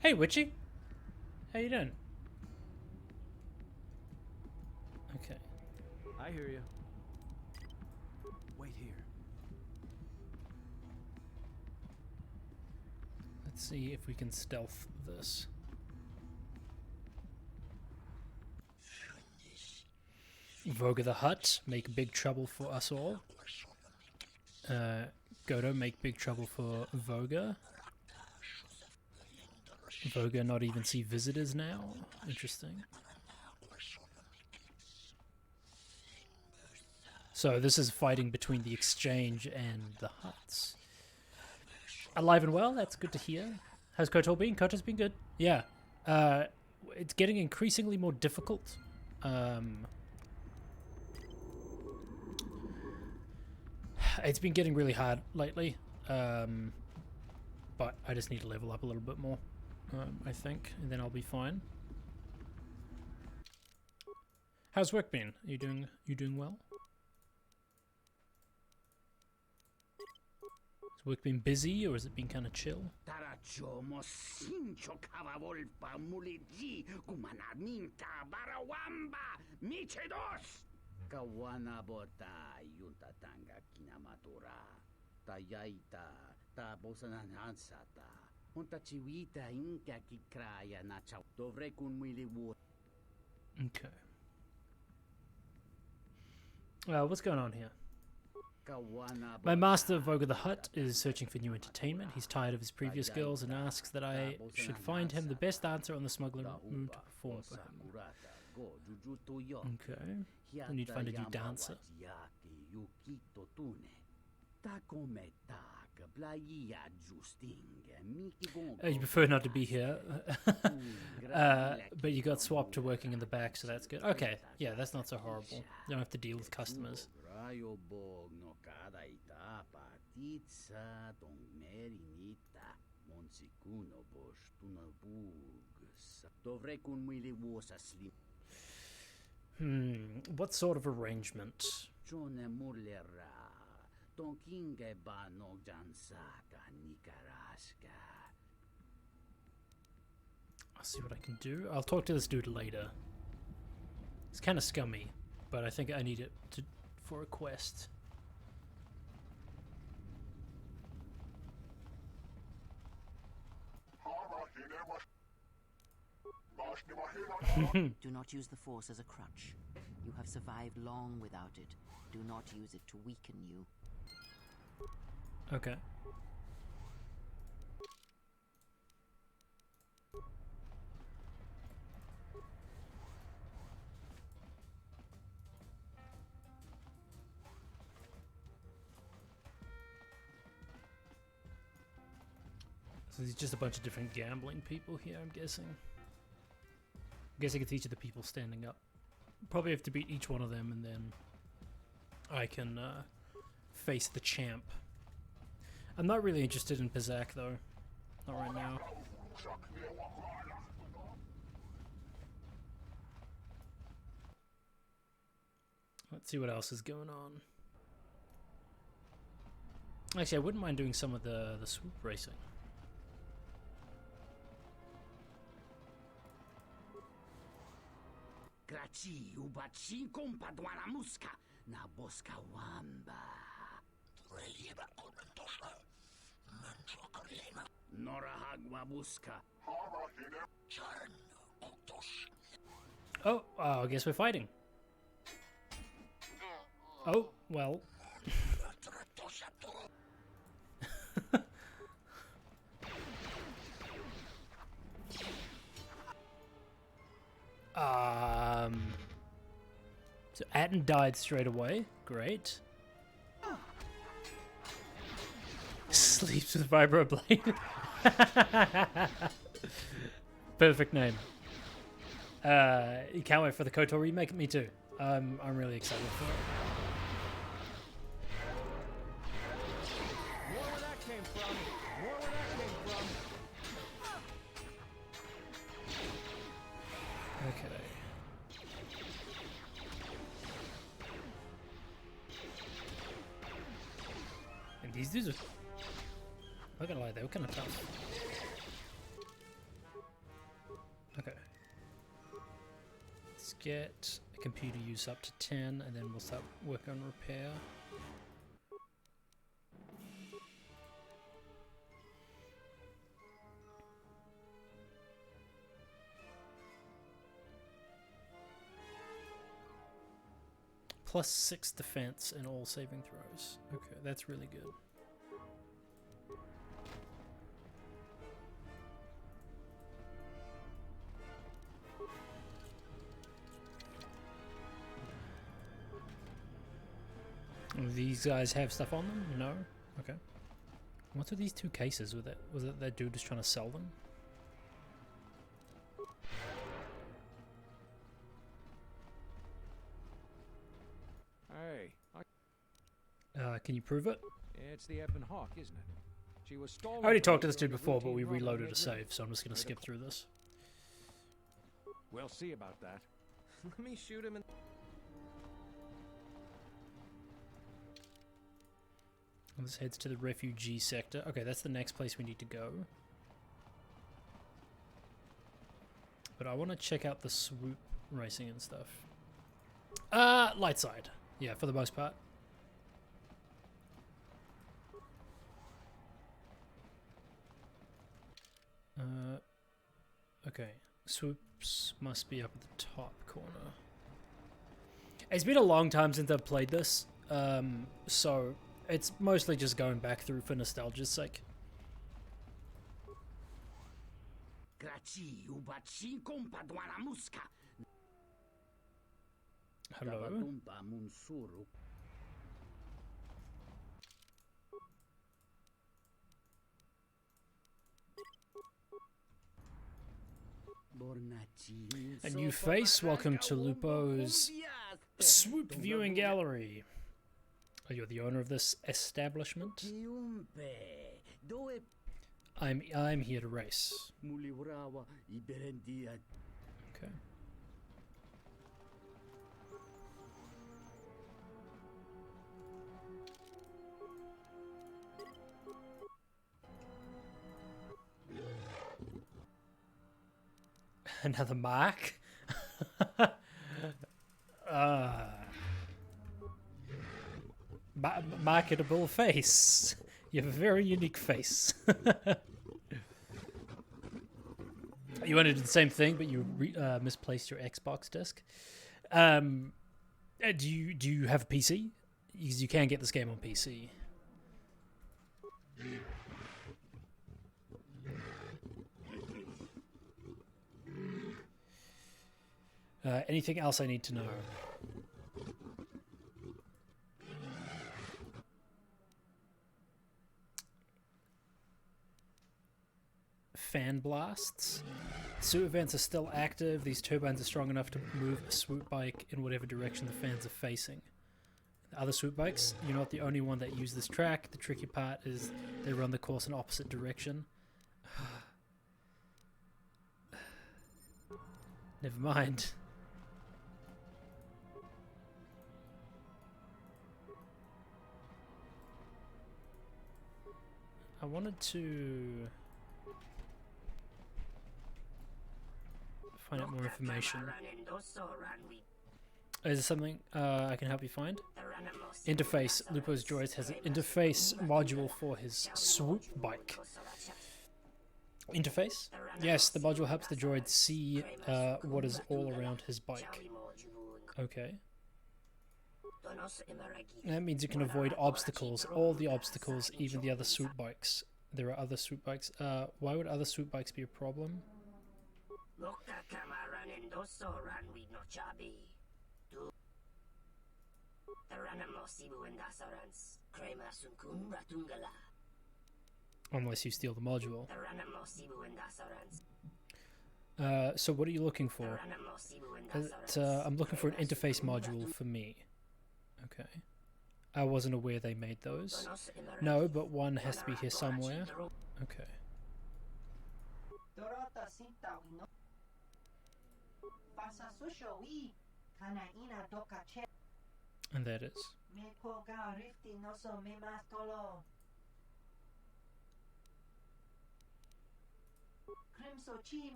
Speaker 1: Hey, Witchy. How you doing? Okay.
Speaker 8: I hear you. Wait here.
Speaker 1: Let's see if we can stealth this. Voga the Hutt, make big trouble for us all. Godo, make big trouble for Voga. Voga not even see visitors now. Interesting. So this is fighting between the Exchange and the Hutts. Alive and well, that's good to hear. How's Kotor been? Kotor's been good. Yeah. It's getting increasingly more difficult. It's been getting really hard lately. But I just need to level up a little bit more. I think, and then I'll be fine. How's work been? You doing well? Has work been busy, or has it been kind of chill? Okay. What's going on here? My master, Voga the Hutt, is searching for new entertainment. He's tired of his previous girls and asks that I should find him the best answer on the smuggler moon to perform for him. Okay. I need to find a new dancer. You prefer not to be here, but you got swapped to working in the back, so that's good. Okay, yeah, that's not so horrible. You don't have to deal with customers. What sort of arrangement? I'll see what I can do. I'll talk to this dude later. It's kind of scummy, but I think I need it for a quest.
Speaker 5: Do not use the Force as a crutch. You have survived long without it. Do not use it to weaken you.
Speaker 1: Okay. So there's just a bunch of different gambling people here, I'm guessing. I'm guessing it's each of the people standing up. Probably have to beat each one of them and then I can face the champ. I'm not really interested in Pizak though. Not right now. Let's see what else is going on. Actually, I wouldn't mind doing some of the swoop racing.
Speaker 13: Graci ubaci kompa dwana muska na boska wamba. Nora hagwa buska.
Speaker 1: Oh, I guess we're fighting. Oh, well. So Atten died straight away. Great. Sleeps with Vibroblade. Perfect name. You can't wait for the KOTOR remake. Me too. I'm really excited for it.
Speaker 9: More where that came from. More where that came from.
Speaker 1: Okay. And these dudes are... I'm not gonna lie, they were kind of tough. Okay. Let's get a computer use up to 10, and then we'll start working on repair. +6 defense in all saving throws. Okay, that's really good. These guys have stuff on them? No? Okay. What are these two cases with it? Was it that dude just trying to sell them?
Speaker 17: Hey,
Speaker 1: Can you prove it?
Speaker 17: it's the Ebon Hawk, isn't it? She was stolen.
Speaker 1: I already talked to this
Speaker 17: during
Speaker 1: dude
Speaker 17: a
Speaker 1: before, but we
Speaker 17: routine robbery
Speaker 1: reloaded
Speaker 17: at
Speaker 1: a save,
Speaker 17: River.
Speaker 1: so I'm just going to skip through this.
Speaker 17: We'll see about that.
Speaker 8: Let me shoot him in...
Speaker 1: This heads to the refugee sector. Okay, that's the next place we need to go. But I want to check out the swoop racing and stuff. Light side. Yeah, for the most part. Okay. Swoops must be up at the top corner. It's been a long time since I've played this, so it's mostly just going back through for nostalgia's sake. Hello? A new face, welcome to Lupo's Swoop Viewing Gallery. Are you the owner of this establishment? I'm here to race. Okay. Another mark? Marketable face. You have a very unique face. You want to do the same thing, but you misplaced your Xbox disc. Do you have a PC? Because you can get this game on PC. Anything else I need to know? Fan blasts. Suit events are still active. These turbines are strong enough to move a swoop bike in whatever direction the fans are facing. The other swoop bikes, you're not the only one that use this track. The tricky part is they run the course in opposite direction. Never mind. I wanted to find out more information. Is there something I can help you find? Interface. Lupo's droid has an interface module for his swoop bike. Interface? Yes, the module helps the droid see what is all around his bike. Okay. That means you can avoid obstacles, all the obstacles, even the other swoop bikes. There are other swoop bikes. Why would other swoop bikes be a problem? Unless you steal the module. So what are you looking for? I'm looking for an interface module for me. Okay. I wasn't aware they made those. No, but one has to be here somewhere. Okay. And that is.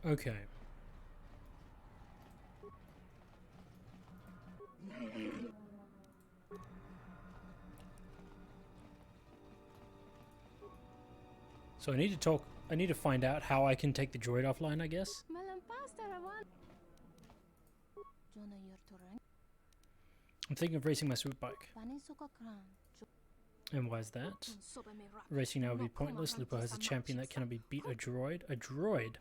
Speaker 1: Okay. So I need to find out how I can take the droid offline, I guess. I'm thinking of racing my swoop bike. And why is that? Racing now would be pointless. Lupo has a champion that cannot be beat. A droid? A droid?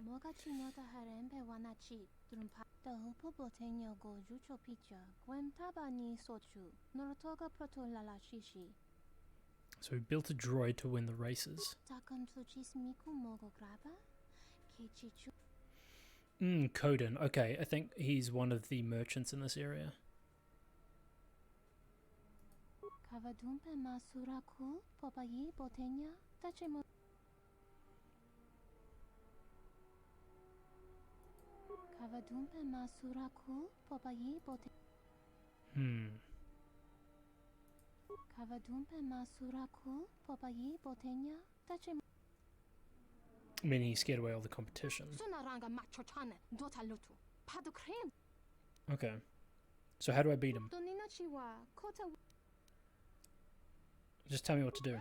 Speaker 1: So we built a droid to win the races. Koden. Okay, I think he's one of the merchants in this area. I mean, he scared away all the competition. Okay. So how do I beat him? Just tell me what to do.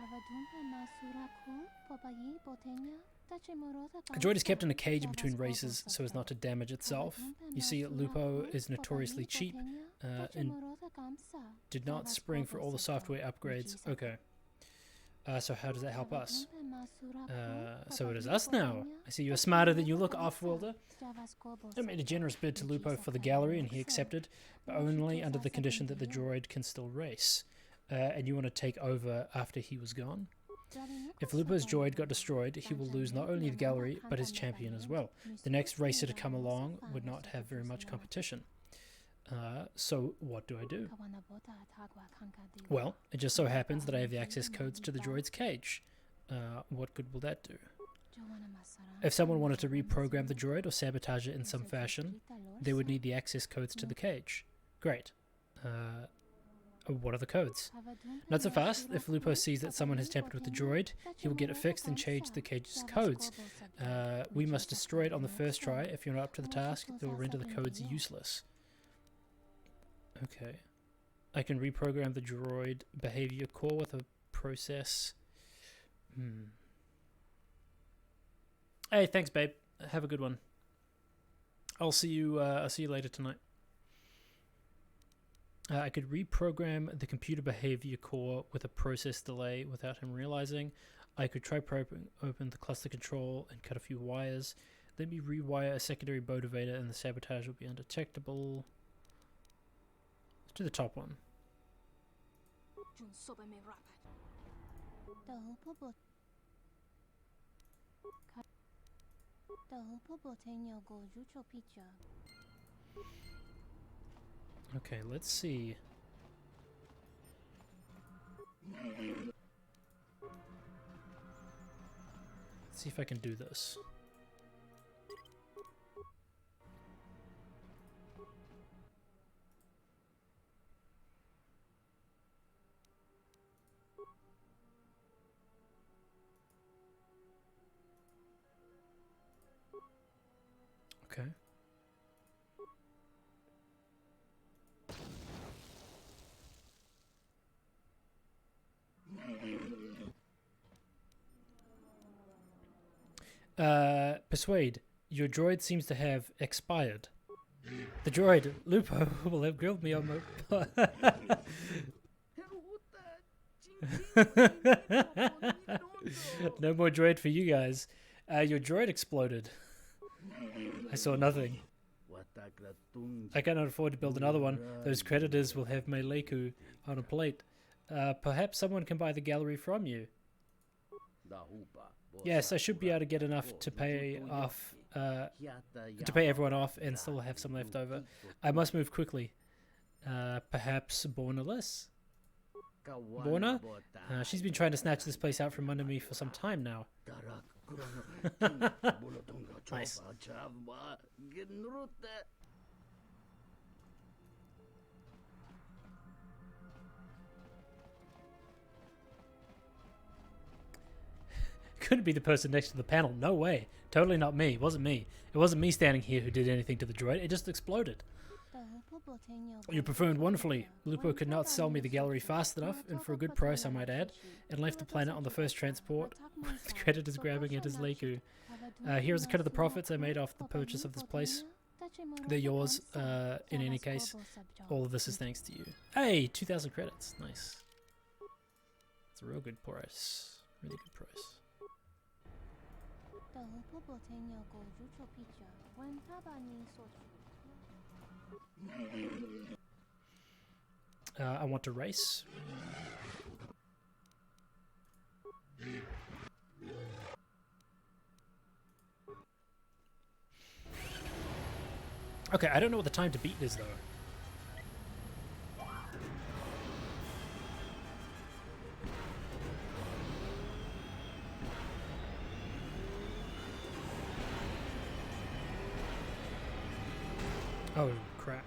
Speaker 1: A droid is kept in a cage between races so as not to damage itself. You see, Lupo is notoriously cheap and did not spring for all the software upgrades. Okay. So how does that help us? So it is us now. I see you are smarter than you look, off-worlder. I made a generous bid to Lupo for the gallery and he accepted, but only under the condition that the droid can still race. And you want to take over after he was gone? If Lupo's droid got destroyed, he will lose not only the gallery, but his champion as well. The next racer to come along would not have very much competition. So what do I do? Well, it just so happens that I have the access codes to the droid's cage. What good will that do? If someone wanted to reprogram the droid or sabotage it in some fashion, they would need the access codes to the cage. Great. What are the codes? Not so fast. If Lupo sees that someone has tampered with the droid, he will get it fixed and change the cage's codes. We must destroy it on the first try. If you're not up to the task, it will render the codes useless. Okay. I can reprogram the droid behavior core with a process. Hey, thanks, babe. Have a good one. I'll see you later tonight. I could reprogram the computer behavior core with a process delay without him realizing. I could try open the cluster control and cut a few wires. Let me rewire a secondary motivator and the sabotage will be undetectable. Let's do the top one. Okay, let's see. Let's see if I can do this. Okay. Persuade. Your droid seems to have expired. The droid, Lupo, will have grilled me on my... No more droid for you guys. Your droid exploded. I saw nothing. I cannot afford to build another one. Those creditors will have my Leiku on a plate. Perhaps someone can buy the gallery from you. Yes, I should be able to get enough to pay off, to pay everyone off and still have some left over. I must move quickly. Perhaps Borna-less? Borna? She's been trying to snatch this place out from under me for some time now. Nice. Couldn't be the person next to the panel. No way. Totally not me. It wasn't me. It wasn't me standing here who did anything to the droid. It just exploded. You performed wonderfully. Lupo could not sell me the gallery fast enough, and for a good price I might add, and left the planet on the first transport with the creditors grabbing at his Leiku. Here is a cut of the profits I made off the purchase of this place. They're yours, in any case. All of this is thanks to you. Hey, 2,000 credits. Nice. It's a real good price. Really good price. I want to race. Okay, I don't know what the time to beat is though. Oh, crap.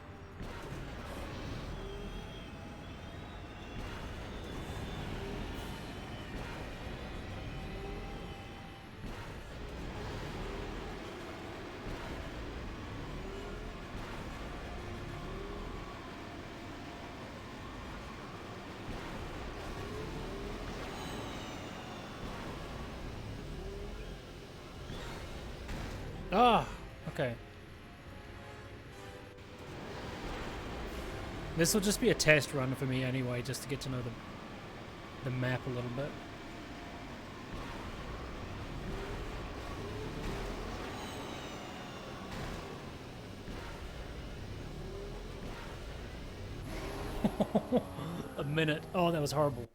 Speaker 1: Ah, okay. This will just be a test run for me anyway, just to get to know the map a little bit. A minute. Oh, that was horrible.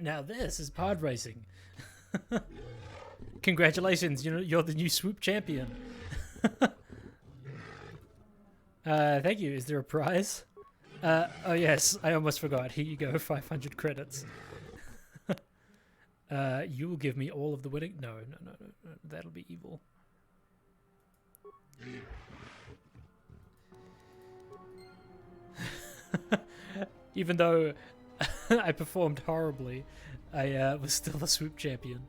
Speaker 1: Now this is pod racing. Congratulations, you're the new swoop champion. Thank you. Is there a prize? Oh yes, I almost forgot. Here you go, 500 credits. You will give me all of the winning... No. That'll be evil. Even though I performed horribly, I was still a swoop champion.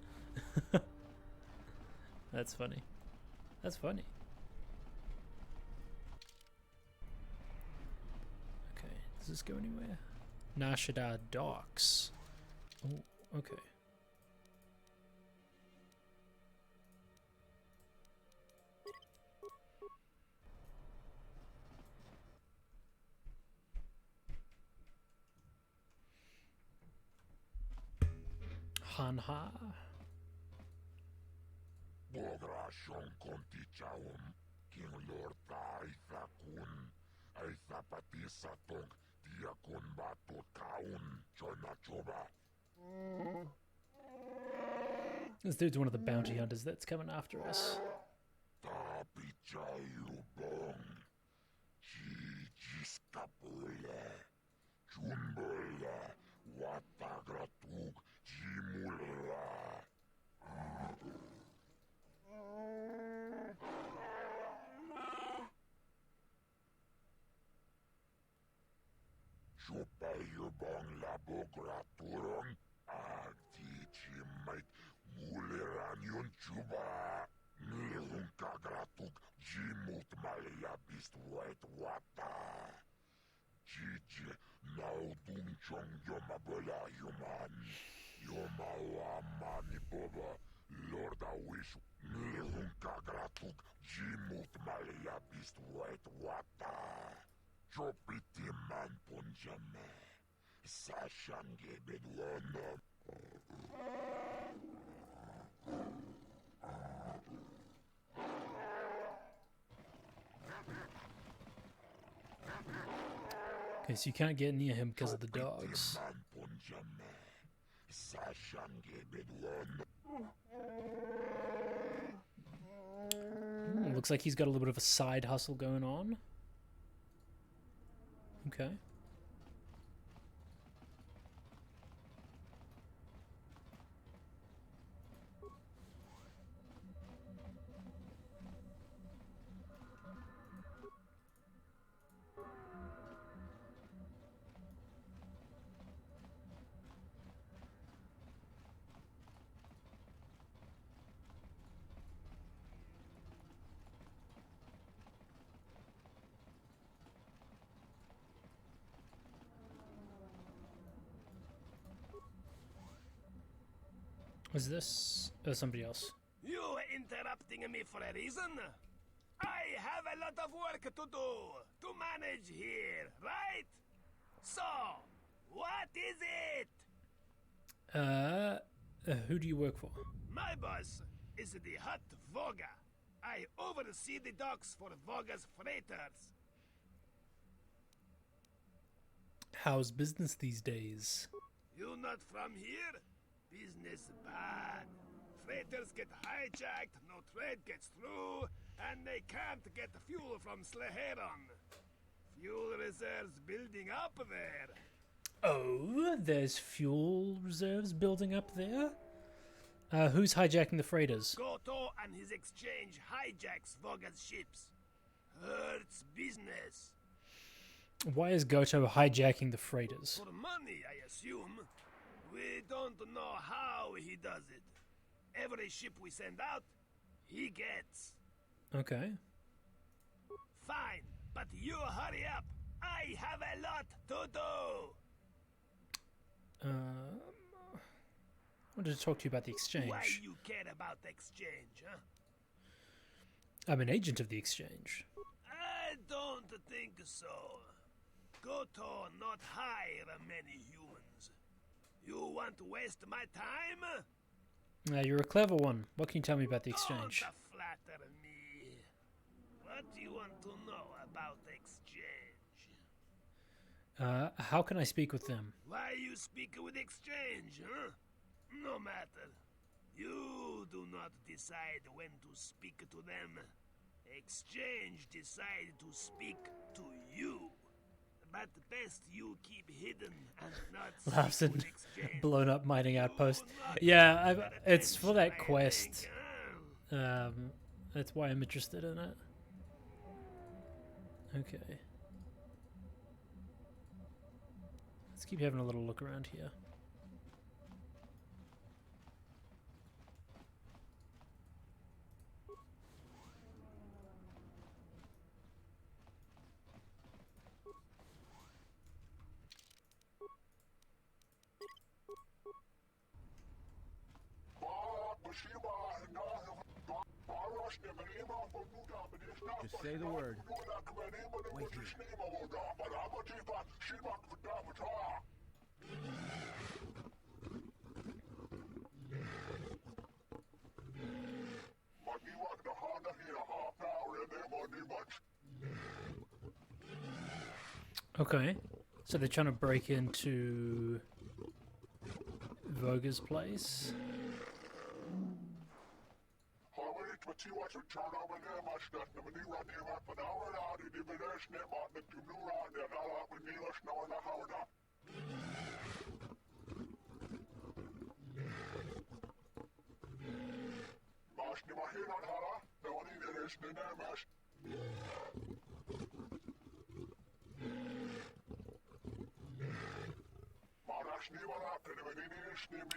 Speaker 1: That's funny. That's funny. Okay, Does this go anywhere? Nar Shaddaa docks. Oh, okay. Hanha.
Speaker 12: Bograshon kontichaum, King Lord Aitha kun, Aitha patisa tong, Diakun batut kaun, Chona choba.
Speaker 1: This dude's one of the bounty hunters that's coming after us.
Speaker 12: Tapichayu bong, Jijiskapule, Chumbula, Watagratug, Jimula. Chupayu bong labograturong, Agtichimait, Muliranyun chuba, Nilhun kagratug, Jimut malabist white wata. Jiji, naudung chong yomabula human, Yomawa boba, Lord I wish, Nilhun kagratug, Jimut malabist white wata. Chopiti man punjame, Sashange bedwana.
Speaker 1: Okay, so you can't get near him because of the dogs. Looks like he's got a little bit of a side hustle going on. Okay. Was this somebody else?
Speaker 21: You interrupting me for a reason? I have a lot of work to do, to manage here, right? So, what is it?
Speaker 1: Who do you work for?
Speaker 21: My boss is the Hut Voga. I oversee the docks for Voga's freighters.
Speaker 1: How's business these days?
Speaker 21: You not from here? Business bad. Freighters get hijacked, no trade gets through, and they can't get fuel from Sleheron. Fuel reserves building up there.
Speaker 1: Oh, there's fuel reserves building up there? Who's hijacking the freighters?
Speaker 21: Goto and his exchange hijacks Voga's ships. Hurts business.
Speaker 1: Why is Goto hijacking the freighters?
Speaker 21: For money, I assume. We don't know how he does it. Every ship we send out, he gets.
Speaker 1: Okay.
Speaker 21: Fine, but you hurry up. I have a lot to do.
Speaker 1: I wanted to talk to you about the exchange.
Speaker 21: Why you care about the exchange, huh?
Speaker 1: I'm an agent of the exchange.
Speaker 21: I don't think so. Goto not hire many humans. You want to waste my time?
Speaker 1: You're a clever one. What can you tell me about the exchange?
Speaker 21: Don't flatter me. What do you want to know about the exchange?
Speaker 1: How can I speak with them?
Speaker 21: Why you speak with exchange, huh? No matter. You do not decide when to speak to them. Exchange decide to speak to you. But best you keep hidden and not
Speaker 1: Laughs
Speaker 21: speak
Speaker 1: and
Speaker 21: with exchange.
Speaker 1: blown up mining outpost. Yeah, it's for that quest. That's why I'm interested in it. Okay. Let's keep having a little look around here.
Speaker 8: Just say the word. Wait here.
Speaker 1: Okay, so they're trying to break into Voga's place.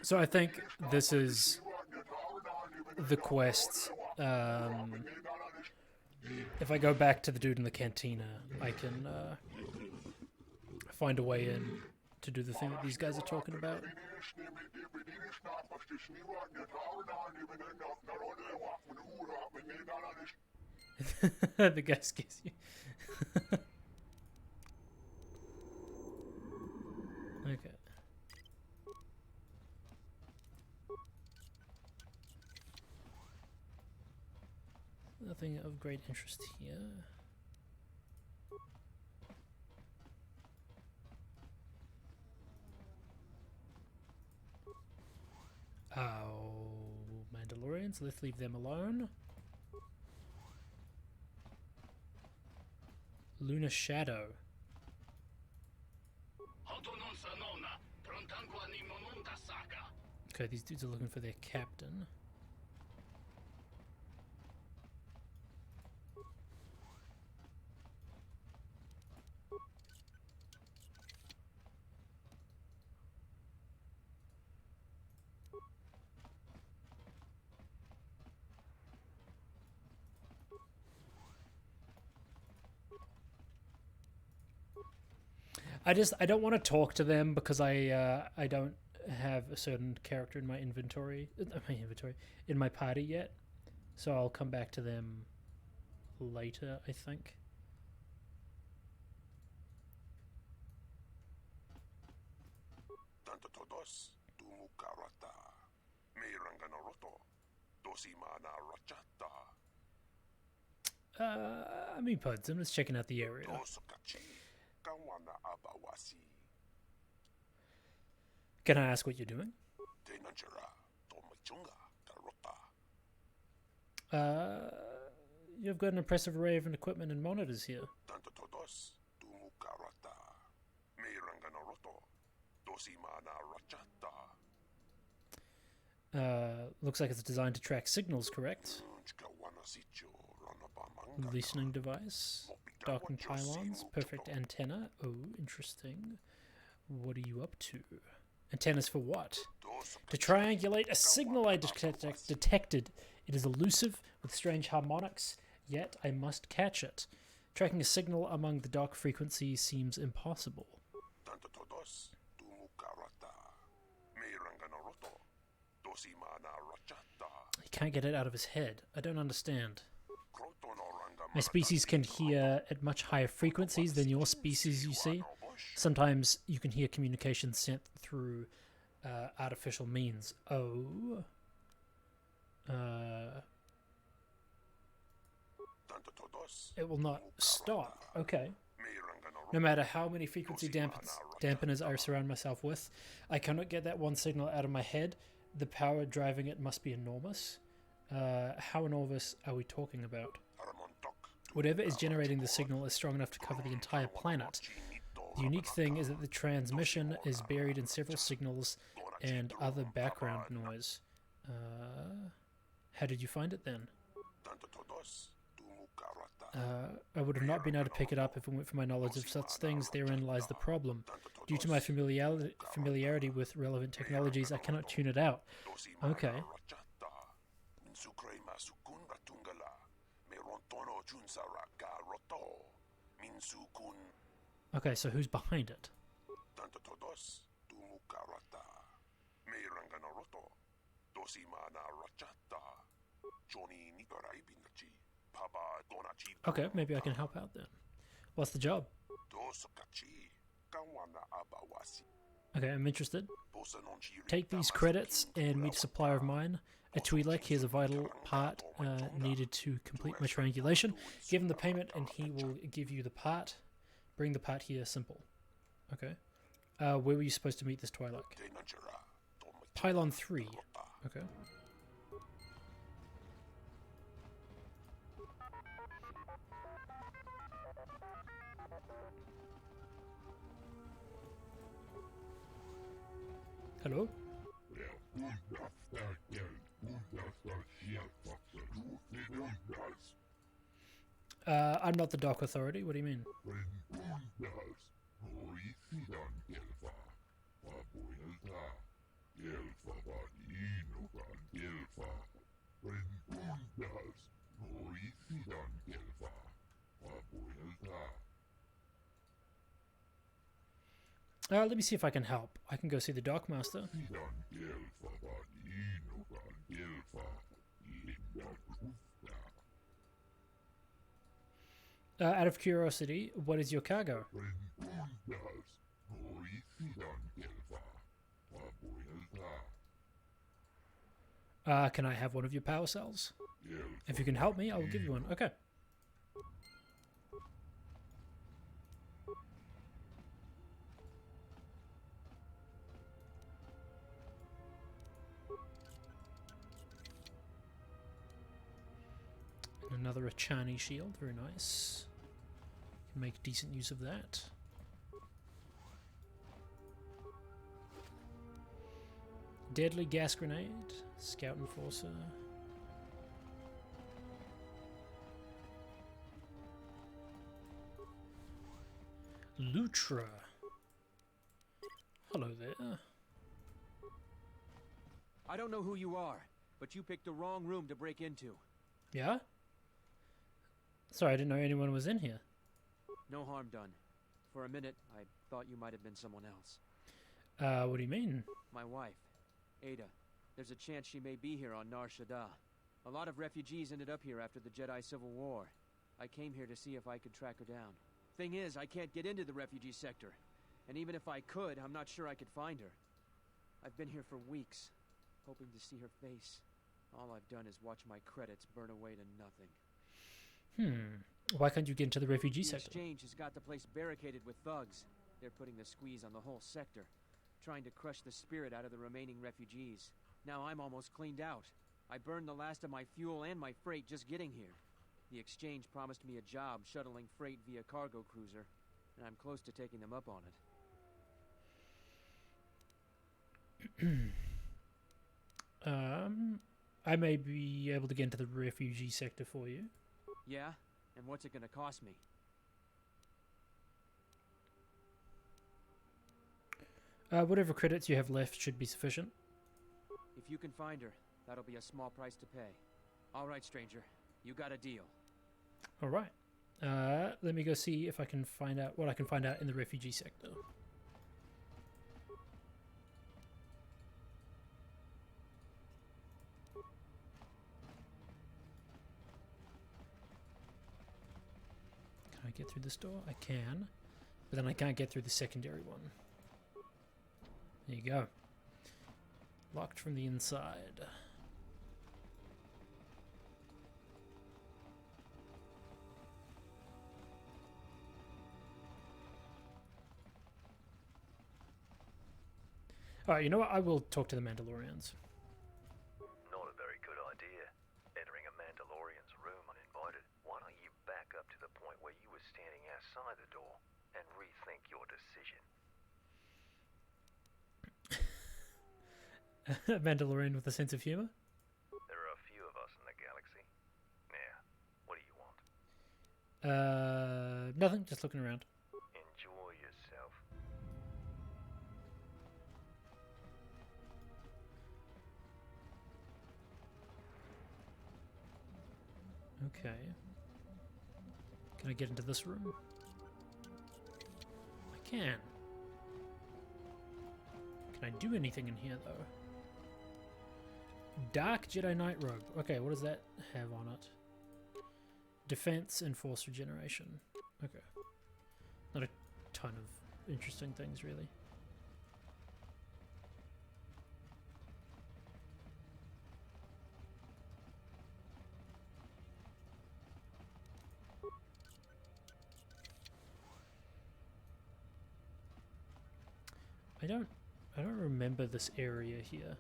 Speaker 1: So I think this is the quest. If I go back to the dude in the cantina, I can find a way in to do the thing that these guys are talking about. The guy scares you. Okay. Nothing of great interest here. Oh, Mandalorians, let's leave them alone. Lunar Shadow. Okay, these dudes are looking for their captain. I don't want to talk to them because I don't have a certain character in my inventory, in my party yet, so I'll come back to them later, I think. I mean, Puds, I'm just checking out the area. Can I ask what you're doing? You've got an impressive array of equipment and monitors here. Looks like it's designed to track signals, correct? Listening device, docking pylons, perfect antenna. Oh, interesting. What are you up to? Antennas for what? To triangulate a signal I detected. It is elusive with strange harmonics, yet I must catch it. Tracking a signal among the dock frequencies seems impossible. He can't get it out of his head. I don't understand. My species can hear at much higher frequencies than your species, you see. Sometimes you can hear communication sent through artificial means. Oh. It will not stop. Okay. No matter how many frequency dampeners I surround myself with, I cannot get that one signal out of my head. The power driving it must be enormous. How enormous are we talking about? Whatever is generating the signal is strong enough to cover the entire planet. The unique thing is that the transmission is buried in several signals and other background noise. How did you find it then? I would have not been able to pick it up if it weren't for my knowledge of such things. Therein lies the problem. Due to my familiarity with relevant technologies, I cannot tune it out. Okay. Okay, so who's behind it? Okay, maybe I can help out then. What's the job? Okay, I'm interested. Take these credits and meet a supplier of mine. A Twi'lek, here's a vital part needed to complete my triangulation. Give him the payment and he will give you the part. Bring the part here, simple. Okay. Where were you supposed to meet this Twi'lek? Pylon 3. Okay. Hello? I'm not the dock authority. What do you mean? Let me see if I can help. I can go see the dockmaster. Out of curiosity, what is your cargo? Can I have one of your power cells? If you can help me, I will give you one. Okay. Another Achani shield, very nice. Can make decent use of that. Deadly gas grenade, scout enforcer. Lutra. Hello there.
Speaker 19: I don't know who you are, but you picked the wrong room to break into.
Speaker 1: Yeah? Sorry, I didn't know anyone was in here.
Speaker 19: No harm done. For a minute, I thought you might have been someone else.
Speaker 1: What do you mean?
Speaker 19: My wife, Ada. There's a chance she may be here on Nar Shaddaa. A lot of refugees ended up here after the Jedi Civil War. I came here to see if I could track her down. Thing is, I can't get into the refugee sector. And even if I could, I'm not sure I could find her. I've been here for weeks, hoping to see her face. All I've done is watch my credits burn away to nothing.
Speaker 1: Why can't you get into the refugee sector?
Speaker 19: The exchange has got the place barricaded with thugs. They're putting the squeeze on the whole sector, trying to crush the spirit out of the remaining refugees. Now I'm almost cleaned out. I burned the last of my fuel and my freight just getting here. The exchange promised me a job shuttling freight via cargo cruiser, and I'm close to taking them up on
Speaker 1: it. I may be able to get into the refugee sector for you.
Speaker 19: Yeah? And what's it gonna cost me?
Speaker 1: Whatever credits you have left should be sufficient.
Speaker 19: If you can find her, that'll be a small price to pay. All right, stranger. You got a deal.
Speaker 1: All right. Let me go see if I can find out what I can find out in the refugee sector. Can I get through this door? I can, but then I can't get through the secondary one. There you go. Locked from the inside. Alright, you know what? I will talk to the Mandalorians.
Speaker 14: Not a very good idea. Entering a Mandalorian's room uninvited. Why don't you back up to the point where you were standing outside the door and rethink your decision?
Speaker 1: A Mandalorian with a sense of humor?
Speaker 14: There are a few of us in the galaxy. Now, what do you want?
Speaker 1: Nothing, just looking around.
Speaker 14: Enjoy yourself.
Speaker 1: Okay. Can I get into this room? I can. Can I do anything in here, though? Dark Jedi Knight Robe. Okay, what does that have on it? Defense and force regeneration. Okay. Not a ton of interesting things, really. I don't remember this area here.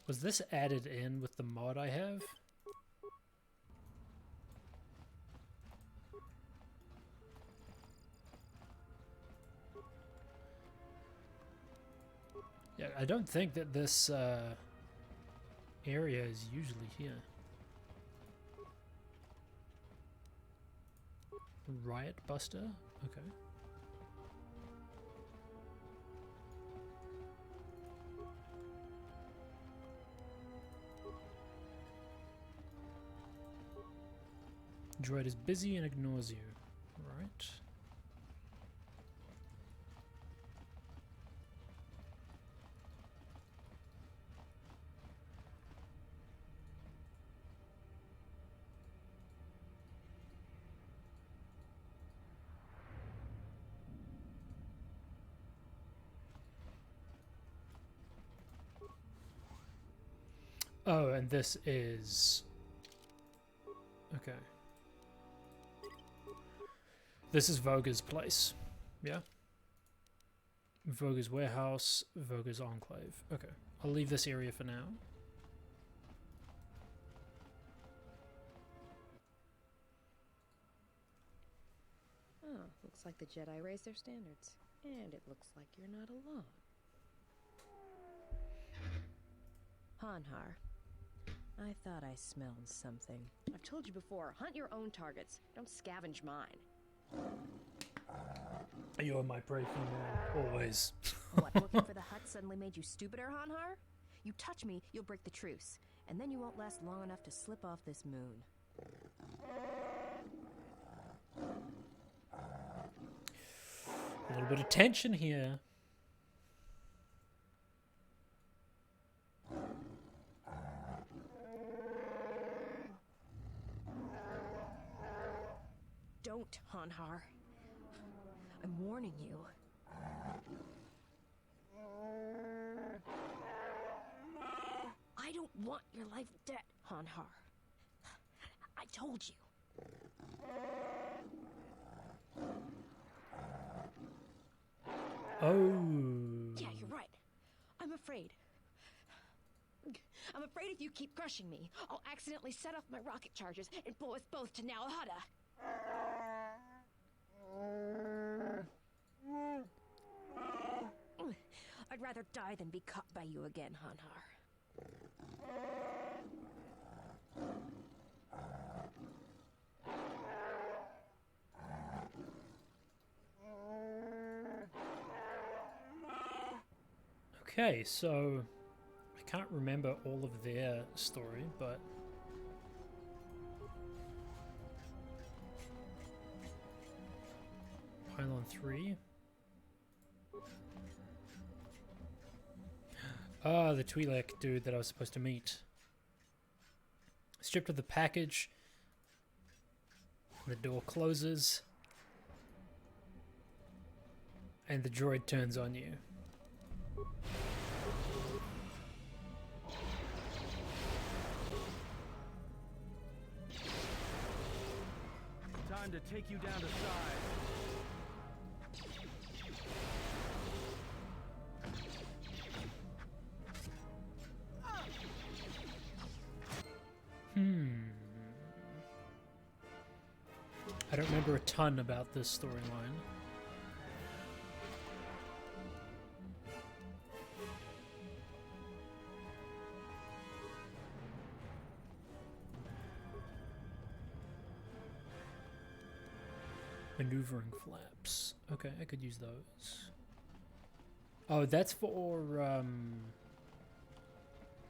Speaker 1: Was this added in with the mod I have? Yeah, I don't think that this area is usually here. Riot Buster? Okay. Droid is busy and ignores you. Right. Oh, and this is... Okay. This is Voga's place. Yeah? Voga's warehouse, Voga's enclave. Okay. I'll leave this area for now.
Speaker 23: Oh, looks like the Jedi raised their standards. And it looks like you're not alone. Hanhar. I thought I smelled something. I've told you before, hunt your own targets. Don't scavenge mine.
Speaker 1: You're my prey female, always.
Speaker 6: What, looking for the hut suddenly made you stupider, Hanhar? You touch me, you'll break the truce. And then you won't last long enough to slip off this moon.
Speaker 1: A little bit of tension here.
Speaker 6: Don't, Hanhar. I'm warning you. I don't want your life dead, Hanhar. I told you.
Speaker 1: Oh.
Speaker 6: Yeah, you're right. I'm afraid. I'm afraid if you keep crushing me, I'll accidentally set off my rocket charges and blow us both to Nalhada. I'd rather die than be caught by you again, Hanhar.
Speaker 1: Okay, so I can't remember all of their story, but Pylon 3. Ah, the Twi'lek dude that I was supposed to meet. Stripped of the package. The door closes. And the droid turns on you.
Speaker 8: Time to take you down to size.
Speaker 1: I don't remember a ton about this storyline. Maneuvering flaps. Okay, I could use those. Oh, that's for, I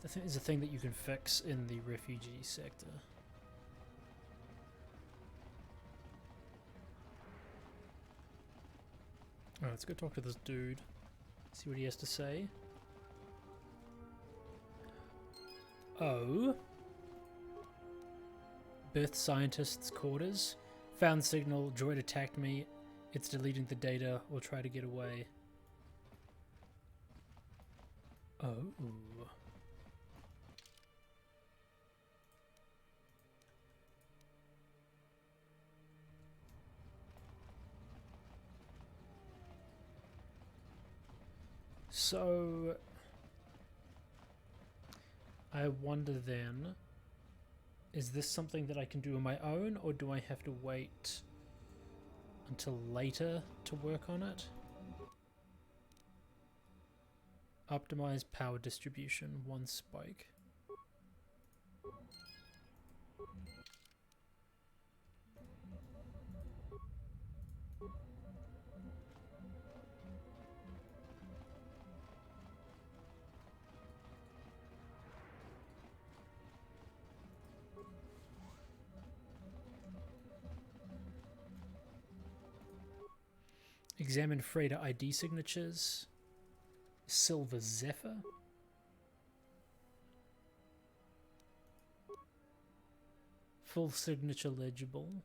Speaker 1: think there's a thing that you can fix in the refugee sector. Alright, let's go talk to this dude. See what he has to say. Oh. Birth scientist's quarters. Found signal. Droid attacked me. It's deleting the data. We'll try to get away. Oh. So, I wonder then, is this something that I can do on my own, or do I have to wait until later to work on it? Optimize power distribution, 1 spike. Examine freighter ID signatures. Silver Zephyr. Full signature legible.